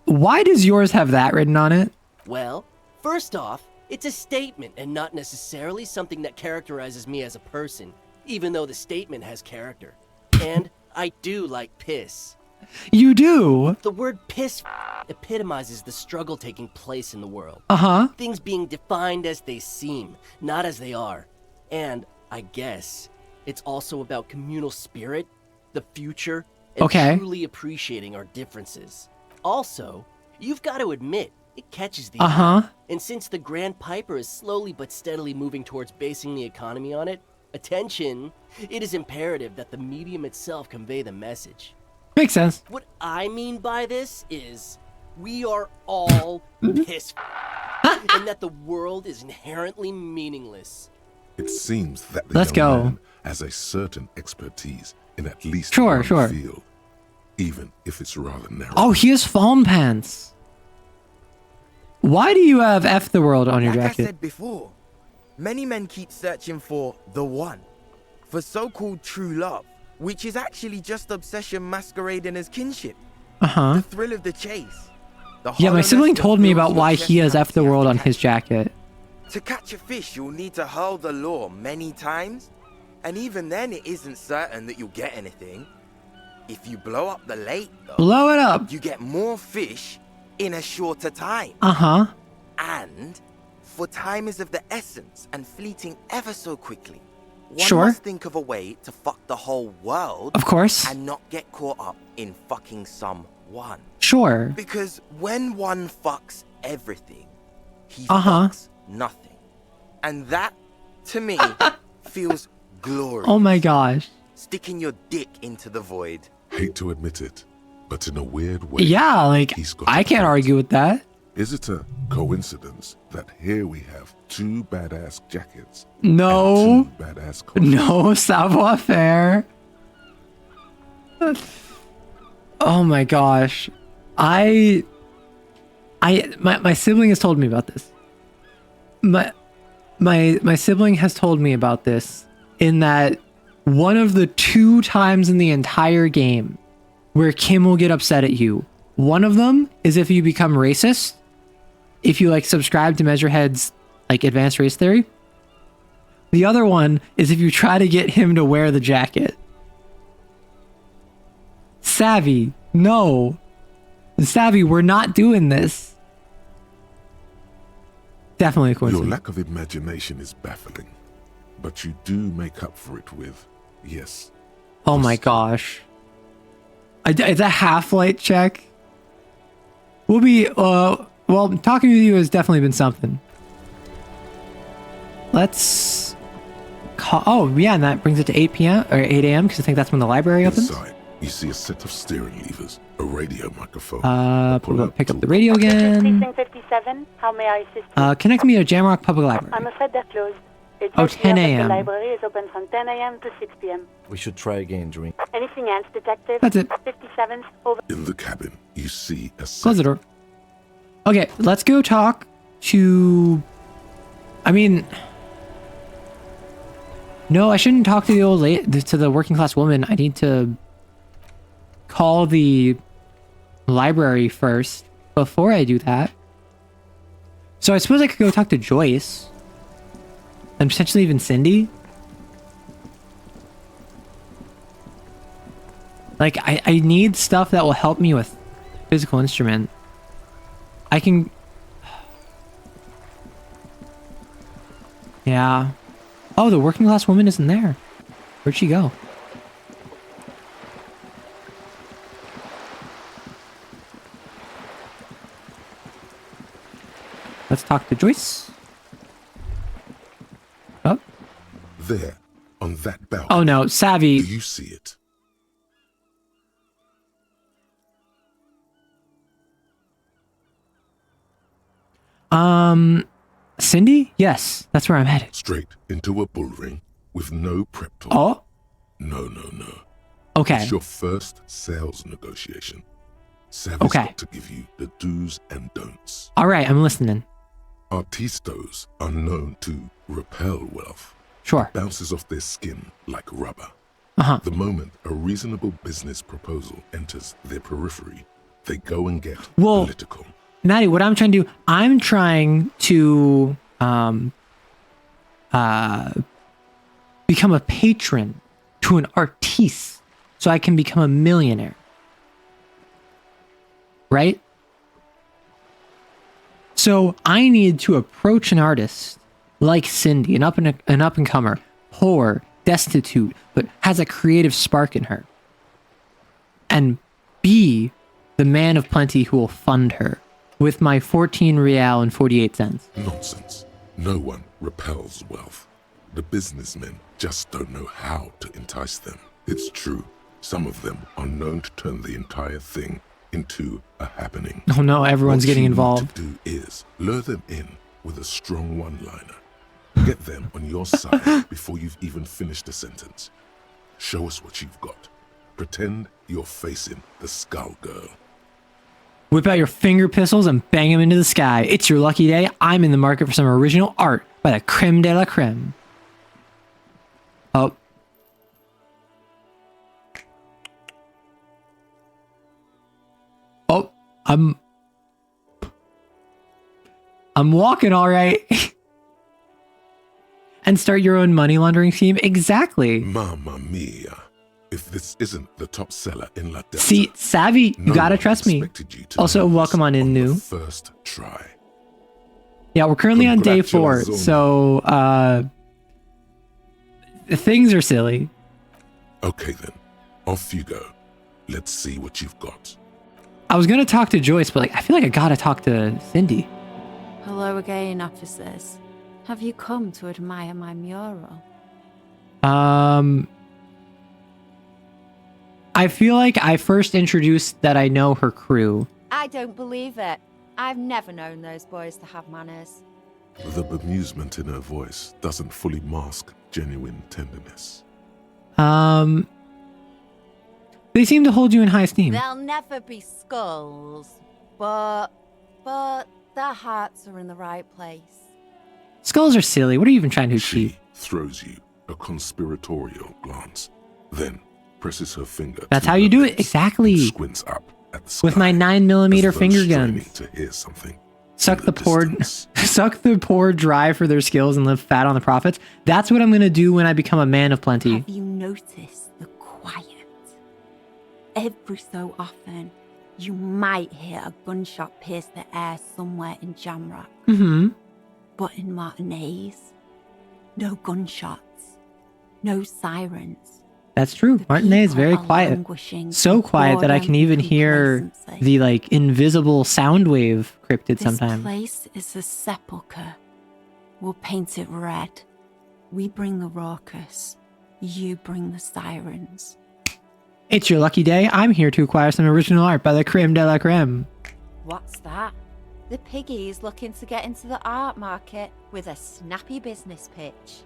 Why does yours have that written on it? Well, first off, it's a statement and not necessarily something that characterizes me as a person, even though the statement has character. And I do like piss. You do? The word piss epitomizes the struggle taking place in the world. Uh-huh. Things being defined as they seem, not as they are. And, I guess, it's also about communal spirit, the future, and Okay. truly appreciating our differences. Also, you've got to admit, it catches the Uh-huh. eye. And since the Grand Piper is slowly but steadily moving towards basing the economy on it, attention, it is imperative that the medium itself convey the message. Makes sense. What I mean by this is, we are all pissed and that the world is inherently meaningless. It seems that the Let's young go. man has a certain expertise in at least Sure, one sure. field, even if it's rather narrow. Oh, he has fawn pants. Why do you have F the world on your Like I jacket? said before, many men keep searching for the one, for so-called true love, which is actually just obsession masquerading as kinship. Uh-huh. The thrill of the chase. The Yeah, my hollowness sibling that told me fills about your why chest he has F fancy the world after on his catching it. jacket. To catch a fish, you'll need to hurl the lure many times, and even then it isn't certain that you'll get anything. If you blow up the lake, though, Blow it up. you get more fish in a shorter time. Uh-huh. And, for time is of the essence and fleeting ever so quickly, one Sure. must think of a way to fuck the whole world Of course. and not get caught up in fucking someone. Sure. Because when one fucks everything, he Uh-huh. fucks nothing. And that, to me, feels glorious. Oh my gosh. Sticking your dick into the void. Hate to admit it, but in a weird way, Yeah, like, he's got I a can't point. argue with that. Is it a coincidence that here we have 2 badass jackets No. and 2 badass costumes? No savoir faire. Oh my gosh. My sibling has told me about this. My sibling has told me about this in that one of the 2 times in the entire game where Kim will get upset at you. One of them is if you become racist, if you like subscribe to Measurehead's like advanced race theory. The other one is if you try to get him to wear the jacket. Savvy, no. Savvy, we're not doing this. Definitely a Your coincidence. lack of imagination is baffling, but you do make up for it with, yes. Oh my gosh. It's a half-light check. We'll be, well, talking with you has definitely been something. Let's call, oh yeah, and that brings it to 8 p.m. or 8 a.m. because I think that's when the library opens. Inside, you see a set of steering levers, a radio microphone. Pick up the radio again. Precinct 57, how may I assist you? Connect me to Jamrock Public Library. I'm afraid they're closed. It Oh, says here 10 that a.m.. The library is open from 10 a.m. to 6 p.m. We should try again during. Anything else, detective? That's it. 57, over. In the cabin, you see a Close the door. Okay, let's go talk to... I mean... No, I shouldn't talk to the old lady, to the working class woman. I need to call the library first before I do that. So I suppose I could go talk to Joyce. And potentially even Cindy. Like, I need stuff that will help me with physical instrument. I can... Yeah. Oh, the working class woman isn't there. Where'd she go? Let's talk to Joyce. Oh. There, on that balcony. Oh no, Savvy. Do you see it? Cindy? Yes, that's where I'm headed. Straight into a bull ring with no prep talk. Oh, No, no, no. okay. It's your first sales negotiation. Savvy's Okay. got to give you the do's and don'ts. All right, I'm listening. Artistos are known to repel wealth. Sure. Bounces off their skin like rubber. Uh-huh. The moment a reasonable business proposal enters their periphery, they go and get Well- political. Maddie, what I'm trying to do, I'm trying to become a patron to an artiste so I can become a millionaire. Right? So I need to approach an artist like Cindy, an up and comer, poor, destitute, but has a creative spark in her, and be the man of plenty who will fund her with my 14 real and 48 cents. Nonsense. No one repels wealth. The businessmen just don't know how to entice them. It's true. Some of them are known to turn the entire thing into a happening. Oh no, everyone's What getting you need involved. to do is lure them in with a strong one-liner. Get them on your side before you've even finished a sentence. Show us what you've got. Pretend you're facing the skull girl. Whip out your finger pistols and bang them into the sky. It's your lucky day. I'm in the market for some original art by the creme de la creme. Oh. Oh, I'm walking all right. And start your own money laundering scheme? Exactly. Mamma mia. If this isn't the top seller in La Delta, See, Savvy, you no gotta one trust me. expected you to Also, lose welcome on in, the new. First try. Yeah, we're currently on day 4, Congratulations. so things are silly. Okay then, off you go. Let's see what you've got. I was gonna talk to Joyce, but like I feel like I gotta talk to Cindy. Hello again, officers. Have you come to admire my mural? I feel like I first introduced that I know her crew. I don't believe it. I've never known those boys to have manners. The bemusement in her voice doesn't fully mask genuine tenderness. They seem to hold you in high esteem. They'll never be skulls, but their hearts are in the right place. Skulls are silly. What are you even trying to achieve? She throws you a conspiratorial glance, then presses her finger. That's to how her you do it. lips Exactly. and squints up at the sky, With my 9mm as though finger straining guns. to hear something. Suck in the poor, distance. suck the poor dry for their skills and live fat on the profits. That's what I'm gonna do when I become a man of plenty. Have you noticed the quiet? Every so often, you might hear a gunshot pierce the air somewhere in Jamrock. Mm-hmm. But in Martinez, no gunshots, no sirens. That's true. The Martinet is people very are quiet. languishing So in quiet that I can boredom even and hear complacency. the like invisible sound wave cryptid This sometimes. place is a sepulchre. We'll paint it red. We bring the raucous. You bring the sirens. It's your lucky day. I'm here to acquire some original art by the creme de la creme. What's that? The piggy's looking to get into the art market with a snappy business pitch.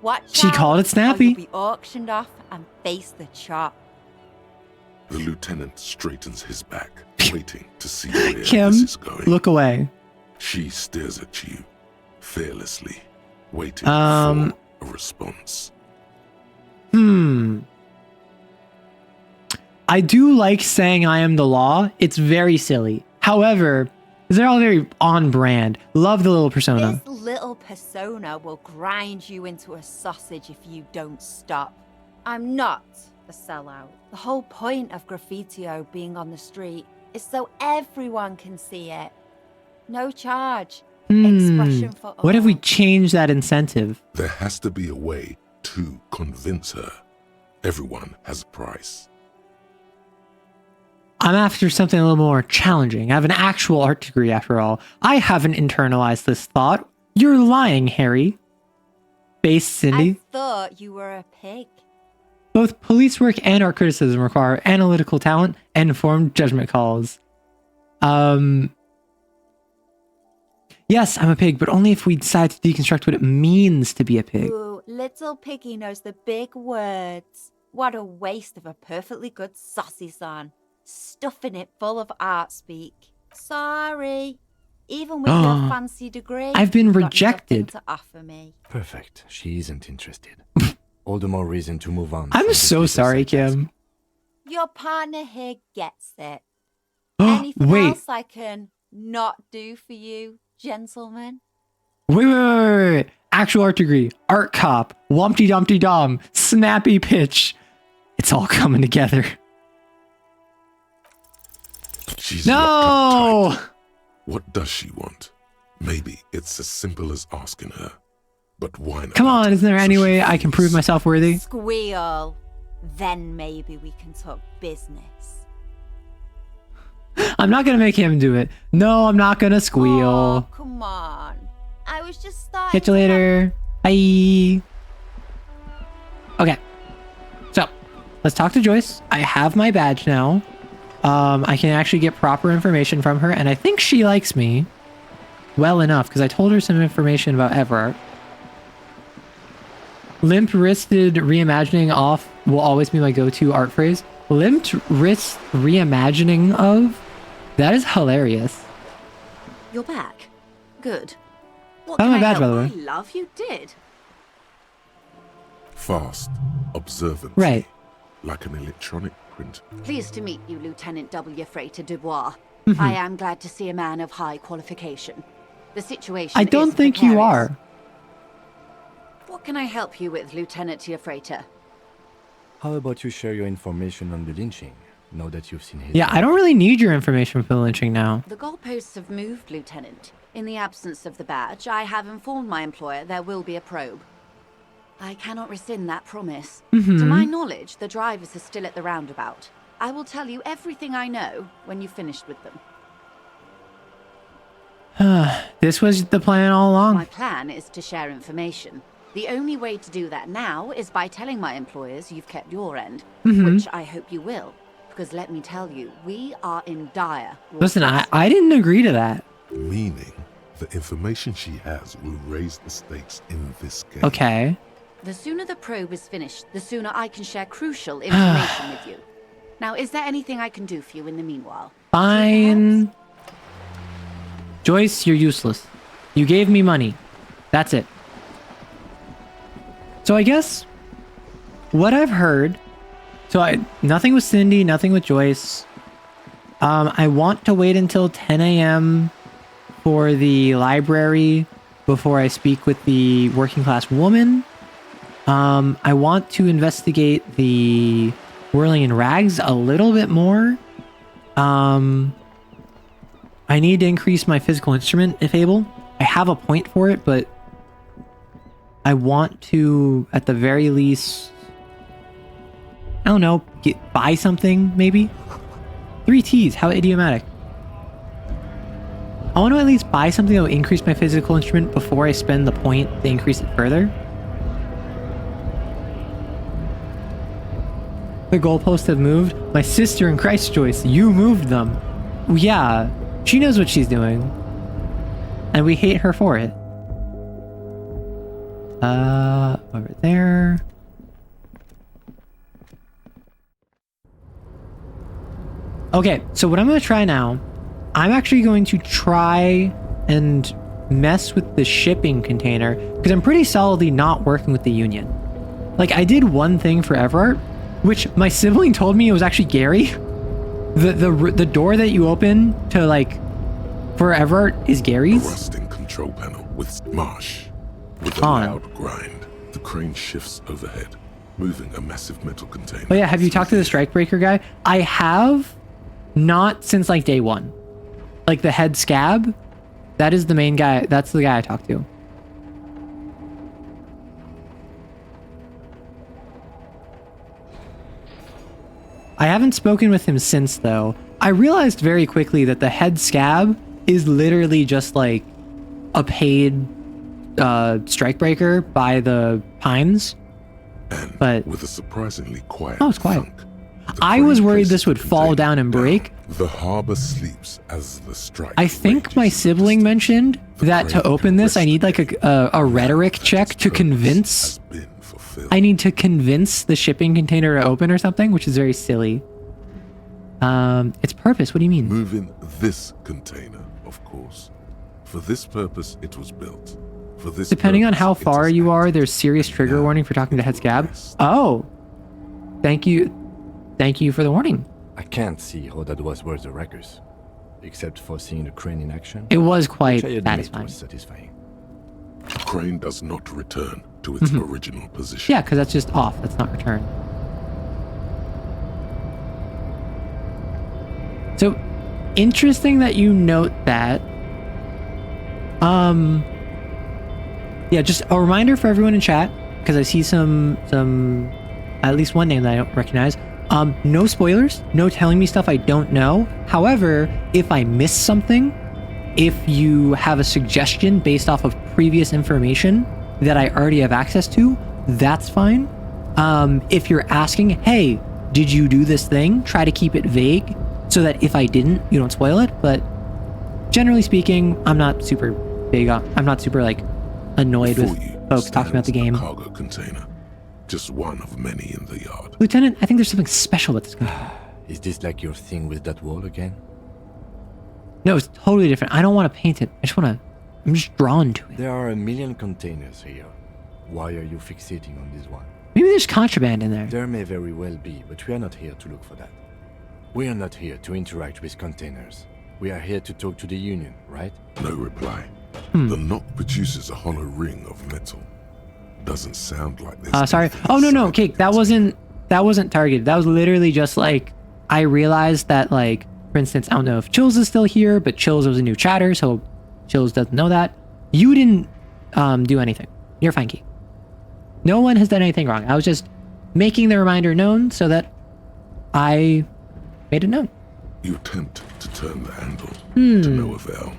Watch She out, called it or snappy. you'll be auctioned off and face the chop. The lieutenant straightens his back, waiting to see where Kim, this is going. look away. She stares at you, fearlessly, waiting Um, for a response. I do like saying I am the law. It's very silly. However, they're all very on brand. Love the little persona. This little persona will grind you into a sausage if you don't stop. I'm not a sellout. The whole point of Graffitio being on the street is so everyone can see it. No charge. Expression for all. What if we change that incentive? There has to be a way to convince her. Everyone has a price. I'm after something a little more challenging. I have an actual art degree after all. I haven't internalized this thought. You're lying, Harry. Face Cindy. I thought you were a pig. Both police work and art criticism require analytical talent and informed judgment calls. Yes, I'm a pig, but only if we decide to deconstruct what it means to be a pig. Ooh, little piggy knows the big words. What a waste of a perfectly good saucy son. Stuffing it full of art speak. Sorry. Even with your fancy degree, I've been you've got rejected. nothing to offer me. Perfect. She isn't interested. All the more reason to move on. I'm from this so little sorry, side task. Kim. Your partner here gets it. Anything Wait, else I can not do for you, gentlemen? wait. Actual art degree, art cop, Wumpty Dumpty Dom, snappy pitch. It's all coming together. She's locked up tight. No! What does she want? Maybe it's as simple as asking her. But why not? Come on, isn't there So any she way I can prove feels. myself worthy? Squeal. Then maybe we can talk business. I'm not gonna make him do it. No, I'm not gonna squeal. Oh, come on. I was just starting. Catch you later. Bye. Okay. So, let's talk to Joyce. I have my badge now. I can actually get proper information from her, and I think she likes me well enough because I told her some information about Everart. Limp-wristed reimagining off will always be my go-to art phrase. Limp-wrist reimagining of? That is hilarious. You're back. Good. What Found can my I badge, by help? the way. I love you did. Fast, observant. Right. Like an electronic printer. Pleased to meet you, Lieutenant W. Freighter Dubois. Mm-hmm. I am glad to see a man of high qualification. The situation I don't is think you precarious. are. What can I help you with, Lieutenant Freighter? How about you share your information on the lynching, now that you've seen his... Yeah, I don't really need your information for the lynching now. The goalposts have moved, Lieutenant. In the absence of the badge, I have informed my employer there will be a probe. I cannot rescind that promise. To my knowledge, the drivers are still at the roundabout. I will tell you everything I know when you've finished with them. This was the plan all My along. plan is to share information. The only way to do that now is by telling my employers you've kept your end, Mm-hmm. which I hope you will. Because let me tell you, we are in dire Listen, waters. I didn't agree to that. Meaning, the information she has will raise the stakes in this game. Okay. The sooner the probe is finished, the sooner I can share crucial information with you. Now, is there anything I can do for you in the meanwhile? Fine. Joyce, you're useless. You gave me money. That's it. So I guess what I've heard, nothing with Cindy, nothing with Joyce. I want to wait until 10 a.m. for the library before I speak with the working class woman. I want to investigate the whirling in rags a little bit more. I need to increase my physical instrument if able. I have a point for it, but I want to, at the very least, I don't know, buy something, maybe? 3 T's, how idiomatic. I want to at least buy something that will increase my physical instrument before I spend the point to increase it further. The goalposts have moved. My sister in Christ, Joyce, you moved them. Yeah, she knows what she's doing. And we hate her for it. Over there. Okay, so what I'm going to try now, I'm actually going to try and mess with the shipping container because I'm pretty solidly not working with the union. Like, I did one thing for Everart, which my sibling told me it was actually Gary. The door that you open to, like, for Everart is A Gary's. rusting control panel with marsh. With a On. loud grind, the crane shifts overhead, moving a massive metal container. Oh yeah, have you talked to the strikebreaker guy? I have, not since like day one. Like the head scab, that is the main guy. That's the guy I talked to. I haven't spoken with him since though. I realized very quickly that the head scab is literally just like a paid strikebreaker by the Pines. And But with a surprisingly quiet Oh, it's quiet. thunk, the I crane was worried places this would the fall container down and break. The harbor sleeps as the strike. I think my rages in the sibling distance. mentioned The that to crane open this, I can need like rest a rhetoric that check its to purpose convince. has been fulfilled. I need to convince the shipping container to open or something, which is very silly. Its purpose. What do you mean? Moving this container, of course. For this purpose, it was built. For this Depending on purpose, how it far is you are, active. there's serious And trigger now warning for talking to it head will scab. rest. Oh, thank you. Thank you for the warning. I can't see how that was worth the wreckers, except for seeing the crane in action. It was quite which I admit satisfying. was satisfying. The crane does not return to its original position. Yeah, because that's just off. That's not return. So, interesting that you note that. Yeah, just a reminder for everyone in chat, because I see some, at least one name that I don't recognize. No spoilers, no telling me stuff I don't know. However, if I miss something, if you have a suggestion based off of previous information that I already have access to, that's fine. If you're asking, hey, did you do this thing? Try to keep it vague so that if I didn't, you don't spoil it. But generally speaking, I'm not super big on, I'm not super like annoyed Before with you folks talking about the stands a game. cargo container, just one of many in the yard. Lieutenant, I think there's something special about this container. Is this like your thing with that wall again? No, it's totally different. I don't want to paint it. I'm just drawn to it. There are a million containers here. Why are you fixating on this one? Maybe there's contraband in there. There may very well be, but we are not here to look for that. We are not here to interact with containers. We are here to talk to the Union, right? No reply. The knock produces a hollow ring of metal. Doesn't sound like this. Sorry. Oh no, Cake. That wasn't targeted. That was literally just like I realized that, like, for instance, I don't know if Chills is still here, but Chills was a new chatter, so Chills doesn't know that. You didn't do anything. You're fine, Cake. No one has done anything wrong. I was just making the reminder known so that I made it known. You attempt to turn the handle, to no avail.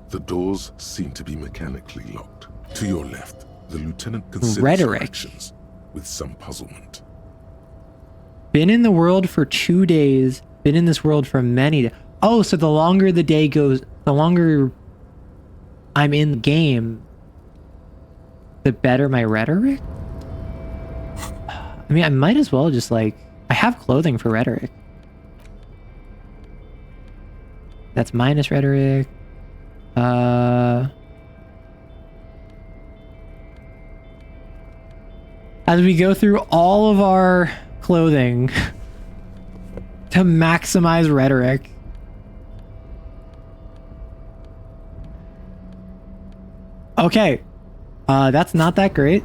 The doors seem to be mechanically locked. To your left, The lieutenant considers Rhetoric. your actions with some puzzlement. Been in the world for 2 days. Been in this world for many days. Oh, so the longer the day goes, the longer I'm in the game, the better my rhetoric? I mean, I might as well just like... I have clothing for rhetoric. That's minus rhetoric. As we go through all of our clothing to maximize rhetoric. Okay. That's not that great.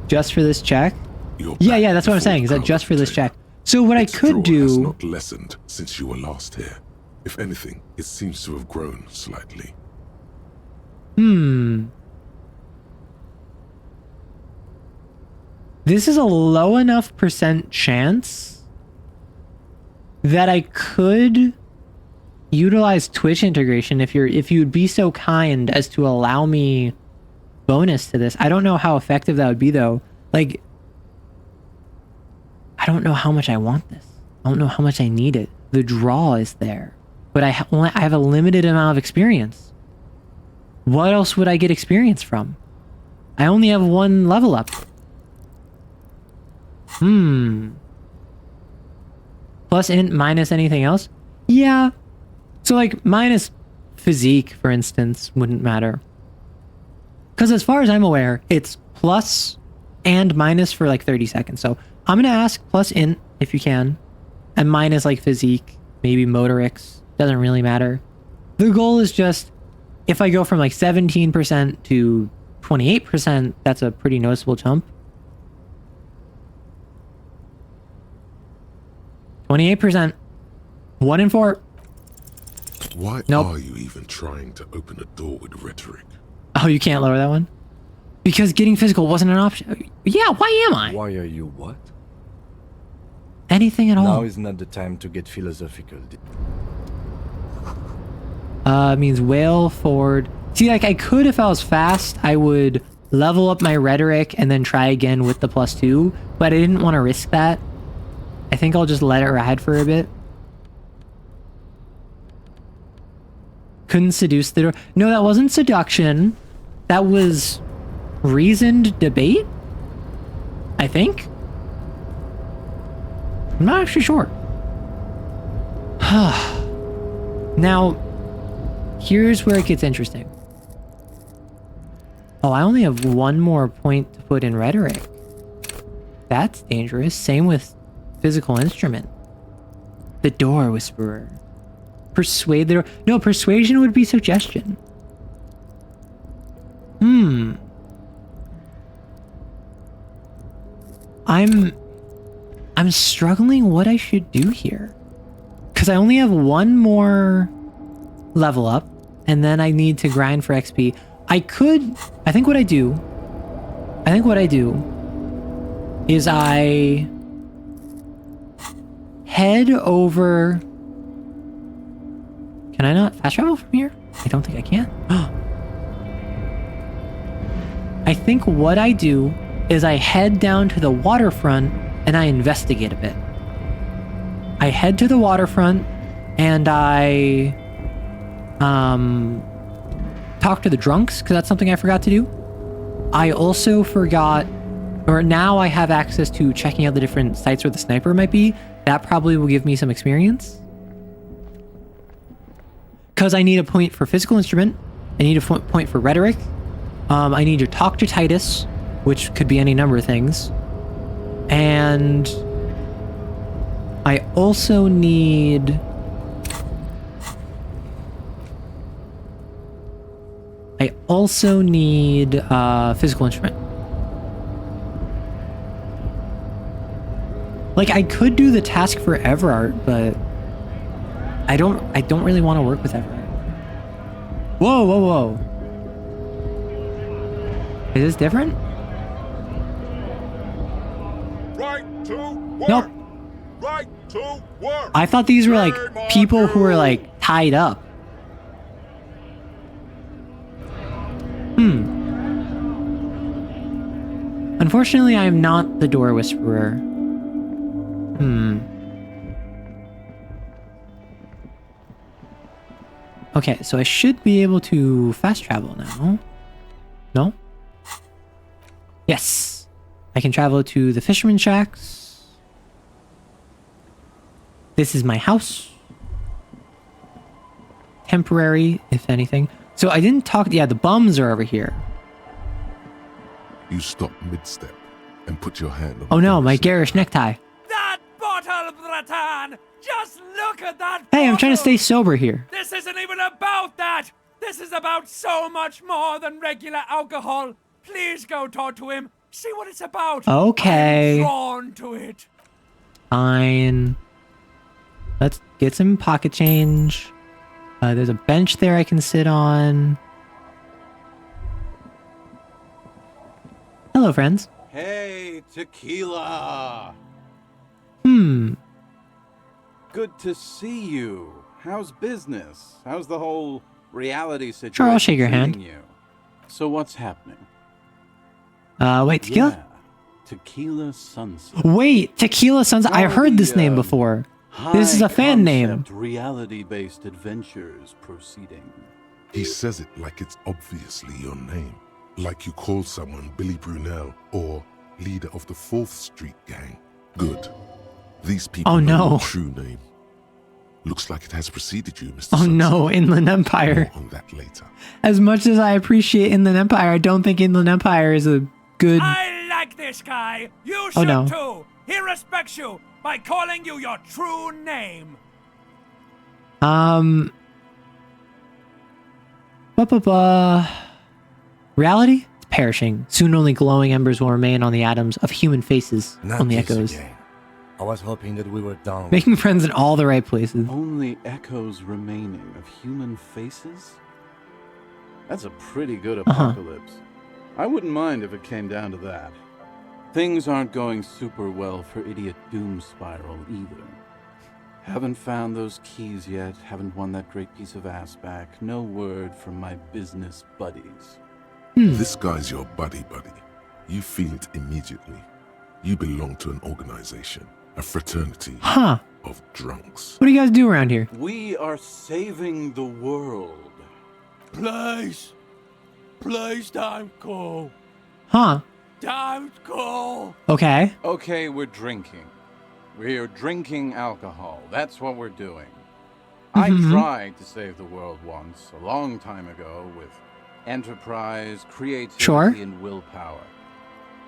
Just for this check. Yeah, that's what I'm saying. Is that just for this check? So what I could Its draw has do... not lessened since you were last here. If anything, it seems to have grown slightly. This is a low enough % chance that I could utilize Twitch integration if you'd be so kind as to allow me bonus to this. I don't know how effective that would be though. Like, I don't know how much I want this. I don't know how much I need it. The draw is there, but I have a limited amount of experience. What else would I get experience from? I only have 1 level up. Plus int minus anything else? Yeah. So like minus physique, for instance, wouldn't matter. Because as far as I'm aware, it's plus and minus for like 30 seconds. So I'm going to ask plus int if you can. And minus like physique, maybe motorics. Doesn't really matter. The goal is just, if I go from like 17% to 28%, that's a pretty noticeable jump. 28%. 1 in 4. Why Nope. are you even trying to open a door with rhetoric? Oh, you can't lower that one? Because getting physical wasn't an option. Yeah, why am I? Why are you what? Anything at Now all. is not the time to get philosophical. Means whale forward. See, like I could, if I was fast, I would level up my rhetoric and then try again with the +2, but I didn't want to risk that. I think I'll just let it ride for a bit. Couldn't seduce the door. No, that wasn't seduction. That was reasoned debate, I think. I'm not actually sure. Now, here's where it gets interesting. Oh, I only have 1 more point to put in rhetoric. That's dangerous. Same with physical instrument. The door whisperer. Persuade the door. No, persuasion would be suggestion. I'm struggling what I should do here. Because I only have 1 more level up, and then I need to grind for XP. I think what I do is I head over. Can I not fast travel from here? I don't think I can. I think what I do is I head down to the waterfront and I investigate a bit. I head to the waterfront and I talk to the drunks, because that's something I forgot to do. I also forgot, or now I have access to checking out the different sites where the sniper might be. That probably will give me some experience. Because I need a point for physical instrument. I need a point for rhetoric. I need to talk to Titus, which could be any number of things. And I also need... physical instrument. Like, I could do the task for Everart, but I don't really want to work with Everart. Whoa. Is this different? Right to work. Nope. Right to work. I thought these were like people who were like tied up. Unfortunately, I am not the door whisperer. Okay, so I should be able to fast travel now. No? Yes. I can travel to the fisherman shacks. This is my house. Temporary, if anything. So I didn't talk... Yeah, the bums are over here. You stop mid-step and put your hand on Oh the no, my garrison. garish necktie. That bottle, Bratan! Just look at that Hey, I'm trying to bottle! stay sober here. This isn't even about that! This is about so much more than regular alcohol. Please go talk to him. See what it's about. Okay. I'm drawn to it. Fine. Let's get some pocket change. There's a bench there I can sit on. Hello, friends. Hey, Tequila! Good to see you. How's business? How's the whole reality situation? Sure, I'll shake your hand. treating you? So what's happening? Wait, tequila? Yeah, Tequila Sunset. Wait, Tequila Sunset. I All heard this the, name before. This is a fan name. Reality-based adventures proceeding. He says it like it's obviously your name. Like you call someone Billy Brunel or leader of the 4th Street Gang. Good. These people Oh, know no. your true name. Looks like it has preceded you, Mr. Oh Sunset. no, Inland Empire. More on that later. As much as I appreciate Inland Empire, I don't think Inland Empire is a good... I like this guy. You Oh, should no. too. He respects you by calling you your true name. Reality? It's perishing. Soon only glowing embers will remain on the atoms of human faces. Not Only this echoes. again. I was hoping that we were done. Making friends in all the right places. Only echoes remaining of human faces? That's a pretty good apocalypse. I wouldn't mind if it came down to that. Things aren't going super well for Idiot Doom Spiral either. Haven't found those keys yet, haven't won that great piece of ass back. No word from my business buddies. This guy's your buddy. You feel it immediately. You belong to an organization, a fraternity Huh. of drunks. What do you guys do around here? We are saving the world. Please. Please don't go. Huh. Don't go. Okay. Okay, we're drinking. We're drinking alcohol. That's what we're doing. I tried to save the world once, a long time ago, with enterprise, creativity, Sure. and willpower.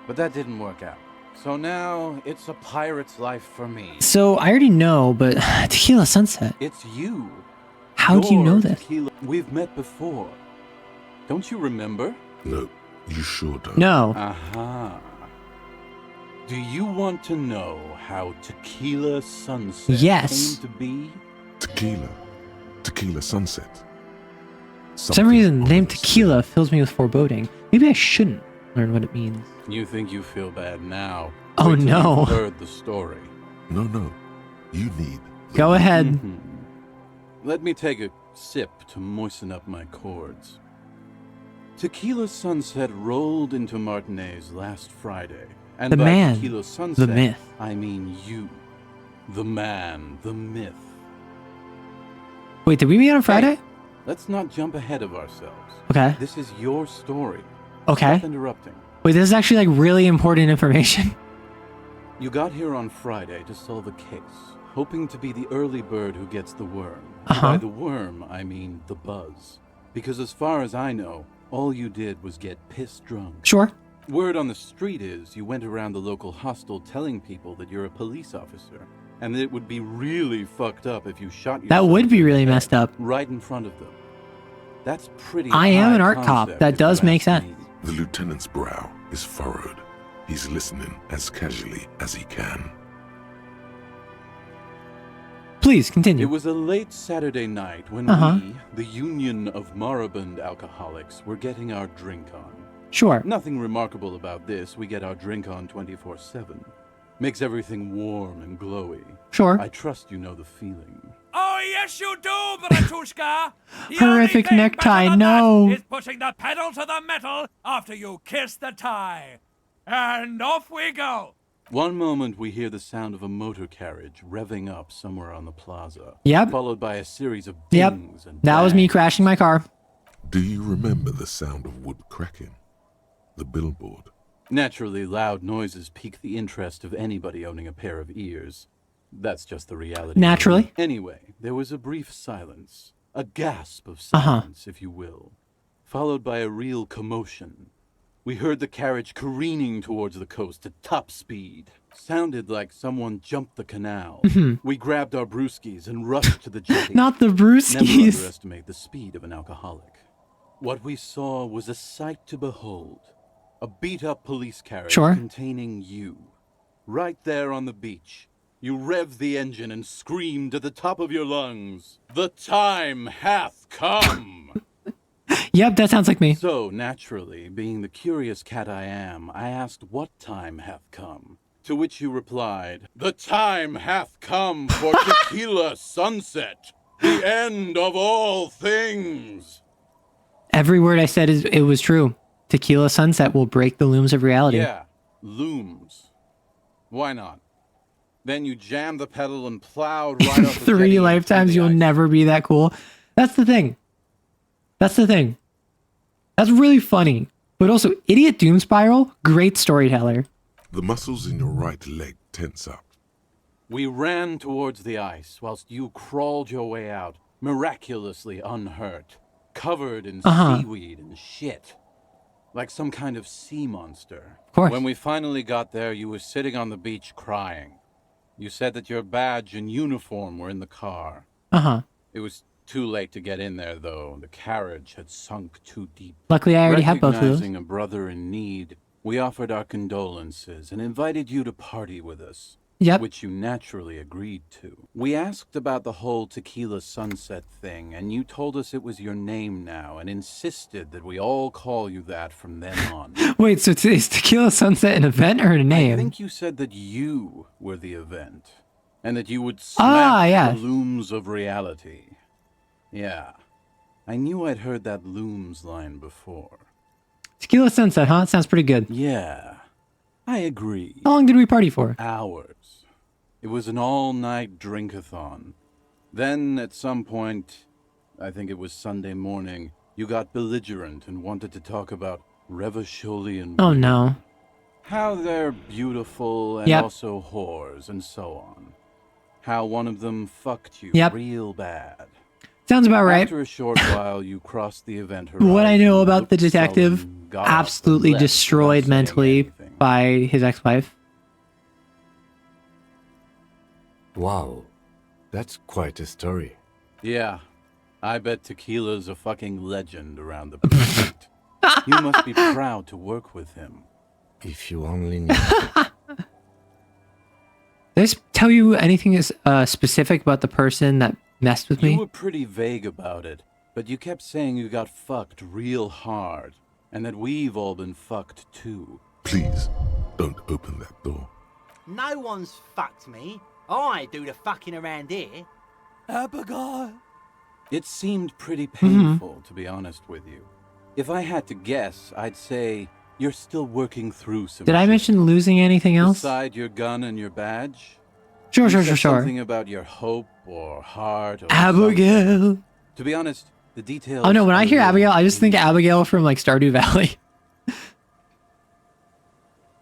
But that didn't work out. So now it's a pirate's life for me. So I already know, but Tequila Sunset. It's you. How do you know You're this? Tequila. We've met before. Don't you remember? No, you sure don't. No. Aha. Do you want to know how Tequila Sunset Yes. came to be? Tequila Sunset. For some reason, the name Tequila fills me with foreboding. Maybe I shouldn't learn what it means. You think you feel bad now? Oh, Wait till no. you've heard the story. No, you need. Go ahead. Mhm. Let me take a sip to moisten up my chords. Tequila Sunset rolled into Martinez last Friday. And The by man, Tequila Sunset, the myth. I mean you. The man, the myth. Wait, did we meet on Friday? Hey, let's not jump ahead of ourselves. Okay. This is your story. Okay. Stop interrupting. Wait, this is actually like really important information. You got here on Friday to solve a case, hoping to be the early bird who gets the worm. Uh-huh. By the worm, I mean the buzz. Because as far as I know, all you did was get piss drunk. Sure. Word on the street is you went around the local hostel telling people that you're a police officer, and that it would be really fucked up if you shot yourself. That would be in the really head messed up. Right in front of them. That's pretty I am high an art cop. concept, That if does you make ask sense. me. The lieutenant's brow is furrowed. He's listening as casually as he can. Please continue. It was a late Saturday night when Uh-huh. we, the Union of Moribund Alcoholics, were getting our drink on. Sure. Nothing remarkable about this. We get our drink on 24/7. Makes everything warm and glowy. Sure. I trust you know the feeling. Oh, yes, you do, Bratushka. The Horrific only thing necktie, better than no. that is putting the pedal to the metal after you kiss the tie. And off we go. One moment we hear the sound of a motor carriage revving up somewhere on the plaza. Yep. Followed by a series of Yep. dings and That was me bangs. crashing my car. Do you remember the sound of wood cracking? The billboard? Naturally, loud noises pique the interest of anybody owning a pair of ears. That's just the reality. Naturally. Anyway, there was a brief silence. A gasp of Uh-huh. silence, if you will. Followed by a real commotion. We heard the carriage careening towards the coast at top speed. Sounded like someone jumped the canal. We grabbed our brewskis and rushed to the jetty. Not the Never brewskis. underestimate the speed of an alcoholic. What we saw was a sight to behold. A beat-up police carriage Sure. containing you. Right there on the beach. You revved the engine and screamed at the top of your lungs, "The time hath come!" Yep, that sounds like me. So, naturally, being the curious cat I am, I asked what time hath come. To which you replied, "The time hath come for tequila sunset, the end of all things." Every word I said it was true. Tequila sunset will break the looms of reality. Yeah, looms. Why not? Then you jammed the pedal and plowed right In off the 3 jetty lifetimes, into the you'll ice. never be that cool. That's the thing. That's the thing. That's really funny. But also, Idiot Doom Spiral, great storyteller. The muscles in your right leg tense up. We ran towards the ice whilst you crawled your way out, miraculously unhurt, covered in seaweed and shit. Like some kind of sea monster. Of course. When we finally got there, you were sitting on the beach crying. You said that your badge and uniform were in the car. It was too late to get in there, though. The carriage had sunk too deep. Luckily, I already have both of those. Recognizing a brother in need, we offered our condolences and invited you to party with us. Yep. Which you naturally agreed to. We asked about the whole tequila sunset thing, and you told us it was your name now, and insisted that we all call you that from then on. Wait, so is Tequila Sunset an event or a name? I think you said that you were the event, and that you would smash yes. the looms of reality. Yeah, I knew I'd heard that looms line before. Tequila Sunset, huh? Sounds pretty good. Yeah, I agree. How long did we party for? Hours. It was an all-night drink-a-thon. Then, at some point, I think it was Sunday morning, you got belligerent and wanted to talk about Revacholian Oh women. no. How they're beautiful and Yep. also whores and so on. How one of them fucked you Yep. real bad. Sounds about right. After a short while, you crossed the event horizon. What I know and about the looked detective, sullen, got up, and absolutely left destroyed without saying mentally anything. by his ex-wife. Wow, that's quite a story. Yeah, I bet Tequila's a fucking legend around the precinct. You must be proud to work with him. If you only knew. Did I tell you anything specific about the person that messed with You me? were pretty vague about it, but you kept saying you got fucked real hard, and that we've all been fucked too. Please, don't open that door. No one's fucked me. I do the fucking around here. Abigail. It seemed pretty painful, to be honest with you. If I had to guess, I'd say you're still working through some Did I shit. mention losing anything else? Beside your gun and your badge? Sure, You sure, said sure, sure. Something about your hope or heart or Abigail. something. To be honest, the details... Oh no, when I are hear really Abigail, I just think confusing. Abigail from like Stardew Valley.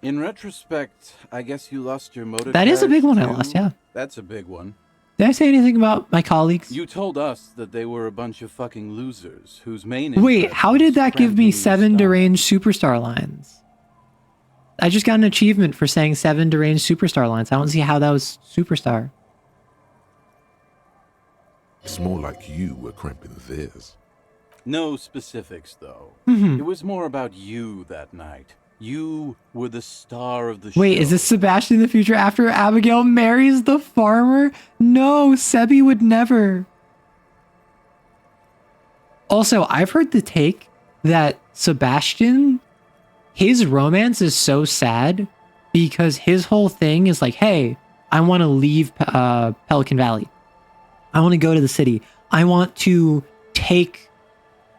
In retrospect, I guess you lost your motor That is a big carriage, one I too? lost, yeah. That's a big one. Did I say anything about my colleagues? You told us that they were a bunch of fucking losers whose main Wait, interest how was did that give me cramping your 7 style. deranged superstar lines? I just got an achievement for saying 7 deranged superstar lines. I don't see how that was superstar. It's more like you were cramping theirs. No specifics, though. Mhm. It was more about you that night. You were the star of the show. Wait, is this Sebastian in the future after Abigail marries the farmer? No, Sebi would never. Also, I've heard the take that Sebastian, his romance is so sad because his whole thing is like, hey, I want to leave Pelican Valley. I want to go to the city. I want to take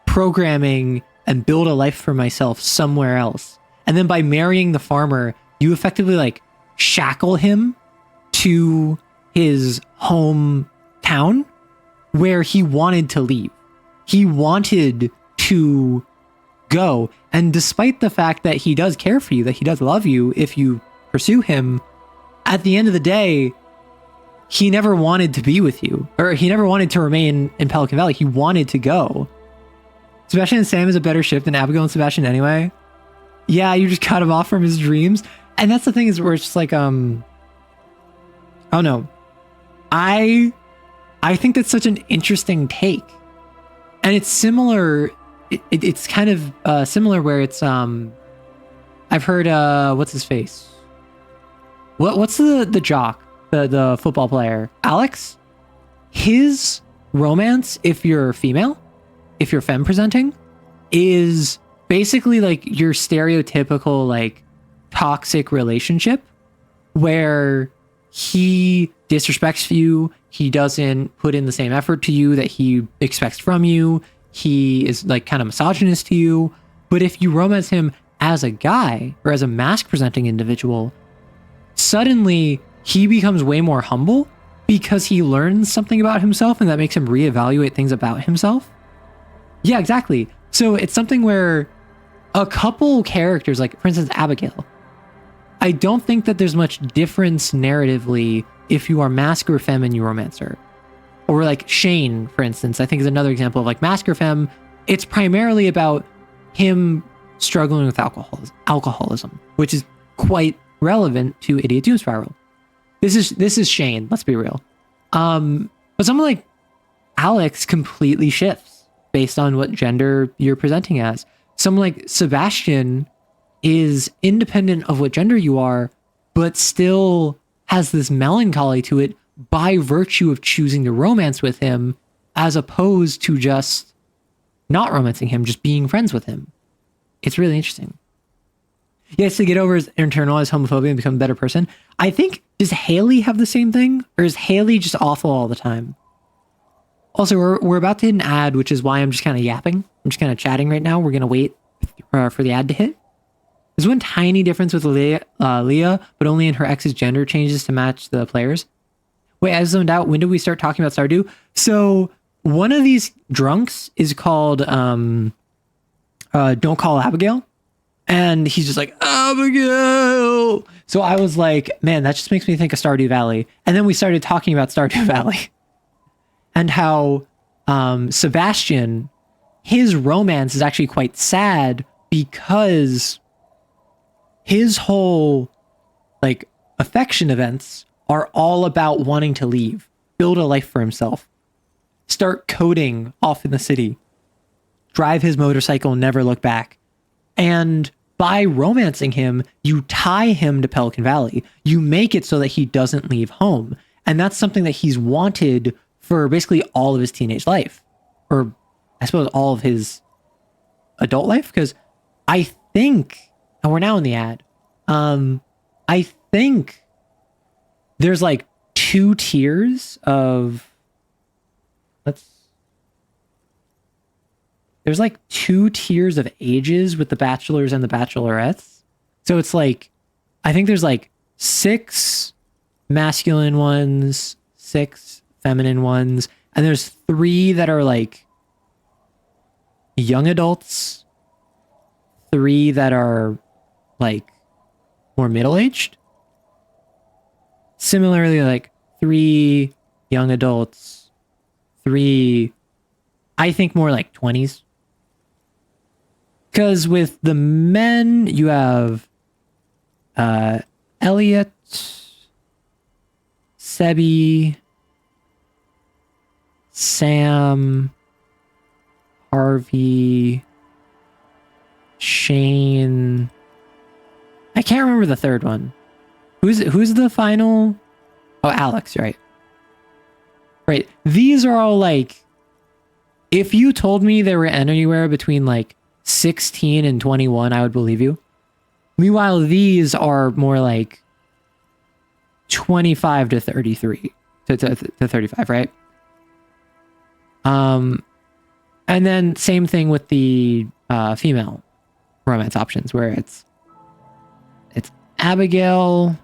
programming and build a life for myself somewhere else. And then by marrying the farmer, you effectively like shackle him to his hometown where he wanted to leave. He wanted to go. And despite the fact that he does care for you, that he does love you if you pursue him, at the end of the day, he never wanted to be with you, or he never wanted to remain in Pelican Valley. He wanted to go. Sebastian and Sam is a better ship than Abigail and Sebastian anyway. Yeah, you just cut him off from his dreams. And that's the thing, is where it's just like, oh no. I think that's such an interesting take. And it's similar, it's kind of similar where it's, I've heard, what's his face? What's the jock, the football player? Alex? His romance, if you're female, if you're femme presenting, is basically like your stereotypical like toxic relationship where he disrespects you, he doesn't put in the same effort to you that he expects from you, he is like kind of misogynist to you. But if you romance him as a guy or as a mask presenting individual, suddenly he becomes way more humble because he learns something about himself, and that makes him reevaluate things about himself. Yeah, exactly. So it's something where a couple characters, like for instance, Abigail, I don't think that there's much difference narratively if you are mask or femme and you romance her. Or like Shane, for instance, I think is another example of like mask or femme. It's primarily about him struggling with alcoholism, which is quite relevant to Idiot Doom Spiral. This is Shane, let's be real. But someone like Alex completely shifts based on what gender you're presenting as. Someone like Sebastian is independent of what gender you are, but still has this melancholy to it by virtue of choosing to romance with him, as opposed to just not romancing him, just being friends with him. It's really interesting. Yes, to get over his internalized homophobia and become a better person. I think, does Haley have the same thing? Or is Haley just awful all the time? Also, we're about to hit an ad, which is why I'm just kind of yapping. I'm just kind of chatting right now. We're going to wait for the ad to hit. There's one tiny difference with Leah, but only in her ex's gender changes to match the players. Wait, I zoned out. When did we start talking about Stardew? So one of these drunks is called Don't Call Abigail. And he's just like, Abigail! So I was like, man, that just makes me think of Stardew Valley. And then we started talking about Stardew Valley. And how Sebastian, his romance is actually quite sad because his whole like affection events are all about wanting to leave, build a life for himself, start coding off in the city, drive his motorcycle, never look back. And by romancing him, you tie him to Pelican Valley. You make it so that he doesn't leave home. And that's something that he's wanted for basically all of his teenage life, or I suppose all of his adult life. Because I think, and we're now in the ad, I think there's like 2 tiers of, there's like 2 tiers of ages with the bachelors and the bachelorettes. So it's like, I think there's like 6 masculine ones, 6 feminine ones, and there's 3 that are like young adults, 3 that are like more middle-aged. Similarly, like 3 young adults, 3, I think more like 20s. Because with the men, you have Elliot, Sebi, Sam, Harvey, Shane. I can't remember the third one. Who's the final? Oh, Alex, right. Right. These are all like, if you told me they were anywhere between like 16 and 21, I would believe you. Meanwhile, these are more like 25 to 33 to 35, right? And then same thing with the female romance options, where it's Abigail,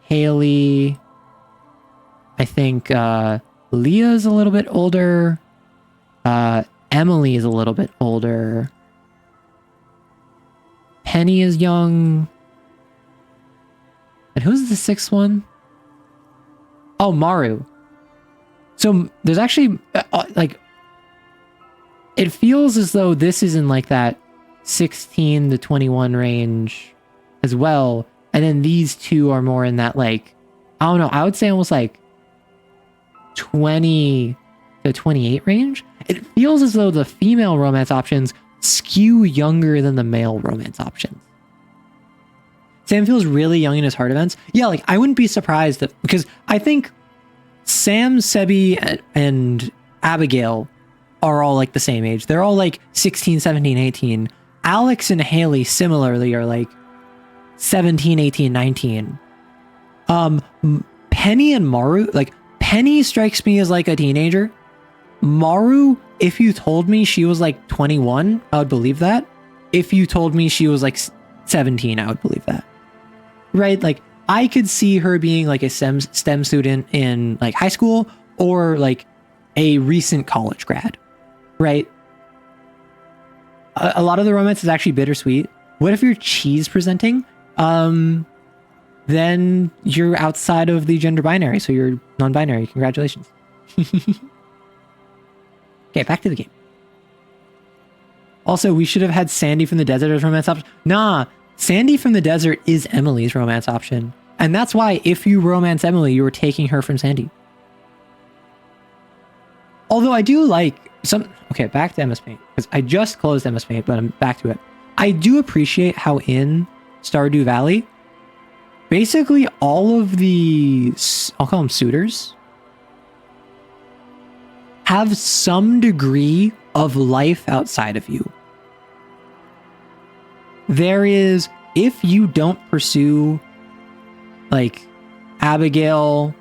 Haley. I think Leah's a little bit older. Emily is a little bit older. Penny is young. And who's the sixth one? Oh, Maru. So there's actually like, it feels as though this is in like that 16 to 21 range as well. And then these two are more in that like, I don't know, I would say almost like 20 to 28 range. It feels as though the female romance options skew younger than the male romance options. Sam feels really young in his heart events. Yeah, like I wouldn't be surprised that, because I think Sam, Sebi, and Abigail are all like the same age. They're all like 16, 17, 18. Alex and Haley similarly are like 17, 18, 19. Penny and Maru, like Penny strikes me as like a teenager. Maru, if you told me she was like 21, I would believe that. If you told me she was like 17, I would believe that. Right? Like I could see her being like a STEM student in like high school or like a recent college grad. Right? A lot of the romance is actually bittersweet. What if you're cheese presenting? Then you're outside of the gender binary, so you're non-binary. Congratulations. Okay, back to the game. Also, we should have had Sandy from the Desert as romance option. Nah, Sandy from the Desert is Emily's romance option. And that's why if you romance Emily, you were taking her from Sandy. Although I do like some... Okay, back to MS Paint. Because I just closed MS Paint, but I'm back to it. I do appreciate how in Stardew Valley, basically all of the... I'll call them suitors... have some degree of life outside of you. There is, if you don't pursue, like, Abigail,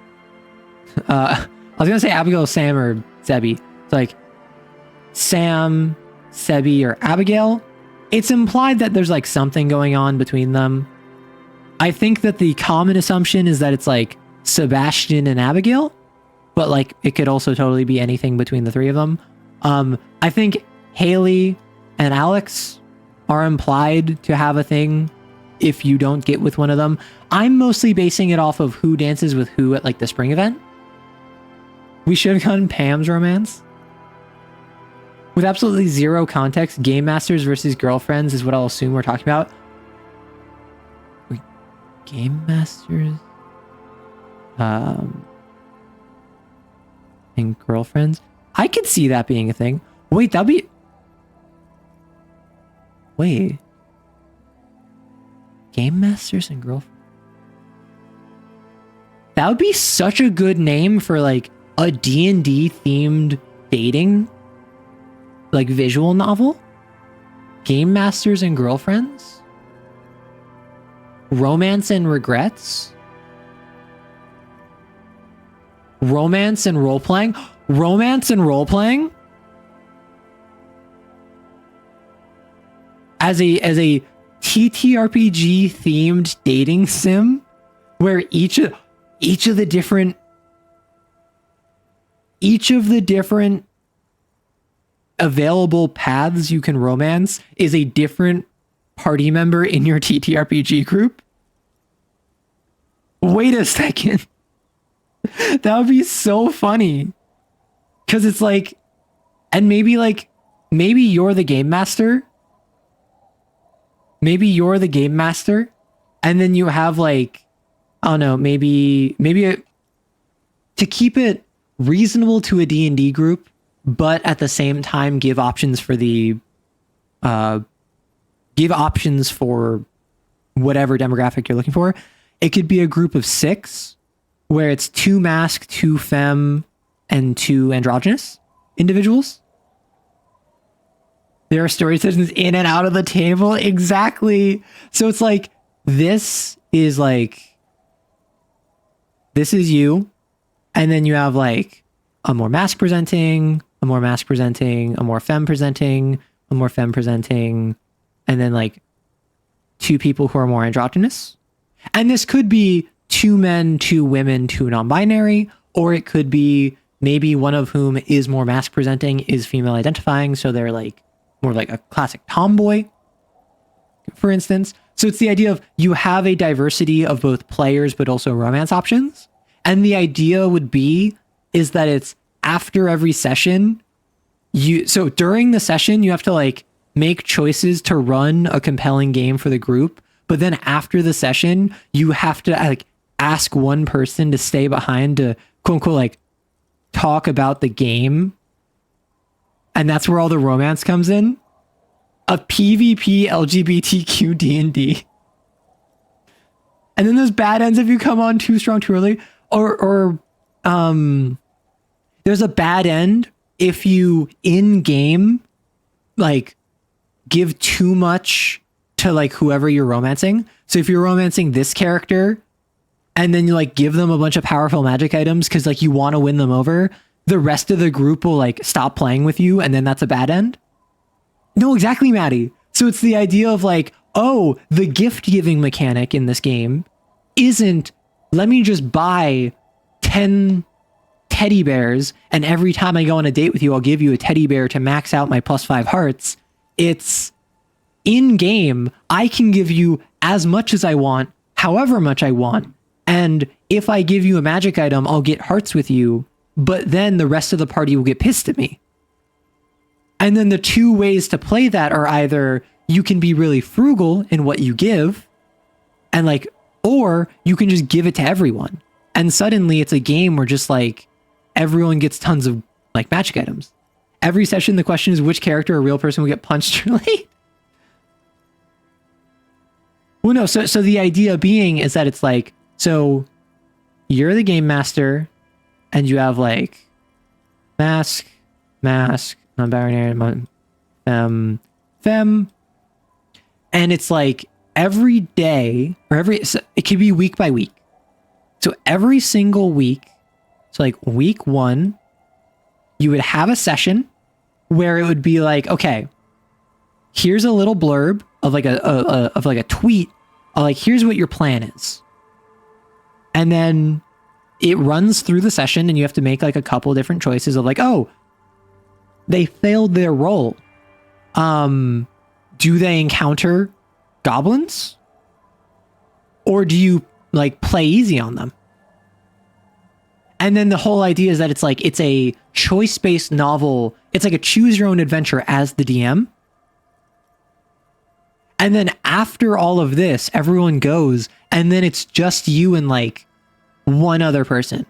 I was gonna say Abigail, Sam, or Sebi. It's like, Sam, Sebi, or Abigail. It's implied that there's, like, something going on between them. I think that the common assumption is that it's, like, Sebastian and Abigail. But, like, it could also totally be anything between the three of them. I think Haley and Alex are implied to have a thing if you don't get with one of them. I'm mostly basing it off of who dances with who at, like, the spring event. We should have gotten Pam's romance. With absolutely zero context, Game Masters versus Girlfriends is what I'll assume we're talking about. Wait, Game Masters? And Girlfriends? I could see that being a thing. Wait, that'd be... Wait. Game Masters and Girlfriends? That would be such a good name for, like, a D&D themed dating, like, visual novel. Game Masters and Girlfriends? Romance and Regrets? Romance and role-playing? Romance and role-playing? As a TTRPG themed dating sim where each of the different available paths you can romance is a different party member in your TTRPG group. Wait a second. That would be so funny. Cause it's like, and maybe you're the game master. Maybe you're the game master. And then you have like, I don't know, maybe to keep it reasonable to a D&D group, but at the same time give options for whatever demographic you're looking for. It could be a group of 6 where it's 2 masc, 2 femme, and 2 androgynous individuals. There are story sessions in and out of the table. Exactly. So it's like, this is you. And then you have like a more masc presenting, a more masc presenting, a more femme presenting, a more femme presenting, and then like 2 people who are more androgynous. And this could be 2 men, 2 women, 2 non-binary, or it could be maybe one of whom is more mask presenting, is female identifying, so they're like more like a classic tomboy, for instance. So it's the idea of you have a diversity of both players but also romance options. And the idea would be is that it's after every session, so during the session you have to like make choices to run a compelling game for the group, but then after the session you have to like ask one person to stay behind to quote unquote like talk about the game. And that's where all the romance comes in. A PvP LGBTQ D&D. And then there's bad ends if you come on too strong too early. Or there's a bad end if you in-game like give too much to like whoever you're romancing. So if you're romancing this character and then you like give them a bunch of powerful magic items because like you want to win them over, the rest of the group will like stop playing with you, and then that's a bad end. No, exactly, Maddie. So it's the idea of like, oh, the gift giving mechanic in this game isn't let me just buy 10 teddy bears and every time I go on a date with you, I'll give you a teddy bear to max out my +5 hearts. It's in game, I can give you as much as I want, however much I want. And if I give you a magic item, I'll get hearts with you, but then the rest of the party will get pissed at me. And then the 2 ways to play that are either you can be really frugal in what you give, and like, or you can just give it to everyone. And suddenly it's a game where just like everyone gets tons of like magic items. Every session, the question is which character or real person will get punched early. Well, no, so the idea being is that it's like, so you're the game master and you have like mask, non-binary, femme, and it's like every day or so it could be week by week. So every single week, so like week 1, you would have a session where it would be like, okay, here's a little blurb of like a tweet of like, here's what your plan is. And then it runs through the session and you have to make like a couple different choices of like, oh, they failed their role. Do they encounter goblins? Or do you like play easy on them? And then the whole idea is that it's like, it's a choice-based novel. It's like a choose your own adventure as the DM. And then after all of this, everyone goes, and then it's just you and like one other person.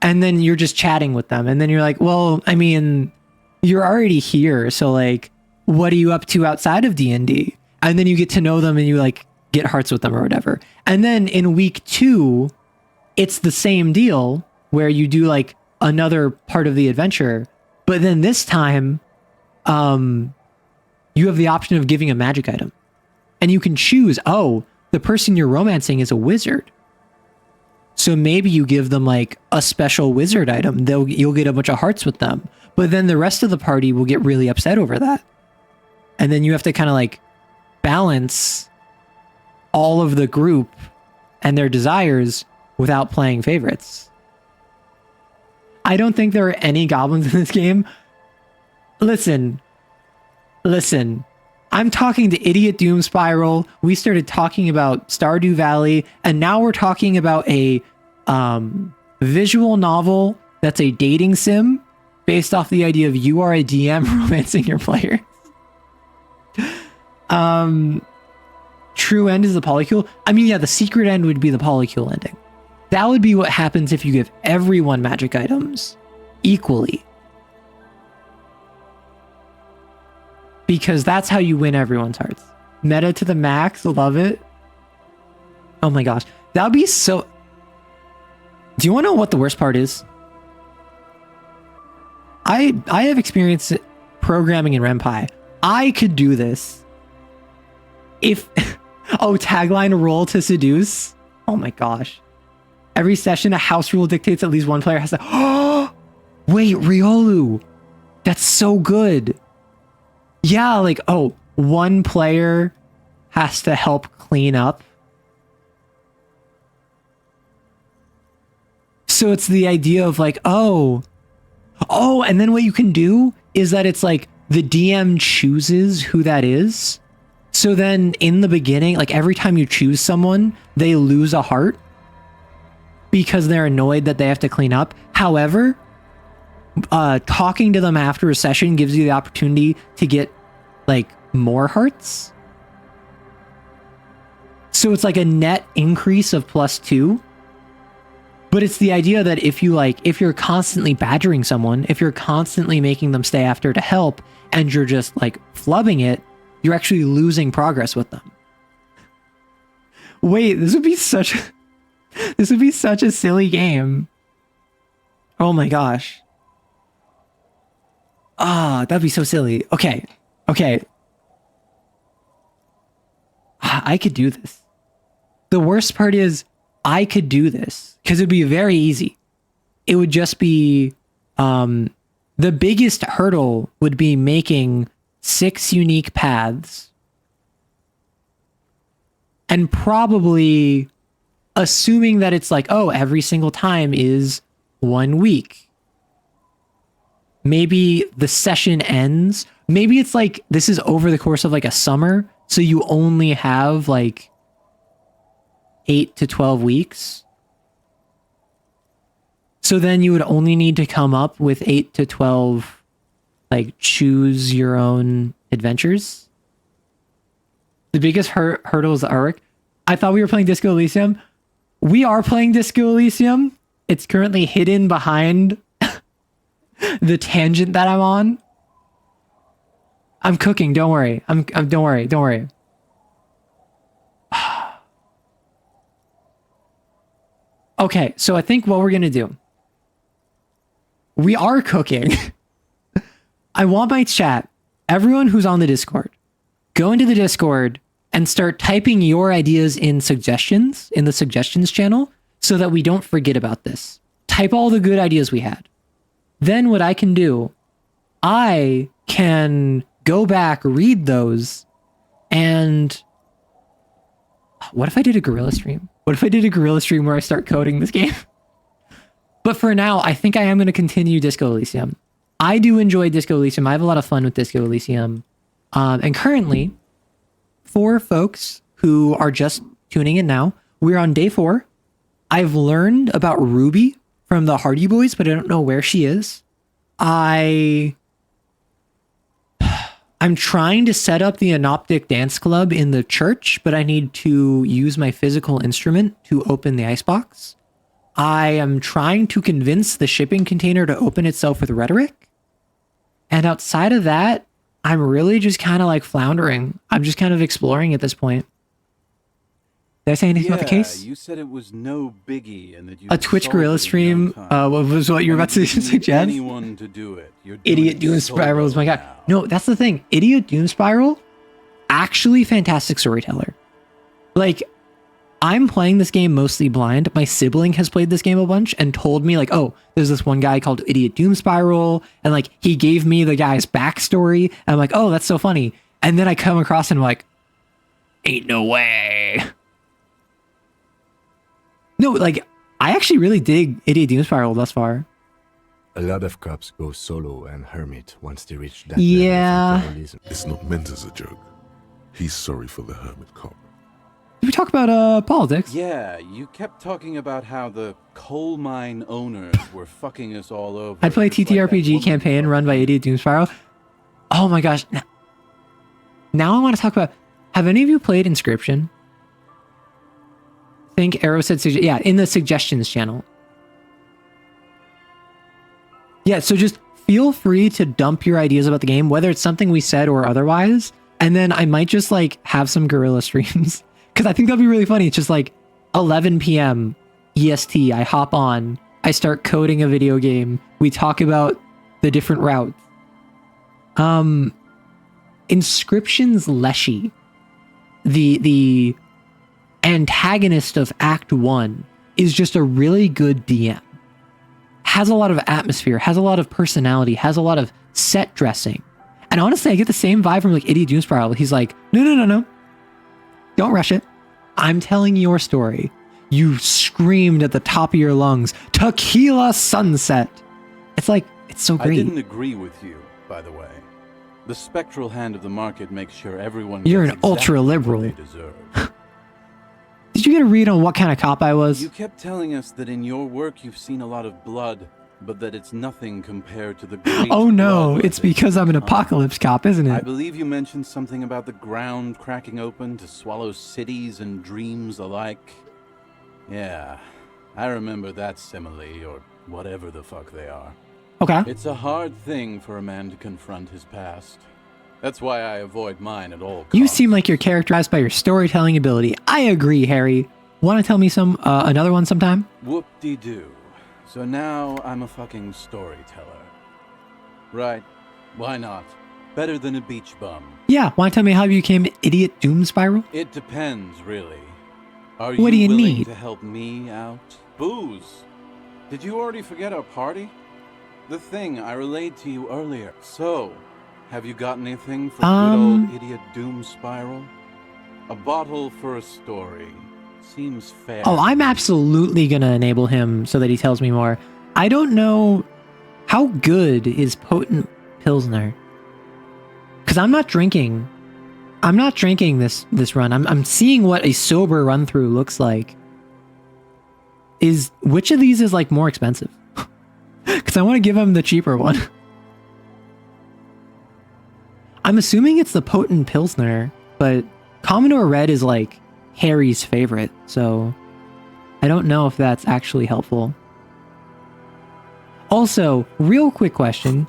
And then you're just chatting with them. And then you're like, well, I mean, you're already here. So like, what are you up to outside of D&D? And then you get to know them and you like get hearts with them or whatever. And then in week 2, it's the same deal where you do like another part of the adventure. But then this time, you have the option of giving a magic item. And you can choose, oh, the person you're romancing is a wizard. So maybe you give them like a special wizard item. You'll get a bunch of hearts with them. But then the rest of the party will get really upset over that. And then you have to kind of like balance all of the group and their desires without playing favorites. I don't think there are any goblins in this game. Listen. I'm talking to Idiot Doom Spiral. We started talking about Stardew Valley, and now we're talking about a visual novel that's a dating sim based off the idea of you are a DM romancing your player. True end is the polycule. I mean, yeah, the secret end would be the polycule ending. That would be what happens if you give everyone magic items equally. Because that's how you win everyone's hearts. Meta to the max, love it. Oh my gosh. That would be so... Do you want to know what the worst part is? I have experience programming in RenPy. I could do this. If... Oh, tagline roll to seduce? Oh my gosh. Every session, a house rule dictates at least one player has to... Oh! Wait, Riolu! That's so good! Yeah, like, oh, one player has to help clean up So it's the idea of like, oh, and then what you can do is that it's like the DM chooses who that is. So then in the beginning, like every time you choose someone, they lose a heart because they're annoyed that they have to clean up. However, talking to them after a session gives you the opportunity to get like more hearts. So it's like a net increase of +2. But it's the idea that if you're constantly badgering someone, if you're constantly making them stay after to help, and you're just like flubbing it, you're actually losing progress with them. Wait, this would be such a silly game. Oh my gosh. That'd be so silly. Okay. I could do this. The worst part is I could do this because it'd be very easy. It would just be the biggest hurdle would be making 6 unique paths and probably assuming that it's like, oh, every single time is 1 week. Maybe the session ends. Maybe it's like this is over the course of like a summer, so you only have like 8 to 12 weeks. So then you would only need to come up with 8 to 12 like choose your own adventures. The biggest hurdle is the artwork. I thought we were playing Disco Elysium. We are playing Disco Elysium. It's currently hidden behind the tangent that I'm on. I'm cooking. Don't worry. Don't worry. Okay, so I think what we're gonna do. We are cooking. I want my chat, everyone who's on the Discord, go into the Discord and start typing your ideas in suggestions, in the suggestions channel, so that we don't forget about this. Type all the good ideas we had. Then what I can do, I can go back, read those, and what if I did a guerrilla stream? What if I did a guerrilla stream where I start coding this game? But for now, I think I am going to continue Disco Elysium. I do enjoy Disco Elysium. I have a lot of fun with Disco Elysium. And currently, for folks who are just tuning in now, we're on day 4. I've learned about Ruby from the Hardy Boys, but I don't know where she is. I'm trying to set up the Anoptic Dance Club in the church, but I need to use my physical instrument to open the icebox. I am trying to convince the shipping container to open itself with rhetoric. And outside of that, I'm really just kind of like floundering. I'm just kind of exploring at this point. Did I say anything about the case? You said it was no biggie and that you a Twitch Gorilla stream was what you were about to suggest? Anyone to do it. Idiot Doom Spiral is my guy. No, that's the thing. Idiot Doom Spiral, actually fantastic storyteller. Like, I'm playing this game mostly blind. My sibling has played this game a bunch and told me like, oh, there's this one guy called Idiot Doom Spiral. And like, he gave me the guy's backstory. And I'm like, oh, that's so funny. And then I come across and I'm like, ain't no way. No, like, I actually really dig Idiot Doom Spiral thus far. A lot of cops go solo and hermit once they reach that level of terrorism. It's not meant as a joke. He's sorry for the hermit cop. Did we talk about politics? Yeah, you kept talking about how the coal mine owners were fucking us all over. I'd play a TTRPG campaign run by Idiot Doom Spiral. Oh my gosh. Now I want to talk about, have any of you played Inscription? I think Arrow said, yeah, in the suggestions channel. Yeah, so just feel free to dump your ideas about the game, whether it's something we said or otherwise. And then I might just like have some guerrilla streams. Because I think that'd be really funny. It's just like 11 p.m. EST. I hop on. I start coding a video game. We talk about the different routes. Inscription's Leshy, the antagonist of Act 1, is just a really good DM. Has a lot of atmosphere, has a lot of personality, has a lot of set dressing. And honestly, I get the same vibe from like Idiot Doom Spiral. He's like, no. Don't rush it. I'm telling your story. You screw screamed at the top of your lungs, "Tequila Sunset." It's like, it's so I great. didn't agree with you, by the way. The spectral hand of the market makes sure everyone You're gets an exactly ultra-liberal. what they deserve. Did you get a read on what kind of cop I was? You kept telling us that in your work you've seen a lot of blood, but that it's nothing compared to the great Oh no, blood it's that because I'm an comes. apocalypse cop, isn't I it? believe you mentioned something about the ground cracking open to swallow cities and dreams alike. Yeah, I remember that simile, or whatever the fuck they are. Okay. It's a hard thing for a man to confront his past. That's why I avoid mine at all costs. You seem like you're characterized by your storytelling ability. I agree, Harry. Want to tell me another one sometime? Whoop-de-doo. So now I'm a fucking storyteller. Right. Why not? Better than a beach bum. Yeah, want to tell me how you became Idiot Doom Spiral? It depends, really. Are What do you willing need? to help me out? Booze. Did you already forget our party? The thing I relayed to you earlier. So, have you got anything for good old Idiot Doom Spiral? A bottle for a story. Seems fair. Oh, I'm absolutely going to enable him so that he tells me more. I don't know how good is Potent Pilsner. Because I'm not drinking. I'm not drinking this run. I'm seeing what a sober run through looks like. Which of these is like more expensive? Because I want to give him the cheaper one. I'm assuming it's the Potent Pilsner, but Commodore Red is like Harry's favorite, so I don't know if that's actually helpful. Also, real quick question.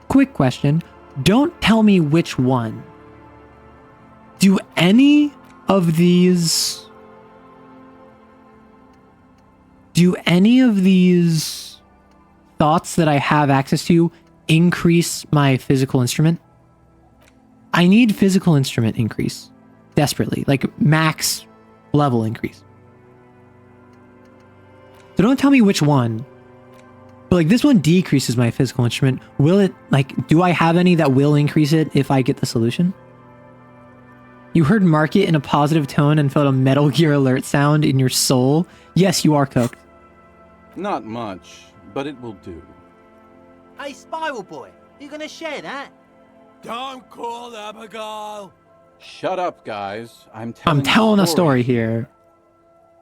Quick question. Don't tell me which one. Do any of these thoughts that I have access to increase my physical instrument? I need physical instrument increase. Desperately. Like max level increase. So don't tell me which one. But like this one decreases my physical instrument. Will it, like, do I have any that will increase it if I get the solution? You heard market in a positive tone and felt a Metal Gear Alert sound in your soul? Yes, you are cooked. Not much, but it will do. Hey, Spiral Boy, you gonna share that? Don't call Abigail. Shut up, guys. I'm telling a story here.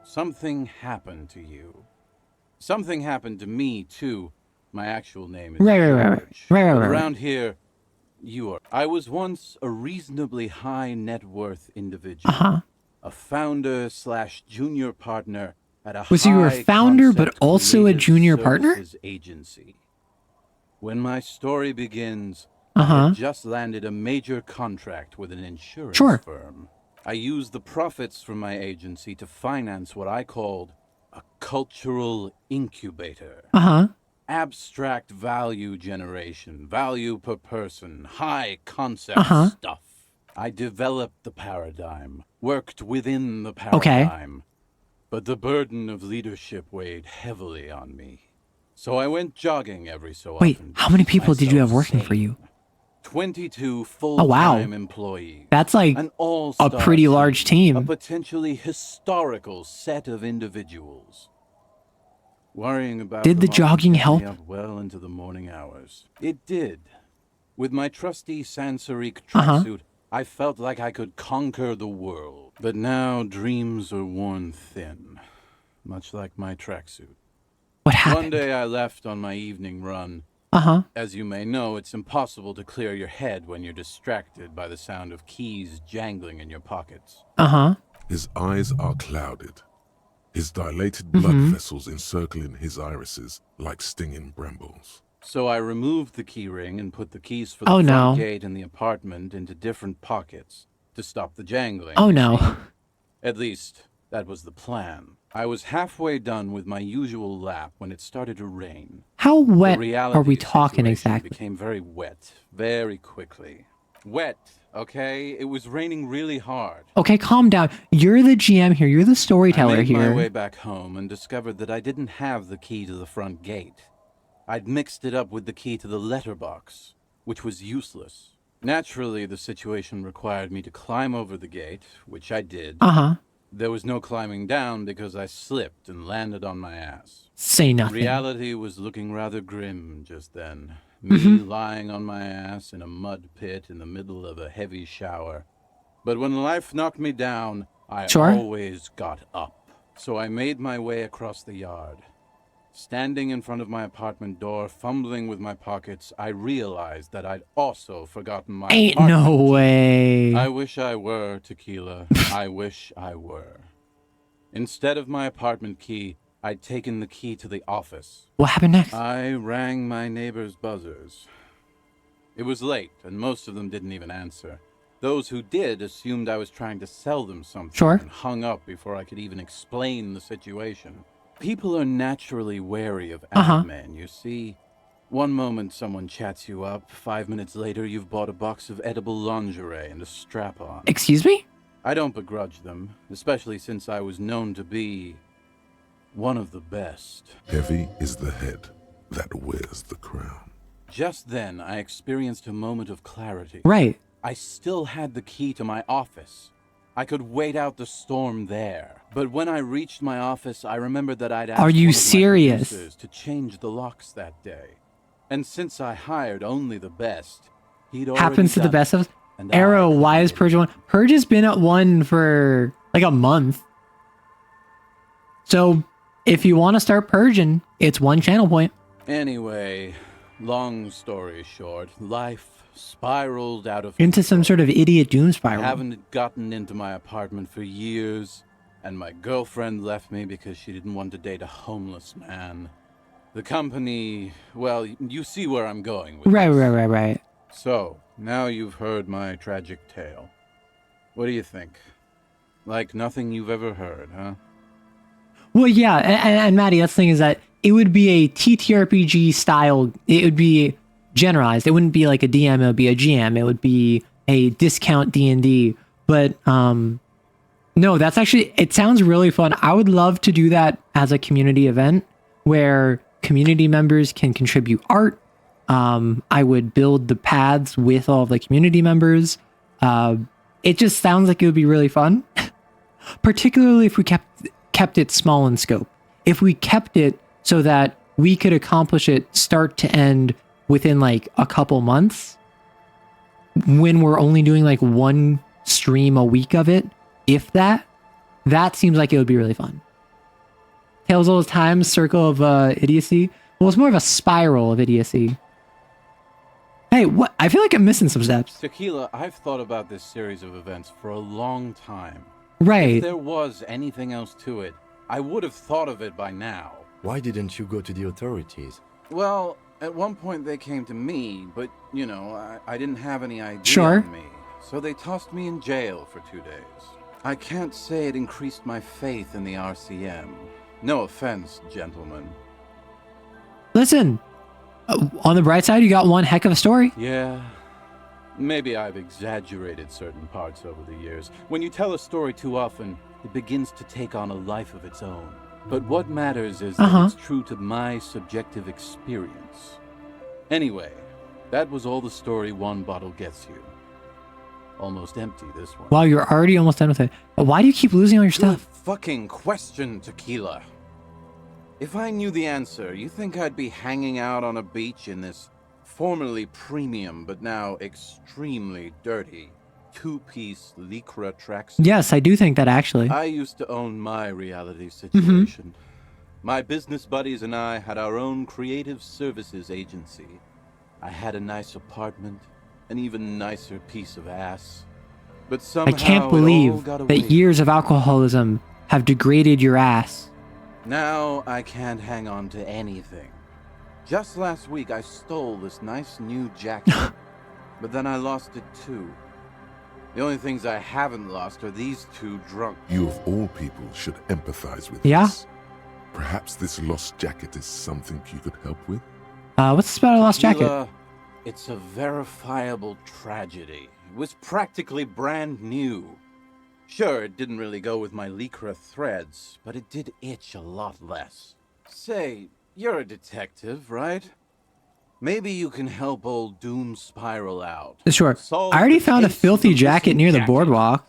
Something happened to you. Something happened to me, too. My actual name is Right. But around here, you are. I was once a reasonably high net worth individual. A founder / junior partner at a Was you a founder but also a junior partner? Agency. When my story begins, Uh-huh. I had just landed a major contract with an insurance firm. I used the profits from my agency to finance what I called a cultural incubator. Abstract value generation, value per person, high concept stuff. I developed the paradigm, worked within the paradigm. But the burden of leadership weighed heavily on me. So I went jogging every so often. Wait, how many people did you have working for you? 22 full-time employees. That's like an a pretty large team. A potentially historical set of individuals. Worrying about Did the them jogging often kept me help? up well into the morning hours. It did. With my trusty Sansarique tracksuit, I felt like I could conquer the world. But now dreams are worn thin, much like my tracksuit. What happened? One day I left on my evening run. As you may know, it's impossible to clear your head when you're distracted by the sound of keys jangling in your pockets. His eyes are clouded. His dilated blood vessels encircling his irises like stinging brambles. So I removed the key ring and put the keys for the front gate in the apartment into different pockets to stop the jangling. Oh no. At least, that was the plan. I was halfway done with my usual lap when it started to rain. How wet The reality are we talking situation exactly? became very wet, very quickly. Wet, okay? It was raining really hard. Okay, calm down. You're the GM here. You're the storyteller I made here. my way back home and discovered that I didn't have the key to the front gate. I'd mixed it up with the key to the letterbox, which was useless. Naturally, the situation required me to climb over the gate, which I did. There was no climbing down because I slipped and landed on my ass. Say nothing. Reality was looking rather grim just then. Me lying on my ass in a mud pit in the middle of a heavy shower. But when life knocked me down, I always got up. So I made my way across the yard. Standing in front of my apartment door, fumbling with my pockets, I realized that I'd also forgotten my apartment no key. way. I wish I were, Tequila. I wish I were. Instead of my apartment key, I'd taken the key to the office. What happened next? I rang my neighbor's buzzers. It was late, and most of them didn't even answer. Those who did assumed I was trying to sell them something and hung up before I could even explain the situation. People are naturally wary of men, you see. One moment someone chats you up, 5 minutes later you've bought a box of edible lingerie and a strap-on. Excuse me? I don't begrudge them, especially since I was known to be one of the best. Heavy is the head that wears the crown. Just then, I experienced a moment of clarity. Right. I still had the key to my office. I could wait out the storm there. But when I reached my office, I remembered that I'd asked Are you one of my serious? producers to change the locks that day. And since I hired only the best, he'd already Happens to the done best of us. and Arrow, I why is Purge 1? Purge has been at 1 for like a month. So if you want to start purging, it's 1 channel point. Anyway, long story short, life spiraled out of Into some sort of idiot doom I spiral. haven't gotten into my apartment for years, and my girlfriend left me because she didn't want to date a homeless man. The company, well, you see where I'm going with this. Right. So, now you've heard my tragic tale. What do you think? Like nothing you've ever heard, huh? Well, yeah, and Maddie, that's the thing is that it would be a TTRPG style. It would be generalized. It wouldn't be like a DM. It would be a GM. It would be a discount D&D. But no, that's actually. It sounds really fun. I would love to do that as a community event where community members can contribute art. I would build the paths with all of the community members. It just sounds like it would be really fun, particularly if we kept it small in scope. If we kept it so that we could accomplish it start to end within like a couple months, when we're only doing like 1 stream a week of it, if that seems like it would be really fun. Tales all the time, circle of idiocy. Well, it's more of a spiral of idiocy. Hey, what? I feel like I'm missing some steps. Tequila, I've thought about this series of events for a long time. Right. If there was anything else to it, I would have thought of it by now. Why didn't you go to the authorities? Well, at one point they came to me, but, you know, I didn't have any idea Sure. on me. So they tossed me in jail for 2 days. I can't say it increased my faith in the RCM. No offense, gentlemen. Listen, on the bright side, you got one heck of a story. Yeah, maybe I've exaggerated certain parts over the years. When you tell a story too often, it begins to take on a life of its own. But what matters is that it's true to my subjective experience. Anyway, that was all the story 1 bottle gets you. Almost empty, this one. Wow, you're already almost done with it. But why do you keep losing all your Good stuff? fucking question, Tequila. If I knew the answer, you think I'd be hanging out on a beach in this formerly premium but now extremely dirty 2-piece lycra tracksuit? Yes, I do think that actually. I used to own my reality situation. My business buddies and I had our own creative services agency. I had a nice apartment, an even nicer piece of ass. But somehow I can't it all believe got away. that years of alcoholism have degraded your ass. Now I can't hang on to anything. Just last week I stole this nice new jacket, but then I lost it too. The only things I haven't lost are these 2 drunk. You of all people should empathize with Yeah? this. Perhaps this lost jacket is something you could help with? What's this about a lost jacket? Tequila, it's a verifiable tragedy. It was practically brand new. Sure, it didn't really go with my lycra threads, but it did itch a lot less. Say, you're a detective, right? Maybe you can help old Doom spiral out. Sure. Solve I already the found a case of filthy the jacket missing near the jacket. boardwalk.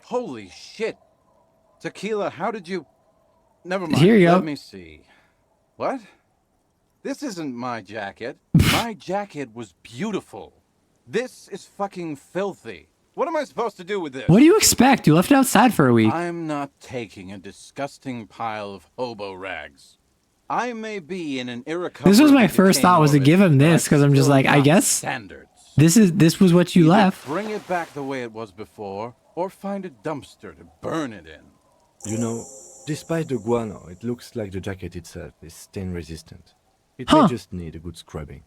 Holy shit. Tequila, how did you... Never mind. Here you go. Let me see. What? This isn't my jacket. My jacket was beautiful. This is fucking filthy. What am I supposed to do with this? What do you expect? You left it outside for a week. I'm not taking a disgusting pile of hobo rags. I may be in an irrecoverably This was my first thought, was to decaying give him orbit, this, but because I'm just still like, I not guess standards. this was what you Either left. Bring it back the way it was before, or find a dumpster to burn it in. You know, despite the guano, it looks like the jacket itself is stain resistant. It Huh. may just need a good scrubbing.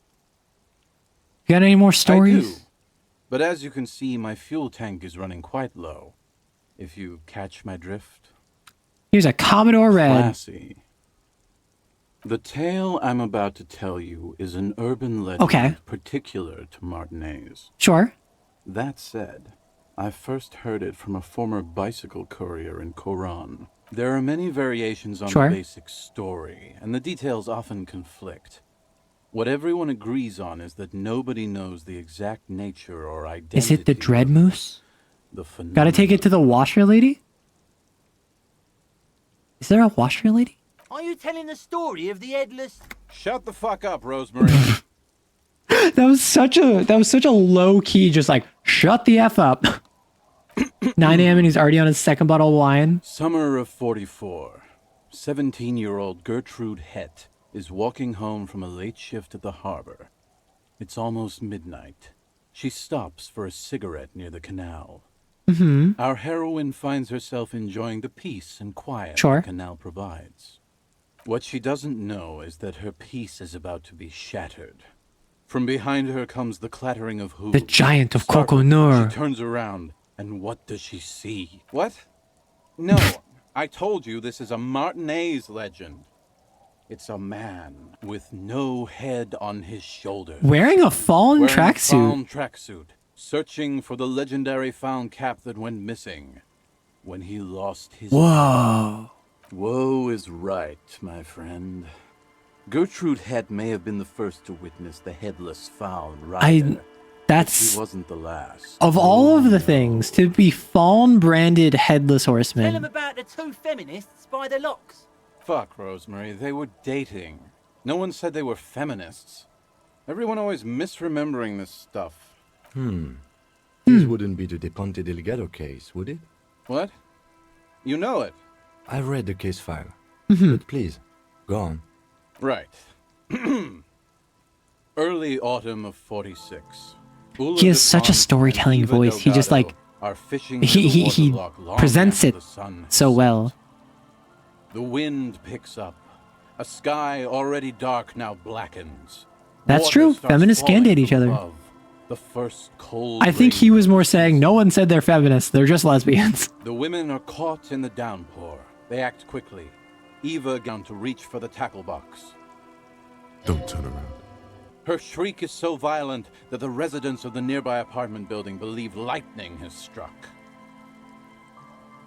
You got any more I do. stories? But as you can see, my fuel tank is running quite low. If you catch my drift. Here's a Commodore Red. Classy. The tale I'm about to tell you is an urban legend Okay. particular to Martinez. Sure. That said, I first heard it from a former bicycle courier in Koran. There are many variations on Sure. the basic story, and the details often conflict. What everyone agrees on is that nobody knows the exact nature or identity. Is it the Dread Moose? The Gotta take it to the washer lady? Is there a washer lady? Are you telling the story of the headless... Shut the fuck up, Rosemary. That was such a low key, just like, shut the F up. 9 a.m. and he's already on his second bottle of wine. Summer of 44. 17-year-old Gertrude Het is walking home from a late shift at the harbor. It's almost midnight. She stops for a cigarette near the canal. Mm-hmm. Our heroine finds herself enjoying the peace and quiet Sure. the canal provides. What she doesn't know is that her peace is about to be shattered. From behind her comes the clattering of hooves. The giant of Startled, Coco Noor. She turns around, and what does she see? What? No, I told you this is a Martinez legend. It's a man with no head on his shoulders. Wearing a fallen Wearing a tracksuit. fallen tracksuit, searching for the legendary found cap that went missing when he lost his... Whoa. Woe is right, my friend. Gertrude Het may have been the first to witness the headless found rider. She That's... wasn't the last. Of all of the things, to be fawn branded headless Tell horseman. them about the two feminists by the locks. Fuck, Rosemary. They were dating. No one said they were feminists. Everyone always misremembering this stuff. This wouldn't be the De Ponte Delgado case, would it? What? You know it. I've read the case file. Mm-hmm. But please, go on. Right. Early autumn of 46. He has such a storytelling voice. He just like he presents it so well. The wind picks up. A sky already dark now blackens. That's Water true. starts Feminists can falling date each from other. above. The first cold I think he rain was more saying no one said they're feminists, they're just lesbians. The women are caught in the downpour. They act quickly. Eva down to reach for the tackle box. Don't turn around. Her shriek is so violent that the residents of the nearby apartment building believe lightning has struck.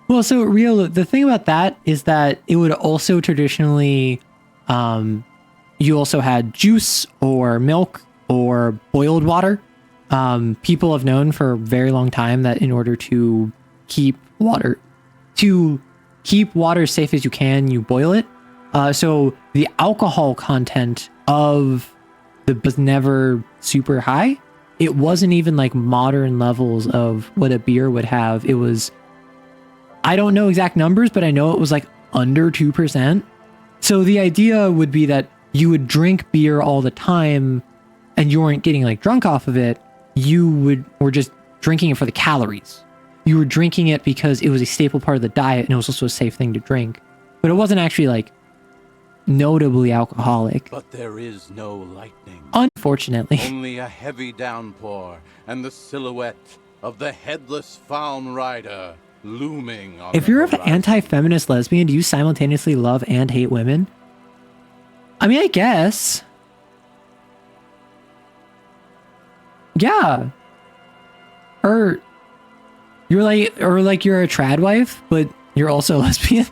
Well, so Rio, the thing about that is that it would also traditionally, you also had juice or milk or boiled water. People have known for a very long time that in order to keep water as safe as you can, you boil it. So the alcohol content of was never super high. It wasn't even like modern levels of what a beer would have. It was, I don't know exact numbers, but I know it was like under 2%. So the idea would be that you would drink beer all the time and you weren't getting like drunk off of it. You were just drinking it for the calories. You were drinking it because it was a staple part of the diet and it was also a safe thing to drink. But it wasn't actually like notably alcoholic. But there is no lightning. Unfortunately. Only a heavy downpour and the silhouette of the headless faun rider looming on If the you're an horizon. anti-feminist lesbian, do you simultaneously love and hate women? I mean, I guess. Yeah. Or you're a trad wife, but you're also a lesbian.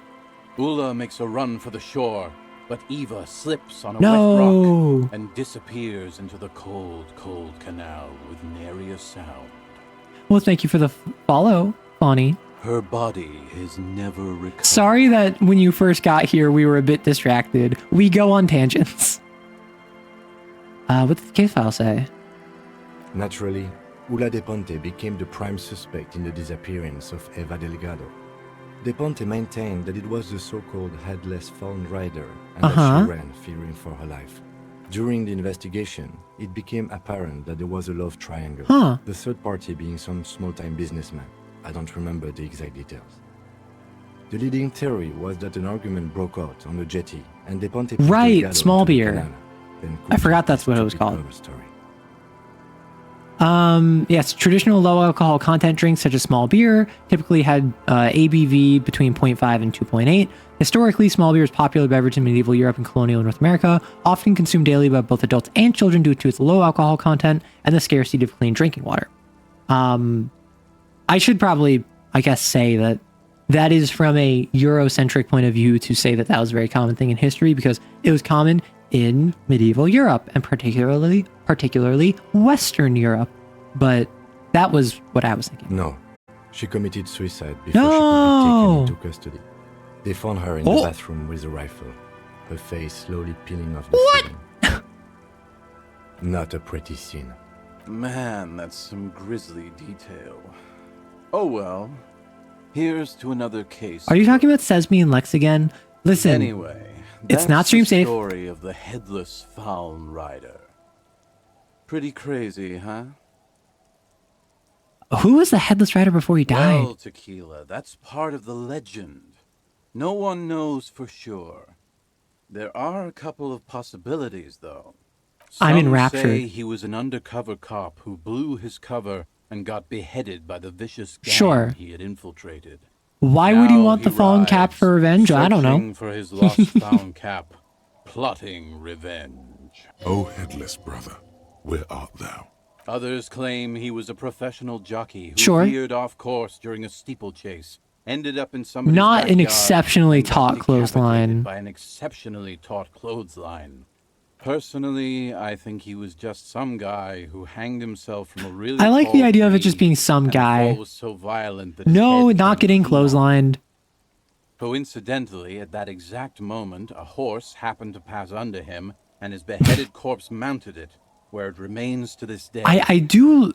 Ula makes a run for the shore, but Eva slips on a No. wet rock and disappears into the cold, cold canal with nary a sound. Well, thank you for the follow, Bonnie. Her body is never recovered. Sorry that when you first got here, we were a bit distracted. We go on tangents. What did the case file say? Naturally, Ula de Ponte became the prime suspect in the disappearance of Eva Delgado. De Ponte maintained that it was the so-called headless fallen rider and that she ran, fearing for her life. During the investigation, it became apparent that there was a love triangle, the third party being some small-time businessman. I don't remember the exact details. The leading theory was that an argument broke out on the jetty, and De Ponte pushed Right, Delgado small into the beer. canal, then I forgot quickly that's what it was stupid called. cover story. Yes, traditional low alcohol content drinks such as small beer typically had ABV between 0.5 and 2.8. Historically, small beer is a popular beverage in medieval Europe and colonial North America, often consumed daily by both adults and children due to its low alcohol content and the scarcity of clean drinking water. I should probably, I guess, say that that is from a Eurocentric point of view to say that that was a very common thing in history because it was common in medieval Europe and particularly Western Europe. But that was what I was thinking. No, she committed suicide before she could be taken into custody. They found her in the bathroom with a rifle, her face slowly peeling off the ceiling. Not a pretty scene. Man, that's some grisly detail. Oh well. Here's to another case. Are you talking about Sesame and Lex again? Listen, Anyway, it's not stream safe. The story of the headless Fallen Rider. Pretty crazy, huh? Who was the headless rider before he died? Well, Tequila, that's part of the legend. No one knows for sure. There are a couple of possibilities, though. I'm Some enraptured. say he was an undercover cop who blew his cover and got beheaded by the vicious gang he had infiltrated. Why would he Now want the he fallen cap rides, for revenge? I don't know. searching for his lost fallen cap, plotting revenge. O headless brother, where art thou? Others claim he was a professional jockey who Sure. veered off course during a steeplechase, ended up in somebody's Not an backyard, exceptionally and got taut decapitated clothesline. by an exceptionally taut clothesline. Personally, I think he was just some guy who hanged himself from a really I like the tall idea of it tree, just being some and the guy. fall was so violent that his No, head not turned getting blue on. clotheslined. Coincidentally, at that exact moment, a horse happened to pass under him, and his beheaded corpse mounted it, where it remains to this day. I do.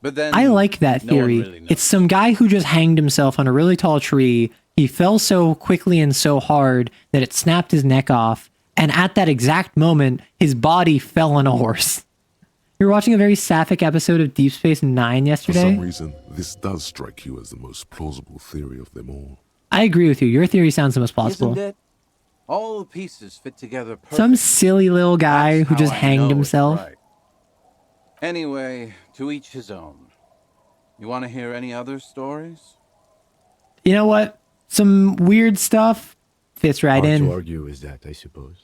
But then, I like that no one theory. really knows. It's some guy who just hanged himself on a really tall tree. He fell so quickly and so hard that it snapped his neck off. And at that exact moment, his body fell on a horse. You were watching a very sapphic episode of Deep Space Nine For yesterday. some reason, this does strike you as the most plausible theory of them all. I agree with you. Your theory sounds the most plausible. Isn't it? All the pieces fit together perfectly. Some silly little guy That's who how just I hanged know it's himself. right. Anyway, to each his own. You want to hear any other stories? You know what? Some weird stuff fits right Hard in. to argue with that, I suppose.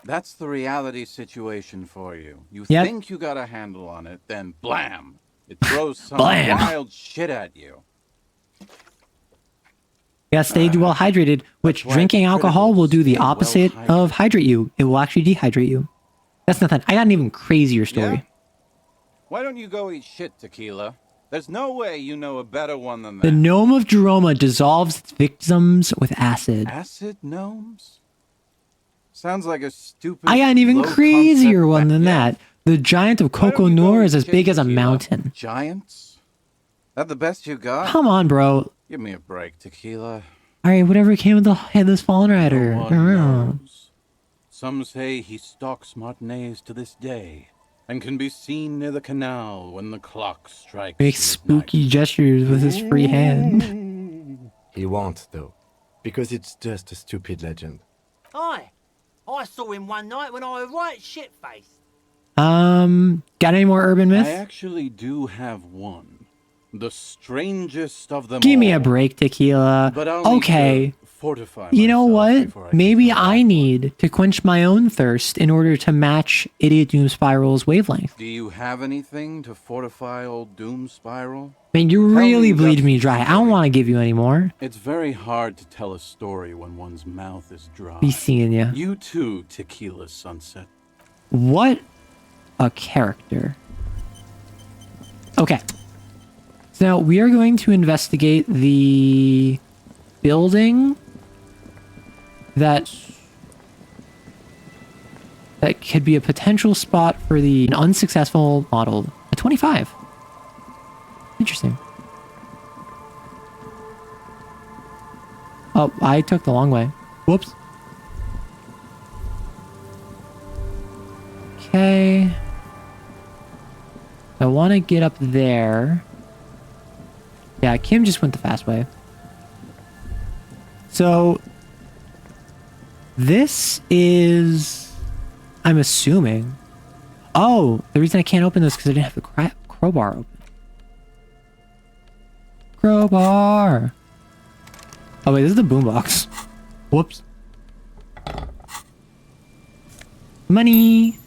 That's the reality situation for you. You Yep. think you got a handle on it, then blam! It throws some Blam. wild shit at you. You gotta stay well hydrated, which why drinking it's alcohol critical will to do the stay well opposite of hydrate you. It will actually dehydrate you. That's nothing. I got an even crazier story. Yeah? Why don't you go eat shit, Tequila? There's no way you know a better one than The that. gnome of Jeroma dissolves its victims with acid. Acid gnomes? Sounds like a stupid. I got an even low-concept crazier one than yeah. that. The giant of Why don't Coco you go Noor eat is as shit, big as a Tequila? mountain. Giants? That the best you got? Come on, bro. Give me a break, Tequila. All right, whatever came with the headless fallen rider. No one knows. Some say he stalks Martinez to this day and can be seen near the canal when the clock strikes. Makes midnight. spooky gestures with his free hand. He won't, though, because it's just a stupid legend. Aye. I saw him one night when I was right shit-faced. Got any more urban I myths? actually do have one. The strangest of them Give me a all. break, Tequila. But I'll need Okay. to fortify You know myself what? before I can Maybe tell I that need to quench my own thirst in order to match Idiot Doom Spiral's wavelength. Do you have anything to fortify old Doom Spiral? Man, you Tell really me bleed that's me the dry. I don't story. want to give you any more. It's very hard to tell a story when one's mouth is dry. Be seeing ya. You too, Tequila Sunset. What a character. Okay. So now we are going to investigate the building that could be a potential spot for an unsuccessful model. A 25. Interesting. Oh, I took the long way. Whoops. Okay. I want to get up there. Yeah, Kim just went the fast way. So, this is... I'm assuming... Oh, the reason I can't open this is because I didn't have the crowbar open. Crowbar! Oh wait, this is the boombox. Whoops. Money!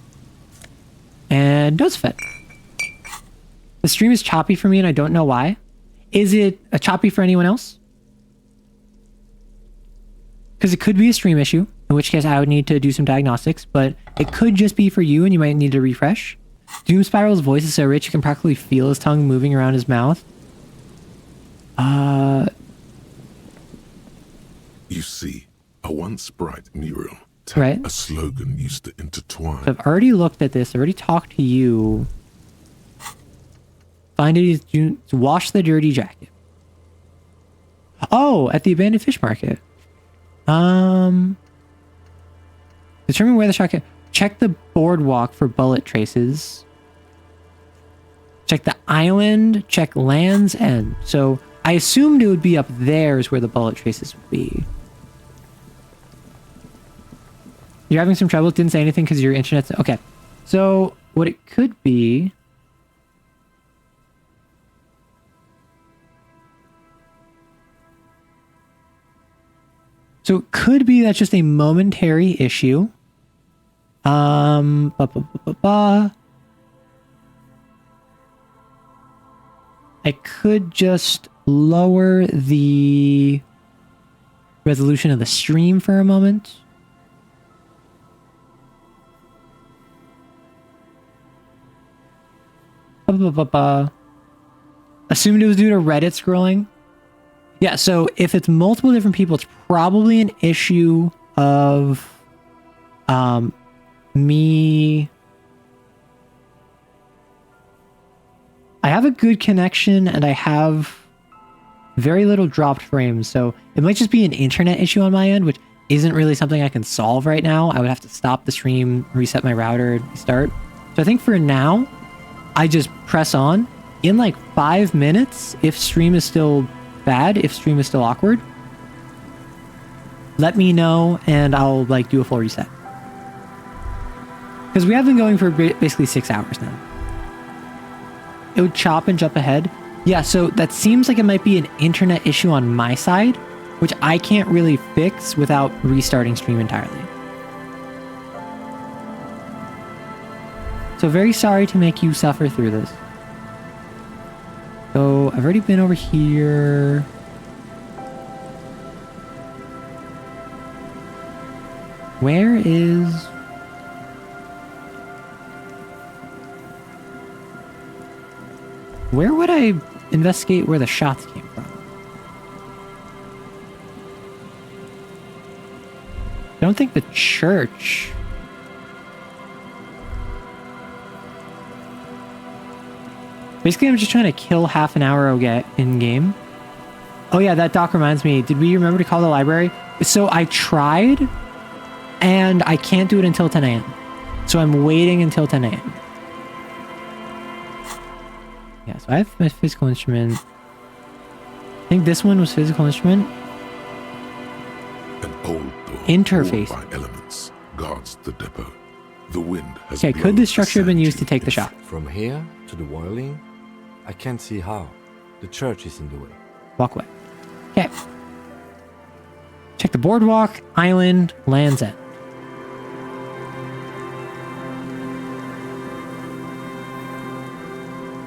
And dose fed. The stream is choppy for me and I don't know why. Is it a choppy for anyone else? Because it could be a stream issue, in which case I would need to do some diagnostics, but it could just be for you and you might need to refresh. Doom Spiral's voice is so rich you can practically feel his tongue moving around his mouth. You see, a once bright mural, right. A slogan used to intertwine. So I've already looked at this, I've already talked to you. Find it to wash the dirty jacket. Oh, at the abandoned fish market. Determine where the shot can... Check the boardwalk for bullet traces. Check the island. Check Land's End. So I assumed it would be up there is where the bullet traces would be. You're having some trouble? Didn't say anything because your internet's... Okay. So what it could be... So it could be that's just a momentary issue. I could just lower the resolution of the stream for a moment. Assumed it was due to Reddit scrolling. Yeah, so if it's multiple different people, it's probably an issue of me. I have a good connection and I have very little dropped frames, so it might just be an internet issue on my end, which isn't really something I can solve right now. I would have to stop the stream, reset my router, and restart. So I think for now, I just press on. In like 5 minutes, if stream is still bad, if stream is still awkward, let me know and I'll like do a full reset. Because we have been going for basically 6 hours now. It would chop and jump ahead. Yeah, so that seems like it might be an internet issue on my side, which I can't really fix without restarting stream entirely. So very sorry to make you suffer through this. So I've already been over here. Where is... Where would I investigate where the shots came from? I don't think the church... Basically, I'm just trying to kill half an hour in-game. Oh yeah, that doc reminds me. Did we remember to call the library? So I tried, and I can't do it until 10 a.m. So I'm waiting until 10 a.m. Yeah, so I have my physical instrument. I think this one was physical instrument. An old door Interface. by elements guards the depot. The wind has Okay, could this structure have been used to take the shot? From here to the whirling, I can't see how. The church is in the way. Walk away. Okay. Check the boardwalk, island, Land's End.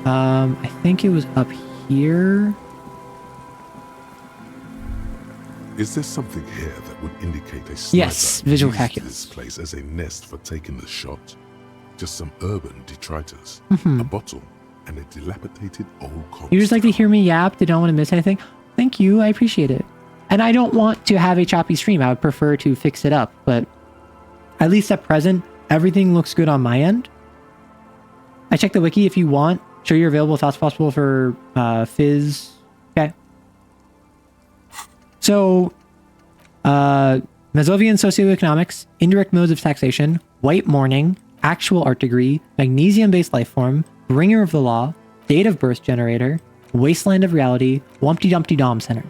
I think it was up here. Is there something here that would indicate a sniper Yes, visual used calculus. this place as a nest for taking the shot? Just some urban detritus. Mhm. A bottle, and a dilapidated old comms You just like to tower. hear me yap, did not want to miss anything. Thank you, I appreciate it. And I don't want to have a choppy stream. I would prefer to fix it up, but at least at present, everything looks good on my end. I checked the wiki if you want. Show your available thoughts possible for Fizz. Okay. So, Mazovian socioeconomics, indirect modes of taxation, white mourning, actual art degree, magnesium-based life form, bringer of the law, date of birth generator, wasteland of reality, Wumpty Dumpty Dom Center.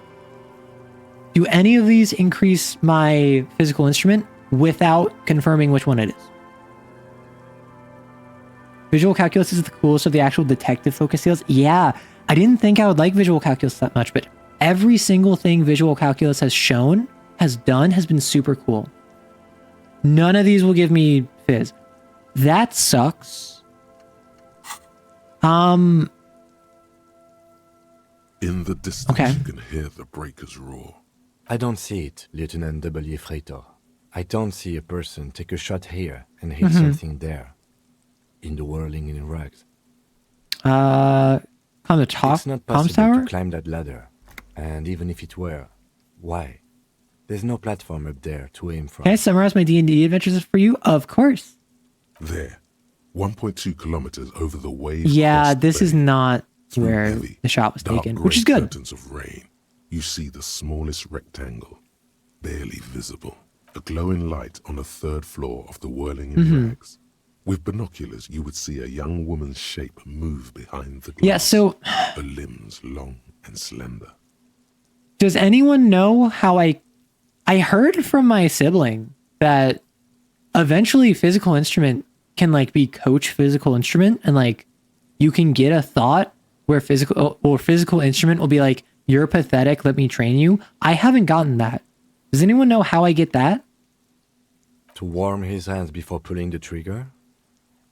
Do any of these increase my physical instrument without confirming which one it is? Visual calculus is the coolest of the actual detective focus skills. Yeah, I didn't think I would like visual calculus that much, but every single thing visual calculus has shown, has done, has been super cool. None of these will give me Fizz. That sucks. In the distance, Okay. you can hear the breakers roar. I don't see it, Lieutenant W. Freitor. I don't see a person take a shot here and hit something there. In the whirling in rags. On the top It's not comms possible tower? to climb that ladder. And even if it were, why? There's no platform up there to aim from. Can I summarize my D&D adventures for you? Of course. There, 1.2 kilometers over the waves. Yeah, across the this is bay, not through where heavy, the shot was dark taken, grey which is good. curtains of rain, you see the smallest rectangle, barely visible, a glowing light on the third floor of the whirling in rags. With binoculars, you would see a young woman's shape move behind the glass. Yeah, so her limbs long and slender. does anyone know how I heard from my sibling that eventually physical instrument can like be coach physical instrument, and like you can get a thought where physical instrument will be like, you're pathetic, let me train you. I haven't gotten that. Does anyone know how I get that? To warm his hands before pulling the trigger?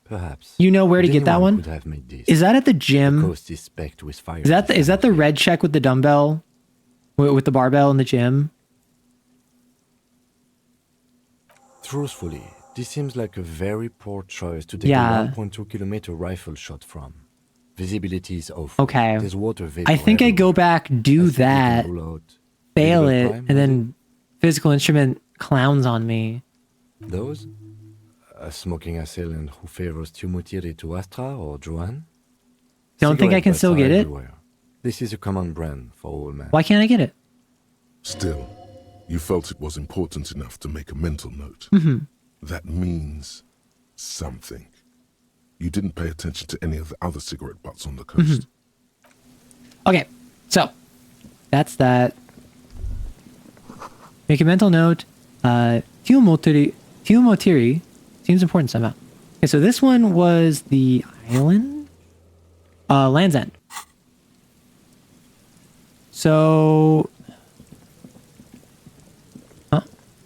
Perhaps. You know where to But get that anyone one? could have made this. Is that at the The gym? coast is specked with fire. Is that the red check with the dumbbell? With the barbell in the gym? Truthfully, this seems like a very poor choice to take Yeah. a 1.2 kilometer rifle shot from. Visibility is awful. Okay. There's water vapor I think I go everywhere. back, I do think we can that, rule out fail Medieval it, crime, and then physical instrument clowns on me. Those? A smoking assailant who favors Tumutiri to Astra or Joan? Don't think I Cigarette can butts still are get it? everywhere. This is a common brand for all men. Why can't I get it? Still, you felt it was important enough to make a mental note. That means something. You didn't pay attention to any of the other cigarette butts on the coast. Okay, so that's that. Make a mental note. Tumutiri seems important somehow. Okay, so this one was the island? Land's End. So... Huh?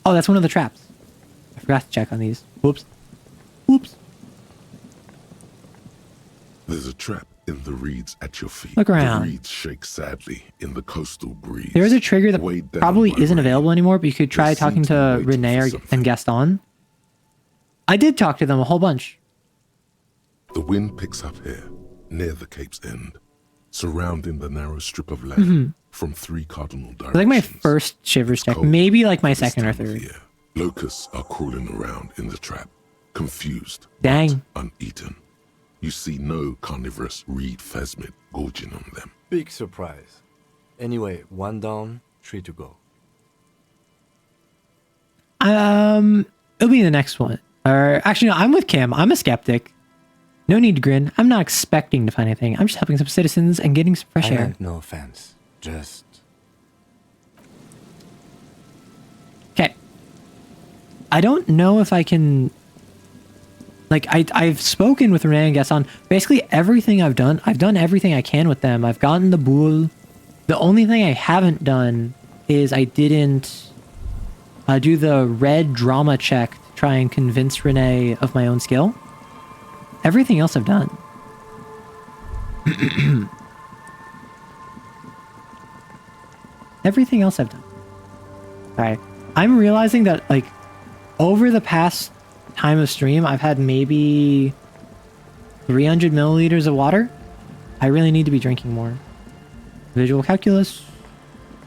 Oh, that's one of the traps. I forgot to check on these. Whoops. Whoops. There's a trap in the reeds at your feet. Look around. The reeds shake sadly in the coastal breeze. There is a trigger that Weighed down probably by isn't rain. available anymore, but you could try They talking seem to to be waiting Renee for or, something. and Gaston. I did talk to them a whole bunch. The wind picks up here, near the Cape's end, surrounding the narrow strip of land from three cardinal directions. It's like my first Shivers deck, cold maybe like my this second or time of third. year. Locusts are crawling around in the trap, confused, Dang. but uneaten. You see no carnivorous reed phasmid gorging on them. Big surprise. Anyway, 1 down, 3 to go. It'll be the next one. Or actually, no, I'm with Kim. I'm a skeptic. No need to grin. I'm not expecting to find anything. I'm just helping some citizens and getting some fresh I air. meant no offense. Just Okay. I don't know if I can... Like, I've spoken with Renee and Gaston. Basically, everything I've done everything I can with them. I've gotten the boule. The only thing I haven't done is I didn't do the red drama check to try and convince Renee of my own skill. Everything else I've done. Everything else I've done. Alright. I'm realizing that, like, over the past time of stream, I've had maybe 300 milliliters of water. I really need to be drinking more. Visual calculus.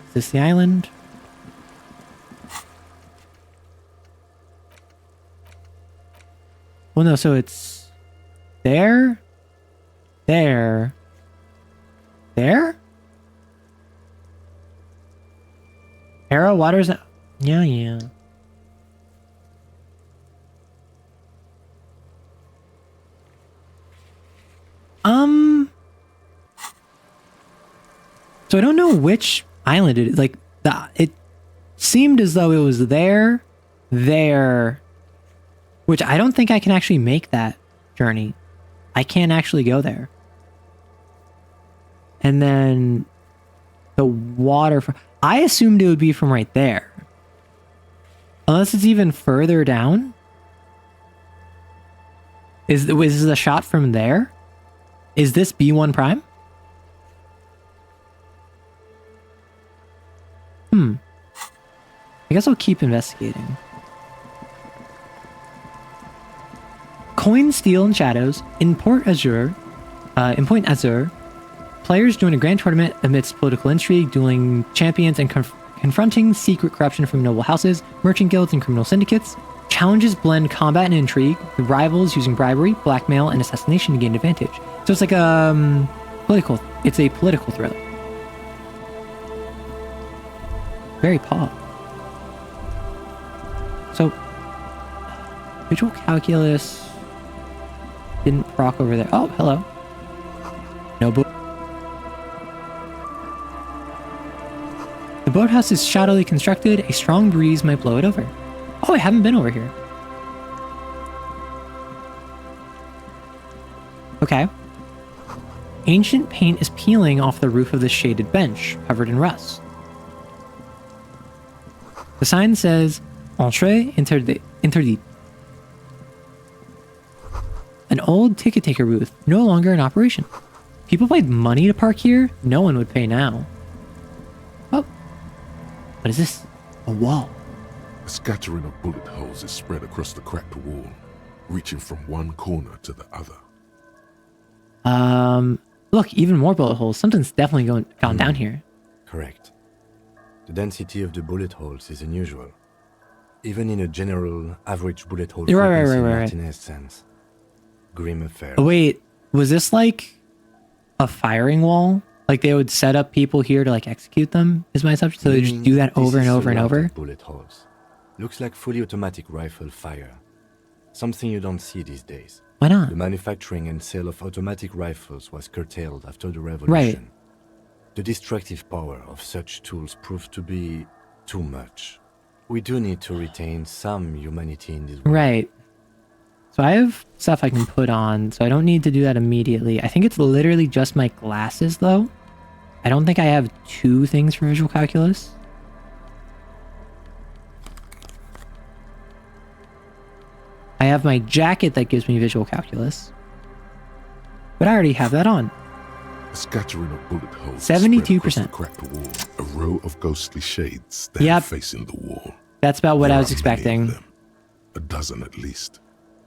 Is this the island? Well, no, so it's there, there, there? Arrow, water's... Yeah. So I don't know which island it is. Like, it seemed as though it was there, which I don't think I can actually make that journey. I can't actually go there. And then the water... I assumed it would be from right there. Unless it's even further down. Is the shot from there? Is this B1 Prime? I guess I'll keep investigating. Coin, Steel, and Shadows. In Point Azure, players join a grand tournament amidst political intrigue, dueling champions, and confronting secret corruption from noble houses, merchant guilds, and criminal syndicates. Challenges blend combat and intrigue, with rivals using bribery, blackmail, and assassination to gain advantage. So it's like a It's a political thriller. Very pop. So, visual calculus didn't proc over there. Oh, hello. No boat. The boathouse is shoddily constructed. A strong breeze might blow it over. Oh, I haven't been over here. Okay. Ancient paint is peeling off the roof of this shaded bench, covered in rust. The sign says, Entrée interdite. An old ticket taker booth, no longer in operation. People paid money to park here? No one would pay now. Oh. What is this? A wall. A scattering of bullet holes is spread across the cracked wall, reaching from one corner to the other. Look, even more bullet holes. Something's definitely gone down here. Correct. The density of the bullet holes is unusual. Even in a general average bullet hole frequency in Martinez sense. Grim affair. Oh, wait, was this like a firing wall? Like they would set up people here to like execute them, is my assumption? So they just do that over and over and over? Bullet holes. Looks like fully automatic rifle fire. Something you don't see these days. Why not? The manufacturing and sale of automatic rifles was curtailed after the revolution. Right. The destructive power of such tools proved to be too much. We do need to retain some humanity in this world. Right. So I have stuff I can put on, so I don't need to do that immediately. I think it's literally just my glasses, though. I don't think I have 2 things for visual calculus. I have my jacket that gives me visual calculus. But I already have that on. A scattering of bullet holes 72%. Cracked wall. A row of ghostly shades stand facing the wall. That's about what I was expecting. A dozen at least.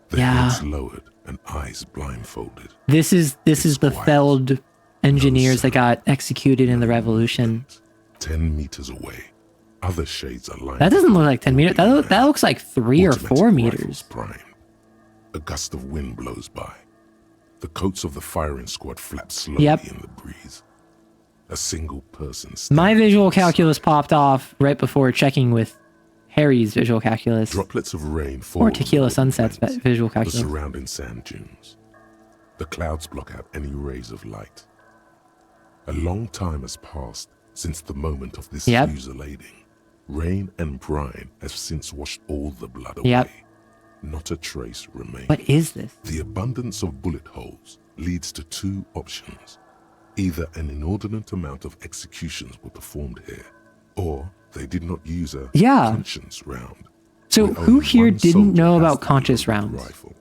Their heads lowered and eyes blindfolded. This is the felled engineers that got executed in the revolution. 10 meters away. Other shades are lined. That doesn't look like 10 meters. That looks like 3 or 4 meters. Primed. A gust of wind blows by. The coats of the firing squad flap slowly in the breeze. A single person. My visual calculus popped off right before checking with Harry's visual calculus. Droplets of rain fall. Or Tequila Sunset's visual calculus. The surrounding sand dunes. The clouds block out any rays of light. A long time has passed since the moment of this fusillading. Rain and brine have since washed all the blood away. Not a trace remains. What is this? The abundance of bullet holes leads to 2 options. Either an inordinate amount of executions were performed here, or they did not use a conscience round. So who here didn't know about conscious rounds? Rifle.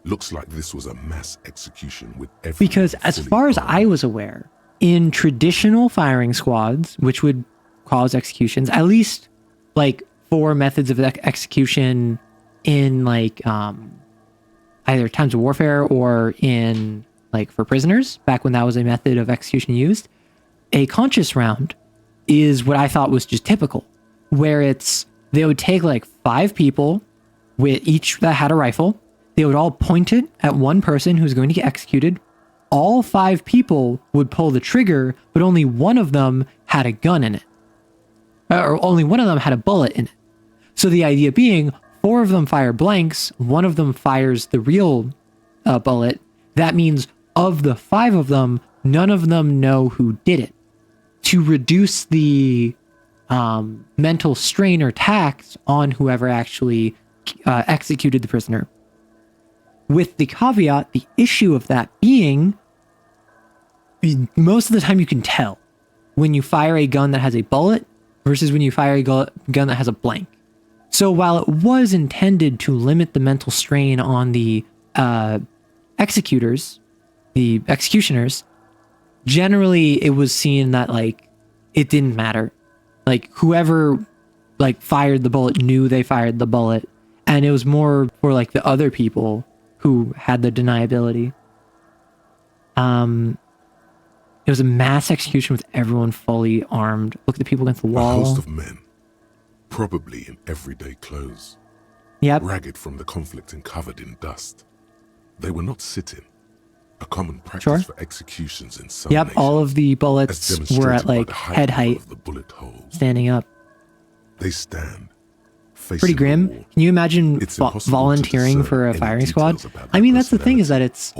Looks like this was a mass execution with everyone. Because as far as I was aware, in traditional firing squads, which would cause executions, at least like 4 methods of execution in like either Times of Warfare or in like for prisoners, back when that was a method of execution used. A conscious round is what I thought was just typical, where they would take like 5 people with each that had a rifle. They would all point it at one person who's going to get executed. All 5 people would pull the trigger, but only one of them had a gun in it. Or only one of them had a bullet in it. So the idea being 4 of them fire blanks, one of them fires the real bullet. That means of the 5 of them, none of them know who did it. To reduce the mental strain or tax on whoever actually executed the prisoner. With the caveat, the issue of that being, most of the time you can tell when you fire a gun that has a bullet versus when you fire a gun that has a blank. So while it was intended to limit the mental strain on the executioners, generally it was seen that like it didn't matter. Like whoever like fired the bullet knew they fired the bullet, and it was more for like the other people who had the deniability. It was a mass execution with everyone fully armed. Look at the people against the wall. A host of men, probably in everyday clothes. Yep. Ragged from the conflict and covered in dust. They were not sitting. A common practice for executions in some nations, all of the bullets were at like head height, of the bullet holes. Standing up. They stand. Pretty grim. Can you imagine volunteering for a firing squad? I mean, that's the thing, is that it's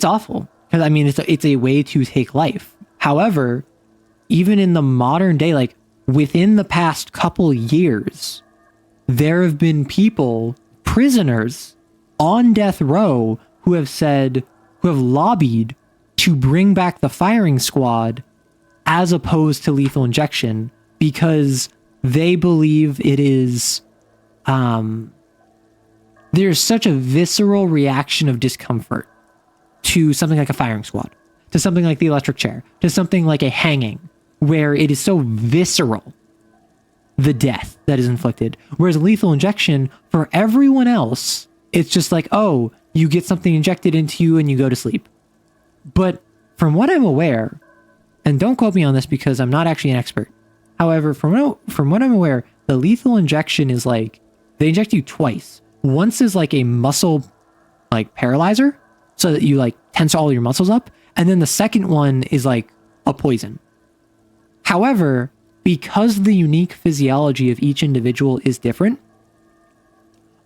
awful. Because I mean, it's a way to take life. However, even in the modern day, like within the past couple years, there have been prisoners on death row who have lobbied to bring back the firing squad as opposed to lethal injection, because they believe it is, there's such a visceral reaction of discomfort to something like a firing squad, to something like the electric chair, to something like a hanging, where it is so visceral, the death that is inflicted. Whereas lethal injection, for everyone else, it's just like, oh, you get something injected into you and you go to sleep. But from what I'm aware, and don't quote me on this because I'm not actually an expert. However, from what I'm aware, the lethal injection is like, they inject you twice. Once is like a muscle like paralyzer, so that you like tense all your muscles up. And then the second one is like a poison. However, because the unique physiology of each individual is different,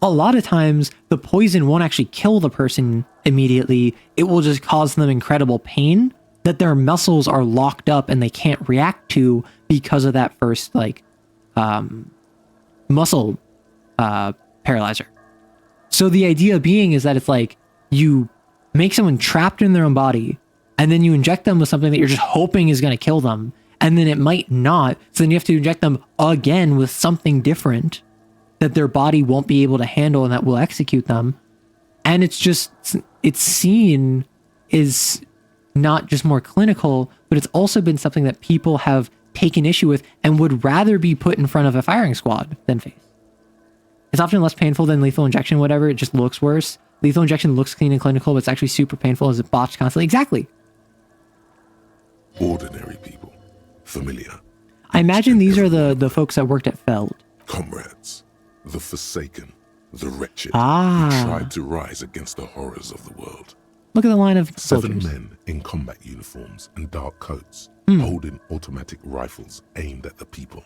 a lot of times the poison won't actually kill the person immediately. It will just cause them incredible pain that their muscles are locked up and they can't react to because of that first like muscle paralyzer. So the idea being is that it's like you make someone trapped in their own body and then you inject them with something that you're just hoping is going to kill them, and then it might not. So then you have to inject them again with something different that their body won't be able to handle and that will execute them. And it's seen is not just more clinical, but it's also been something that people have taken issue with and would rather be put in front of a firing squad than face. It's often less painful than lethal injection, whatever. It just looks worse. Lethal injection looks clean and clinical, but it's actually super painful as it botched constantly. Exactly. Ordinary people. Familiar. I imagine these are the folks that worked at Feld. Comrades. The forsaken. The wretched. Ah. Who tried to rise against the horrors of the world. Look at the line of 7 soldiers. men in combat uniforms and dark coats, holding automatic rifles aimed at the people.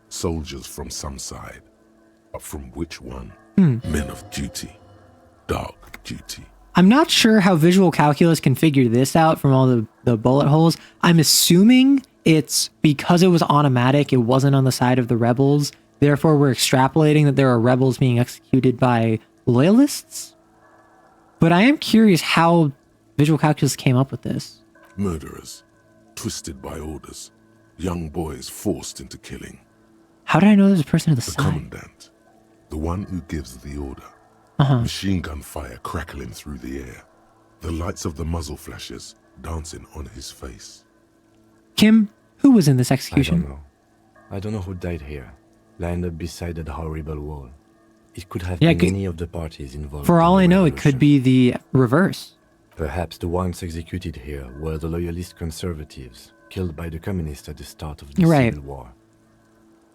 Soldiers from some side. But from which one? Men of duty. Dark duty. I'm not sure how visual calculus can figure this out from all the bullet holes. I'm assuming it's because it was automatic, it wasn't on the side of the rebels. Therefore, we're extrapolating that there are rebels being executed by loyalists. But I am curious how visual calculus came up with this. Murderers. Twisted by orders. Young boys forced into killing. How did I know there's a person to the The side? commandant. The one who gives the order. Machine gun fire crackling through the air. The lights of the muzzle flashes dancing on his face. Kim, who was in this execution? I don't know who died here, lined up beside that horrible wall. It could have Yeah, been any of the parties involved. For in all the I know, it could revolution. be the reverse. Perhaps the ones executed here were the loyalist conservatives, killed by the communists at the start of the Right. Civil War.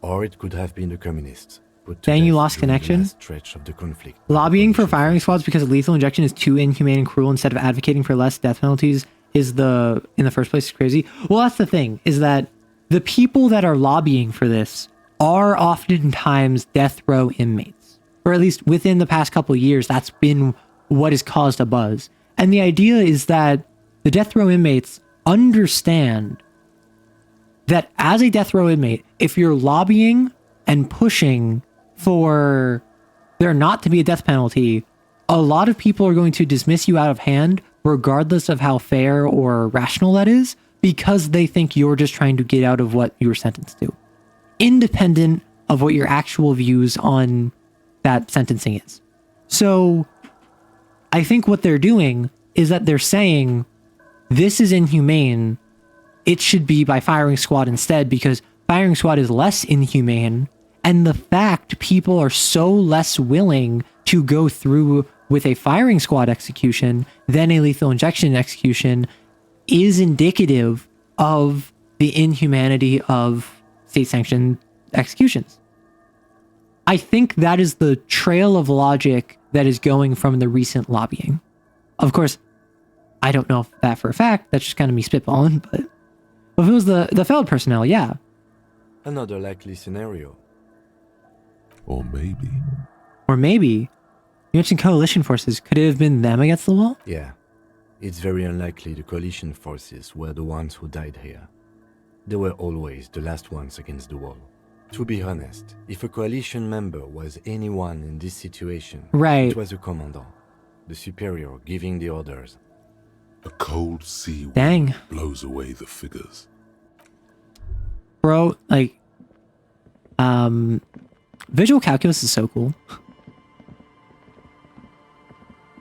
Or it could have been the communists, put to Dang, you death lost during the connection? last stretch of the conflict. Lobbying for firing squads because lethal injection is too inhumane and cruel instead of advocating for less death penalties is in the first place crazy. Well, that's the thing, is that the people that are lobbying for this are oftentimes death row inmates. Or at least within the past couple of years, that's been what has caused a buzz. And the idea is that the death row inmates understand that as a death row inmate, if you're lobbying and pushing for there not to be a death penalty, a lot of people are going to dismiss you out of hand, regardless of how fair or rational that is, because they think you're just trying to get out of what you were sentenced to, independent of what your actual views on that sentencing is. So I think what they're doing is that they're saying, this is inhumane, it should be by firing squad instead, because firing squad is less inhumane, and the fact people are so less willing to go through with a firing squad execution than a lethal injection execution is indicative of the inhumanity of state-sanctioned executions. I think that is the trail of logic that is going from the recent lobbying. Of course, I don't know that for a fact, that's just kind of me spitballing, but if it was the Feld personnel, yeah. Another likely scenario. Or maybe. Or maybe, you mentioned coalition forces, could it have been them against the wall? Yeah. It's very unlikely the coalition forces were the ones who died here. They were always the last ones against the wall. To be honest, if a coalition member was anyone in this situation, right, it was a commandant, the superior giving the orders. A cold sea wind Dang. blows away the figures. Bro, like, visual calculus is so cool.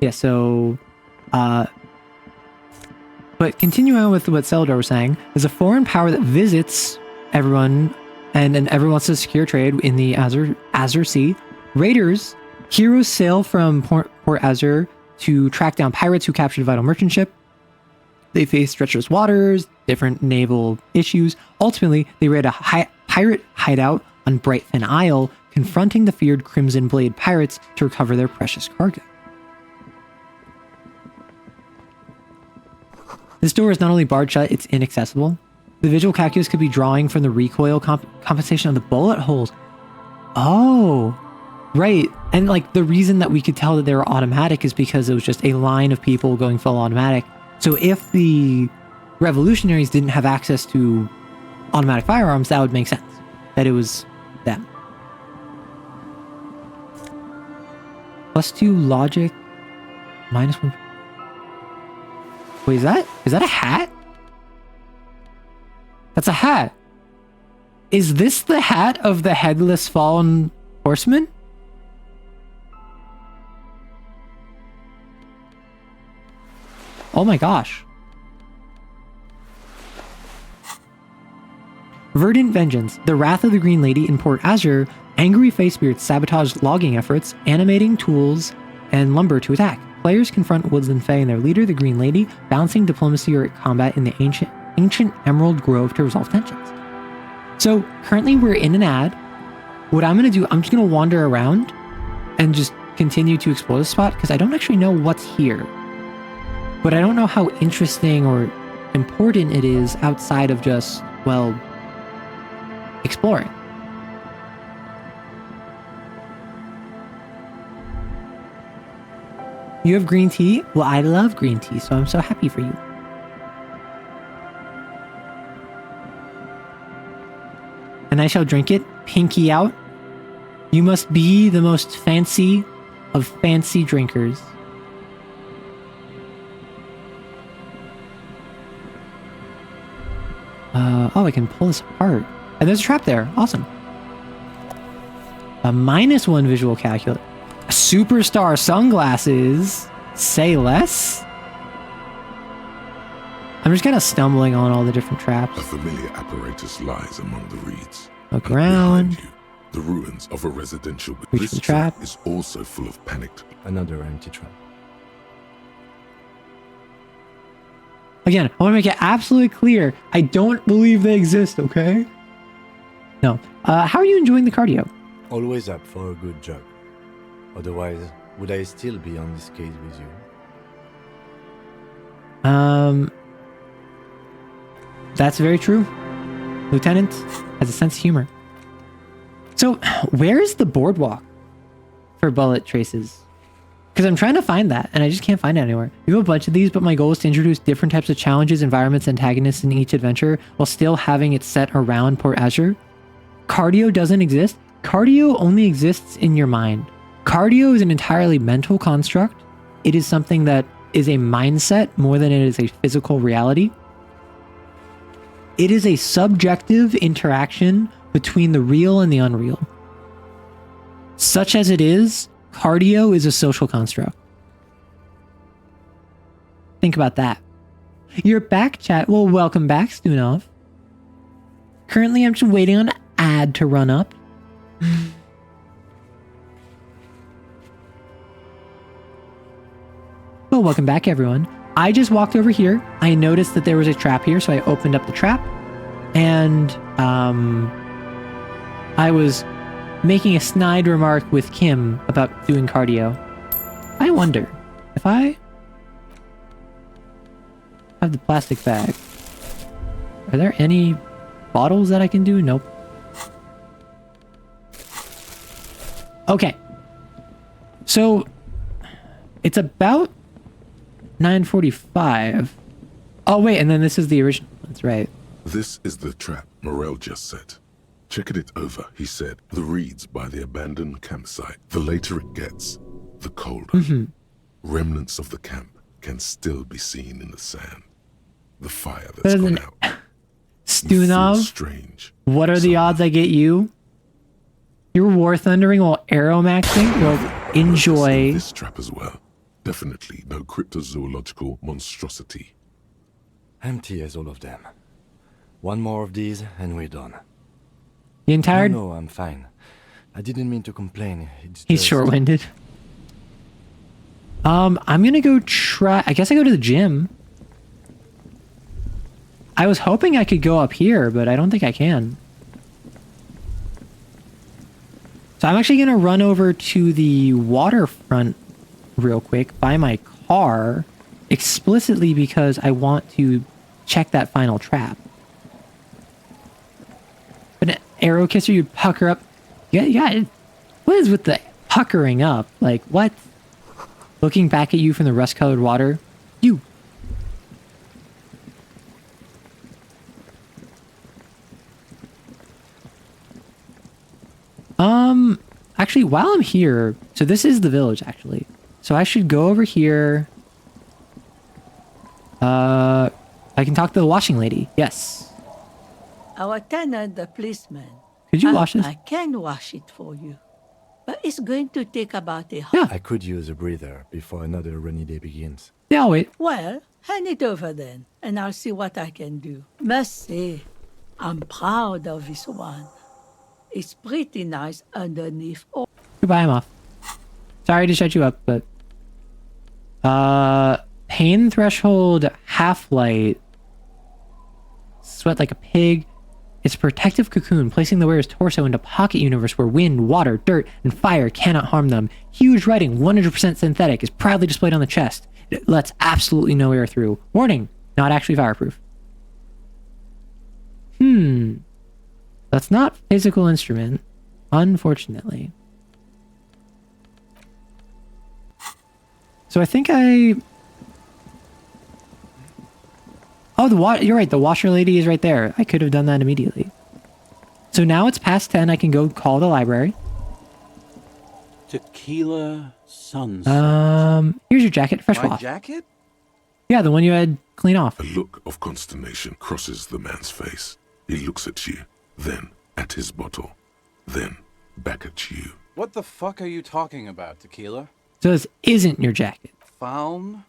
Yeah, so, but continuing on with what Seldor was saying, there's a foreign power that visits everyone, and everyone wants to secure trade in the Azure Sea. Raiders, heroes sail from Port Azure to track down pirates who captured a vital merchant ship. They face treacherous waters, different naval issues. Ultimately, they raid a pirate hideout on Brightfin Isle, confronting the feared Crimson Blade pirates to recover their precious cargo. This door is not only barred shut, it's inaccessible. The visual calculus could be drawing from the recoil compensation of the bullet holes. Oh, right. And like the reason that we could tell that they were automatic is because it was just a line of people going full automatic. So if the revolutionaries didn't have access to automatic firearms, that would make sense. That it was them. +2 logic, -1. Wait, is that a hat? That's a hat. Is this the hat of the headless fallen horseman? Oh my gosh. Verdant Vengeance, the Wrath of the Green Lady in Port Azure, angry face spirits sabotage logging efforts, animating tools, and lumber to attack. Players confront Woodland Fae and their leader, the Green Lady, balancing diplomacy or combat in the ancient Emerald Grove to resolve tensions. So currently we're in an ad. What I'm going to do, I'm just going to wander around and just continue to explore the spot because I don't actually know what's here. But I don't know how interesting or important it is outside of just, well, exploring. You have green tea? Well, I love green tea, so I'm so happy for you. And I shall drink it, pinky out. You must be the most fancy of fancy drinkers. Oh, I can pull this apart. And there's a trap there. Awesome. A -1 visual calculus. Superstar sunglasses. Say less? I'm just kind of stumbling on all the different traps. A familiar apparatus lies among the reeds. Look And around. behind you, The ruins of a residential. Reach This for the trap. trap is also full of panicked. Another empty trap. Again, I want to make it absolutely clear. I don't believe they exist, okay? No. How are you enjoying the cardio? Always up for a good jog. Otherwise, would I still be on this case with you? That's very true. Lieutenant has a sense of humor. So, where is the boardwalk for bullet traces? Because I'm trying to find that, and I just can't find it anywhere. We have a bunch of these, but my goal is to introduce different types of challenges, environments, antagonists in each adventure, while still having it set around Port Azure. Cardio doesn't exist. Cardio only exists in your mind. Cardio is an entirely mental construct. It is something that is a mindset more than it is a physical reality. It is a subjective interaction between the real and the unreal. Such as it is, cardio is a social construct. Think about that. You're back, chat. Well, welcome back, Stunov. Currently, I'm just waiting on an ad to run up. Well, welcome back, everyone. I just walked over here. I noticed that there was a trap here, so I opened up the trap. And I was making a snide remark with Kim about doing cardio. I wonder if I have the plastic bag. Are there any bottles that I can do? Nope. Okay. So it's about 9:45. Oh wait, and then this is the original. That's right. This is the trap Morel just set. Checking it over, he said, the reeds by the abandoned campsite. The later it gets, the colder. Remnants of the camp can still be seen in the sand. The fire that's gone out. Stunov, strange. What are the odds I get you? You're war thundering while arrow maxing? Well, enjoy. This trap as well. Definitely no cryptozoological monstrosity. Empty as all of them. One more of these and we're done. The entire... No, I'm fine. I didn't mean to complain. He's short-winded. I'm gonna go try... I guess I go to the gym. I was hoping I could go up here, but I don't think I can. So I'm actually gonna run over to the waterfront real quick by my car, explicitly because I want to check that final trap. But an arrow kisser, you'd pucker up. Yeah. What is with the puckering up? Like, what? Looking back at you from the rust-colored water. You. Actually, while I'm here, so this is the village, actually. So I should go over here. I can talk to the washing lady. Yes. Our tenant, the policeman. Could you wash this? I can wash it for you. But it's going to take about a I could use a breather before another rainy day begins. Yeah, I'll wait. Well, hand it over then, and I'll see what I can do. Must say, I'm proud of this one. It's pretty nice underneath. Oh. Goodbye, I'm off. Sorry to shut you up, but... Pain threshold, half-light. Sweat like a pig. It's a protective cocoon, placing the wearer's torso into a pocket universe where wind, water, dirt, and fire cannot harm them. Huge writing, 100% synthetic, is proudly displayed on the chest. It lets absolutely no air through. Warning, not actually fireproof. That's not physical instrument, unfortunately. So I think I... Oh, you're right, the washer lady is right there. I could have done that immediately. So now it's past 10, I can go call the library. Tequila sunset. Here's your jacket, fresh My wash. jacket? Yeah, the one you had clean off. A look of consternation crosses the man's face. He looks at you, then at his bottle, then back at you. What the fuck are you talking about, Tequila? So this isn't your jacket. Faun?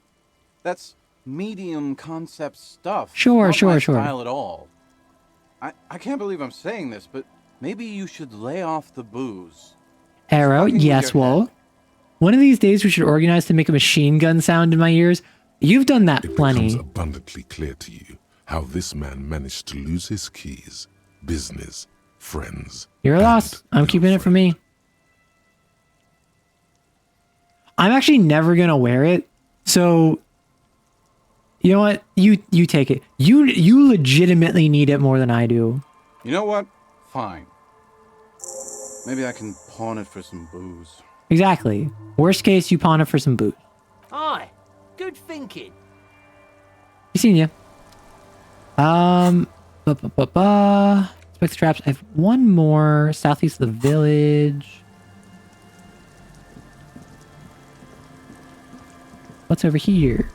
That's medium concept stuff. Sure. Not my style at all. I can't believe I'm saying this, but Maybe you should lay off the booze. Arrow, Talking with yes, your Wall. One of these days we should organize to make a machine gun sound in my ears. You've done that It plenty. becomes abundantly clear to you how this man managed to lose his keys, business, friends. You're and lost. I'm keeping it for me. I'm actually never gonna wear it. So you know what? You take it. You legitimately need it more than I do. You know what? Fine. Maybe I can pawn it for some booze. Exactly. Worst case, you pawn it for some booze. Aye, good thinking. You seen ya. Inspect the traps. I have one more southeast of the village. What's over here?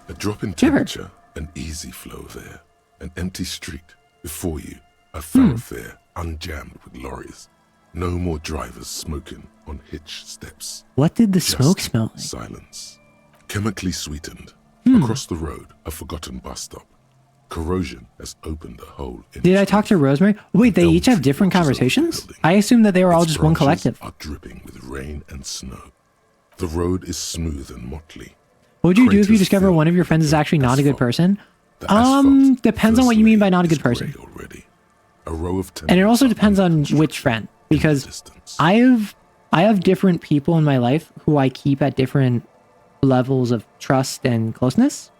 A drop in Sure. temperature, an easy flow of air, an empty street. Before you, a thoroughfare unjammed with lorries. No more drivers smoking on hitch steps. What did the Just smoke smell like? silence. Chemically sweetened. Hmm. Across the road, a forgotten bus stop. Corrosion has opened a hole in Did its I talk to roof. Rosemary? Wait, they Elm each have tree different watches over the conversations? building. I assumed that they were all Its just one branches collective. are dripping with rain and snow. The road is smooth and motley. What would you do if you Craters discover fill one of your friends is the actually not a good asphalt. person? The asphalt Depends on what first you mean by layer not a is good person. grey already. A row of And it also tenements are depends under on construction which friend, in the because distance. I have different people in my life who I keep at different levels of trust and closeness.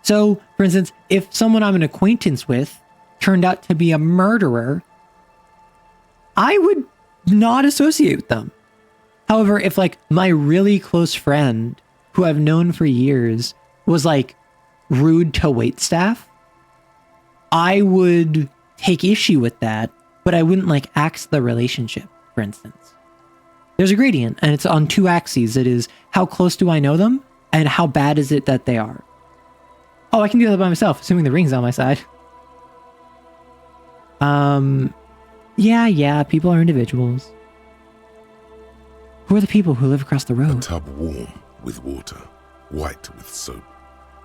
So, for instance, if someone I'm an acquaintance with turned out to be a murderer, I would not associate with them. However, if like my really close friend who I've known for years was like rude to waitstaff, I would take issue with that, but I wouldn't like axe the relationship, for instance. There's a gradient, and it's on two axes. It is how close do I know them, and how bad is it that they are. Oh, I can do that by myself, assuming the ring's on my side. Yeah, people are individuals. Who are the people who live across the A road? tub warm with water, white with soap.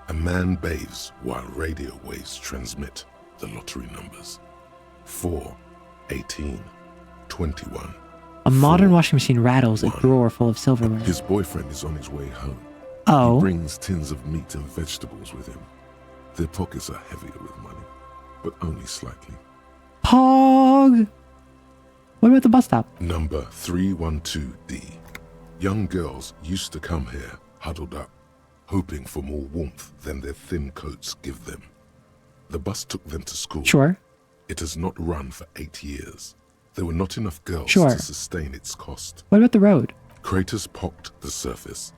A man bathes while radio waves transmit the lottery numbers. 4, 18, 21. A modern 4, washing machine rattles a 1. drawer full of silverware. His boyfriend is on his way home. Oh. He brings tins of meat and vegetables with him. Their pockets are heavier with money, but only slightly. Pog! What about the bus stop? Number 312D. Young girls used to come here, huddled up, hoping for more warmth than their thin coats give them. The bus took them to school. Sure. It has not run for 8 years. There were not enough girls Sure. to sustain its cost. What about the road? Craters pocked the surface.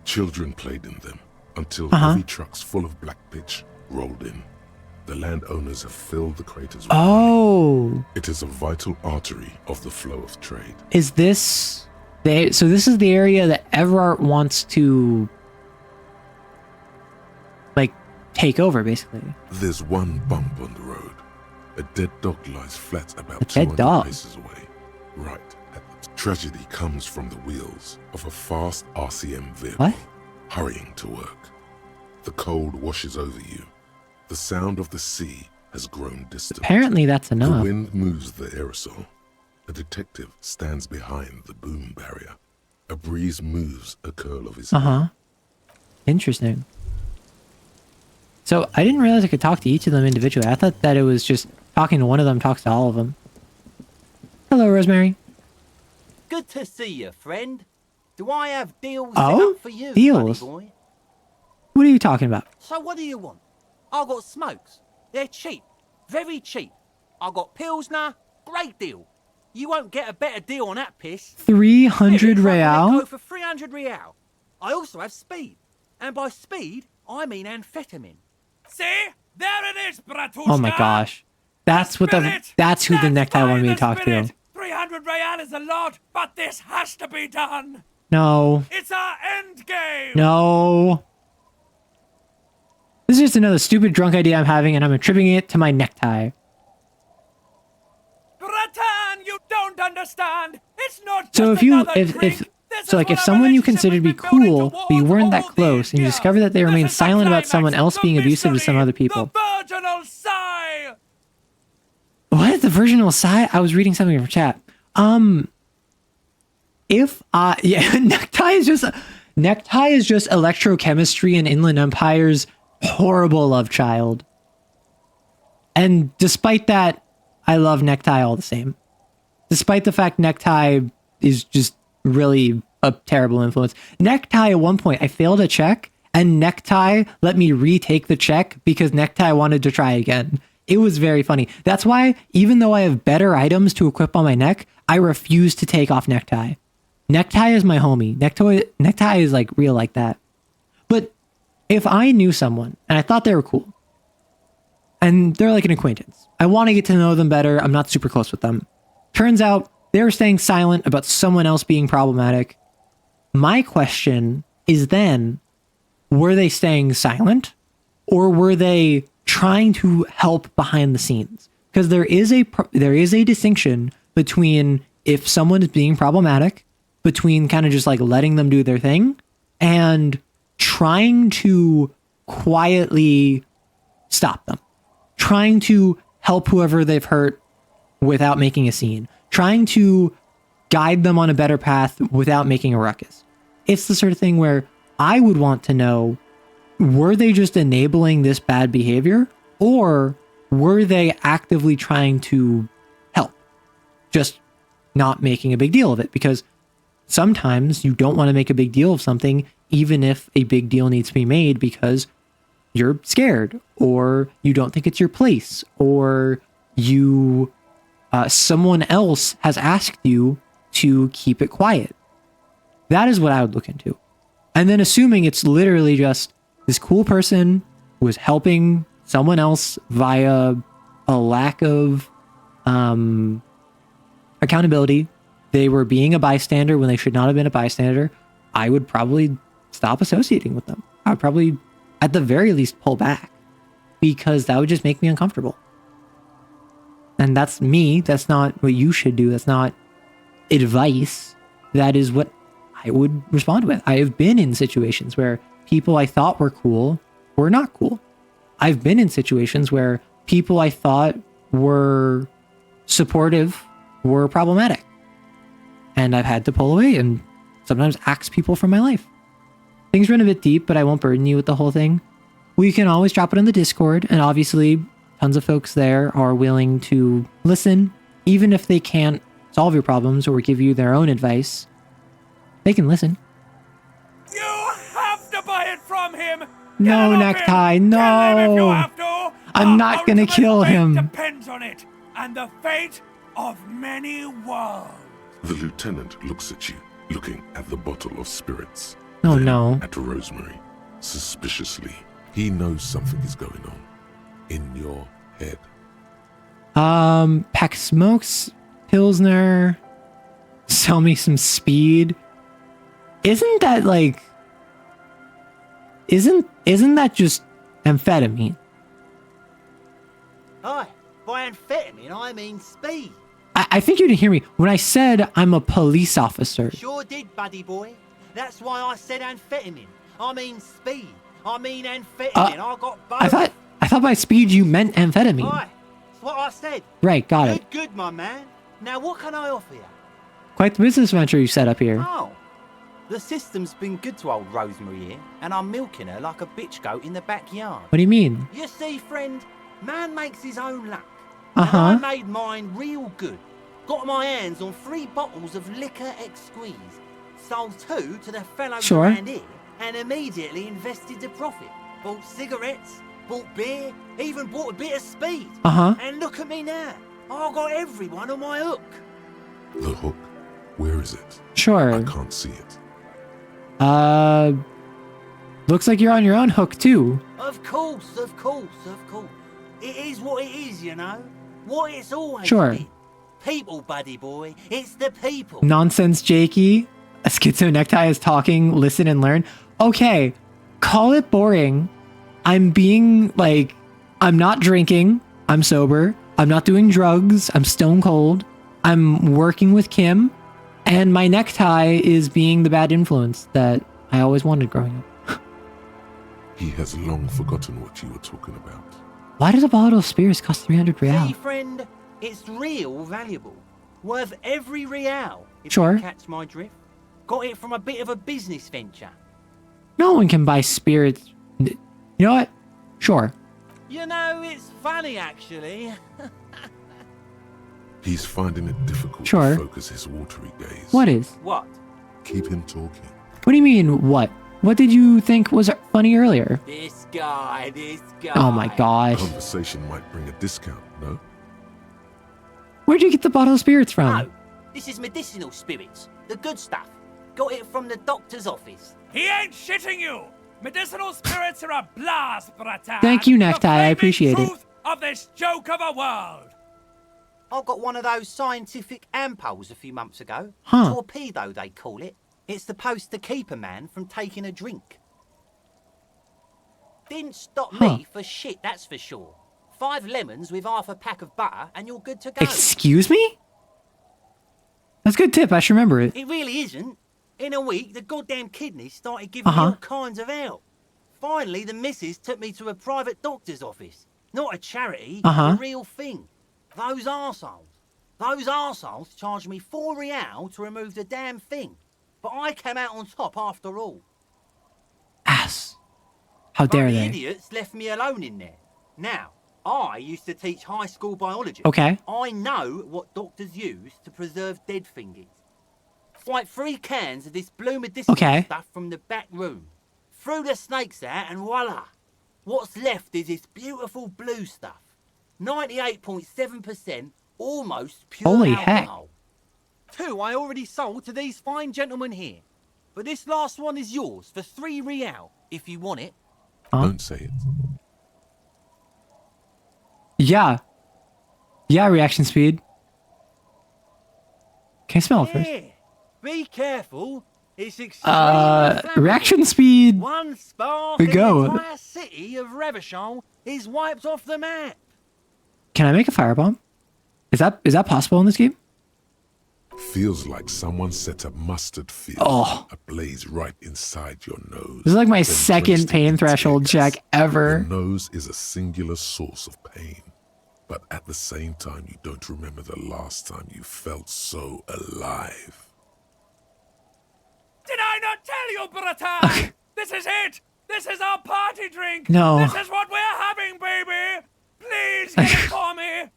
Children played in them until Uh-huh. heavy trucks full of black pitch rolled in. The landowners have filled the craters with Oh. money. It is a vital artery of the flow of trade. Is this... So this is the area that Everart wants to... like, take over, basically. There's one bump on the road. A dead dog lies flat about A dead 200 dog? paces away. Right at the tragedy comes from the wheels of a fast RCM vehicle What? hurrying to work. The cold washes over you. The sound of the sea has grown distant. Apparently that's The enough. wind moves the aerosol. A detective stands behind the boom barrier. A breeze moves a curl of his hair. Uh-huh. Interesting. So I didn't realize I could talk to each of them individually. I thought that it was just talking to one of them talks to all of them. Hello, Rosemary. Good to see you, friend. Do I have deals Oh? set up for you, Deals? buddy boy? What are you talking about? So what do you want? I got smokes. They're cheap. Very cheap. I got Pilsner. Great deal. You won't get a better deal on that piss. 300 Go real? for 300 real. I also have speed. And by speed, I mean amphetamine. See? There it is, Bratushka! Oh my gosh. That's what the... Spirit! That's who the necktie wanted me to talk to. 300 real is a lot, but this has to be done! No. It's our end game! No. This is just another stupid drunk idea I'm having, and I'm attributing it to my necktie. Bratan, you don't understand! It's not just So if you... another If drink. This so is like if what our someone you relationship consider to be has been building cool, but you towards weren't that all close, these and you years. discover that they This remain is the silent about climax, someone else the being abusive to some mystery, other people. The virginal sigh! version of Sai, I was reading something from chat. Necktie is just electrochemistry and Inland Empire's horrible love child. And despite that, I love Necktie all the same. Despite the fact Necktie is just really a terrible influence. Necktie, at one point, I failed a check, and Necktie let me retake the check because Necktie wanted to try again. It was very funny. That's why, even though I have better items to equip on my neck, I refuse to take off Necktie. Necktie is my homie. Necktie is like real like that. But if I knew someone and I thought they were cool, and they're like an acquaintance, I want to get to know them better. I'm not super close with them. Turns out they were staying silent about someone else being problematic. My question is then, were they staying silent or were they trying to help behind the scenes? Because there is a distinction between if someone is being problematic, between kind of just like letting them do their thing and trying to quietly stop them, trying to help whoever they've hurt without making a scene, trying to guide them on a better path without making a ruckus. It's the sort of thing where I would want to know, were they just enabling this bad behavior or were they actively trying to help? Just not making a big deal of it, because sometimes you don't want to make a big deal of something, even if a big deal needs to be made because you're scared or you don't think it's your place or you someone else has asked you to keep it quiet. That is what I would look into. And then assuming it's literally just this cool person was helping someone else via a lack of accountability. They were being a bystander when they should not have been a bystander. I would probably stop associating with them. I would probably, at the very least, pull back because that would just make me uncomfortable. And that's me. That's not what you should do. That's not advice. That is what I would respond with. I have been in situations where people I thought were cool were not cool. I've been in situations where people I thought were supportive were problematic. And I've had to pull away and sometimes axe people from my life. Things run a bit deep, but I won't burden you with the whole thing. We can always drop it on the Discord, and obviously tons of folks there are willing to listen, even if they can't solve your problems or give you their own advice. They can listen. You have to buy it from him! No, Necktie, no! I'm not gonna kill him. Depends on it, and the fate of many worlds. The lieutenant looks at you, looking at the bottle of spirits. Oh then no. At Rosemary, suspiciously. He knows something is going on in your head. Pack smokes, Pilsner, sell me some speed. Isn't that like... Isn't that just amphetamine? Hi, by amphetamine I mean speed. I think you didn't hear me. When I said I'm a police officer. Sure did, buddy boy. That's why I said amphetamine. I mean speed. I mean amphetamine. I got both. I thought by speed you meant amphetamine. Hi, that's what I said. Right, got it. Good, my man. Now what can I offer you? Quite the business venture you set up here. Oh, the system's been good to old Rosemary here, and I'm milking her like a bitch goat in the backyard. What do you mean? You see, friend, man makes his own luck. Uh-huh. And I made mine real good. Got my hands on 3 bottles of liquor ex-squeeze. Sold 2 to the fellows around here, and immediately invested the profit. Bought cigarettes, bought beer, even bought a bit of speed. Uh-huh. And look at me now. I got everyone on my hook. The hook? Where is it? Sure. I can't see it. Looks like you're on your own hook too. Of course. It is what it is, you know. What it's always been. People, buddy boy. It's the people. Nonsense, Jakey. A schizo Necktie is talking, listen and learn. Okay, call it boring. I'm being like, I'm not drinking. I'm sober. I'm not doing drugs. I'm stone cold. I'm working with Kim. And my necktie is being the bad influence that I always wanted growing up. He has long forgotten what you were talking about. Why does a bottle of spirits cost 300 real? See, friend, It's real valuable. Worth every real, if Sure. you catch my drift. Got it from a bit of a business venture. No one can buy spirits. You know what? Sure. You know, it's funny actually. He's finding it difficult Sure. to focus his watery gaze. What is? What? Keep him talking. What do you mean, what? What did you think was funny earlier? This guy. Oh my gosh. Conversation might bring a discount, no? Where'd you get the bottle of spirits from? No, this is medicinal spirits. The good stuff. Got it from the doctor's office. He ain't shitting you! Medicinal spirits are a blast, bratan! Thank you, Necktie. The I flaming appreciate it. truth of this joke of a world! I got one of those scientific ampoules a few months ago. Huh. Torpedo, they call it. It's supposed to keep a man from taking a drink. Didn't stop me for shit, that's for sure. 5 lemons with half a pack of butter and you're good to go. Excuse me? That's a good tip. I should remember it. It really isn't. In a week, the goddamn kidneys started giving me all kinds of help. Finally, the missus took me to a private doctor's office. Not a charity, a real thing. Those arseholes charged me 4 real to remove the damn thing. But I came out on top after all. Ass. How dare the they? idiots left me alone in there. Now, I used to teach high school biology. Okay. I know what doctors use to preserve dead thingies. Like 3 cans of this blue medicinal stuff from the back room. Threw the snakes out and voila. What's left is this beautiful blue stuff. 98.7% almost pure Holy alcohol. 2 I already sold to these fine gentlemen here. But this last one is yours for 3 real, if you want it. Don't say it. Yeah. Yeah, reaction speed. Can I smell it first? Be careful. It's extremely reaction speed. One spark We and go. the entire city of Revachol is wiped off the map. Can I make a firebomb? Is that possible in this game? Feels like someone set a mustard field ablaze right inside your nose. This is like my then second placed it pain in threshold tear gas. check ever. The nose is a singular source of pain. But at the same time, you don't remember the last time you felt so alive. Did I not tell you, bratan? This is it! This is our party drink! No. This is what we're having, baby! Please get it for me!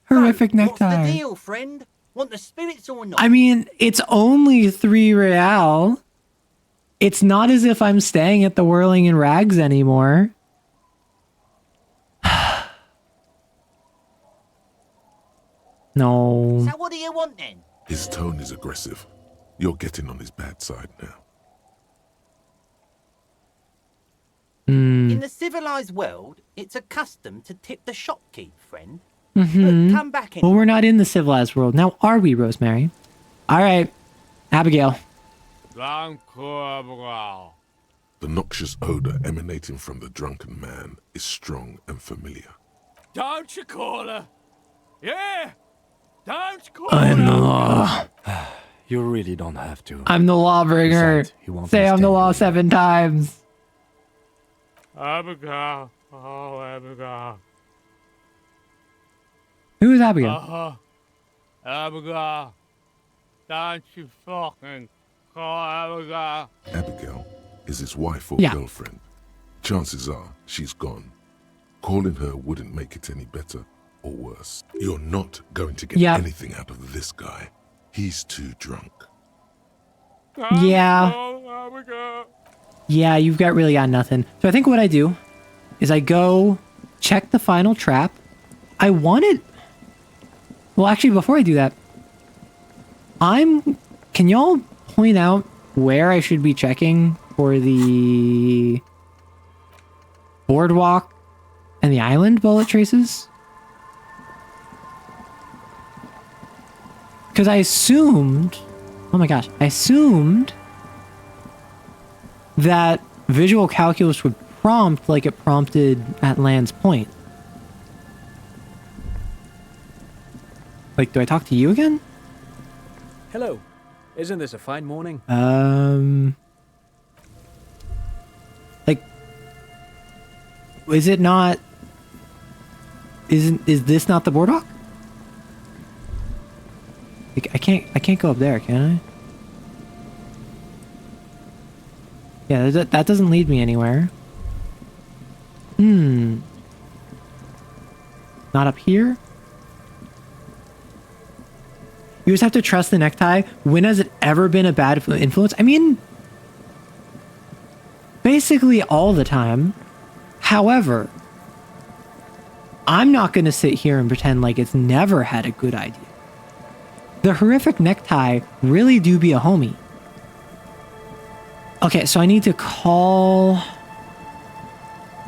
Horrific What's the necktie. deal, friend? Want the spirits or not? I mean, it's only 3 real. It's not as if I'm staying at the Whirling in Rags anymore. No. So what do you want then? His tone is aggressive. You're getting on his bad side now. In the civilized world, it's a custom to tip the shopkeep, friend. But come back in. Well, we're not in the civilized world. Now, are we, Rosemary? All right. Abigail. The noxious odor emanating from the drunken man is strong and familiar. Don't you call her? Yeah! Don't call I'm the her! law. You really don't have to. I'm the lawbringer. Besides, he won't Say I'm the understand law you. 7 times. Abigail. Oh, Abigail. Who is Abigail? Abigail. Don't you fucking call Abigail. Abigail is his wife or Yeah. girlfriend. Chances are she's gone. Calling her wouldn't make it any better or worse. You're not going to get anything out of this guy. He's too drunk. Yeah. Oh, Abigail. Yeah, you've really got nothing. So I think what I do is I go check the final trap. I wanted... Well, actually, before I do that, can y'all point out where I should be checking for the boardwalk and the island bullet traces? Because I assumed... Oh my gosh. I assumed that visual calculus would prompt like it prompted at Land's Point. Like, do I talk to you again? Hello. Isn't this a fine morning? Like, is it not... Is this not the boardwalk? Like, I can't go up there, can I? Yeah, that doesn't lead me anywhere. Not up here? You just have to trust the necktie. When has it ever been a bad influence? I mean, basically all the time. However, I'm not going to sit here and pretend like it's never had a good idea. The horrific necktie really do be a homie. Okay, so I need to call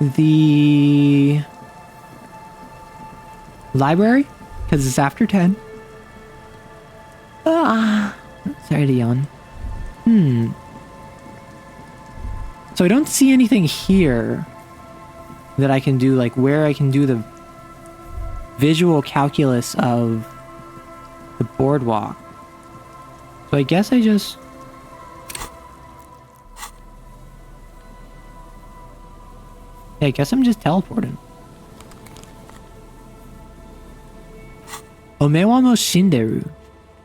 the library because it's after 10. Sorry to yawn. So I don't see anything here that I can do, like where I can do the visual calculus of the boardwalk. So I guess I just... Yeah, I guess I'm just teleporting. Omewa mo shinderu.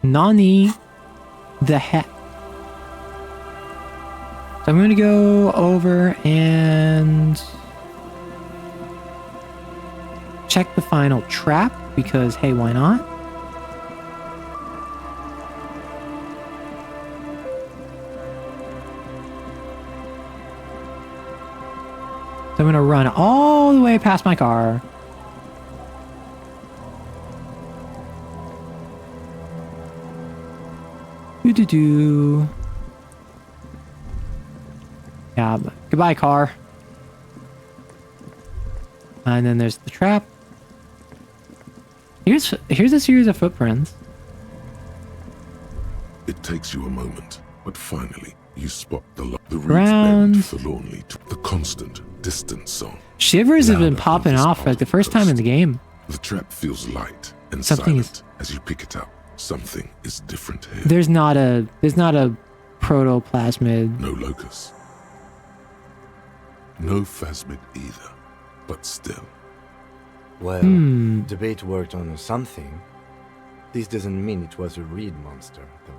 Nani the heck? So I'm gonna go over and check the final trap because, hey, why not? So I'm gonna run all the way past my car. Do. Yeah, goodbye, car. And then there's the trap. Here's a series of footprints. It takes you a moment, but finally you spot the reeds Round. bend forlornly to the constant, distant song. Shivers have been Louder popping than this off for like the part first time in the game. The trap feels light and Something silent as you pick it up. Something is different here. There's not a protoplasmid. No locus. No phasmid either, but still. Well, the bait worked on something. This doesn't mean it was a reed monster, though.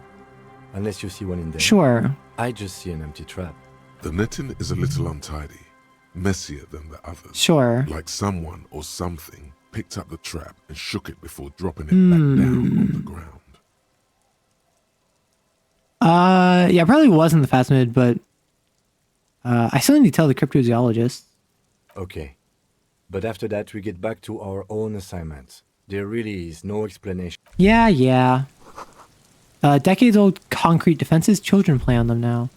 Unless you see one in there. Sure. I just see an empty trap. The netting is a little untidy, messier than the others. Sure. Like someone or something picked up the trap and shook it before dropping it back down on the ground. Yeah, it probably wasn't the phasmid, but I still need to tell the cryptozoologist. Okay. But after that, we get back to our own assignments. There really is no explanation. Yeah. Decades-old concrete defenses, children play on them now.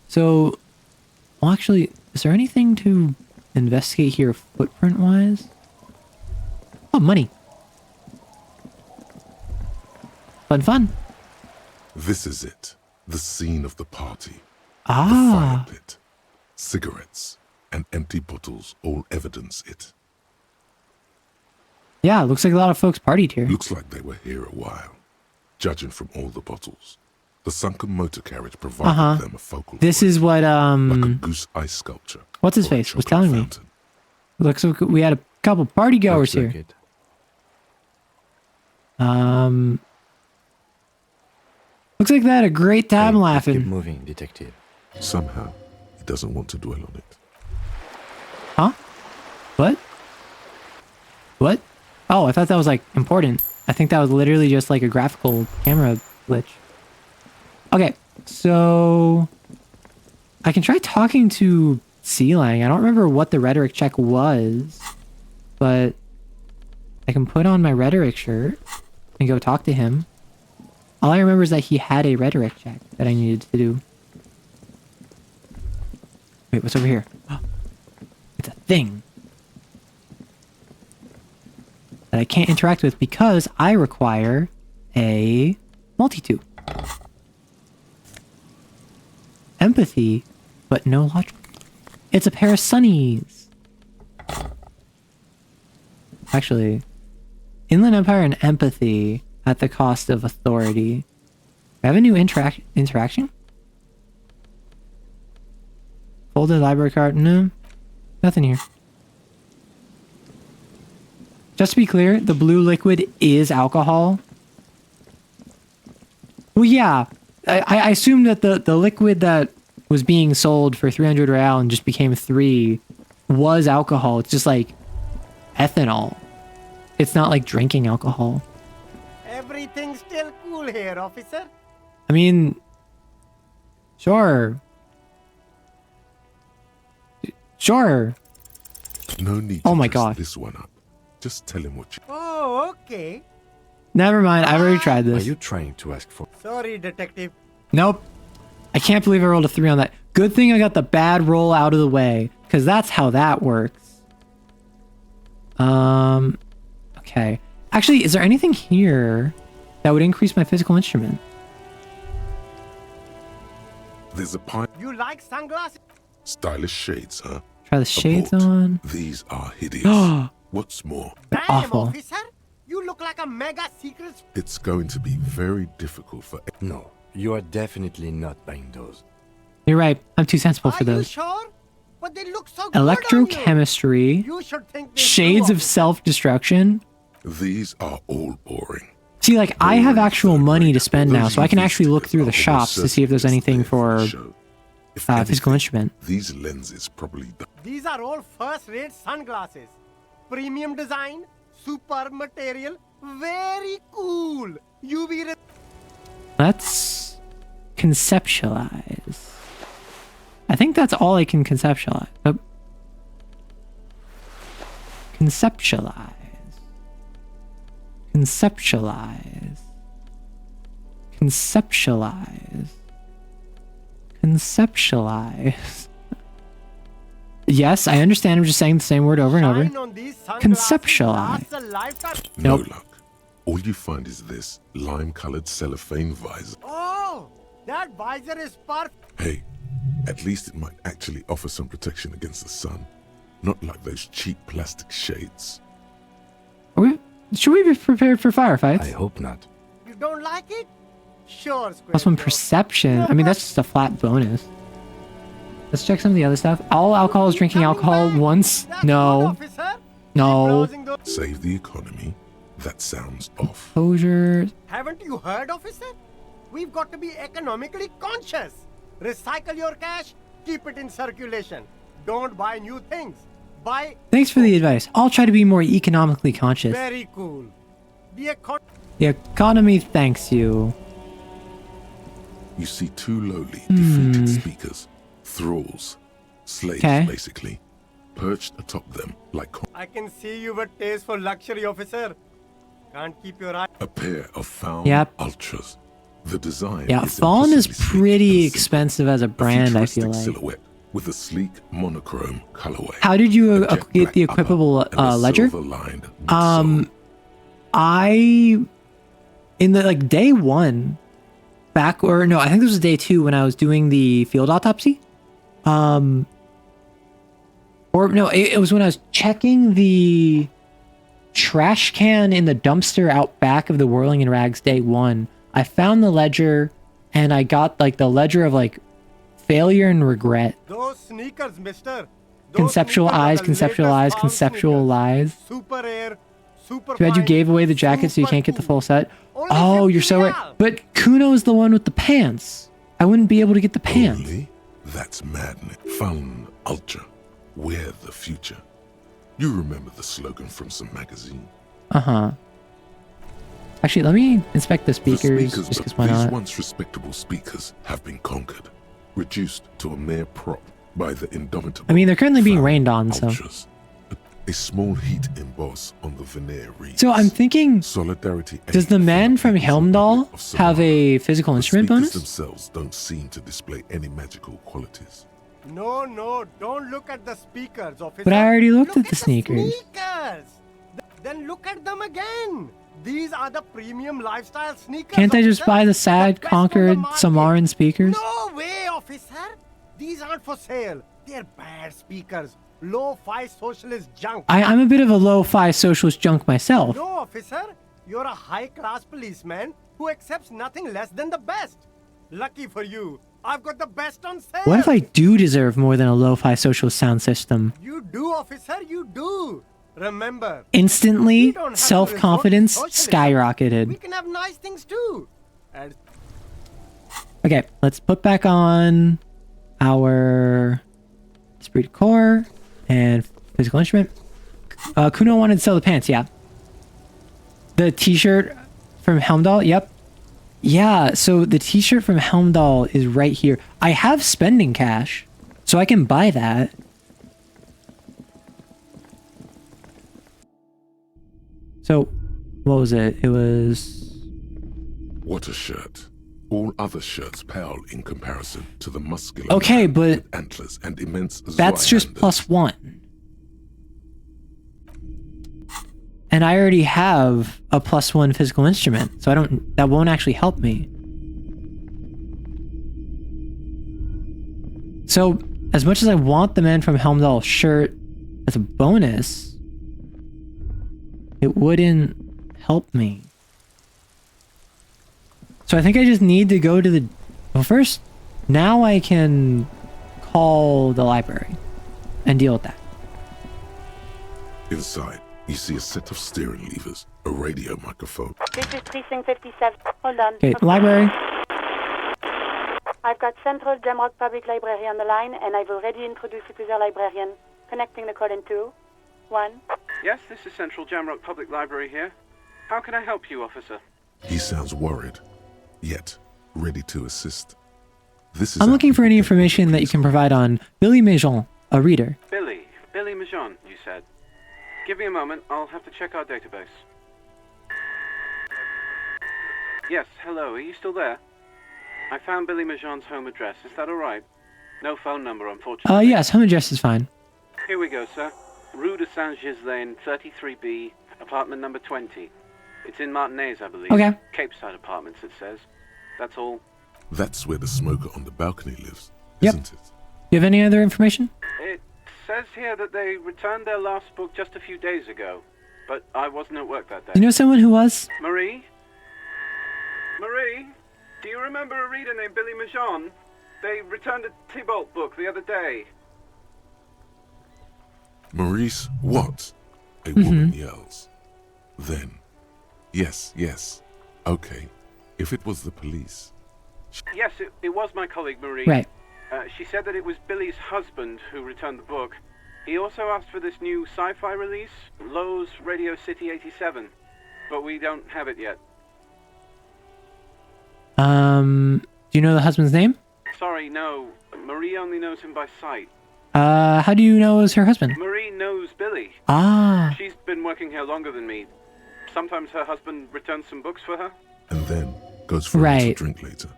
So, well, actually, is there anything to investigate here footprint-wise? Oh, money. Fun. This is it. The scene of the party. The Ah. fire pit. Cigarettes and empty bottles all evidence it. Yeah, looks like a lot of folks partied here. Looks like they were here a while, judging from all the bottles. The sunken motor carriage provided them a focal This point, is what, like a goose ice sculpture. what's his or a face was chocolate telling me. fountain. Looks like we had a couple party goers Looks like here. it. Looks like they had a great time Hey, let's laughing. keep moving, detective. Somehow, he doesn't want to dwell on it. Huh? What? Oh, I thought that was like important. I think that was literally just like a graphical camera glitch. Okay, so I can try talking to Sealang. I don't remember what the rhetoric check was, but I can put on my rhetoric shirt and go talk to him. All I remember is that he had a rhetoric check that I needed to do. Wait, what's over here? It's a thing that I can't interact with because I require a multi-tool. Empathy, but no logic. It's a pair of sunnies. Actually, Inland Empire and empathy at the cost of authority. I have a new interaction? Folded library card? No, nothing here. Just to be clear, the blue liquid is alcohol. Well, yeah. I assumed that the liquid that was being sold for 300 real and just became 3 was alcohol. It's just like ethanol. It's not like drinking alcohol. Everything's still cool here, officer. I mean, sure. Sure. No need Oh to my dress God. this one up. Just tell him what you... Oh, okay. Never mind. I've already tried Are this. you trying to ask for... Sorry, detective. Nope. I can't believe I rolled a 3 on that. Good thing I got the bad roll out of the way, because that's how that works. Okay. Actually, is there anything here that would increase my physical instrument? There's a pine... You like sunglasses? Stylish shades, huh? Try the shades Abort. on. These are hideous. What's more, Damn, awful. officer. You look like a mega secret... it's going to be very difficult for... No, you are definitely not buying those. You're right. I'm too sensible for Are you those. sure? But they look so good on you. Electrochemistry. You should think this Shades through, of self-destruction. These are all boring. See, like, I have Boring actual third money rate. to spend now, Those so I can UV actually look stickers through the are shops to see if there's almost anything there for the for show. If physical anything, instrument. These lenses probably... These are all first-rate sunglasses. Premium design, super material, very cool. UV... Let's conceptualize. I think that's all I can conceptualize. Oh. Conceptualize. Conceptualize. Conceptualize. Conceptualize. Yes, I understand. I'm just saying the same word over and over. Shine on these sunglasses Conceptualize. lasts a lifetime. No Nope. luck. All you find is this lime-colored cellophane visor. Oh, that visor is perfect. Hey, at least it might actually offer some protection against the sun. Not like those cheap plastic shades. Should we be prepared for I firefights? hope not. You don't like it? Sure, Square. Plus one perception. I mean, that's just a flat bonus. Let's check some of the other stuff. All alcohol is drinking alcohol once. No. No. Save the economy. That sounds off. Closure. Haven't you heard, officer? We've got to be economically conscious. Recycle your cash, keep it in circulation. Don't buy new things. Buy... Thanks for the advice. I'll try to be more economically conscious. Very cool. The The economy thanks you. You see 2 lowly, defeated speakers. Thralls. Slaves, Okay. basically. Perched atop them like... I can see you've a taste for luxury, officer. Can't keep your eye... A pair of found Yep. ultras. The design Yeah, is Fallen is impossibly sleek pretty and simple. expensive as a brand, I futuristic feel like. silhouette with a sleek monochrome colorway. How did you A jet get the black upper equipable and a ledger? silver-lined midsole. In the like day 1, back or no, I think this was day 2 when I was doing the field autopsy. Or no, it was when I was checking the trash can in the dumpster out back of the Whirling and Rags day 1. I found the ledger and I got like the ledger of like failure and regret. Those sneakers, mister. Conceptual eyes, conceptual eyes, conceptual lies. Super air, super Too bad you fine, gave away the jacket so you super can't get the cool. full set. Only Oh, you're 50 so right. real. But Kuno is the one with the pants. I wouldn't be able to get the pants. Only? That's madness. Found Ultra. We're the future. You remember the slogan from some magazine. Uh-huh. Actually, let me inspect the speakers, just the speakers because of why these not? once respectable speakers have been conquered, reduced to a mere prop by the indomitable. I mean, they're currently being Found rained on, so. Ultras. A small heat emboss on the veneer reads. So I'm thinking, Solidarity. does the man from Helmdall have a physical instrument speakers bonus? themselves don't seem to display any magical qualities. No, don't look at the speakers, officer. But I already looked Look at the sneakers. sneakers. Then look at them again. These are the premium lifestyle sneakers. Can't I just officer. buy the sad, best on the conquered market. Samaran speakers? No way, officer. These aren't for sale. They're bad speakers. Low-fi socialist junk. I'm a bit of a lo-fi socialist junk myself. No, officer. You're a high-class policeman who accepts nothing less than the best. Lucky for you, I've got the best on sale. What if I do deserve more than a lo-fi socialist sound system? You do, officer, you do. Remember, Instantly, we don't have to self-confidence resort to socialism. We skyrocketed. can have nice things too. And Okay, let's put back on our esprit de corps and physical instrument. Kuno wanted to sell the pants, yeah. The t-shirt from Helmdahl, yep. Yeah, so the t-shirt from Helmdahl is right here. I have spending cash, so I can buy that. So, what was it? It was... What a shirt. All other shirts pale in comparison to the muscular okay, man but with antlers and immense that's just Zweihander. +1. And I already have a +1 physical instrument, so that won't actually help me. So, as much as I want the Man from Helmdahl shirt as a bonus, it wouldn't help me. So I think I just need to go to the... Well, first, now I can call the library and deal with that. Inside, you see a set of steering levers, a radio microphone. This is Precinct 57. Hold on. Okay, library. I've got Central Jamrock Public Library on the line, and I've already introduced you to their librarian. Connecting the call in 2, 1. Yes, this is Central Jamrock Public Library here. How can I help you, officer? He sounds worried, yet ready to assist. This is I'm looking for any information that you can provide on Billy Maison, a reader. Billy Majon, you said. Give me a moment, I'll have to check our database. Yes, hello, are you still there? I found Billy Majon's home address, is that alright? No phone number, unfortunately. Yes, home address is fine. Here we go, sir. Rue de Saint-Ghislain, 33B, apartment number 20. It's in Martinez, I believe. Okay. Cape Side Apartments, it says. That's all. That's where the smoker on the balcony lives, Yep. isn't it? You have any other information? It says here that they returned their last book just a few days ago, but I wasn't at work that day. You know someone who was? Marie? Marie? Do you remember a reader named Billy Majon? They returned a Tybalt book the other day. Maurice, what? A woman yells. Then, yes. Okay, if it was the police. Yes, it was my colleague Marie. Right. She said that it was Billy's husband who returned the book. He also asked for this new sci-fi release, Lowe's Radio City 87, but we don't have it yet. Do you know the husband's name? Sorry, no. Marie only knows him by sight. How do you know it was her husband? Marie knows Billy. Ah. She's been working here longer than me. Sometimes her husband returns some books for her. And then goes for a little drink later.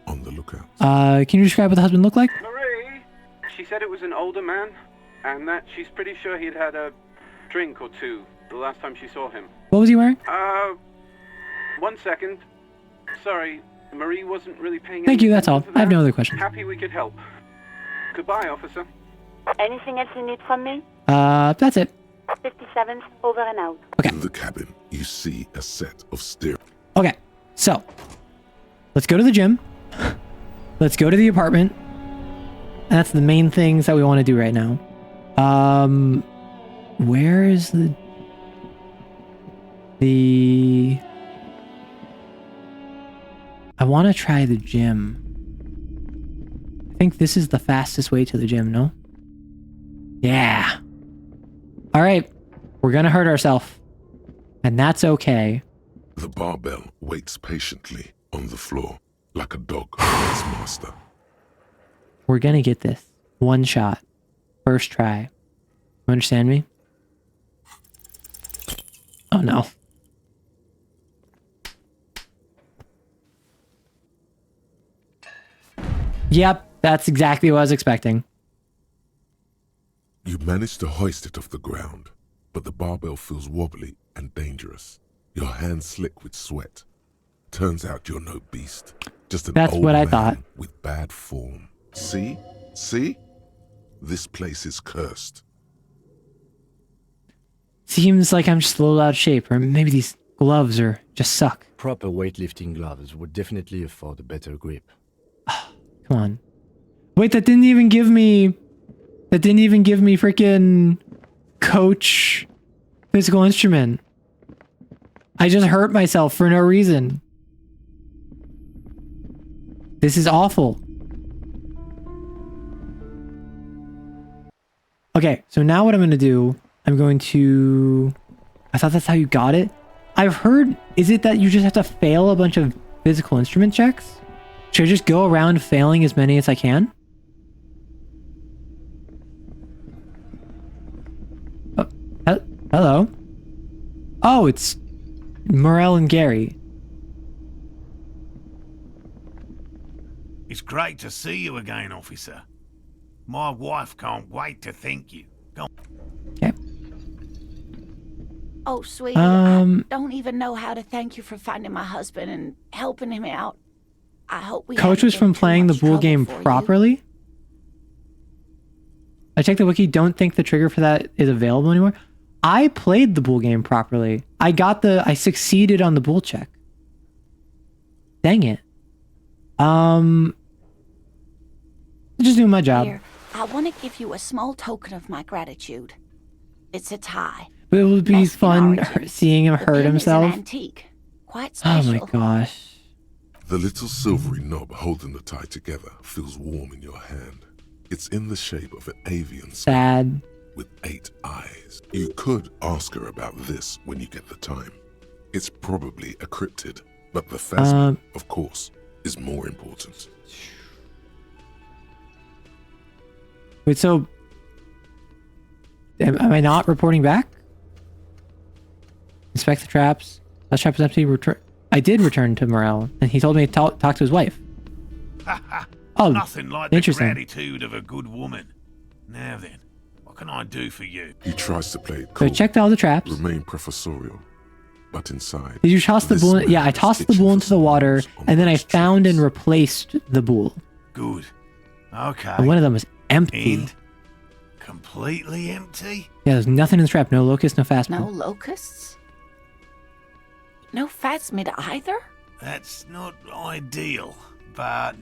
On the lookout. Can you describe what the husband looked like? Marie! She said it was an older man, and that she's pretty sure he'd had a drink or two the last time she saw him. What was he wearing? 1 second. Sorry, Marie wasn't really paying Thank you, any that's all. attention to I have that. no other questions. Happy we could help. Goodbye, officer. Anything else you need from me? That's it. 57, over and out. Okay. In the cabin, you see a set of steering. Okay, so let's go to the gym. Let's go to the apartment. That's the main things that we want to do right now. Where is the I want to try the gym. I think this is the fastest way to the gym, no? Yeah. All right. We're going to hurt ourselves. And that's okay. The barbell waits patiently on the floor, like a dog for its master. We're going to get this. One shot. First try. You understand me? Oh, no. Yep, that's exactly what I was expecting. You manage to hoist it off the ground, but the barbell feels wobbly and dangerous. Your hands slick with sweat. Turns out you're no beast. Just an That's old what I man thought. with bad form. See? See? This place is cursed. Seems like I'm just a little out of shape, or maybe these gloves are just suck. Proper weightlifting gloves would definitely afford a better grip. Come on. Wait, that didn't even give me freaking coach physical instrument. I just hurt myself for no reason. This is awful. Okay, so now what I'm going to do, I'm going to... I thought that's how you got it. I've heard, is it that you just have to fail a bunch of physical instrument checks? Should I just go around failing as many as I can? Oh, hello? Oh, it's Morel and Gary. It's great to see you again, officer. My wife can't wait to thank you. Go. Okay. Oh, sweetie, I don't even know how to thank you for finding my husband and helping him out. I hope we Coach was from playing the Bull game properly? I checked the wiki, don't think the trigger for that is available anymore. I played the Bull game properly. I succeeded on the Bull check. Dang it. Just doing my job. Here, I want to give you a small token of my gratitude. It's a tie. But it would be fun seeing him hurt Is an himself. antique. Quite Oh special. my gosh. The little silvery knob holding the tie together feels warm in your hand. It's in the shape of an avian Sad. with 8 eyes. You could ask her about this when you get the time. It's probably a cryptid, but the phasma, of course, is more important. Wait, so am I not reporting back? Inspect the traps. Last trap is empty. I did return to Morel, and he told me to talk to his wife. Oh, nothing like the interesting. gratitude of a good woman. Now then, what can I do for you? He tries to play it So I cool, checked all the traps. remain professorial, but inside. Did you toss the this bull? man Yeah, I is tossed the itching bull for into the water, and then I found and replaced the bull. Good. Okay. And one of them was empty. And completely empty? Yeah, there's nothing in the trap. No locust, no fast No bull. locusts? No phasmid either? That's not ideal, but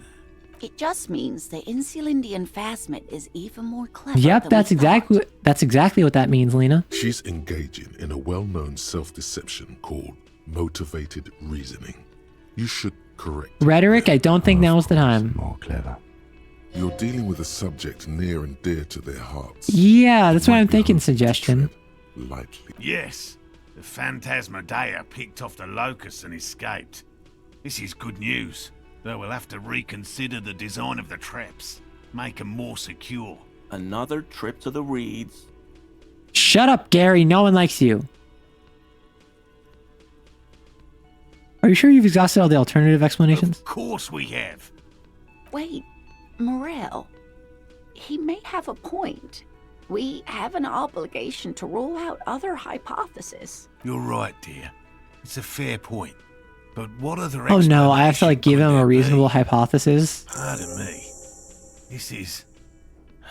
It just means the Insulindian phasmid is even more clever. Yep, than that's we exactly what that means, Lena. She's engaging in a well-known self-deception called motivated reasoning. You should correct. Rhetoric, I don't think now is the time. More clever. You're dealing with a subject near and dear to their hearts. Yeah, that's what I'm thinking. Suggestion. Lightly. yes, the Phantasmadeia picked off the locusts and escaped. This is good news, though we'll have to reconsider the design of the traps, make them more secure. Another trip to the reeds. Shut up, Gary. No one likes you. Are you sure you've exhausted all the alternative explanations? Of course we have. Wait, Morel. He may have a point. We have an obligation to rule out other hypotheses. You're right, dear. It's a fair point. But what other Oh no, I have to like give him a reasonable be? hypothesis. Pardon me. This is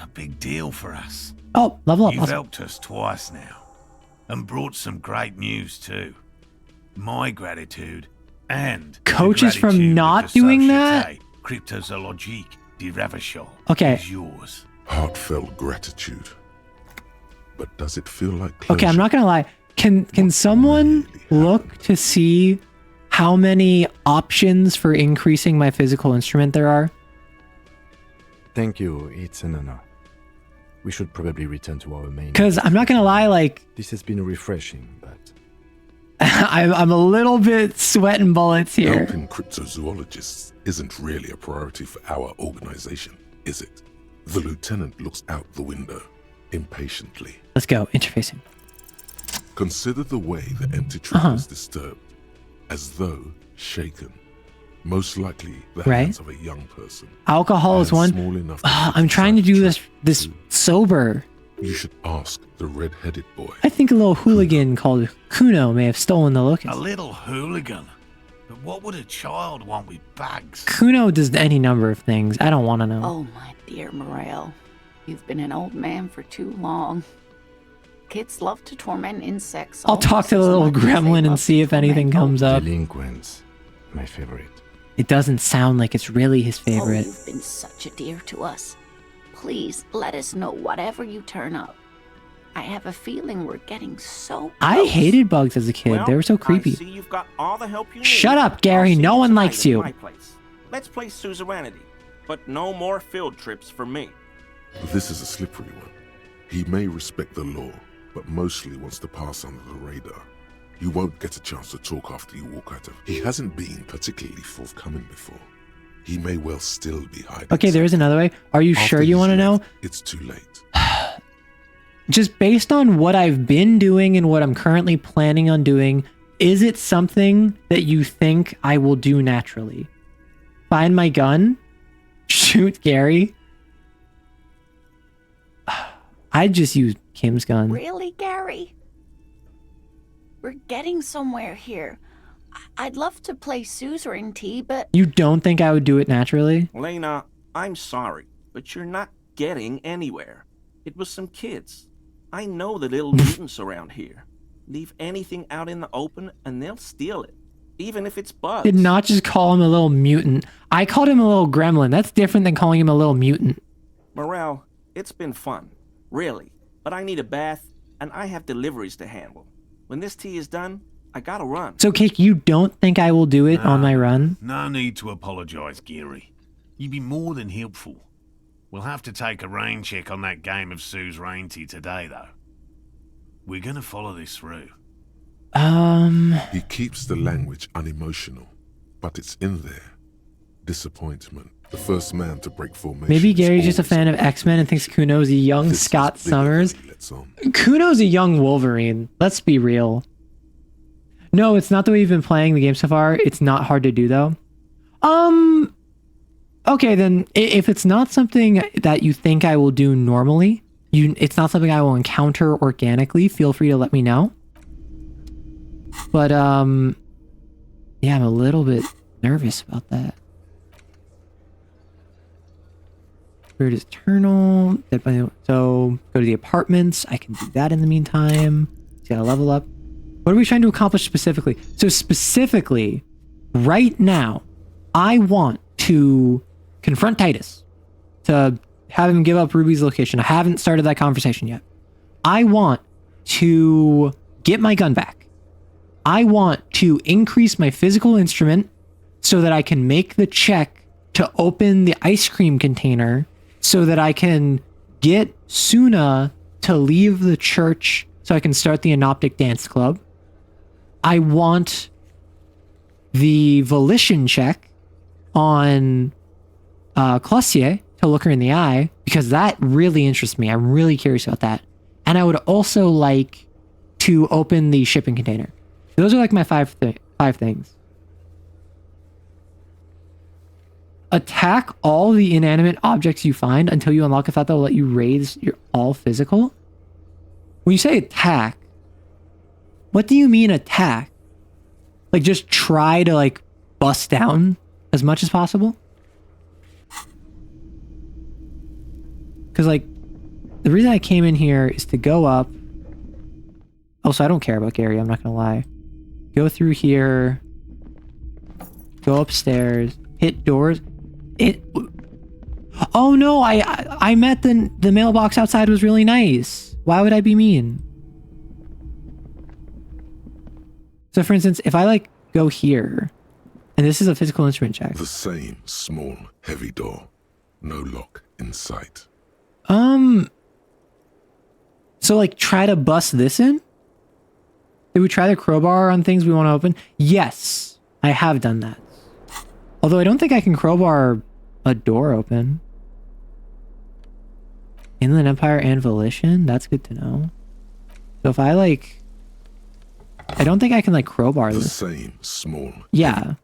a big deal for us. Oh, level up. You've Awesome. helped us twice now, and brought some great news too. My gratitude and Coach the is from gratitude of not the doing that? Société Cryptozoologique de Ravachol Okay. is yours. Heartfelt gratitude. But does it feel like Okay, I'm not gonna lie. Can someone look to see how many options for increasing my physical instrument there are? Thank you, it's an honor. We should probably return to our main. Because I'm not gonna lie, like This has been refreshing, but I'm a little bit sweating bullets here. Helping cryptozoologists isn't really a priority for our organization, is it? The lieutenant looks out the window, impatiently. Let's go, interfacing. Consider the way the empty trap is disturbed, as though shaken. Most likely the hands of a young person. Alcohol is Hands one. small enough to fit I'm trying to inside do this sober. You should ask the red-headed boy. I think a little hooligan called Kuno may have stolen the A locust. little hooligan. But what would a child want with bags? Kuno does any number of things. I don't want to know. Oh, my dear Morel. You've been an old man for too long. Kids love to torment insects. I'll talk to the little gremlin and see if anything comes up. Delinquents, my favorite. It doesn't sound like it's really his Oh, favorite. you've been such a dear to us. Please let us know whatever you turn up. I have a feeling we're getting so I close. hated bugs as a kid. They were so I creepy. see you've got all the help you need. Shut up, Gary. I'll see No you one tonight likes at you. my place. let's play suzerainty. But no more field trips for me. This is a slippery one. He may respect the law, but mostly wants to pass under the radar. You won't get a chance to talk after you walk out of. He hasn't been particularly forthcoming before. He may well still be hiding. Okay, there is another way. Are you sure you want to know? It's too late. Just based on what I've been doing and what I'm currently planning on doing, is it something that you think I will do naturally? Find my gun? Shoot Gary? I'd just use Kim's gun. Really, Gary? We're getting somewhere here. I'd love to play suzerainty, but... You don't think I would do it naturally? Lena, I'm sorry, but you're not getting anywhere. It was some kids. I know the little mutants around here. Leave anything out in the open and they'll steal it, even if it's bugs. Did not just call him a little mutant. I called him a little gremlin. That's different than calling him a little mutant. Morale, it's been fun, really. But I need a bath, and I have deliveries to handle. When this tea is done, I gotta run. So, Cake, you don't think I will do it on my run? No need to apologise, Geary. You'd be more than helpful. We'll have to take a rain check on that game of suzerainty today, though. We're gonna follow this through. He keeps the language unemotional, but it's in there. Disappointment. The first man to break formation. Maybe Gary's just a fan of X-Men and thinks Kuno's a young Scott Summers. Kuno's a young Wolverine. Let's be real. No, it's not the way you've been playing the game so far. It's not hard to do, though. Okay, then, if it's not something that you think I will do normally, it's not something I will encounter organically, feel free to let me know. But, yeah, I'm a little bit nervous about that. Spirit is eternal. So, go to the apartments. I can do that in the meantime. Just gotta level up. What are we trying to accomplish specifically? So, specifically, right now, I want to confront Titus. To have him give up Ruby's location. I haven't started that conversation yet. I want to get my gun back. I want to increase my physical instrument so that I can make the check to open the ice cream container so that I can get Suna to leave the church so I can start the Anoptic Dance Club. I want the volition check on Clossier to look her in the eye because that really interests me. I'm really curious about that. And I would also like to open the shipping container. Those are like my five things. Attack all the inanimate objects you find until you unlock a thought that will let you raise your all physical. When you say attack, what do you mean attack? Like just try to like bust down as much as possible? Because like the reason I came in here is to go up. Also, I don't care about Gary, I'm not gonna lie. Go through here. Go upstairs. Hit doors. Oh no, I met the mailbox outside was really nice. Why would I be mean? So for instance, if I like go here, and this is a physical instrument check. The same small, heavy door. No lock in sight. So like try to bust this in? Did we try the crowbar on things we want to open? Yes, I have done that. Although I don't think I can crowbar a door open. Inland Empire and Volition? That's good to know. So if I like... I don't think I can like crowbar the this. Same small. Yeah.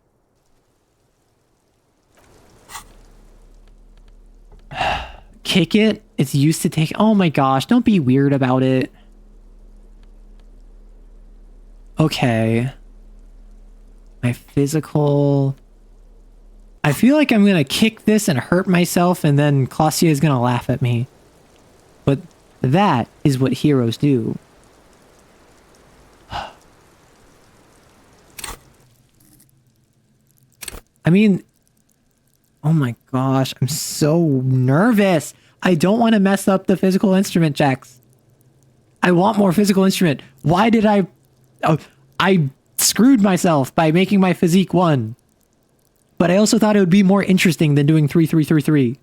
Kick it. It's used to take... Oh my gosh, don't be weird about it. Okay. My physical... I feel like I'm gonna kick this and hurt myself and then Clossier is gonna laugh at me. But that is what heroes do. I mean... Oh my gosh, I'm so nervous. I don't want to mess up the physical instrument checks. I want more physical instrument. Why did I... Oh, I screwed myself by making my physique 1. but I also thought it would be more interesting than doing 3333.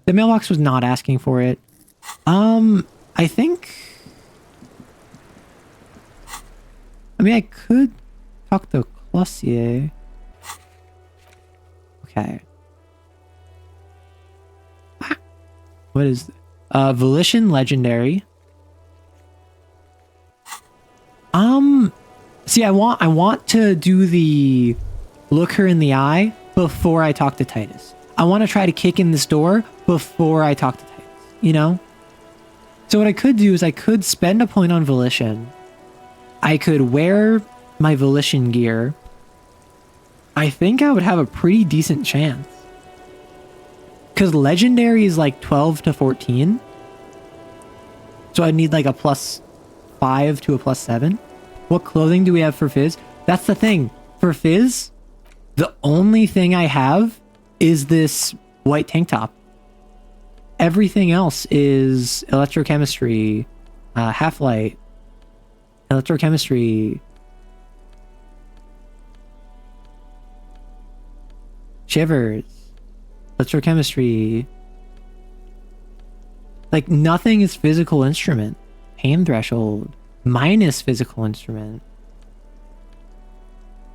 The mailbox was not asking for it. I think... I mean, I could talk to Clossier. Okay. What is... Volition Legendary. See, I want to do the look her in the eye before I talk to Titus. I want to try to kick in this door before I talk to Titus, you know? So what I could do is I could spend a point on Volition. I could wear my Volition gear. I think I would have a pretty decent chance. Because Legendary is like 12 to 14. So I'd need like a +5 to a +7. What clothing do we have for Fizz? That's the thing. For Fizz, the only thing I have is this white tank top. Everything else is electrochemistry, half-light, electrochemistry, shivers, electrochemistry. Like, nothing is physical instrument. Pain threshold. Minus physical instrument.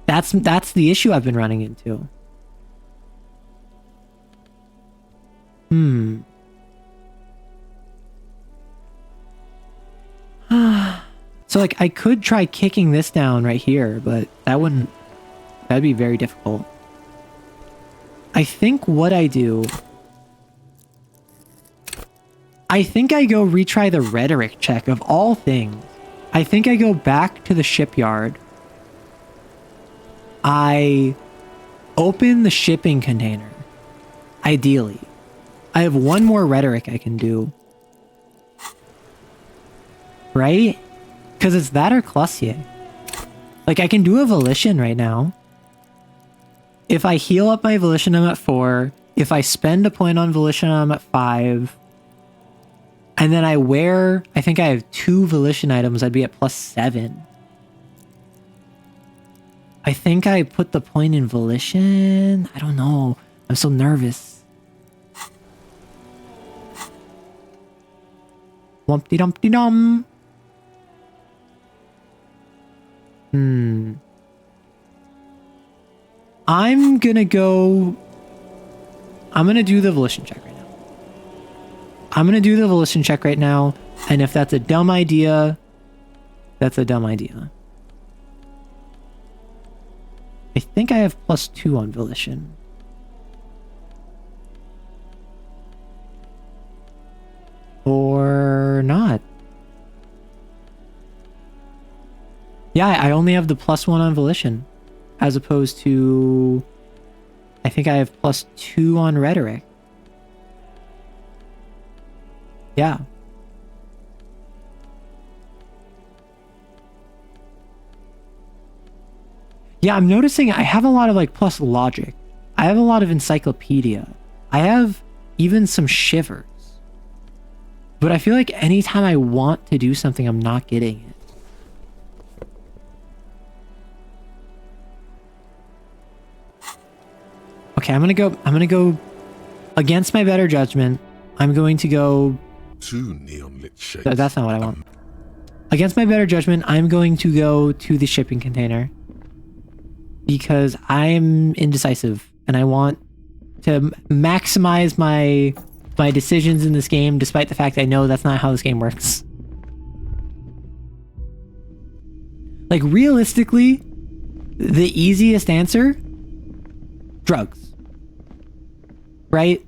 That's the issue I've been running into. So like I could try kicking this down right here, but that'd be very difficult. I think what I do, I think I go retry the rhetoric check of all things. I think I go back to the shipyard. I open the shipping container. Ideally. I have one more rhetoric I can do. Right? Because it's that or Clossier. Like, I can do a Volition right now. If I heal up my Volition, I'm at 4. If I spend a point on Volition, I'm at 5. And then I wear... I think I have 2 Volition items. I'd be at +7. I think I put the point in Volition. I don't know. I'm so nervous. Wumpty-dumpty-dum. I'm gonna do the Volition check right now. And if that's a dumb idea, that's a dumb idea. I think I have +2 on Volition. Or not. Yeah, I only have the +1 on Volition. As opposed to... I think I have +2 on Rhetoric. Yeah. Yeah, I'm noticing I have a lot of like plus logic. I have a lot of encyclopedia. I have even some shivers. But I feel like anytime I want to do something, I'm not getting it. Okay, I'm gonna go against my better judgment. I'm going to go... 2 neon lit shapes. That's not what I want. Against my better judgment, I'm going to go to the shipping container. Because I'm indecisive. And I want to maximize my decisions in this game, despite the fact I know that's not how this game works. Like, realistically, the easiest answer... drugs. Right?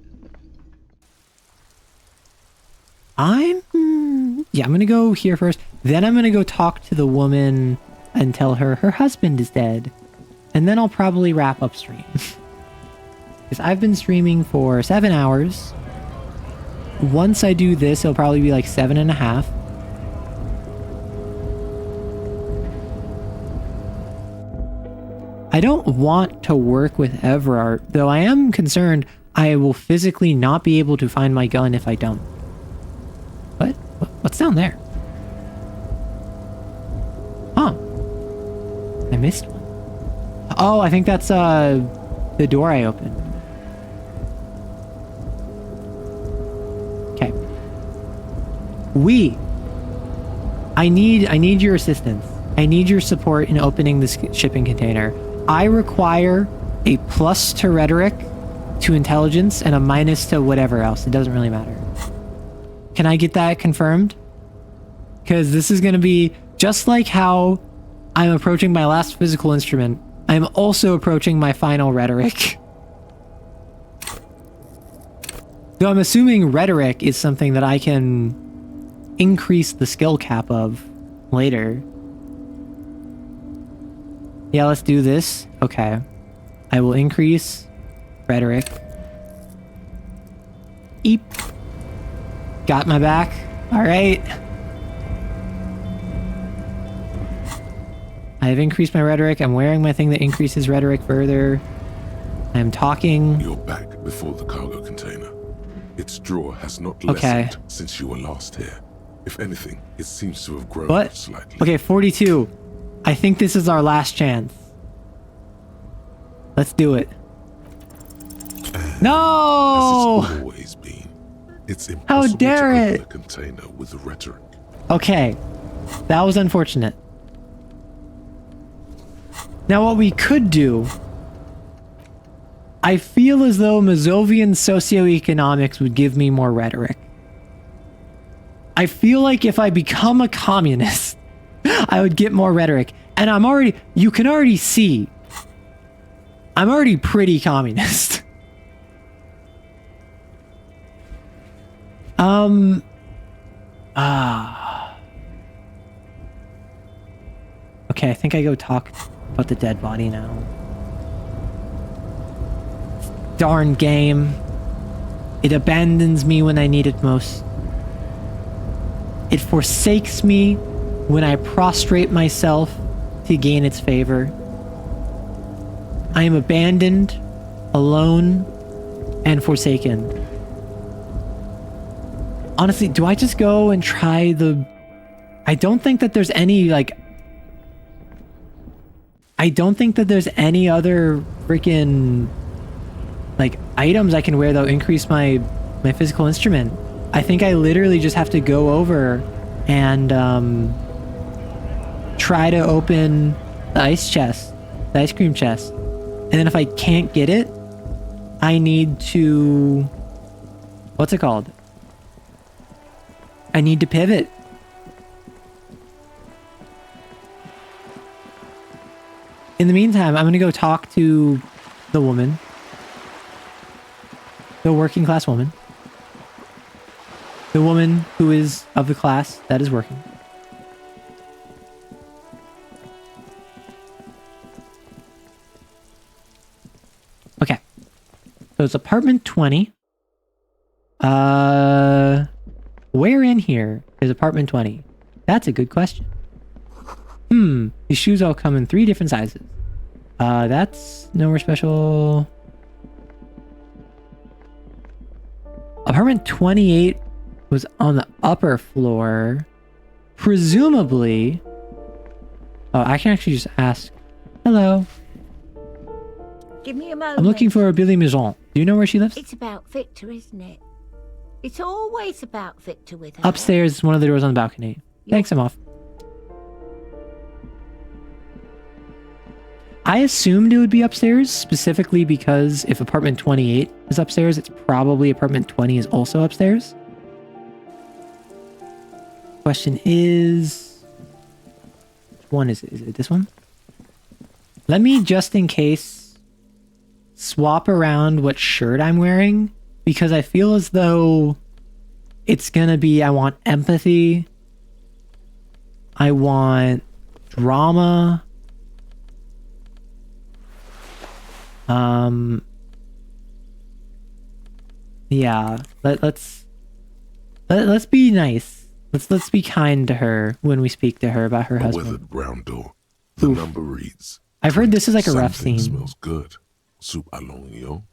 I'm gonna go here first. Then I'm gonna go talk to the woman and tell her her husband is dead. And then I'll probably wrap up stream. Because I've been streaming for 7 hours. Once I do this, it'll probably be like 7.5. I don't want to work with Everard, though I am concerned I will physically not be able to find my gun if I don't. What? What's down there? Huh. I missed one. Oh, I think that's the door I opened. Okay. I need your assistance. I need your support in opening this shipping container. I require a plus to rhetoric, to intelligence, and a minus to whatever else. It doesn't really matter. Can I get that confirmed? Because this is going to be just like how I'm approaching my last physical instrument. I'm also approaching my final rhetoric. So I'm assuming rhetoric is something that I can increase the skill cap of later. Yeah, let's do this. Okay. I will increase rhetoric. Eep. Got my back. All right. I have increased my rhetoric. I'm wearing my thing that increases rhetoric further. I'm talking. You're back before the cargo container. Its drawer has not lessened since you were last here. If anything, it seems to have grown slightly. Okay, 42. I think this is our last chance. Let's do it. No! As it's always been, it's impossible How dare to it? open a container with rhetoric. Okay, that was unfortunate. Now what we could do... I feel as though Mazovian socioeconomics would give me more rhetoric. I feel like if I become a communist, I would get more rhetoric. And I'm already... You can already see... I'm already pretty communist. Okay, I think I go talk about the dead body now. Darn game. It abandons me when I need it most. It forsakes me when I prostrate myself to gain its favor. I am abandoned, alone, and forsaken. Honestly, do I just go and try the... I don't think that there's any, like... I don't think that there's any other freaking... like, items I can wear that'll increase my physical instrument. I think I literally just have to go over and, try to open the ice chest. The ice cream chest. And then if I can't get it, I need to... What's it called? I need to pivot. In the meantime, I'm gonna go talk to the woman. The working class woman. The woman who is of the class that is working. Okay. So it's apartment 20. Where in here is apartment 20? That's a good question. These shoes all come in 3 different sizes. That's nowhere special. Apartment 28 was on the upper floor. Presumably... Oh, I can actually just ask. Hello. Give me a moment. I'm looking for a Billy Maison. Do you know where she lives? It's about Victor, isn't it? It's always about Victor with her. Upstairs, one of the doors on the balcony. Thanks, I'm off. I assumed it would be upstairs, specifically because if apartment 28 is upstairs, it's probably apartment 20 is also upstairs. Question is... Which one is it? Is it this one? Let me, just in case, swap around what shirt I'm wearing, because I feel as though it's gonna be, I want empathy, I want drama, yeah, let's be nice. Let's be kind to her when we speak to her about her husband. Weathered brown door. The number reads. I've heard this is like a rough Something scene. Smells good. Soup allons yo.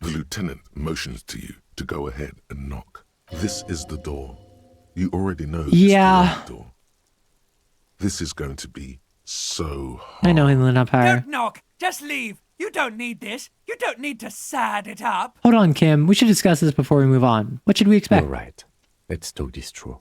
The lieutenant motions to you to go ahead and knock. This is the door. You already know. Yeah. Door. This is going to be so I know Inland Empire. Don't knock. Just leave. You don't need this. You don't need to sad it up. Hold on, Kim. We should discuss this before we move on. What should we expect? You're right. Let's talk this through.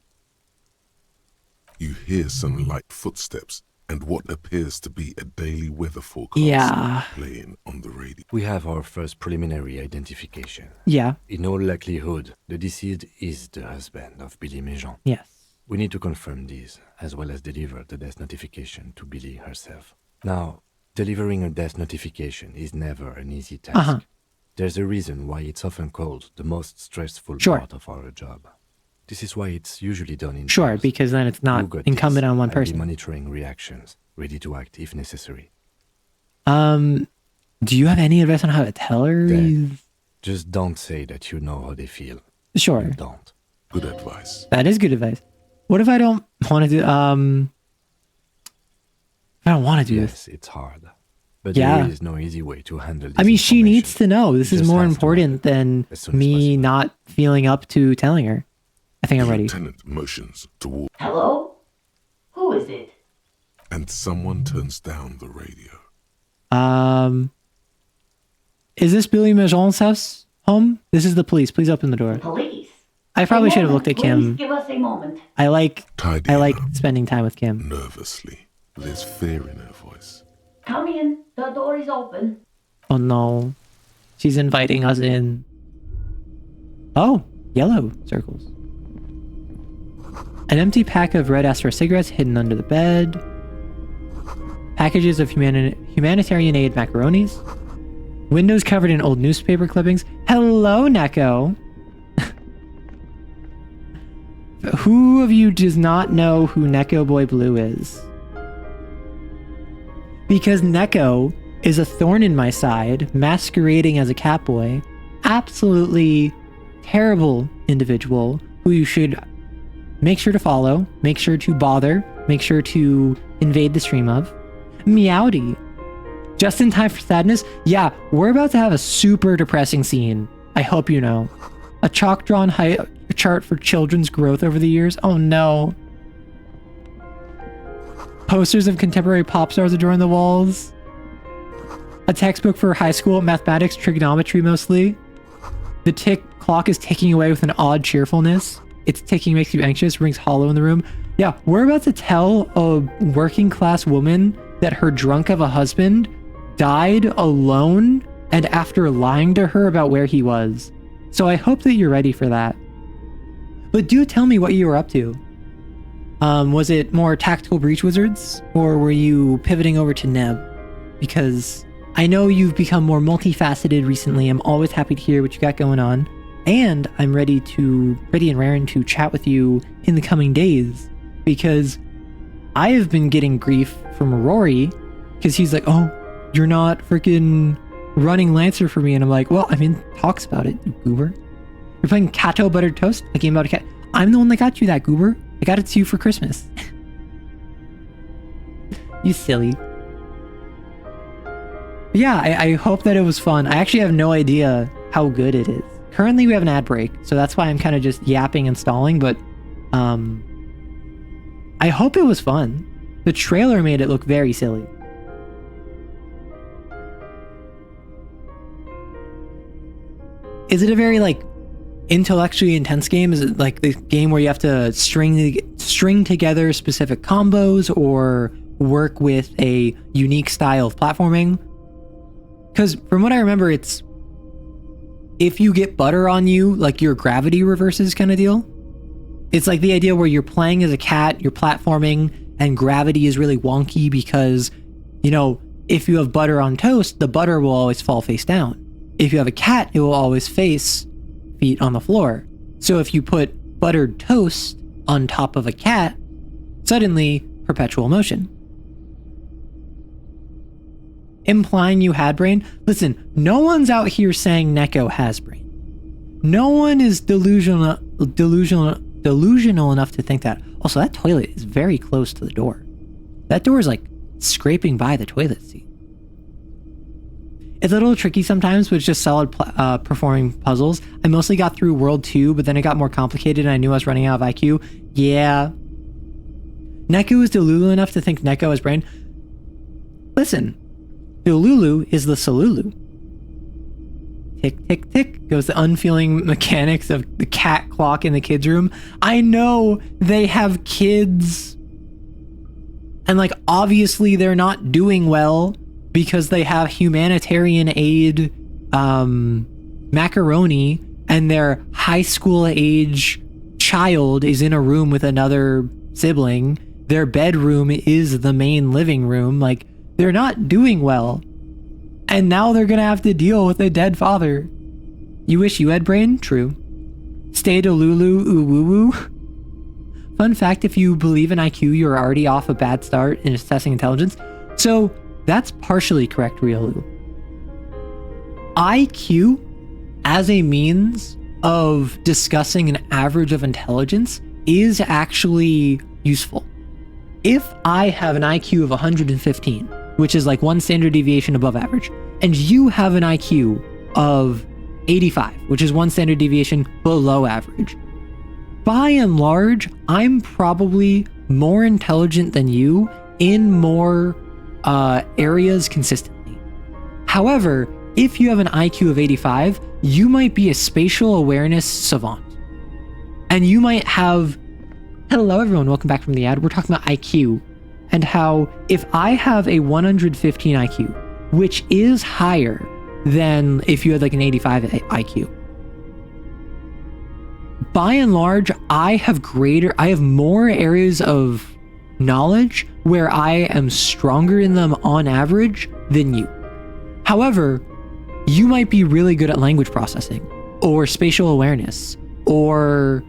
You hear some light footsteps and what appears to be a daily weather forecast playing on the radio. We have our first preliminary identification. Yeah. In all likelihood, the deceased is the husband of Billy Méjean. Yes. We need to confirm this, as well as deliver the death notification to Billy herself. Now, delivering a death notification is never an easy task. There's a reason why it's often called the most stressful part of our job. This is why it's usually done in Sure, because then it's not incumbent on one person. Monitoring reactions, ready to act if necessary. Do you have any advice on how to tell her? Just don't say that you know how they feel. Sure. You don't. Good advice. That is good advice. What if I don't want to do, if I don't want to do this? Yes, it's hard. But there is no easy way to handle this. I mean, she needs to know. This is more important than me not feeling up to telling her. I think I'm ready. Lieutenant motions toward. Hello? Who is it? And someone turns down the radio. Is this Billy Méjean's house? Home? This is the police. Please open the door. Police? I probably should have looked at Kim. Please give us a moment. I like spending time with Kim. Nervously. There's fear in her voice. Come in. The door is open. Oh no. She's inviting us in. Oh, yellow circles. An empty pack of red Astro cigarettes hidden under the bed. Packages of humanitarian aid macaronis. Windows covered in old newspaper clippings. Hello, Neko. Who of you does not know who Neko Boy Blue is? Because Neko is a thorn in my side, masquerading as a catboy. Absolutely terrible individual who you should make sure to follow, make sure to bother, make sure to invade the stream of. Meowdy. Just in time for sadness? Yeah, we're about to have a super depressing scene. I hope you know. A chalk-drawn chart for children's growth over the years? Oh no. Posters of contemporary pop stars adorn the walls. A textbook for high school mathematics, trigonometry mostly. The clock is ticking away with an odd cheerfulness. Its ticking makes you anxious, rings hollow in the room. Yeah, we're about to tell a working class woman that her drunk of a husband died alone and after lying to her about where he was. So I hope that you're ready for that. But do tell me what you were up to. Was it more tactical breach wizards, or were you pivoting over to Neb? Because I know you've become more multifaceted recently. I'm always happy to hear what you got going on. And I'm ready and raring to chat with you in the coming days, because I have been getting grief from Rory, because he's like, oh, you're not freaking running Lancer for me. And I'm like, well, I'm in talks about it, you goober. You're playing Kato Buttered Toast, a game about a cat. I'm the one that got you that, goober. I got it to you for Christmas. You silly. Yeah, I hope that it was fun. I actually have no idea how good it is. Currently we have an ad break, so that's why I'm kind of just yapping and stalling, but I hope it was fun. The trailer made it look very silly. Is it a very intellectually intense game? Is it like the game where you have to string together specific combos or work with a unique style of platforming? Because from what I remember, it's if you get butter on you, like your gravity reverses kind of deal. It's like the idea where you're playing as a cat, you're platforming, and gravity is really wonky because, if you have butter on toast, the butter will always fall face down. If you have a cat, it will always face feet on the floor. So if you put buttered toast on top of a cat, suddenly perpetual motion. Implying you had brain? Listen, no one's out here saying Neko has brain. No one is delusional enough to think that. Also, that toilet is very close to the door. That door is scraping by the toilet seat. It's a little tricky sometimes, but it's just solid performing puzzles. I mostly got through World 2, but then it got more complicated and I knew I was running out of IQ. Yeah. Neko is delulu enough to think Neko has brain. Listen, Lulu is the Salulu. Tick, tick, tick goes the unfeeling mechanics of the cat clock in the kids' room. I know they have kids. And like, obviously they're not doing well because they have humanitarian aid macaroni and their high school age child is in a room with another sibling. Their bedroom is the main living room. Like, they're not doing well. And now they're gonna have to deal with a dead father. You wish you had brain? True. Stay to Lulu, ooh woo woo. Fun fact, if you believe in IQ, you're already off a bad start in assessing intelligence. So that's partially correct, Riolu. IQ, as a means of discussing an average of intelligence, is actually useful. If I have an IQ of 115, which is like one standard deviation above average, and you have an IQ of 85, which is one standard deviation below average, by and large, I'm probably more intelligent than you in more areas consistently. However, if you have an IQ of 85, you might be a spatial awareness savant. And you might have... Hello everyone, welcome back from the ad. We're talking about IQ and how if I have a 115 IQ, which is higher than if you had like an 85 IQ, by and large, I have more areas of knowledge where I am stronger in them on average than you. However, you might be really good at language processing or spatial awareness or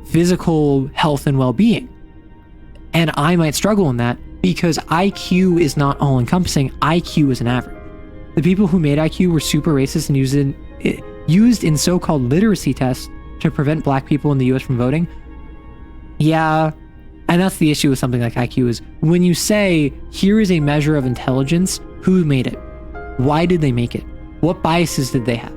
physical health and well-being. And I might struggle in that because IQ is not all-encompassing. IQ is an average. The people who made IQ were super racist and used in so-called literacy tests to prevent black people in the US from voting. Yeah, and that's the issue with something like IQ is when you say, here is a measure of intelligence, who made it? Why did they make it? What biases did they have?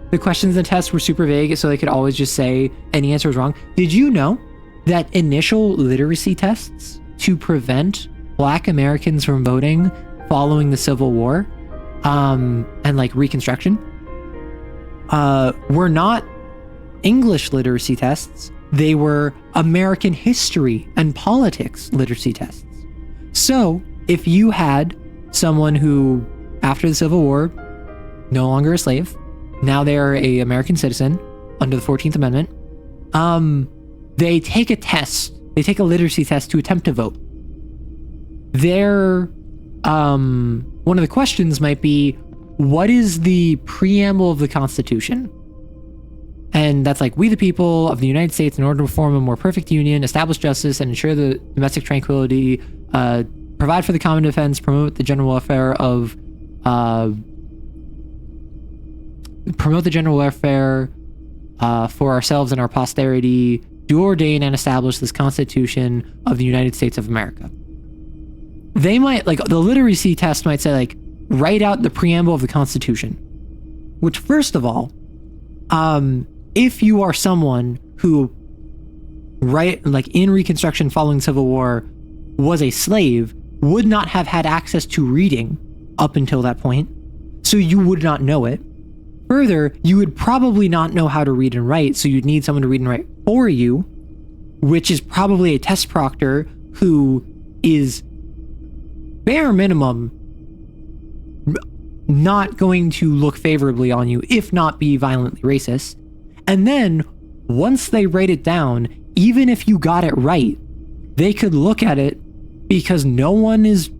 The questions in the test were super vague, so they could always just say any answer was wrong. Did you know that initial literacy tests to prevent black Americans from voting following the Civil War and like Reconstruction were not English literacy tests? They were American history and politics literacy tests. So if you had someone who, after the Civil War, no longer a slave, now they are an American citizen under the 14th Amendment, they take a test, they take a literacy test to attempt to vote. Their, one of the questions might be, what is the preamble of the Constitution? And that's like, we the people of the United States, in order to form a more perfect union, establish justice, and ensure the domestic tranquility, provide for the common defense, promote the general welfare for ourselves and our posterity, do ordain and establish this Constitution of the United States of America. They might, like, the literacy test might say, like, write out the preamble of the Constitution. Which, first of all, if you are someone who, in Reconstruction following Civil War, was a slave, would not have had access to reading up until that point, so you would not know it. Further, you would probably not know how to read and write, so you'd need someone to read and write for you, which is probably a test proctor who is, bare minimum, not going to look favorably on you, if not be violently racist. And then, once they write it down, even if you got it right, they could look at it, because no one is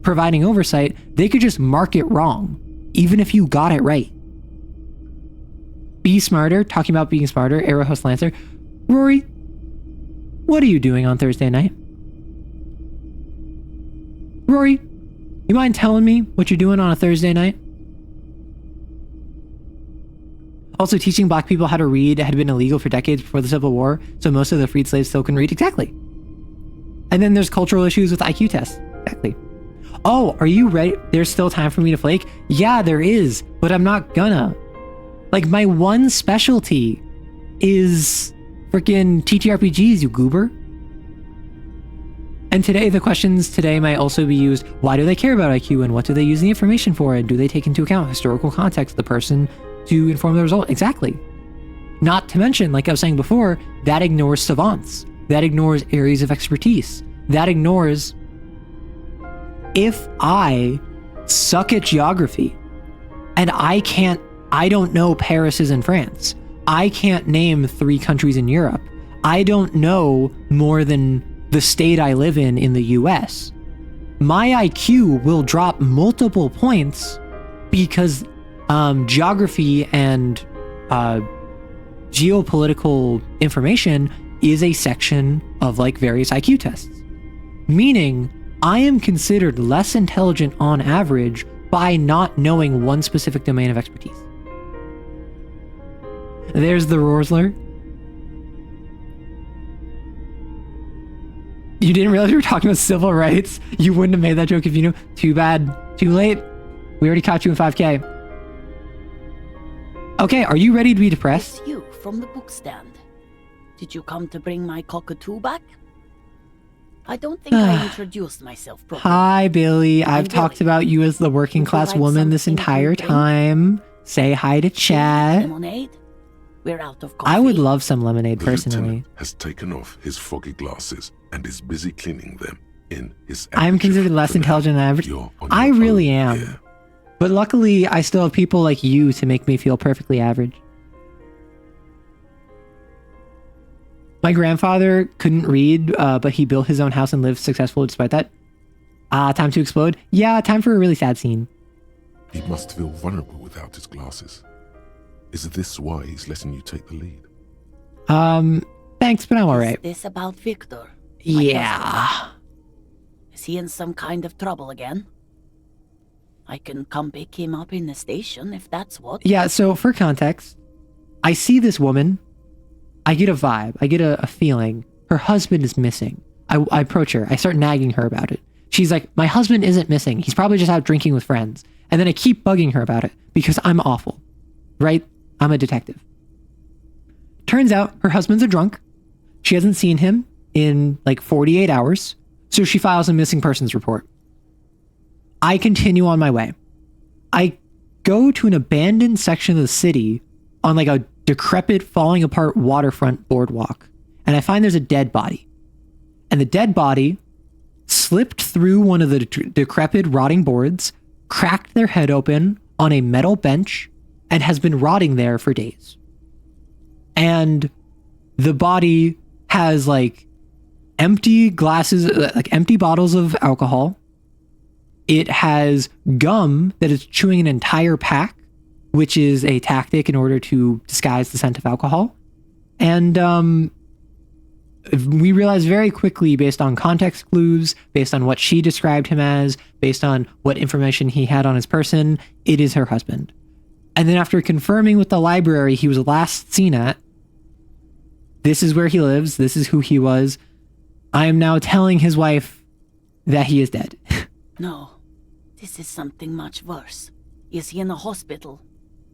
providing oversight, they could just mark it wrong, even if you got it right. Be smarter, talking about being smarter, Arrow Host Lancer. Rory, what are you doing on Thursday night? Rory, you mind telling me what you're doing on a Thursday night? Also, teaching black people how to read had been illegal for decades before the Civil War, so most of the freed slaves still can read. Exactly. And then there's cultural issues with IQ tests. Exactly. Oh, are you ready? There's still time for me to flake? Yeah, there is, but I'm not gonna. Like, my one specialty is freaking TTRPGs, you goober. And today, the questions today might also be used, why do they care about IQ and what do they use the information for? And do they take into account historical context, the person to inform the result? Exactly. Not to mention, like I was saying before, that ignores savants. That ignores areas of expertise. That ignores if I suck at geography and I don't know Paris is in France. I can't name 3 countries in Europe. I don't know more than the state I live in the US. My IQ will drop multiple points because geography and geopolitical information is a section of like various IQ tests. Meaning, I am considered less intelligent on average by not knowing one specific domain of expertise. There's the Rorsler. You didn't realize we were talking about civil rights? You wouldn't have made that joke if you knew. Too bad. Too late. We already caught you in 5K. Okay, are you ready to be depressed? It's you from the book stand. Did you come to bring my cockatoo back? I don't think I introduced myself properly. Hi, Billy. I've talked about you as the working class woman this entire time. Say hi to chat. Lemonade? We're out of coffee. I would love some lemonade, The personally. lieutenant has taken off his foggy glasses and is busy cleaning them in his I'm considered less intelligent than average. I really am. But luckily, I still have people like you to make me feel perfectly average. My grandfather couldn't read, but he built his own house and lived successful despite that. Time to explode? Yeah, time for a really sad scene. He must feel vulnerable without his glasses. Is this why he's letting you take the lead? Thanks, but I'm alright. Is this about Victor? Yeah. Is he in some kind of trouble again? I can come pick him up in the station if that's what. Yeah, so for context, I see this woman. I get a vibe. I get a feeling. Her husband is missing. I approach her. I start nagging her about it. She's like, my husband isn't missing. He's probably just out drinking with friends. And then I keep bugging her about it because I'm awful. Right? I'm a detective. Turns out her husband's a drunk. She hasn't seen him in like 48 hours. So she files a missing persons report. I continue on my way. I go to an abandoned section of the city on like a decrepit, falling apart waterfront boardwalk. And I find there's a dead body. And the dead body slipped through one of the decrepit, rotting boards, cracked their head open on a metal bench, and has been rotting there for days. And the body has like empty glasses, like empty bottles of alcohol. It has gum that is chewing an entire pack, which is a tactic in order to disguise the scent of alcohol. And we realized very quickly, based on context clues, based on what she described him as, based on what information he had on his person, it is her husband. And then after confirming with the library he was last seen at, this is where he lives, this is who he was, I am now telling his wife that he is dead. No, this is something much worse. Is he in the hospital?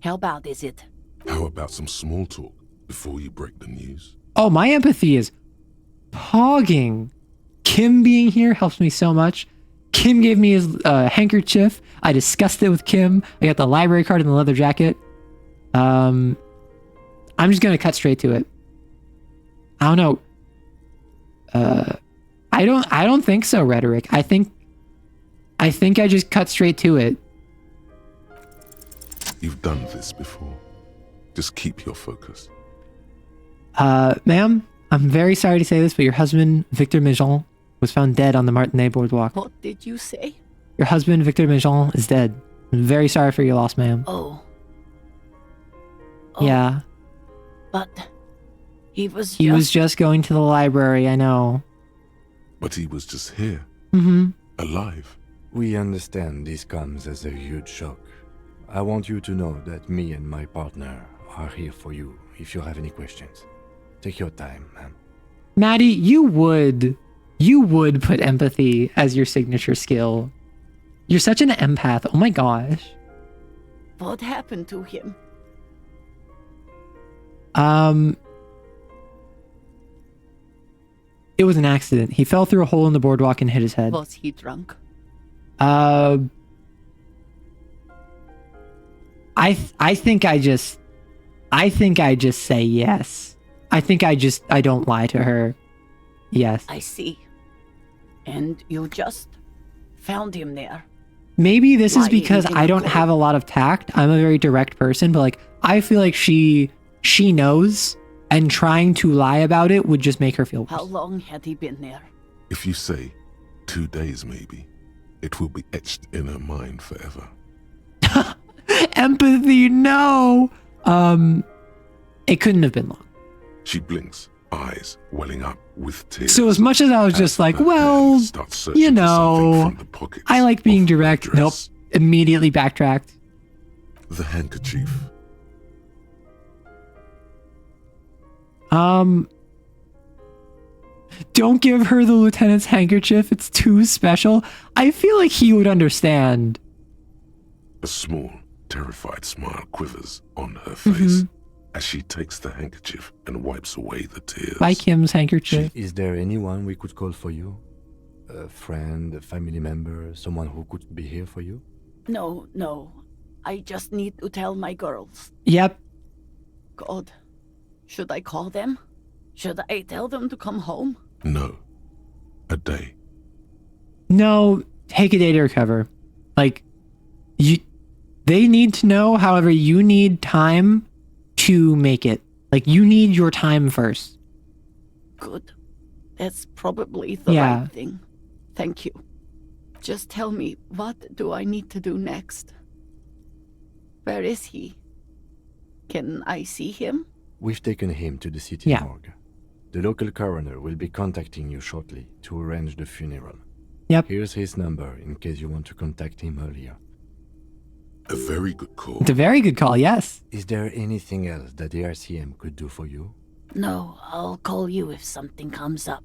How bad is it? How about some small talk before you break the news? Oh, my empathy is pogging. Kim being here helps me so much. Kim gave me his handkerchief. I discussed it with Kim. I got the library card and the leather jacket. I'm just gonna cut straight to it. I don't know. I don't think so, Rhetoric. I think I just cut straight to it. You've done this before. Just keep your focus. Ma'am, I'm very sorry to say this, but your husband, Victor Méjean, was found dead on the Martinet boardwalk. What did you say? Your husband, Victor Méjean, is dead. I'm very sorry for your loss, ma'am. Oh. Yeah. But he was just going to the library, I know. But he was just here. Mm-hmm. Alive. We understand this comes as a huge shock. I want you to know that me and my partner are here for you if you have any questions. Take your time, ma'am. Maddie, you would put empathy as your signature skill. You're such an empath. Oh my gosh. What happened to him? It was an accident. He fell through a hole in the boardwalk and hit his head. Was he drunk? I think I just say yes. I don't lie to her. Yes. I see. And you just found him there. Maybe this is Lying because in I the don't cold. have a lot of tact. I'm a very direct person, but like I feel like she knows, and trying to lie about it would just make her feel worse. How long had he been there? If you say 2 days maybe, it will be etched in her mind forever. Empathy, no. It couldn't have been long. She blinks, eyes welling up with tears. So as much as I was just like, well, you know, I like being direct. Nope. Immediately backtracked. The handkerchief. Don't give her the lieutenant's handkerchief. It's too special. I feel like he would understand. A small, terrified smile quivers on her face as she takes the handkerchief and wipes away the tears. By Kim's handkerchief. Is there anyone we could call for you? A friend, a family member, someone who could be here for you? No. I just need to tell my girls. Yep. God. Should I call them? Should I tell them to come home? No. A day. No, take a day to recover. Like, they need to know, however, you need time to make it. Like, you need your time first. Good. That's probably the right thing. Thank you. Just tell me, what do I need to do next? Where is he? Can I see him? We've taken him to the city morgue. The local coroner will be contacting you shortly to arrange the funeral. Yep. Here's his number in case you want to contact him earlier. A very good call. It's a very good call, yes. Is there anything else that the RCM could do for you? No, I'll call you if something comes up.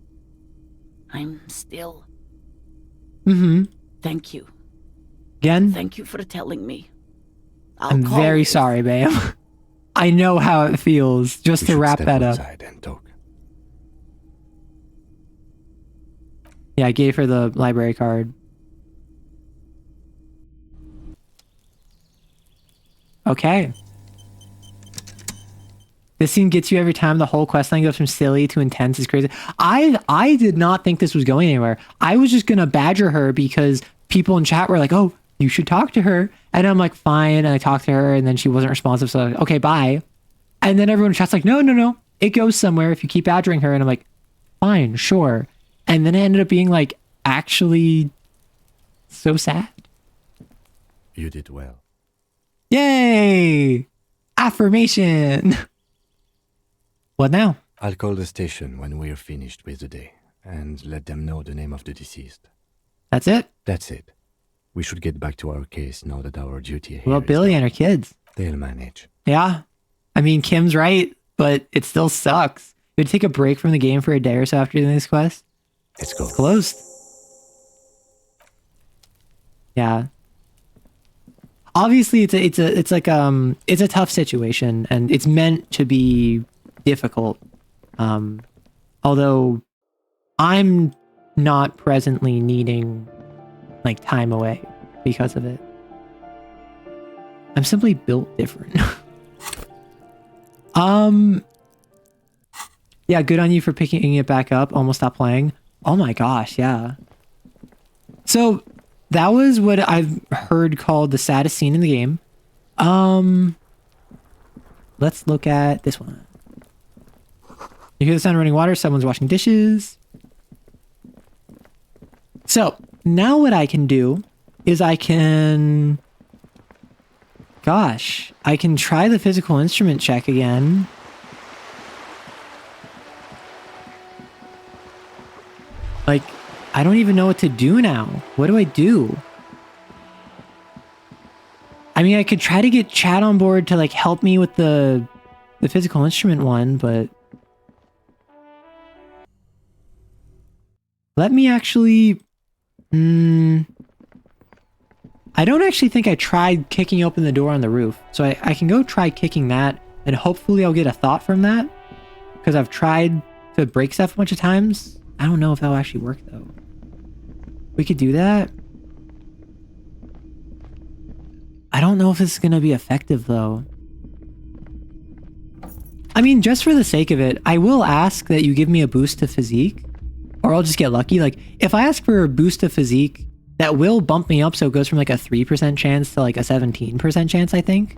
I'm still... Thank you. Again? Thank you for telling me. I'm very sorry, babe. I know how it feels, just to wrap that up. And talk. Yeah, I gave her the library card. Okay. This scene gets you every time. The whole quest line goes from silly to intense. It's crazy. I did not think this was going anywhere. I was just gonna badger her because people in chat were like, "Oh, you should talk to her," and I'm like, "Fine." And I talked to her, and then she wasn't responsive. So I was like, okay, bye. And then everyone in chat's like, "No, it goes somewhere if you keep badgering her." And I'm like, "Fine, sure." And then it ended up being like actually so sad. You did well. Yay! Affirmation. What now? I'll call the station when we're finished with the day and let them know the name of the deceased. That's it? That's it. We should get back to our case now that our duty here Well, is Billy done. and her kids. They'll manage. Yeah. I mean, Kim's right, but it still sucks. You would take a break from the game for a day or so after doing this quest. Let's go. It's closed. Yeah. Obviously, it's a tough situation, and it's meant to be difficult. Although I'm not presently needing like time away because of it. I'm simply built different. Yeah, good on you for picking it back up. Almost stopped playing. Oh my gosh, yeah. So that was what I've heard called the saddest scene in the game. Let's look at this one. You hear the sound of running water, someone's washing dishes. So now what I can do is I can try the physical instrument check again. Like, I don't even know what to do now. What do I do? I mean, I could try to get chat on board to like help me with the physical instrument one, but let me actually... I don't actually think I tried kicking open the door on the roof. So I can go try kicking that, and hopefully I'll get a thought from that. Because I've tried to break stuff a bunch of times I don't know if that'll actually work though. We could do that. I don't know if this is going to be effective though. I mean, just for the sake of it, I will ask that you give me a boost to physique, or I'll just get lucky. Like, if I ask for a boost to physique, that will bump me up, so it goes from like a 3% chance to like a 17% chance, I think.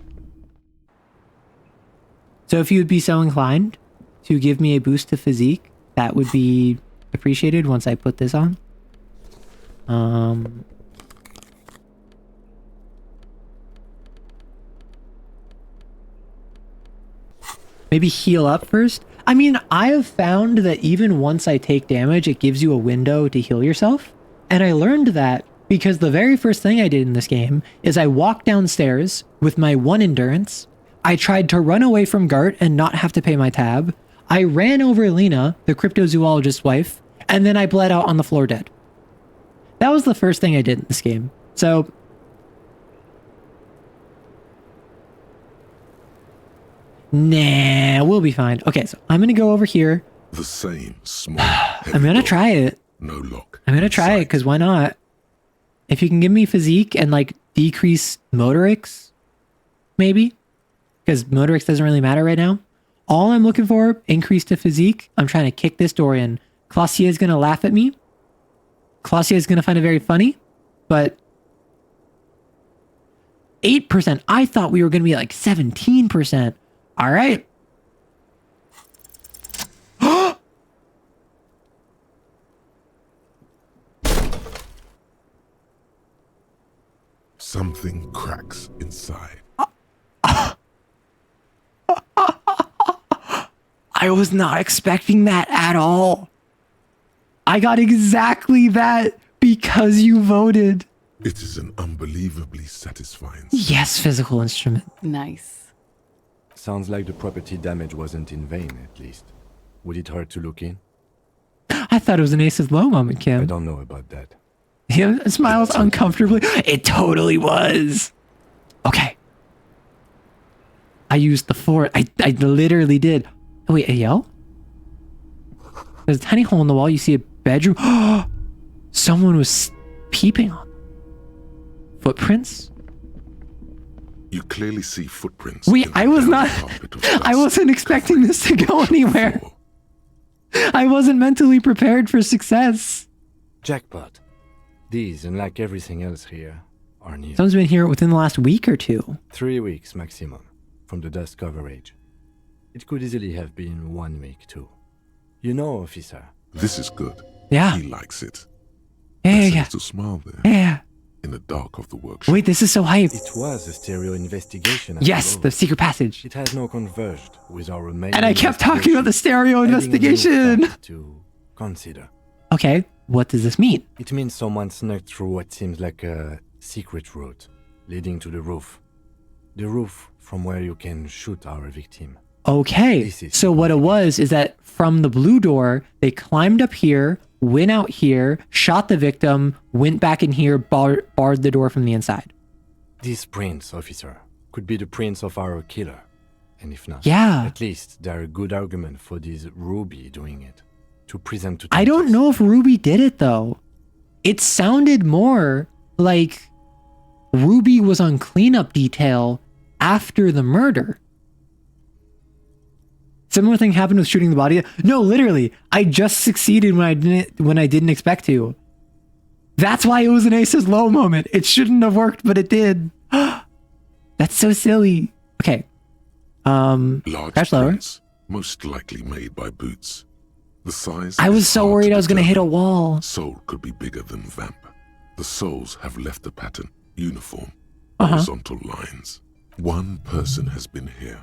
So if you would be so inclined to give me a boost to physique, that would be appreciated once I put this on. Maybe heal up first. I mean, I have found that even once I take damage, it gives you a window to heal yourself. And I learned that because the very first thing I did in this game is I walked downstairs with my 1 endurance. I tried to run away from Gart and not have to pay my tab. I ran over Lena, the cryptozoologist's wife, and then I bled out on the floor dead. That was the first thing I did in this game. So nah, we'll be fine. Okay, so I'm gonna go over here. The same small. I'm gonna try it. No lock. I'm gonna try it because why not? If you can give me physique and like decrease motorics, maybe, because motorics doesn't really matter right now. All I'm looking for, increase to physique. I'm trying to kick this door in. Claudia is gonna laugh at me. Claudia is gonna find it very funny, but 8%. I thought we were gonna be like 17%. All right. Something cracks inside. I was not expecting that at all. I got exactly that because you voted. It is an unbelievably satisfying. Yes, physical instrument. Nice. Sounds like the property damage wasn't in vain, at least. Would it hurt to look in? I thought it was an Ace's Low moment, Kim. I don't know about that. He smiles uncomfortably. It totally was. Okay. I used the fort. I literally did. Oh, wait, a yell? There's a tiny hole in the wall. You see a bedroom. Someone was peeping on. Footprints? You clearly see footprints. Wait, I was not. I wasn't expecting this to go anywhere. I wasn't mentally prepared for success. Jackpot. These, unlike everything else here, are new. Someone's been here within the last week or two. 3 weeks maximum, from the dust coverage. It could easily have been 1 week too. You know, officer. This is good. Yeah. He likes it. Yeah. To smile there. Yeah. In the dark of the workshop. Wait, this is so hype. It was a stereo investigation. Yes, the secret passage. It has now converged with our main. And I kept talking about the stereo investigation. To consider. Okay, what does this mean? It means someone snuck through what seems like a secret route leading to the roof. The roof from where you can shoot our victim. Okay, so what it was is that from the blue door, they climbed up here, went out here, shot the victim, went back in here, barred the door from the inside. This prints, officer, could be the prints of our killer. And if not, yeah, at least there are good argument for this Ruby doing it. To present to I don't know if Ruby did it though. It sounded more like Ruby was on cleanup detail after the murder. Similar thing happened with shooting the body. No, literally, I just succeeded when I didn't expect to. That's why it was an Ace's Low moment. It shouldn't have worked, but it did. That's so silly. Okay. Large crash lower. prints, most likely made by boots. The size. I was so worried I was going to hit a wall. Sole could be bigger than vamp. The soles have left a pattern, uniform, horizontal lines. One person has been here.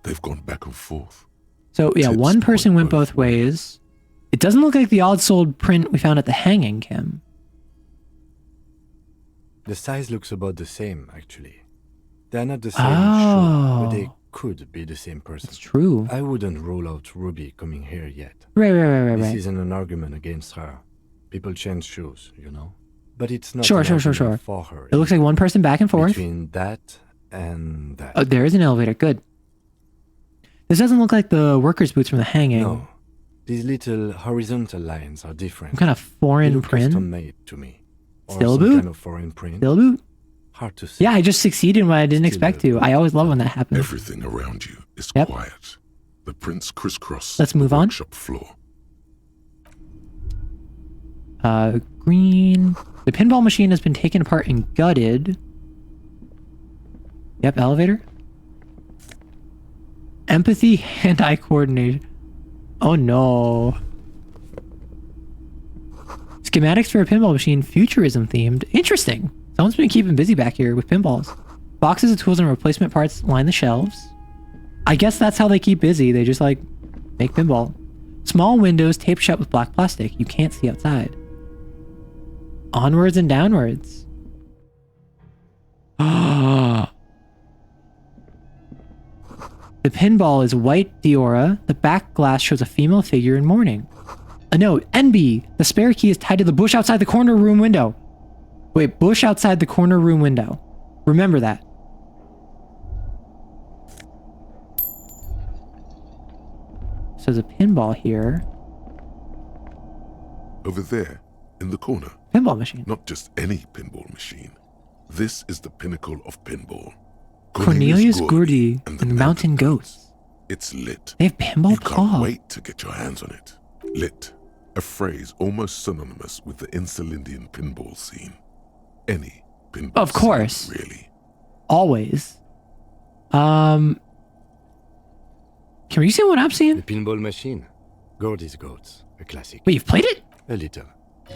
They've gone back and forth. So yeah, one person went both ways. It doesn't look like the odd-soled print we found at the hanging, Kim. The size looks about the same, actually. They're not the same, sure, but they could be the same person. It's true. I wouldn't rule out Ruby coming here yet. Right. This isn't an argument against her. People change shoes, you know? But it's not Sure. for her. It looks like one person back and forth. Between that and that. Oh, there is an elevator. Good. This doesn't look like the workers' boots from the hanging. No. These little horizontal lines are different. What kind of They foreign look print? custom-made to me. Or Still some boot? kind of foreign print. Still boot? Hard to say. Yeah, I just succeeded when I didn't expect to. I always love when that happens. Everything around you is quiet. The prints crisscross Let's the move on. workshop floor. Green. The pinball machine has been taken apart and gutted. Yep, elevator. Empathy, hand-eye coordination. Oh no. Schematics for a pinball machine, futurism themed. Interesting. Someone's been keeping busy back here with pinballs. Boxes of tools and replacement parts line the shelves. I guess that's how they keep busy. They just like make pinball. Small windows taped shut with black plastic. You can't see outside. Onwards and downwards. The pinball is white Diora. The back glass shows a female figure in mourning. A note, NB. The spare key is tied to the bush outside the corner room window. Wait, bush outside the corner room window. Remember that. So there's a pinball here. Over there, in the corner. Pinball machine. Not just any pinball machine. This is the pinnacle of pinball. Cornelius Gordy and the Mountain Goats. It's lit. They have pinball You can't pop. wait to get your hands on it. Lit. A phrase almost synonymous with the Insulindian pinball scene. Any pinball Of course. scene, really. Always. Can we see what I'm seeing? The pinball machine. Gordy's Goats. A classic. Wait, you've played it? A little.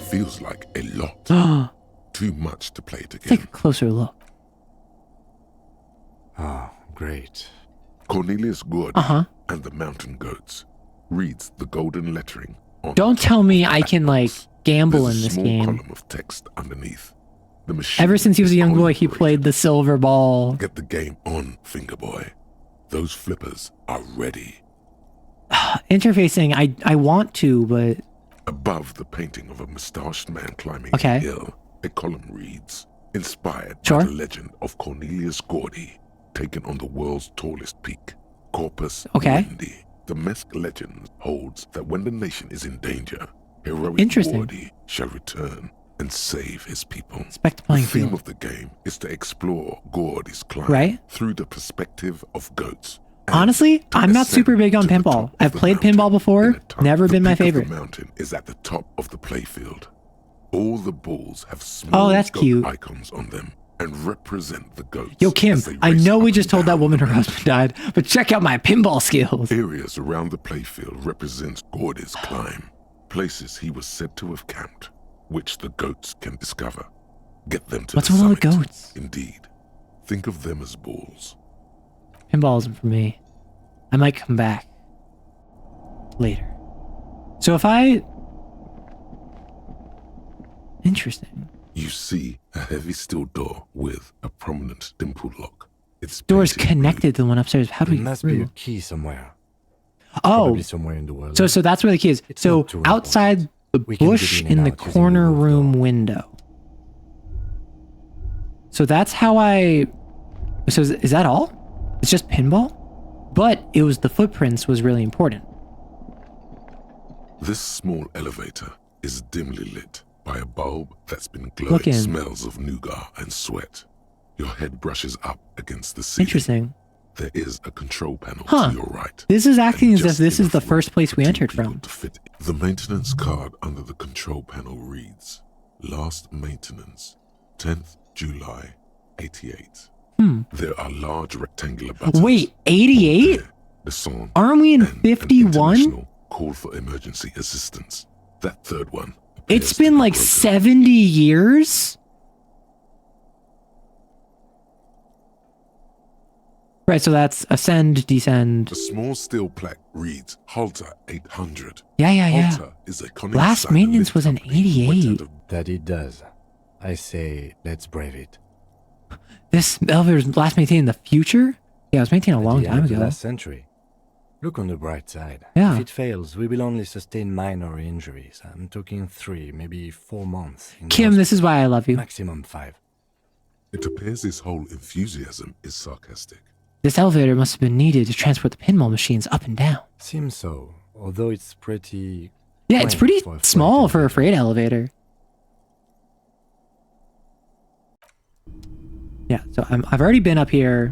Feels like a lot. Too much to play together. Take a closer look. Ah, great. Cornelius Gordy and the Mountain Goats reads the golden lettering on. Don't tell me I can like gamble There's in a this small game. column of text underneath. The machine Ever since he was a is young boy, calling he for it. played the silver ball. Get the game on, finger boy. Those flippers are ready. Interfacing, I want to, but Above the painting of a mustached man climbing Okay. a hill, a column reads, inspired Sure. by the legend of Cornelius Gordy, taken on the world's tallest peak, Corpus Okay. Mundi. The Mesk legend holds that when the nation is in danger, heroic Interesting. Gordy shall return and save his people. Respect the The playing theme field. of the game is to explore Gordy's climb Right. through the perspective of goats. honestly, I'm not super big on pinball. I've played pinball before, never been my The peak of favorite. the mountain is at the top of the playfield. All the balls have small Oh, that's goat cute. icons on them and represent the goats. Yo, Kim, as they I race know we up just and told that down woman her the husband died, but check out my pinball skills. Areas around the playfield represents Gordy's climb, places he was said to have camped, which the goats can discover. Get them to What's the with all the summit. goats? Indeed. Think of them as balls. Pinball isn't for me. I might come back later. So if I... Interesting. You see a heavy steel door with a prominent dimple lock. Its Door's painted connected to the one upstairs. How do we There get must be a through? key somewhere. Oh, Probably somewhere in the world. so that's where the key is. So not too outside the We can get bush in and in the out using the corner roof room window. So that's how I... So is that all? It's just pinball? But it was the footprints was really important. This small elevator is dimly lit by a bulb that's been glowing Look in. smells of nougat and sweat. Your head brushes up against the ceiling. Interesting. There is a control panel Huh. to your right. This is acting and as if just this is the enough room first place we for two entered people from. to fit. The maintenance card under the control panel reads, Last maintenance, 10th July, 88. There are large rectangular buttons. Wait, 88? The song Aren't we in and an 51? international call for emergency assistance. That third one. It's been like 70 years? Right, so that's ascend, descend. The small steel plaque reads Halter 800. Yeah. Halter is a cunning Last sign maintenance lift was in company who went 88. out of That it does. I say, let's brave it. This elevator's last maintained in the future? Yeah, it was maintained a long The end time of the ago. last century. Look on the bright side. Yeah. If it fails, we will only sustain minor injuries. I'm talking 3, maybe 4 months. in the Kim, this is why I love you. Maximum 5. It appears his whole enthusiasm is sarcastic. This elevator must have been needed to transport the pinball machines up and down. Seems so. although it's pretty. Yeah, it's quaint pretty for a small for a freight elevator. Yeah, so I've already been up here,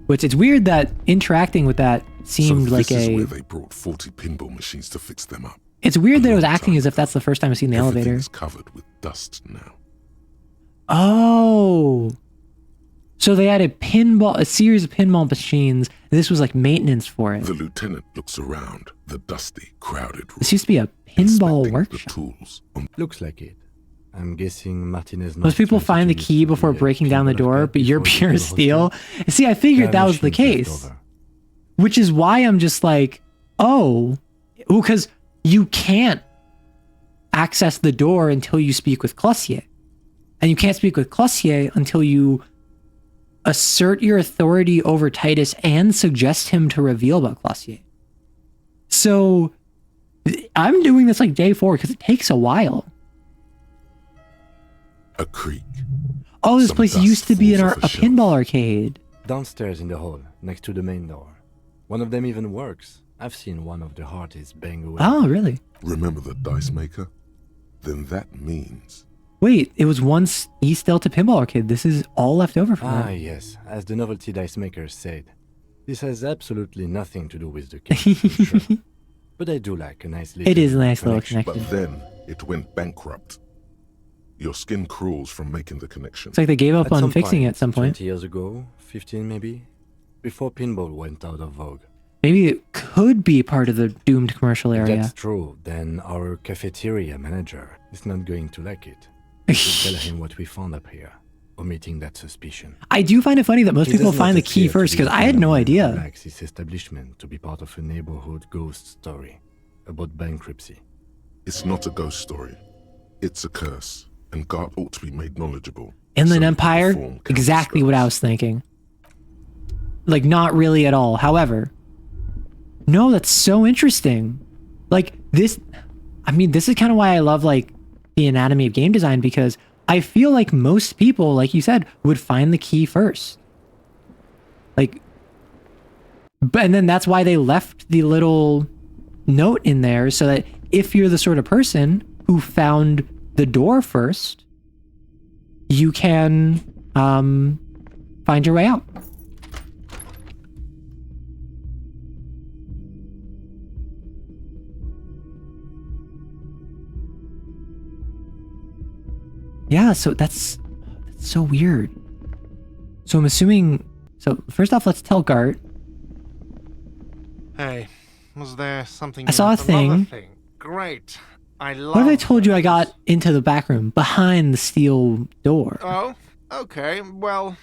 which it's weird that interacting with that seemed so like this is a. where they brought 40 pinball machines to fix them up. It's weird that it was acting as if that's the first time I've seen the Everything elevator. is covered with dust now. Oh, so they had a series of pinball machines. And this was like maintenance for it. The lieutenant looks around the dusty, crowded room. This used to be a pinball workshop. The tools Looks like it. I'm guessing Martinez. Most people find the key before breaking down the door, but you're pure steel. See, I figured that was the case. Which is why I'm just like, oh, because you can't access the door until you speak with Clossier. And you can't speak with Clossier until you assert your authority over Titus and suggest him to reveal about Clossier. So I'm doing this like day 4 because it takes a while. A creek. Oh, this Some place dust used to be falls a off a shelf. pinball arcade. Downstairs in the hall, next to the main door. One of them even works. I've seen one of the hardest bang away. Oh, really? Remember the dice maker? Then that means... Wait, it was once East Delta Pinball Arcade. This is all left over from Ah, that. yes. As the novelty dice makers said, this has absolutely nothing to do with the game. Sure. But I do like a nice little It is a nice little connection. connection. But then it went bankrupt. Your skin crawls from making the connection. It's like they gave up At on some fixing it point, at some point. 20 years ago, 15 maybe, before pinball went out of vogue. Maybe it could be part of the doomed commercial If area. that's true, then our cafeteria manager is not going to like it. We'll tell him what we found up here, omitting that suspicion. I do find it funny that most He people does find the not key appear to first be because the I had kind no of man who idea. likes his establishment to be part of a neighborhood ghost story about bankruptcy. It's not a ghost story. It's a curse. And Gart ought to be made knowledgeable. Inland So he can Empire? perform counter Exactly what I was thinking. Like, not really at all. However, no, that's so interesting. Like, this, I mean, this is kind of why I love, like, the anatomy of game design, because I feel like most people, like you said, would find the key first. Like, but, and then that's why they left the little note in there, so that if you're the sort of person who found the door first, you can find your way out. Yeah, so that's so weird. So I'm assuming, so first off, let's tell Gart. Hey, was there something? I saw a another thing. Great. I love. What if I told you I got into the back room behind the steel door? Oh, okay. Well,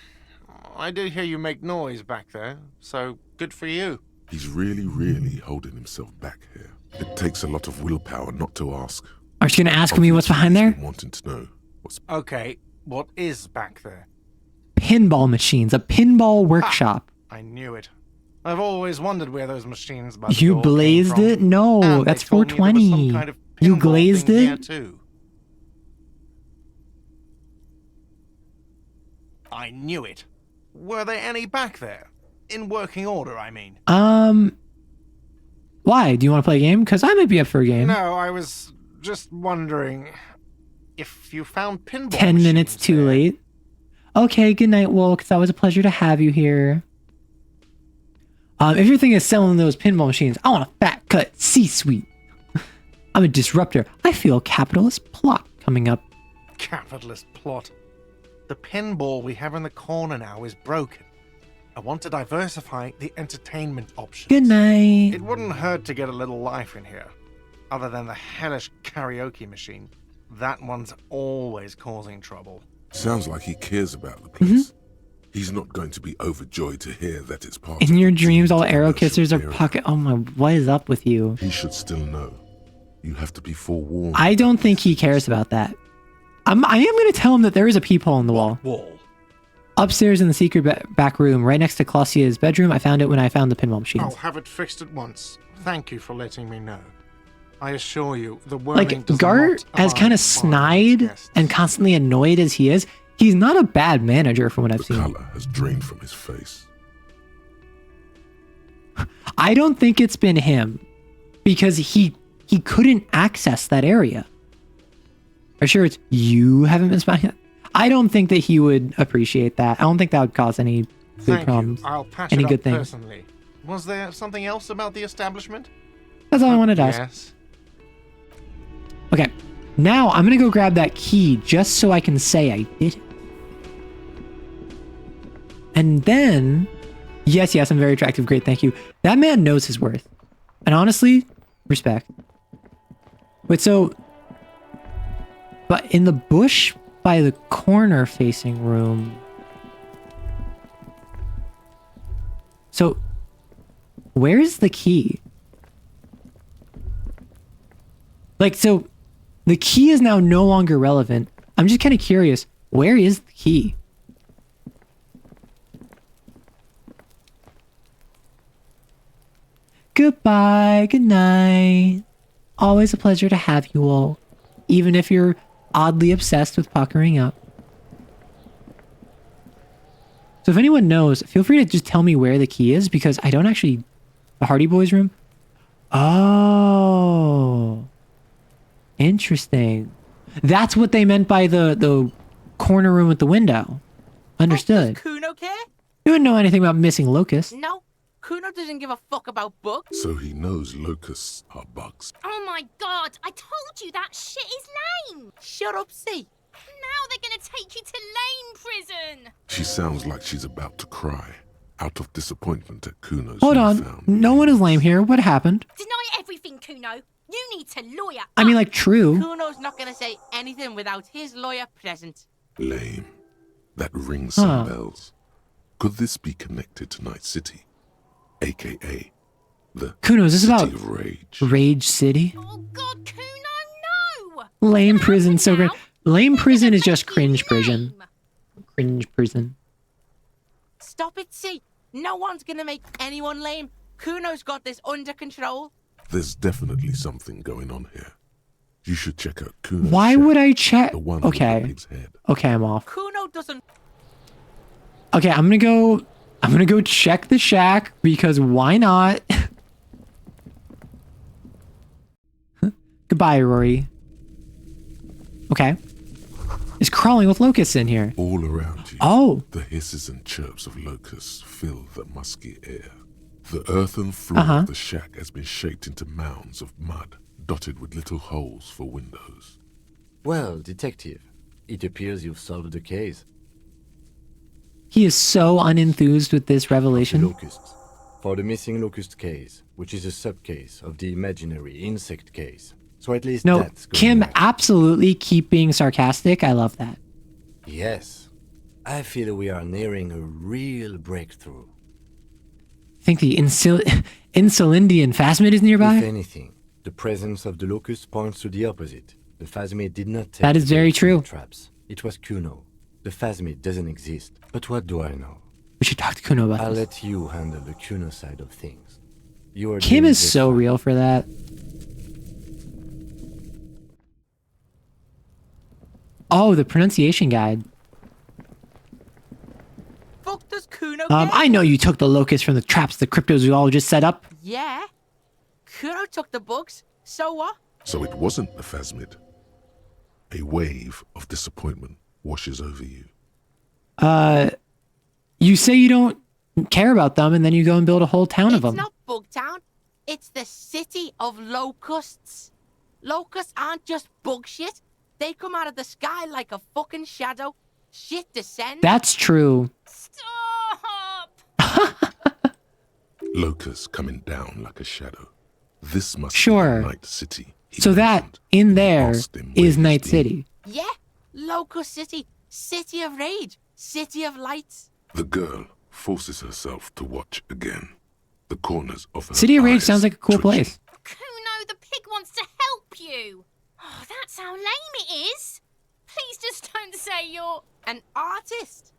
I did hear you make noise back there, so good for you. He's really holding himself back here. It takes a lot of willpower not to ask. Aren't you going to ask me what's behind there? Wanting to know what's... Okay, what is back there? Pinball machines, a pinball workshop. I knew it. I've always wondered where those machines by the You door came blazed from. it? No, And that's they told me there was some 420. kind of You pinball glazed thing it? here too. I knew it. Were there any back there? In working order, I mean. Why? Do you want to play a game? Because I might be up for a game. No, I was just wondering if you found pinball 10 minutes too late. Okay, good night, Wolk. It's always a pleasure to have you here. If your thing is selling those pinball machines, I want a fat cut C-suite. I'm a disruptor. I feel a capitalist plot coming up. Capitalist plot. The pinball we have in the corner now is broken. I want to diversify the entertainment options. Good night. It wouldn't hurt to get a little life in here. Other than the hellish karaoke machine. That one's always causing trouble. Sounds like he cares about the place. He's not going to be overjoyed to hear that it's part In of your the dreams, all deemed arrow commercial kissers are area. pocket. Oh my, what is up with you? He should still know. You have to be forewarned. I don't think he cares about that. I am going to tell him that there is a peephole in the wall. Upstairs in the secret back room, right next to Clossier's bedroom. I found it when I found the pinball machines. I'll have it fixed at once. Thank you for letting me know. I assure you, the worming Like, does Gart, not as kind of abide snide and constantly annoyed as he is, he's not a bad manager from what I've seen. Color has drained from his face. I don't think it's been him. because he couldn't access that area. Are you sure it's you haven't been spying? I don't think that he would appreciate that. I don't think that would cause any big Thank problems. you. I'll patch any it good up things. personally. Was there something else about the establishment? That's all I wanted to ask. Yes. Okay, now I'm gonna go grab that key just so I can say I did it. And then, yes, I'm very attractive. Great, thank you. That man knows his worth. And honestly, respect. Wait, so, but in the bush by the corner facing room. So, where's the key? Like, so, the key is now no longer relevant. I'm just kind of curious, where is the key? Goodbye, good night. Always a pleasure to have you all, even if you're oddly obsessed with puckering up. So if anyone knows, feel free to just tell me where the key is, because I don't actually... The Hardy Boys room? Oh. Interesting. That's what they meant by the corner room with the window. Understood. Does Kuno care? You wouldn't know anything about missing locusts. No, Kuno doesn't give a fuck about books. So he knows locusts are bugs. Oh my god, I told you that shit is lame! Shut up, see. Now they're gonna take you to lame prison! She sounds like she's about to cry, out of disappointment at Kuno's Hold on, no one is lame here. What happened? Deny everything, Kuno. You need to lawyer I mean, like, true. Kuno's not gonna say anything without his lawyer present. Lame. That rings some bells. Could this be connected to Night City? AKA the Kuno, is this City about of Rage? Rage City? Oh god, Kuno, no! Lame prison, so great. Lame prison is just cringe prison. Cringe prison. Stop it, see. No one's gonna make anyone lame. Kuno's got this under control. There's definitely something going on here. You should check out Kuno's Why shack, would I check? the one with the Okay. pig's head. Okay, I'm off. Kuno doesn't... Okay, I'm gonna go check the shack, because why not? Goodbye, Rory. Okay. It's crawling with locusts in here. All around you, Oh. the hisses and chirps of locusts fill the musky air. The earthen floor of the shack has been shaped into mounds of mud, dotted with little holes for windows. Well, detective, it appears you've solved the case. He is so unenthused with this revelation. Locusts. For the missing locust case, which is a sub-case of the imaginary insect case. So at least No, that's going Kim, right. absolutely keep being sarcastic. I love that. Yes. I feel we are nearing a real breakthrough. I think the Insulindian phasmid is nearby. If anything, the presence of the locust points to the opposite. The phasmid did not take That is very place in true. the traps. It was Kuno. The phasmid doesn't exist. But what do I know? We should talk to Kuno about I'll this. let you handle the Kuno side of things. You are Kim doing is just so fine. real for that. Oh, the pronunciation guide. Fuck does Kuno I know you took the locust from the traps the cryptozoologist set up. Yeah. Kuno took the books. So what? So it wasn't the phasmid. A wave of disappointment washes over you. You say you don't care about them, and then you go and build a whole town of them. It's not Bugtown. It's the city of locusts. Locusts aren't just bug shit. They come out of the sky like a fucking shadow. Shit descends. That's true. Locusts coming down like a shadow. This must Sure. be Night City. So that in there is Night City. Yeah. Locust City. City of rage. City of lights. The girl forces herself to watch again. The corners of her City of Rage eyes sounds like a cool twitching. place. Kuno, the pig wants to help you! Oh, that's how lame it is! Please just don't say you're... An artist.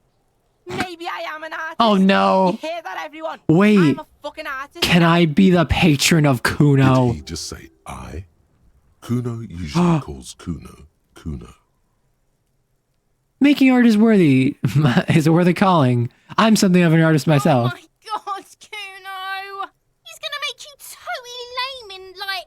Maybe I am an artist. Oh, no. You hear that, everyone? Wait. I'm a fucking artist. Can I be the patron of Kuno? Did he just say I? Kuno usually calls Kuno Kuno. Making art is worthy. Is a worthy calling. I'm something of an artist myself. God, Kuno! He's gonna make you totally lame in, like,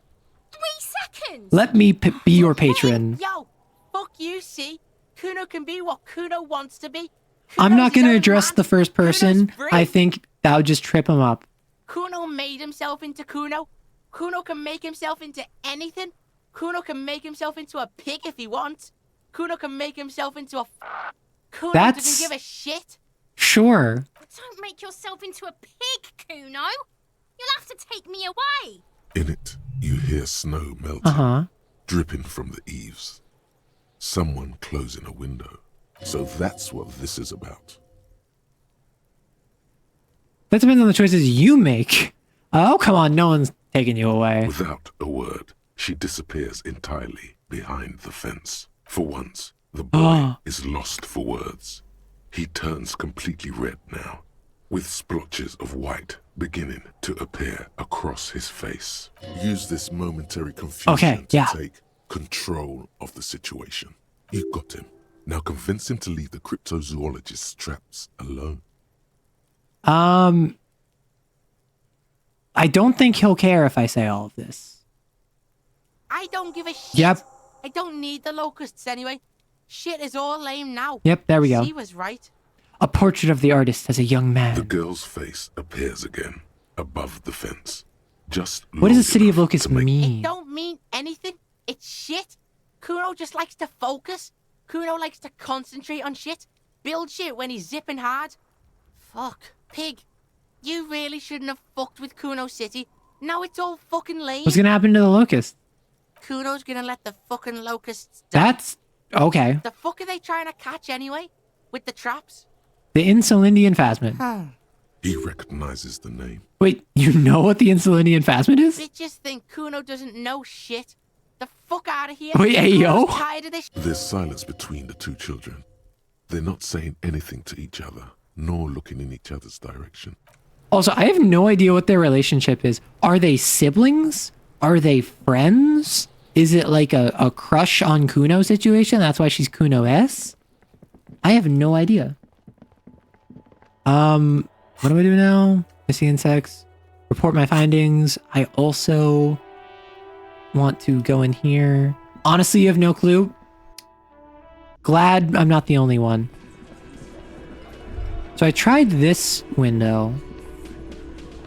Let me be your patron. Yo, fuck you, see? Kuno can be what Kuno wants to be. I'm not Kuno's going to his own address man. the first person. Kuno's free. I think that would just trip him up. Kuno made himself into Kuno. Kuno can make himself into anything. Kuno can make himself into a pig if he wants. Kuno can make himself into a... Kuno doesn't give a shit. Sure. Don't make yourself into a pig, Kuno. You'll have to take me away. In it, you hear snow melting, dripping from the eaves. Someone closing a window. So that's what this is about. That depends on the choices you make. Oh, come on. No one's taking you away. Without a word, she disappears entirely behind the fence. For once, the boy is lost for words. He turns completely red now, with splotches of white beginning to appear across his face. Use this momentary confusion to take control of the situation. You got him. Now convince him to leave the cryptozoologist's traps alone. I don't think he'll care if I say all of this. I don't give a shit. Yep. I don't need the locusts anyway. Shit is all lame now. Yep, there we go. She was right. A portrait of the artist as a young man. The girl's face appears again, above the fence. Just What does the city of locusts mean? It don't mean anything. It's shit. Kuno just likes to focus. Kuno likes to concentrate on shit. Build shit when he's zipping hard. Fuck. Pig. You really shouldn't have fucked with Kuno City. Now it's all fucking lame. What's gonna happen to the locust? Kuno's gonna let the fucking locusts die. That's okay. The fuck are they trying to catch anyway? With the traps? The Insulindian phasmid. He recognizes the name. Wait, you know what the Insulindian phasmid is? Bitches think Kuno doesn't know shit. The fuck out of here. Wait, hey, yo. Kuno's tired of this. There's silence between the two children. They're not saying anything to each other, nor looking in each other's direction. Also, I have no idea what their relationship is. Are they siblings? Are they friends? Is it like a crush on Kuno situation? That's why she's Kuno-S? I have no idea. What do I do now? Missing insects. Report my findings. I also want to go in here. Honestly, you have no clue. Glad I'm not the only one. So I tried this window.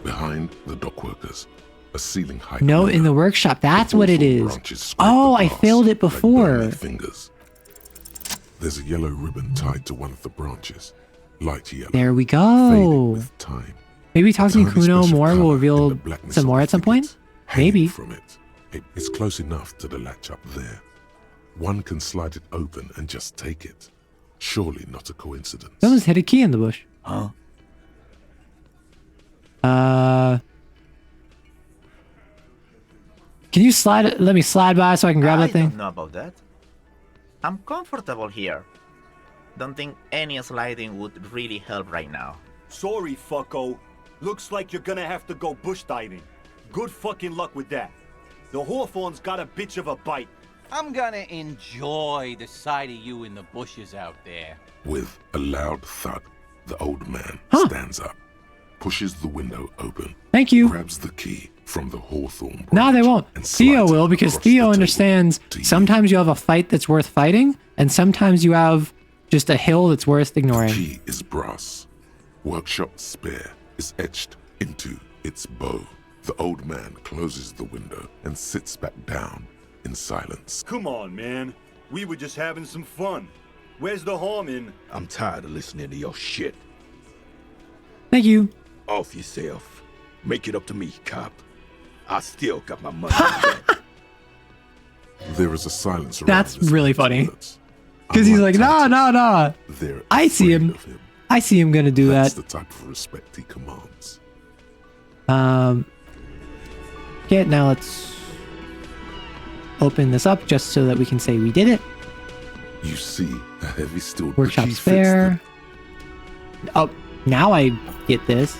Behind the dockworkers, a ceiling height. No, in the workshop. That's what it is. Oh, I failed it before. Fingers. There's a yellow ribbon tied to one of the branches. Light yellow. There we go. With time. Maybe talking to Kuno more will reveal some more at some point. Maybe. From it. It's close enough to the latch up there. One can slide it open and just take it. Surely not a coincidence. Someone's hid a key in the bush. Huh? Can you slide? Let me slide by so I can grab that thing. I don't know about that. I'm comfortable here. Don't think any sliding would really help right now. Sorry, fucko. Looks like you're gonna have to go bush diving. Good fucking luck with that. The Hawthorne's got a bitch of a bite. I'm gonna enjoy the sight of you in the bushes out there. With a loud thud, the old man stands up, pushes the window open. Thank you. Grabs the key from the Hawthorne. No, they won't. Theo will, because Theo understands sometimes you have a fight that's worth fighting, and sometimes you have just a hill that's worth ignoring. The key is brass. Workshop spare is etched into its bow. The old man closes the window and sits back down in silence. Come on, man. We were just having some fun. Where's the harm in... I'm tired of listening to your shit. Thank you. Off yourself. Make it up to me, cop. I still got my money. There is a silence around. That's really funny. Because he's like, nah. I see him. I see him gonna do that. That's the type of respect he commands. Okay, now let's open this up just so that we can say we did it. You see a heavy steel Workshop spare. Oh, now I get this.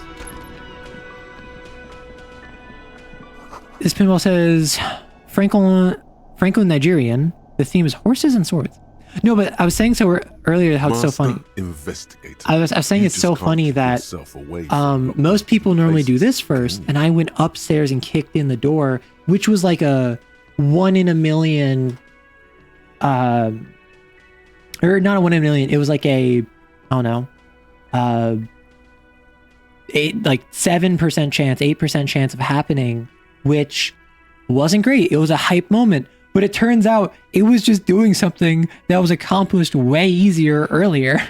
This pinball says Franco Nigerian. The theme is horses and swords. No, but I was saying earlier how it's so funny. I was saying it's so funny that most people normally do this first, and I went upstairs and kicked in the door, which was like a 1 in a million, or not a 1 in a million. It was like a, I don't know, 7% chance, 8% chance of happening, which wasn't great. It was a hype moment, but it turns out it was just doing something that was accomplished way easier earlier.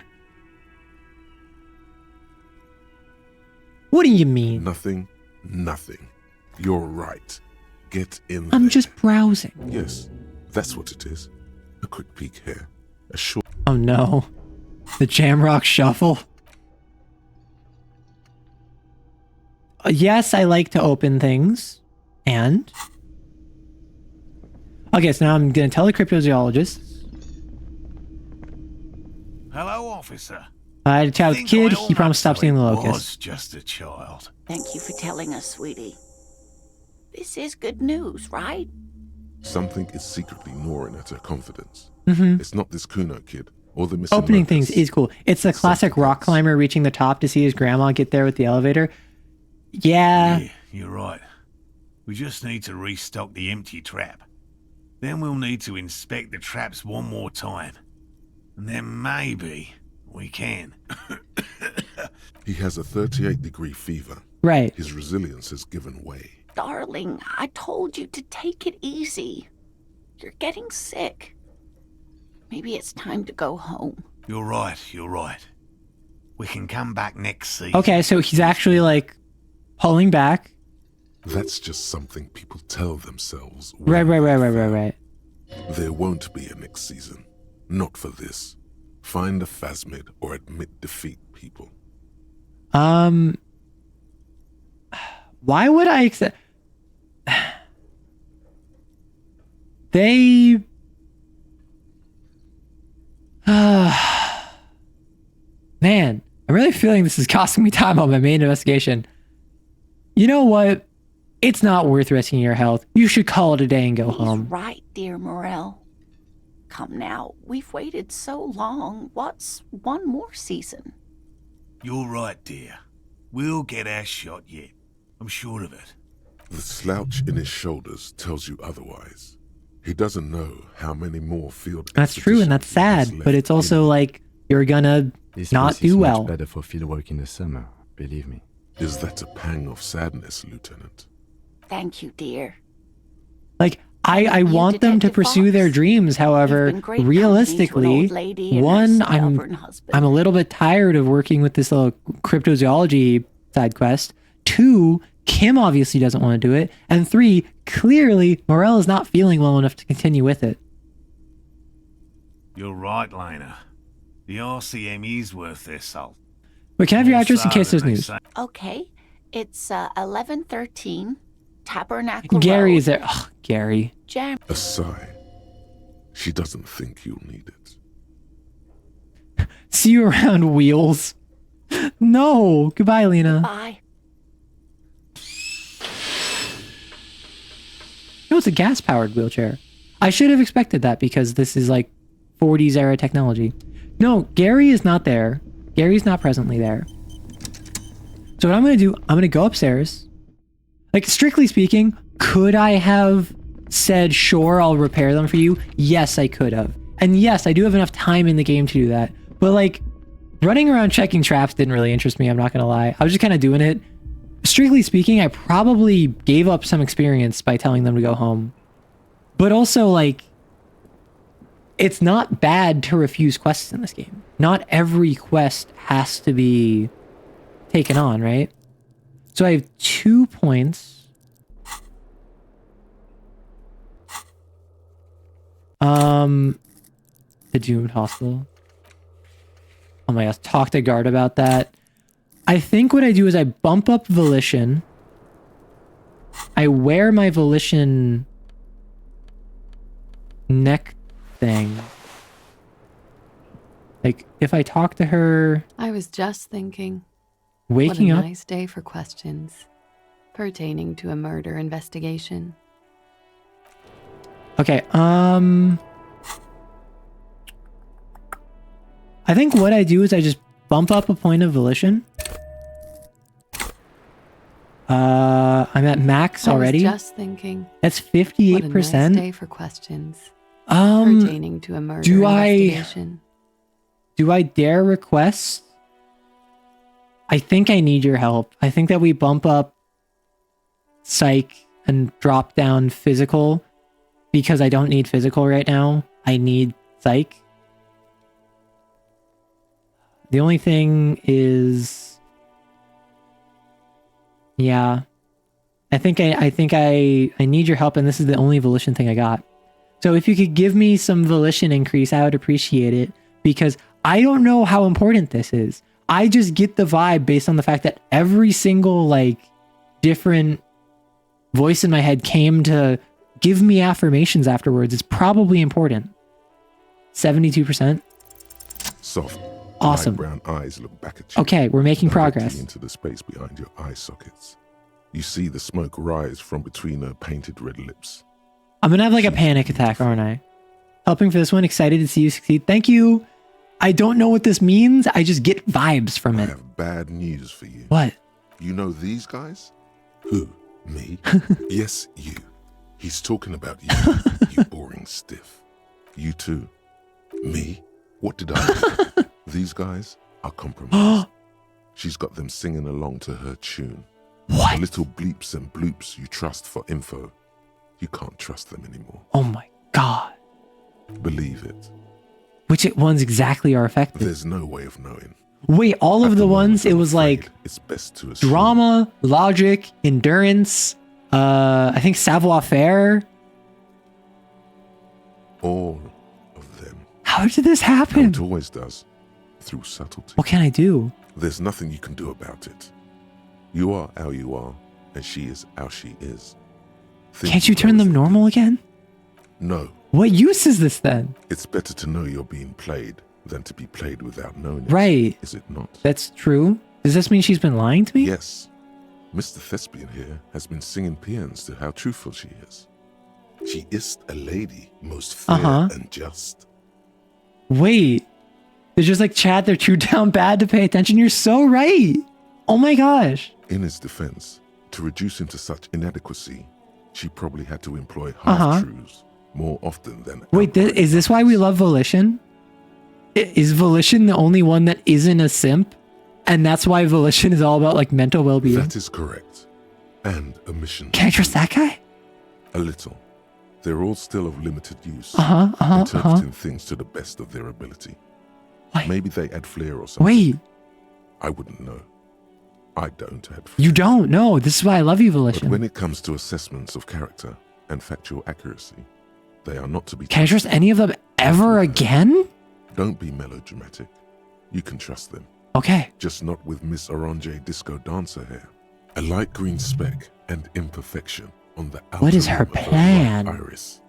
What do you mean? Nothing. You're right. Get in I'm there. just browsing. Yes, that's what it is. A quick peek here. A short... Oh no. The Jamrock Shuffle. Yes, I like to open things. And? Okay, so now I'm going to tell the cryptozoologist. Hello, officer. I had a chat with the kid. He promised to stop stealing the locust. Was just a child. Thank you for telling us, sweetie. This is good news, right? Something is secretly gnawing at her confidence. Mm-hmm. It's not this Kuno kid or the missing Opening locust. things is cool. It's the classic rock climber reaching the top to see his grandma get there with the elevator. Yeah. You're right. We just need to restock the empty trap. Then we'll need to inspect the traps one more time. And then maybe we can. He has a 38-degree fever. Right. His resilience has given way. Darling, I told you to take it easy. You're getting sick. Maybe it's time to go home. You're right. We can come back next season. Okay, so he's actually like pulling back. That's just something people tell themselves. Right. There won't be a next season. Not for this. Find a phasmid or admit defeat, people. Why would I accept... They... Man, I'm really feeling this is costing me time on my main investigation. You know what? It's not worth risking your health. You should call it a day and go home. Right, dear Morel. Come now, we've waited so long. What's one more season? You're right, dear. We'll get our shot yet. I'm sure of it. The slouch in his shoulders tells you otherwise. He doesn't know how many more field... That's true, and that's sad, but it's also like, you're gonna not do well. Much better for field work in the summer, believe me. Is that a pang of sadness, Lieutenant? Thank you, dear. Like, I want them to pursue their dreams. However, realistically, one, I'm a little bit tired of working with this little cryptozoology side quest. 2, Kim obviously doesn't want to do it. And 3, clearly, Morel is not feeling well enough to continue with it. You're right, Lena. The RCM is worth their salt. Wait, can I have your address in case there's news? Okay, it's 1113 Tabernacle Gary Road. is there. Ugh, Gary. A sigh. She doesn't think you'll need it. See you around, Wheels. No. Goodbye, Lena. Bye. No, it's a gas-powered wheelchair. I should have expected that because this is like 40s era technology. No, Gary is not there. Gary's not presently there. So what I'm going to do, I'm going to go upstairs. Like, strictly speaking, could I have said, sure, I'll repair them for you? Yes, I could have. And yes, I do have enough time in the game to do that. But like, running around checking traps didn't really interest me, I'm not going to lie. I was just kind of doing it. Strictly speaking, I probably gave up some experience by telling them to go home. But also, like, it's not bad to refuse quests in this game. Not every quest has to be taken on, right? So I have 2 points. The Doomed Hospital. Oh my gosh, talk to guard about that. I think what I do is I bump up Volition. I wear my Volition neck thing. Like, if I talk to her... I was just thinking. Waking what a up... nice day for questions pertaining to a murder investigation. Okay, I think what I do is I just bump up a point of Volition. I'm I'm at max already. I was just thinking. That's 58%. What a nice day for questions pertaining to a murder investigation. Do I dare request? I think I need your help. I think that we bump up psych and drop down physical because I don't need physical right now. I need psych. The only thing is, yeah, I think I need your help, and this is the only volition thing I got. So if you could give me some volition increase, I would appreciate it, because I don't know how important this is. I just get the vibe based on the fact that every single like different voice in my head came to give me affirmations afterwards. It's probably important. 72%. Soft, awesome. light brown eyes look back at you. Okay, we're making progress. Into the space behind your eye sockets. You see the smoke rise from between her painted red lips. I'm gonna have like a panic attack, aren't I? Helping for this one, excited to see you succeed. Thank you. I don't know what this means. I just get vibes from it. I have bad news for you. What? You know these guys? Who? Me? Yes, you. He's talking about you, you boring stiff. You too. Me? What did I do? These guys are compromised. She's got them singing along to her tune. What? The little bleeps and bloops you trust for info. You can't trust them anymore. Oh my god. Believe it. Which ones exactly are affected? There's no way of knowing. Wait, all of the ones, it was like it's best to assume. Drama, logic, endurance, I think savoir-faire. All of them. How did this happen? How it always does. Through subtlety. What can I do? There's nothing you can do about it. You are how you are, and she is how she is. Can't you turn them normal again? No. What use is this then? It's better to know you're being played than to be played without knowing it. Right. Is it not? That's true. Does this mean she's been lying to me? Yes. Mr. Thespian here has been singing paeans to how truthful she is. She is a lady, most fair and just. Wait. They're just like, Chad, they're too down bad to pay attention. You're so right. Oh my gosh. In his defense, to reduce him to such inadequacy, she probably had to employ half-truths more often than... Wait, is this why we love Volition? Is Volition the only one that isn't a simp? And that's why Volition is all about like mental well-being? That is correct. And a mission. Can I trust that guy? A little. They're all still of limited use. Interpreting things to the best of their ability. What? Maybe they add flair or something. Wait. I wouldn't know. I don't add flair. You don't? No, this is why I love you, Volition. But when it comes to assessments of character and factual accuracy, they are not to be... Can I trust any of them ever again? Don't be melodramatic. You can trust them. Okay. Just not with Miss Orange Disco Dancer hair. A light green speck and imperfection on the outer What is her rim of plan? right iris.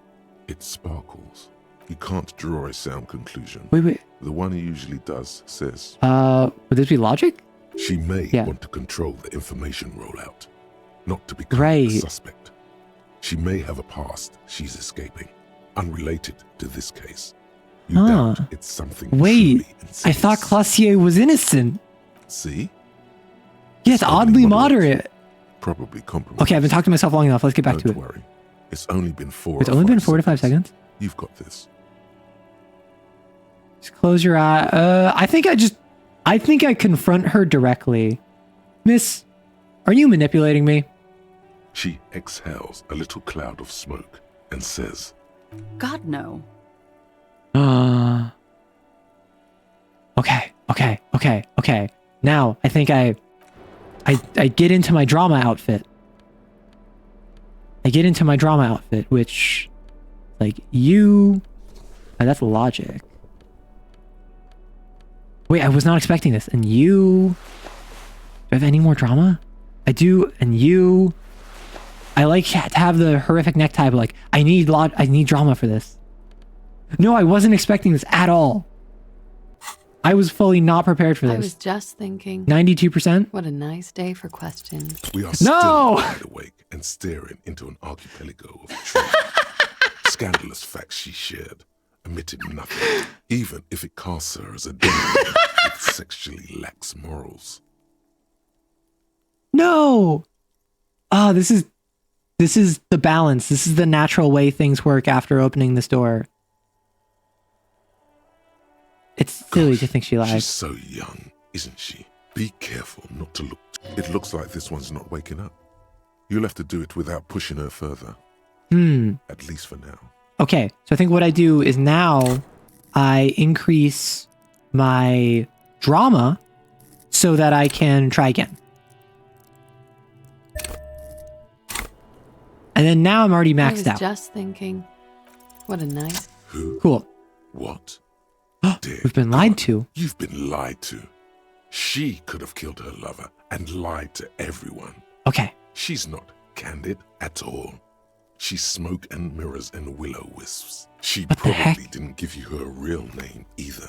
It sparkles. You can't draw a sound conclusion. Wait. The one who usually does says... would this be logic? She may want to control the information rollout, not to become Right. a suspect. She may have a past she's escaping, unrelated to this case. You doubt it's something Wait, truly I thought Classier was innocent. See? Yeah, it's oddly moderate. Probably compromised. Okay, I've been talking to myself long enough. Let's get back to it. Don't worry. It's only been 4 It's only been 4 to 5 seconds. You've got this. Just close your eye. I think I confront her directly. Miss, are you manipulating me? She exhales a little cloud of smoke and says, God, no. Okay. Now, I think I get into my drama outfit. Which, like, you... that's logic. Wait, I was not expecting this. And you... Do I have any more drama? I do, and you... I like to have the horrific necktie, but like, I need drama for this. No, I wasn't expecting this at all. I was fully not prepared for this. I was just thinking. 92%? What a nice day for questions. We are still wide awake and staring into an archipelago of truth. Scandalous facts she shared, omitted nothing, even if it casts her as a demon with sexually lax morals. No! this is the balance. This is the natural way things work after opening this door. It's silly to think she lied. She's so young, isn't she? Be careful not to look. It looks like this one's not waking up. You'll have to do it without pushing her further. At least for now. Okay, so I think what I do is now I increase my drama so that I can try again. And then now I'm already maxed out. I was just thinking, what a nice... Who? Cool. What? We've been lied to. You've been lied to. She could have killed her lover and lied to everyone. Okay. She's not candid at all. She's smoke and mirrors and willow-wisps. She probably didn't give you her real name either.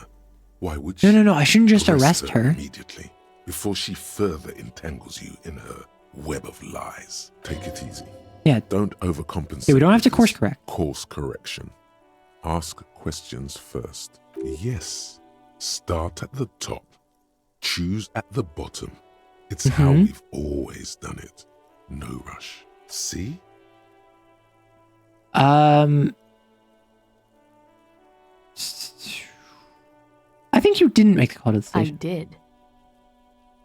Why would she? No, I shouldn't just arrest her. Immediately, before she further entangles you in her web of lies. Take it easy. Yeah. Don't overcompensate. Yeah, we don't have to course correct. Course correction. Ask questions first. Yes. Start at the top. Choose at the bottom. It's how we've always done it. No rush. See? I think you didn't make the call to the I station. did.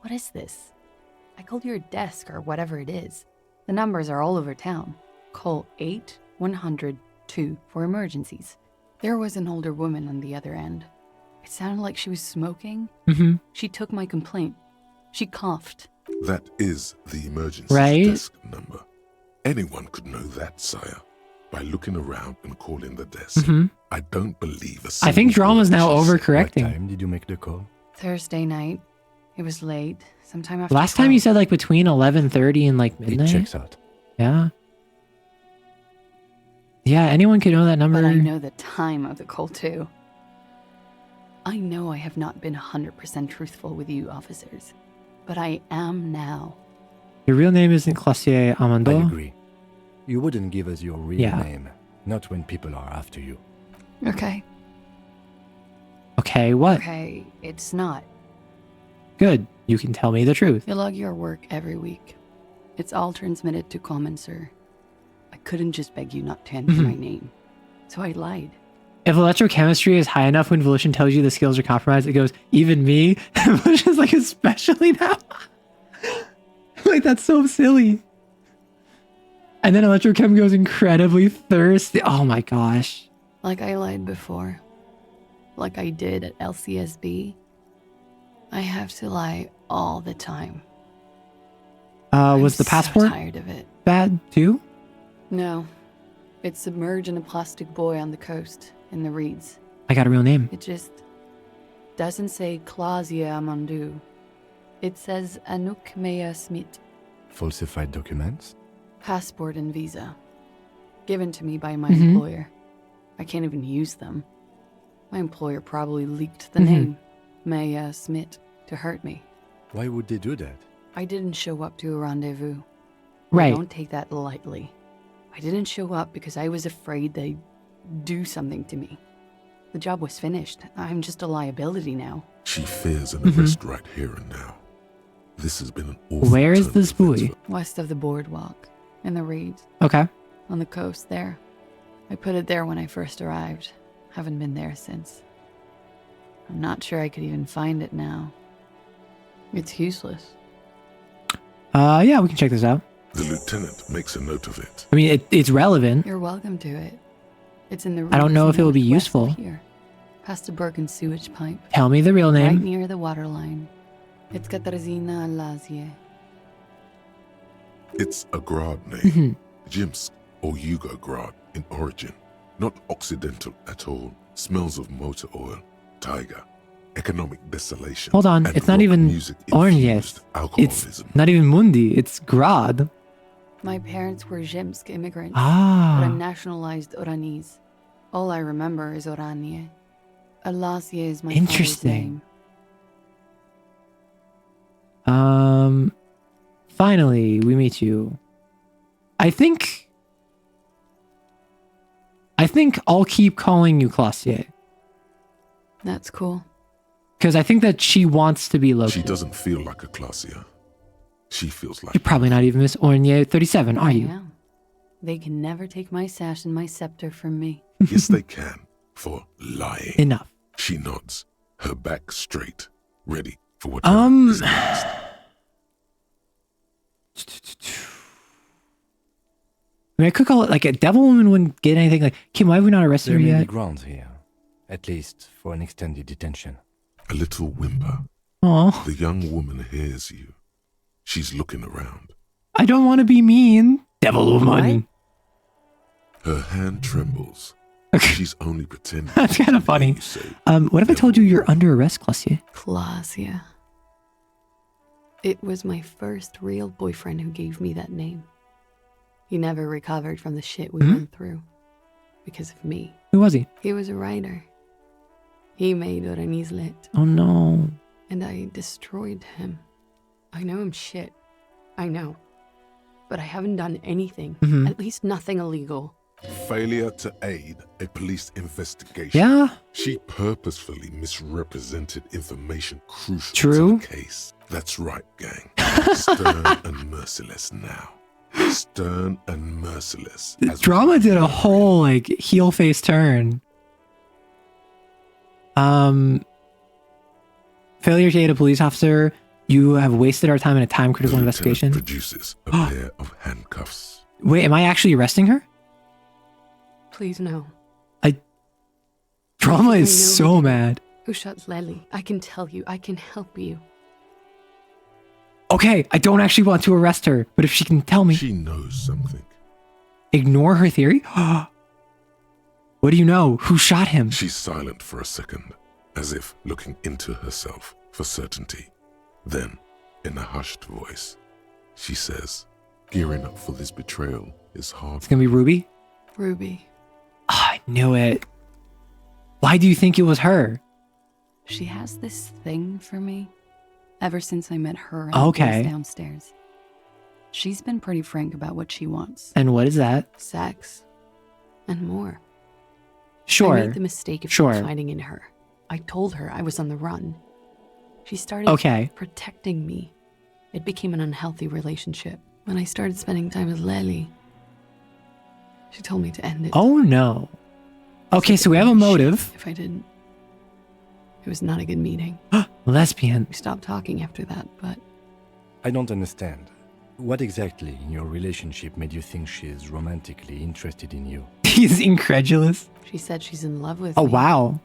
What is this? I called your desk or whatever it is. The numbers are all over town. Call 8-100-2 for emergencies. There was an older woman on the other end. It sounded like she was smoking. She took my complaint. She coughed. That is the emergency desk number. Anyone could know that, sire, by looking around and calling the desk. I don't believe a single I think drama's now What overcorrecting. time did you make the call? Thursday night. It was late. Sometime after Last time 12. you said like between 11:30 and like midnight. It checks out. Yeah. Yeah, anyone could know that number. But I know the time of the call too. I know I have not been 100% truthful with you officers, but I am now. Your real name isn't Classier Amando. I agree. You wouldn't give us your real Yeah. name, not when people are after you. Okay. Okay, what? Okay, it's not. Good. You can tell me the truth. You log your work every week. It's all transmitted to Common, sir. I couldn't just beg you not to enter my name. So I lied. If electrochemistry is high enough when Volition tells you the skills are compromised, it goes, even me? Volition's like, especially now? Like, that's so silly. And then Electrochem goes incredibly thirsty. Oh my gosh. Like I lied before. Like I did at LCSB. I have to lie all the time. Was the I'm passport so tired of it. bad too? No. It's submerged in a plastic buoy on the coast, in the reeds. I got a real name. It just doesn't say Claudia Amandu. It says Anouk Mea Smith. Falsified documents? Passport and visa. Given to me by my employer. I can't even use them. My employer probably leaked the name, Mea Smith, to hurt me. Why would they do that? I didn't show up to a rendezvous. Right. Don't take that lightly. I didn't show up because I was afraid they'd do something to me. The job was finished. I'm just a liability now. She fears an arrest right here and now. This has been an awful Where is turn this of events buoy? for- West of the boardwalk, in the reeds, Okay. on the coast there. I put it there when I first arrived. Haven't been there since. I'm not sure I could even find it now. It's useless. Yeah, we can check this out. The lieutenant makes a note of it. I mean, it's relevant. You're welcome to it. It's in the I don't know if it will be northwest useful. of here, past a broken sewage pipe. Tell me the real Right name. near the water line. It's Katarzyna Lazie. It's a Grad name. Jimsk or Yugo-Grad in origin. Not Occidental at all. Smells of motor oil, tiger, economic desolation. Hold on, and it's not rock even music orange infused yet. alcoholism. It's not even Mundi, it's Grad. My parents were Zhemsk immigrants, Ah. but I'm nationalized Oranese. All I remember is Oranje. Alasie is my father's Interesting. name. Finally, we meet you. I think I'll keep calling you Classier. That's cool. Because I think that she wants to be located. She doesn't feel like a Classier. She feels like You're probably not even Miss Ornier 37, are you? Yeah. They can never take my sash and my scepter from me. Yes, they can. For lying. Enough. She nods, her back straight, ready for what is Um. next. I mean, I could call it like a devil woman wouldn't get anything. Like, Kim, why have we not arrested There her may be yet? grounds here, at least for an extended detention. A little whimper. Aw. The young woman hears you. She's looking around. I don't want to be mean. Devil woman. Her hand trembles. She's only pretending. That's kind of funny. What if I told you you're under arrest, Claudia? Claudia. It was my first real boyfriend who gave me that name. He never recovered from the shit we went through. Because of me. Who was he? He was a writer. He made Oranizlet. Oh no. And I destroyed him. I know I'm shit. I know. But I haven't done anything. At least nothing illegal. Failure to aid a police investigation. Yeah. She purposefully misrepresented information crucial True. to the case. That's right, gang. Stern and merciless now. Stern and merciless. Drama did a whole like heel face turn. Failure to aid a police officer. You have wasted our time in a time critical investigation. Produces a pair of handcuffs. Wait, am I actually arresting her? Please no. Drama I is know so mad. Who shot Lely? I can tell you. I can help you. Okay, I don't actually want to arrest her, but if she can tell me. She knows something. Ignore her theory? What do you know? Who shot him? She's silent for a second, as if looking into herself for certainty. Then, in a hushed voice, she says, gearing up for this betrayal is hard. It's gonna be Ruby? Ruby. Oh, I knew it. Why do you think it was her? She has this thing for me. Ever since I met her in Okay. the place downstairs. She's been pretty frank about what she wants. And what is that? Sex. And more. Sure. I made the mistake of Sure. confiding in her. I told her I was on the run. She started protecting me. It became an unhealthy relationship. When I started spending time with Lely, she told me to end it. Oh no. Okay, so we have a motive. If I didn't. It was not a good meeting. Lesbian. We stopped talking after that, but I don't understand. What exactly in your relationship made you think she is romantically interested in you? He's incredulous. she said she's in love with Oh me. wow.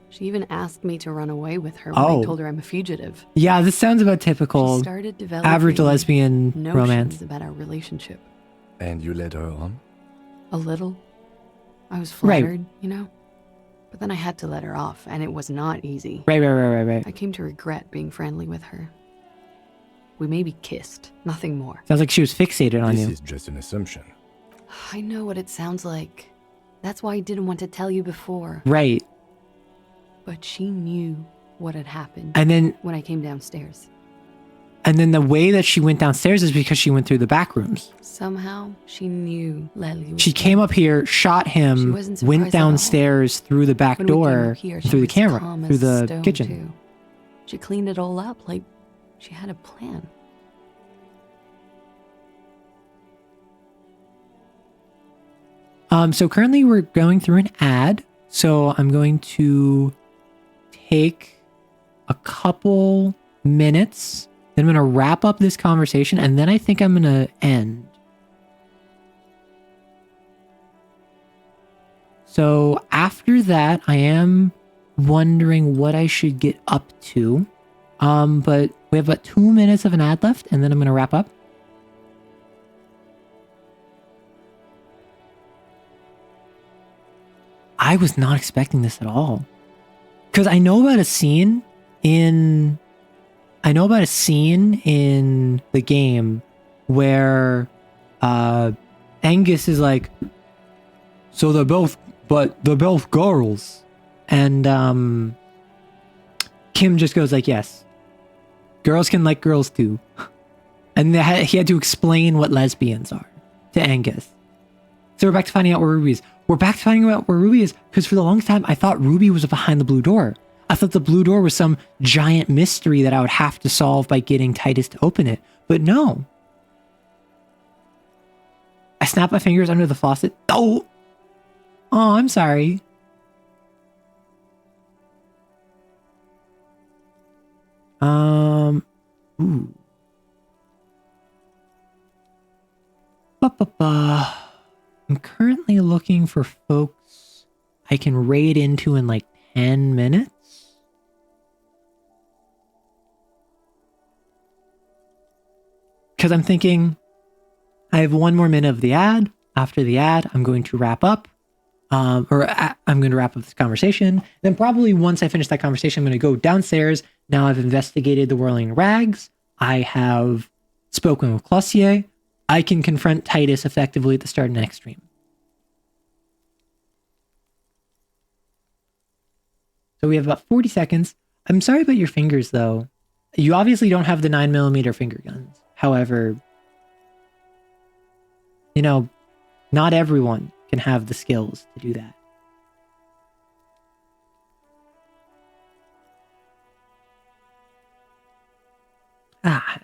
She even asked me to run away with her when Oh. I told her I'm a fugitive. Yeah, this sounds about She typical started developing average lesbian notions romance. about our relationship. And you led her on? A little. I was Right. flattered, you know? But then I had to let her off, and it was not easy. Right. I came to regret being friendly with her. We maybe kissed, nothing more. Sounds like she was fixated on This you. is just an assumption. I know what it sounds like. That's why I didn't want to tell you before. Right. But she knew what had happened. And then- when I came downstairs. And then the way that she went downstairs is because she went through the back rooms. Somehow, she knew Lely was She came up here, shot She him, wasn't surprised went at all. downstairs through the back When we came door, up here, she through the was camera, calm through as the stone, kitchen. too. She cleaned it all up like she had a plan. So currently we're going through an ad. So I'm going to take a couple minutes. Then I'm going to wrap up this conversation. And then I think I'm going to end. So after that, I am wondering what I should get up to. But we have about 2 minutes of an ad left. And then I'm going to wrap up. I was not expecting this at all. Because I know about a scene in the game where Angus is like, so they're both girls. And Kim just goes like, yes. Girls can like girls too. And he had to explain what lesbians are to Angus. So we're back to finding out where Ruby is. We're back to finding out where Ruby is because for the longest time, I thought Ruby was behind the blue door. I thought the blue door was some giant mystery that I would have to solve by getting Titus to open it. But no. I snap my fingers under the faucet. Oh, I'm sorry. Ooh. I'm currently looking for folks I can raid into in like 10 minutes. Because I'm thinking I have 1 more minute of the ad. After the ad, I'm going to wrap up. I'm going to wrap up this conversation. Then probably once I finish that conversation, I'm going to go downstairs. Now I've investigated the Whirling Rags. I have spoken with Clossier. I can confront Titus effectively at the start of the next stream. So we have about 40 seconds. I'm sorry about your fingers, though. You obviously don't have the 9mm finger guns. However, you know, not everyone can have the skills to do that.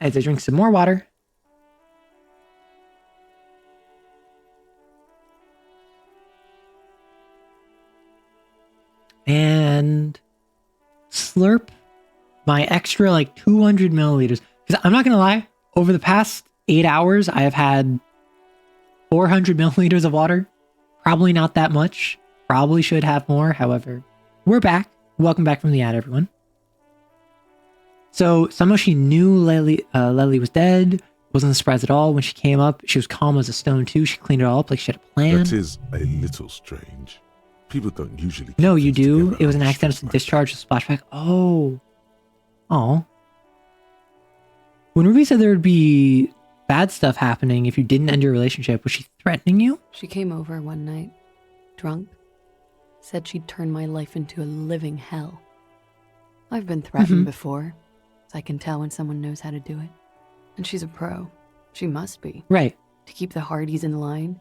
As I drink some more water. And slurp my extra like 200 milliliters. Because I'm not going to lie, over the past 8 hours, I have had 400 milliliters of water. Probably not that much. Probably should have more. However, we're back. Welcome back from the ad, everyone. So somehow she knew Leslie was dead. Wasn't surprised at all when she came up. She was calm as a stone too. She cleaned it all up like she had a plan. That is a little strange. People don't usually. No, you do. It was an accidental discharge of splashback. Oh. When Ruby said there would be bad stuff happening if you didn't end your relationship, was she threatening you? She came over one night, drunk, said she'd turn my life into a living hell. I've been threatened before, so I can tell when someone knows how to do it. And she's a pro. She must be. Right. To keep the Hardys in line.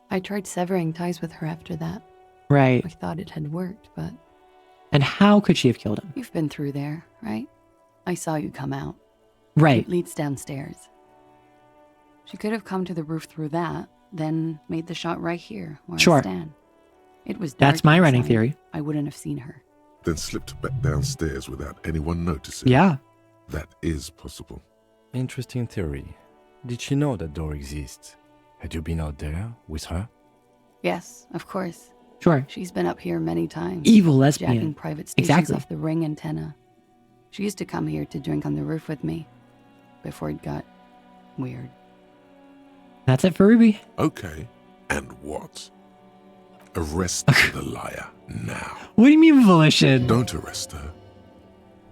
I tried severing ties with her after that. Right. I thought it had worked, but... And how could she have killed him? You've been through there, right? I saw you come out. Right. It leads downstairs. She could have come to the roof through that, then made the shot right here where I stand. It was dark. That's my running inside. theory. I wouldn't have seen her. Then slipped back downstairs without anyone noticing. Yeah. That is possible. Interesting theory. Did she know that door exists? Had you been out there with her? Yes, of course. Sure. She's been up here many times. Evil lesbian. Jacking private stations off the ring antenna. She used to come here to drink on the roof with me. Before it got weird. That's it for Ruby. Okay. And what? Arrest the liar now. What do you mean volition? Don't arrest her.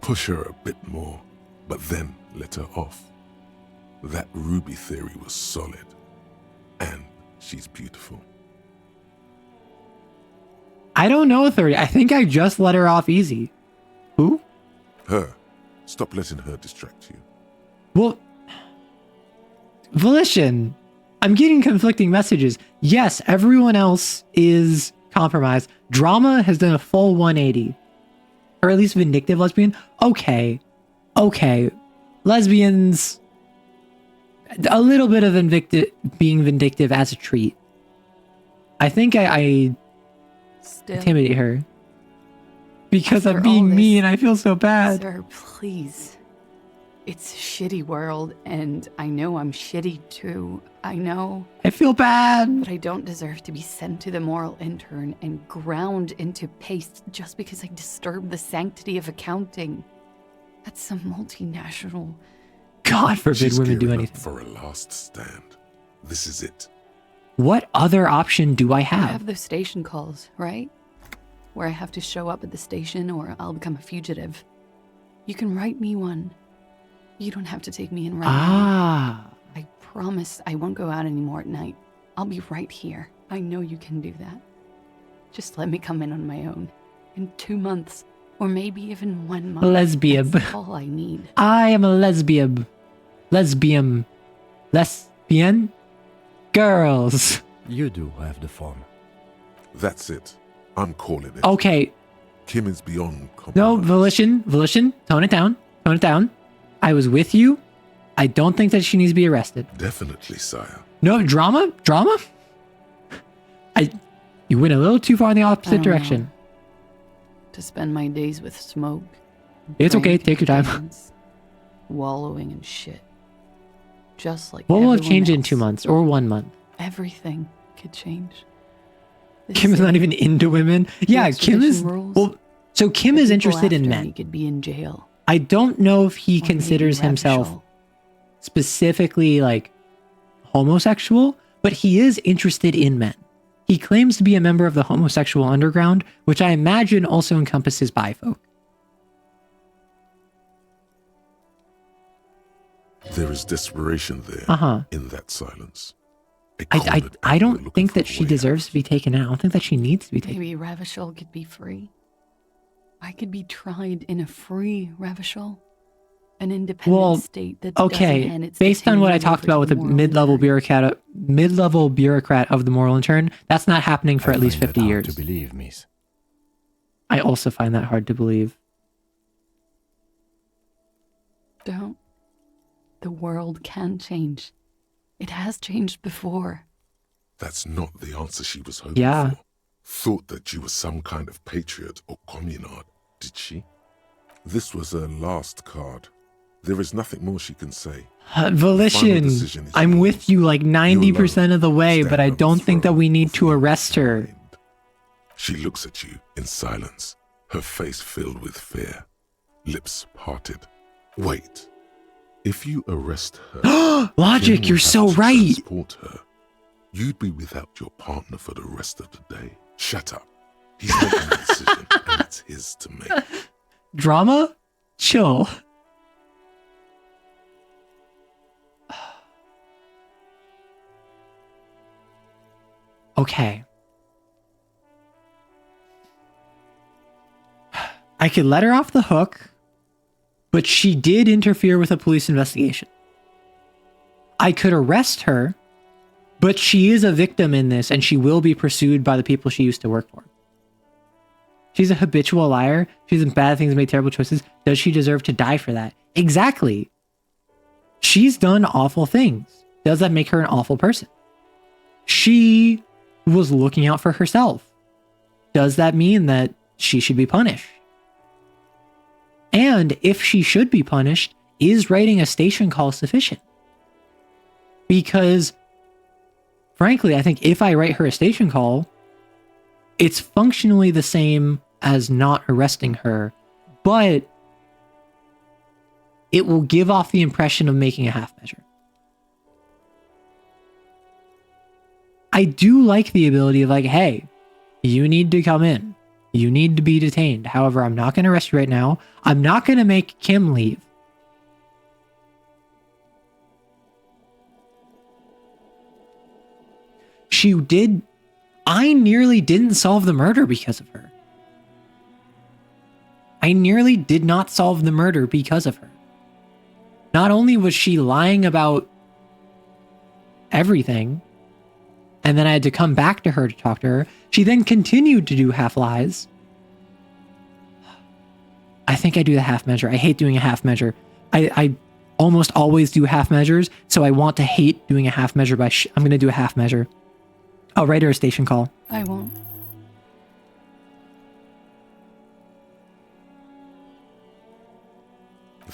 Push her a bit more, but then let her off. That Ruby theory was solid. And she's beautiful. I don't know, 30. I think I just let her off easy. Who? Her. Stop letting her distract you. Well, volition. I'm getting conflicting messages. Yes, everyone else is compromised. Drama has done a full 180. Or at least vindictive lesbian. Okay. Lesbians, a little bit of being vindictive as a treat. I think I intimidate her. Because I'm being mean, I feel so bad. Sir, please. It's a shitty world, and I know I'm shitty too. I know. I feel bad. But I don't deserve to be sent to the moral intern and ground into paste just because I disturbed the sanctity of accounting. That's some multinational... God forbid She's women do gearing anything. up for a last stand. This is it. What other option do I I have? have those station calls, right? Where I have to show up at the station or I'll become a fugitive. You can write me one. You don't have to take me in right now. I promise I won't go out anymore at night. I'll be right here. I know you can do that. Just let me come in on my own. In 2 months. Or maybe even 1 month. Lesbian. That's all I need. I am a lesbian. Lesbian. Girls. You do have the form. That's it. I'm calling it. Okay. Kim is beyond compromise. No, volition. Tone it down. I was with you I don't think that she needs to be arrested. Definitely, sire. No, drama? Drama? You went a little too far in the opposite direction. To spend my days with smoke. It's okay, drinking take your time. things, wallowing in shit. Just like What will have everyone changed in else. 2 months or 1 month? Everything could change. The Kim is not city, even into women. the Yeah, Kim is. extradition rules, Well, so Kim the is people interested in after men. me could be in jail. I don't know if he Or maybe considers himself Ravishal. specifically like homosexual, but he is interested in men. He claims to be a member of the homosexual underground, which I imagine also encompasses bifolk. There is desperation there in that silence. I don't think that she deserves to be taken out. I don't think that she needs to be taken. Maybe Ravishal could be free. I could be tried in a free Ravishal. An independent state that doesn't hand its based on what I detainee talked over about with to the moral mid-level bureaucrat of the moral intern, that's not happening for at least 50 years. To believe, miss. I also find that hard to believe. Don't. The world can change. It has changed before. That's not the answer she was hoping Yeah. for. Thought that you were some kind of patriot or communard, did she? This was her last card. There is nothing more she can say. Volition. I'm with you like 90% of the way, but I don't think that we need to arrest her. She looks at you in silence, her face filled with fear, lips parted. Wait. If you arrest her... Logic, Kim you're will so have to right. transport her. You'd be without your partner for the rest of the day. Shut up. He's making the decision, and it's his to make. Drama? Chill. Okay. I could let her off the hook, but she did interfere with a police investigation. I could arrest her, but she is a victim in this and she will be pursued by the people she used to work for. She's a habitual liar. She's done bad things and made terrible choices. Does she deserve to die for that? Exactly. She's done awful things. Does that make her an awful person? She was looking out for herself. Does that mean that she should be punished? And if she should be punished, is writing a station call sufficient? Because, frankly, I think if I write her a station call, it's functionally the same as not arresting her, but it will give off the impression of making a half measure. I do like the ability of like, hey, you need to come in. You need to be detained. However, I'm not going to arrest you right now. I'm not going to make Kim leave. I nearly didn't solve the murder because of her. I nearly did not solve the murder because of her. Not only was she lying about everything, and then I had to come back to her to talk to her, she then continued to do half lies. I think I do the half measure. I hate doing a half measure. I almost always do half measures, so I want to hate doing a half measure by I'm going to do a half measure. I'll write her a station call. I won't.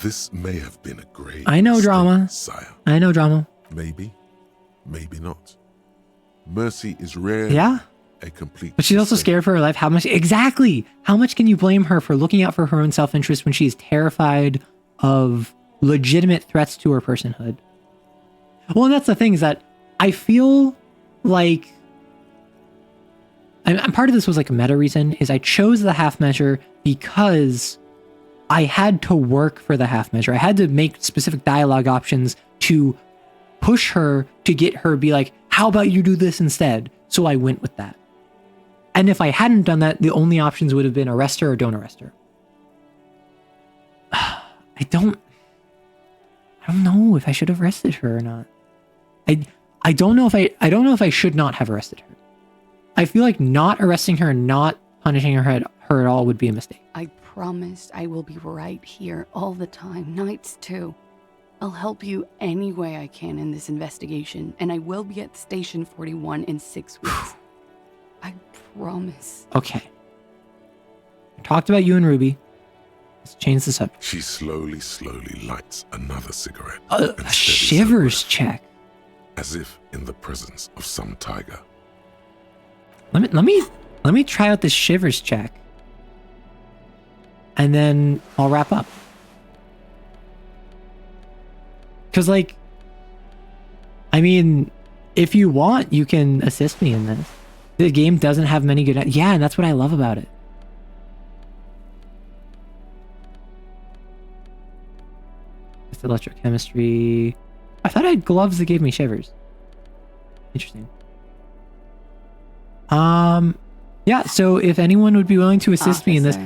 This may have been a great I know mistake, drama. sire. I know drama. Maybe, maybe not. Mercy is rare. Yeah. A complete. But she's also scared for her life. How much exactly? How much can you blame her for looking out for her own self-interest when she's terrified of legitimate threats to her personhood? Well, and that's the thing, is that I feel like, and part of this was like a meta reason, is I chose the half measure because I had to work for the half measure. I had to make specific dialogue options to push her to get her be like, how about you do this instead? So I went with that. And if I hadn't done that, the only options would have been arrest her or don't arrest her. I don't know if I should have arrested her or not. I don't know if I should not have arrested her. I feel like not arresting her and not punishing her at all would be a mistake. I promise I will be right here all the time, nights too. I'll help you any way I can in this investigation, and I will be at Station 41 in 6 weeks. I promise. Okay. I talked about you and Ruby. Let's change the subject. She slowly lights another cigarette. A shivers check. As if in the presence of some tiger. Let me try out this shivers check. And then I'll wrap up. Because, like, I mean, if you want, you can assist me in this. The game doesn't have many good... Yeah, and that's what I love about it. It's electrochemistry. I thought I had gloves that gave me shivers. Interesting. Yeah, so if anyone would be willing to assist me in this...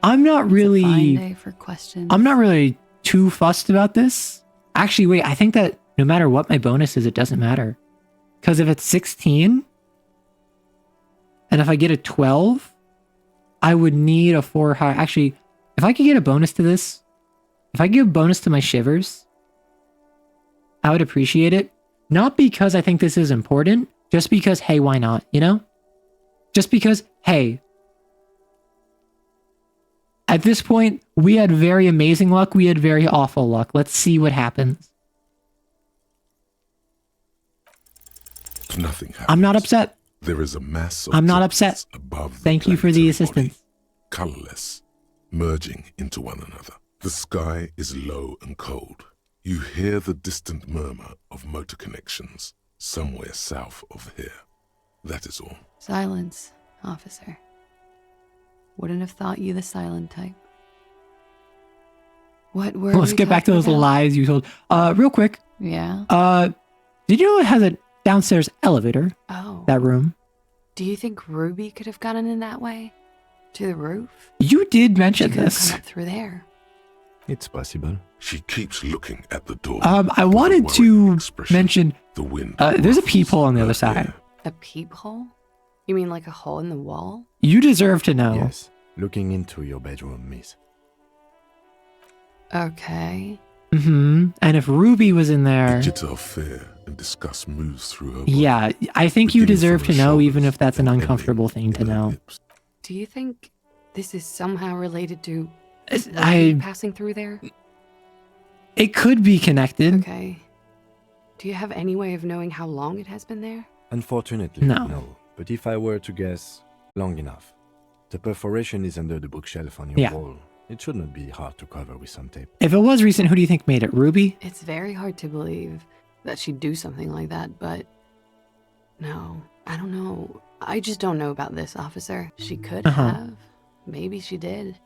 I'm not really... Fine day for questions. I'm not really too fussed about this. Actually, wait, I think that no matter what my bonus is, it doesn't matter. Because if it's 16, and if I get a 12, I would need a 4 high. Actually, if I could get a bonus to this, if I give a bonus to my shivers, I would appreciate it. Not because I think this is important, just because, hey, why not, you know? Just because, hey, at this point, we had very amazing luck, we had very awful luck. Let's see what happens. Nothing happens. I'm not upset. There is a mass of I'm not upset. Above Thank you for the assistance. Colorless, merging into one another. The sky is low and cold. You hear the distant murmur of motor connections somewhere south of here. That is all. Silence, officer. Wouldn't have thought you the silent type. What were Let's get back to those lies you told. Real quick. Yeah? Did you know it has a downstairs elevator? Oh. That room. Do you think Ruby could have gotten in that way? To the roof? You did mention She could have this. come up through there. It's possible. She keeps looking at the door. I wanted to mention the wind. There's a peephole on the other side. A peephole? You mean like a hole in the wall? You deserve to know. Yes, looking into your bedroom, miss. Okay. Mm-hmm. And if Ruby was in there... Jitter of fear and disgust moves through her body. Yeah, I think you deserve to know, even if that's an uncomfortable thing to know. Do you think this is somehow related to I... passing through there? It could be connected. Okay. Do you have any way of knowing how long it has been there? Unfortunately, No. no. But if I were to guess, long enough. The perforation is under the bookshelf on your wall. It should not be hard to cover with some tape. If it was recent, who do you think made it? Ruby? It's very hard to believe that she'd do something like that, but... No, I don't know. I just don't know about this, officer. She could have. Maybe she did.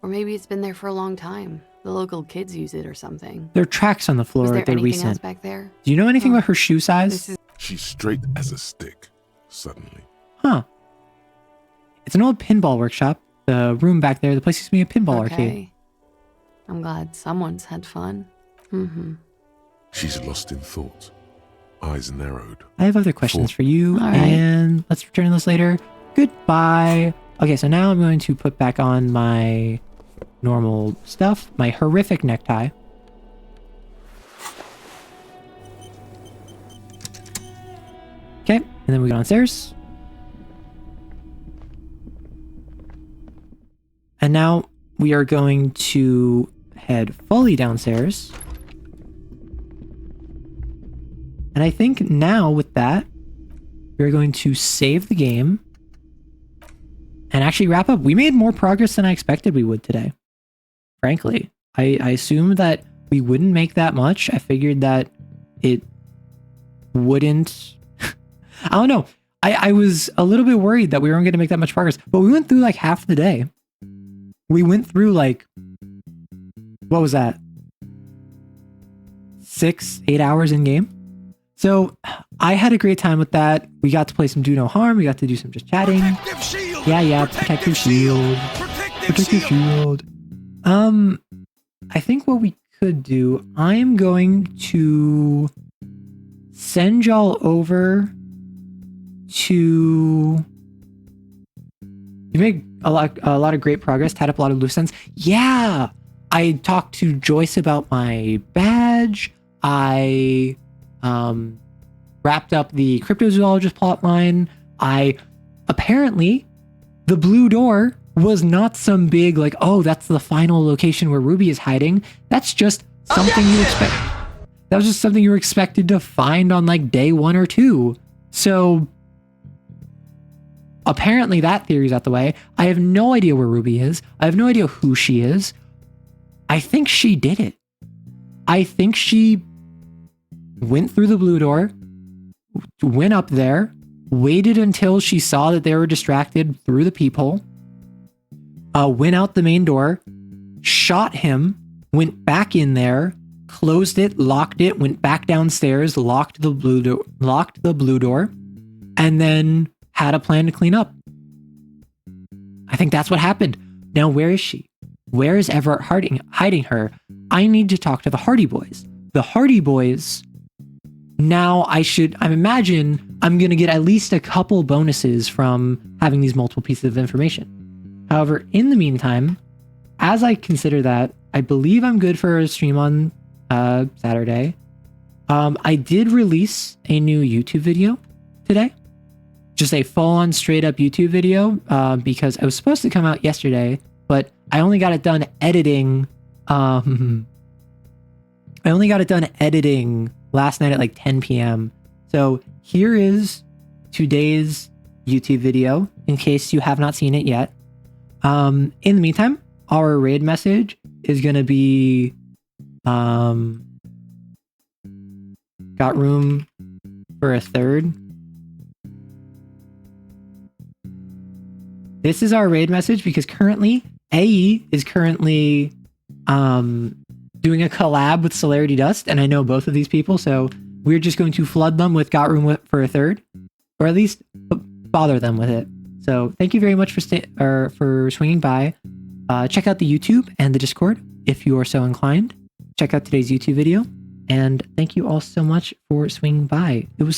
Or maybe it's been there for a long time. The local kids use it or something. There are tracks on the floor. Was there They're anything recent. else back there? Do you know anything about her shoe size? She's straight as a stick, suddenly. Huh. It's an old pinball workshop. The room back there, the place used to be a pinball arcade. I'm glad someone's had fun. Mm-hmm. She's lost in thought, eyes narrowed. I have other questions for you, All right. and let's return to this later. Goodbye. Okay, so now I'm going to put back on my normal stuff, my horrific necktie. Okay, and then we go downstairs. And now we are going to head fully downstairs. And I think now with that, we're going to save the game and actually wrap up. We made more progress than I expected we would today. Frankly, I assumed that we wouldn't make that much. I figured that it wouldn't. I don't know. I was a little bit worried that we weren't going to make that much progress, but we went through like half the day. We went through like, what was that? 6-8 hours in game. So I had a great time with that. We got to play some Do No Harm. We got to do some just chatting. Yeah, protective shield. Protective shield. I think what we could do, I'm going to send y'all over to... You made a lot of great progress, tied up a lot of loose ends. Yeah! I talked to Joyce about my badge. I wrapped up the cryptozoologist plotline. Apparently, the blue door was not some big, like, oh, that's the final location where Ruby is hiding. That's just something you expect. That was just something you were expected to find on like day 1 or 2. So apparently that theory's out the way. I have no idea where Ruby is. I have no idea who she is. I think she did it. I think she went through the blue door, went up there, waited until she saw that they were distracted through the peephole, went out the main door, shot him, went back in there, closed it, locked it, went back downstairs, locked the blue door, and then had a plan to clean up. I think that's what happened. Now, where is she? Where is Everett hiding her? I need to talk to the Hardy Boys. The Hardy Boys. Now I imagine I'm going to get at least a couple bonuses from having these multiple pieces of information. However, in the meantime, as I consider that, I believe I'm good for a stream on Saturday. I did release a new YouTube video today. Just a full-on straight-up YouTube video because it was supposed to come out yesterday, but I only got it done editing. I only got it done editing last night at like 10 p.m. So here is today's YouTube video in case you have not seen it yet. In the meantime, our raid message is going to be got room for a third. This is our raid message because currently AE is currently doing a collab with Celerity Dust, and I know both of these people, so we're just going to flood them with got room for a third, or at least bother them with it. So thank you very much for swinging by. Check out the YouTube and the Discord if you are so inclined. Check out today's YouTube video, and thank you all so much for swinging by. It was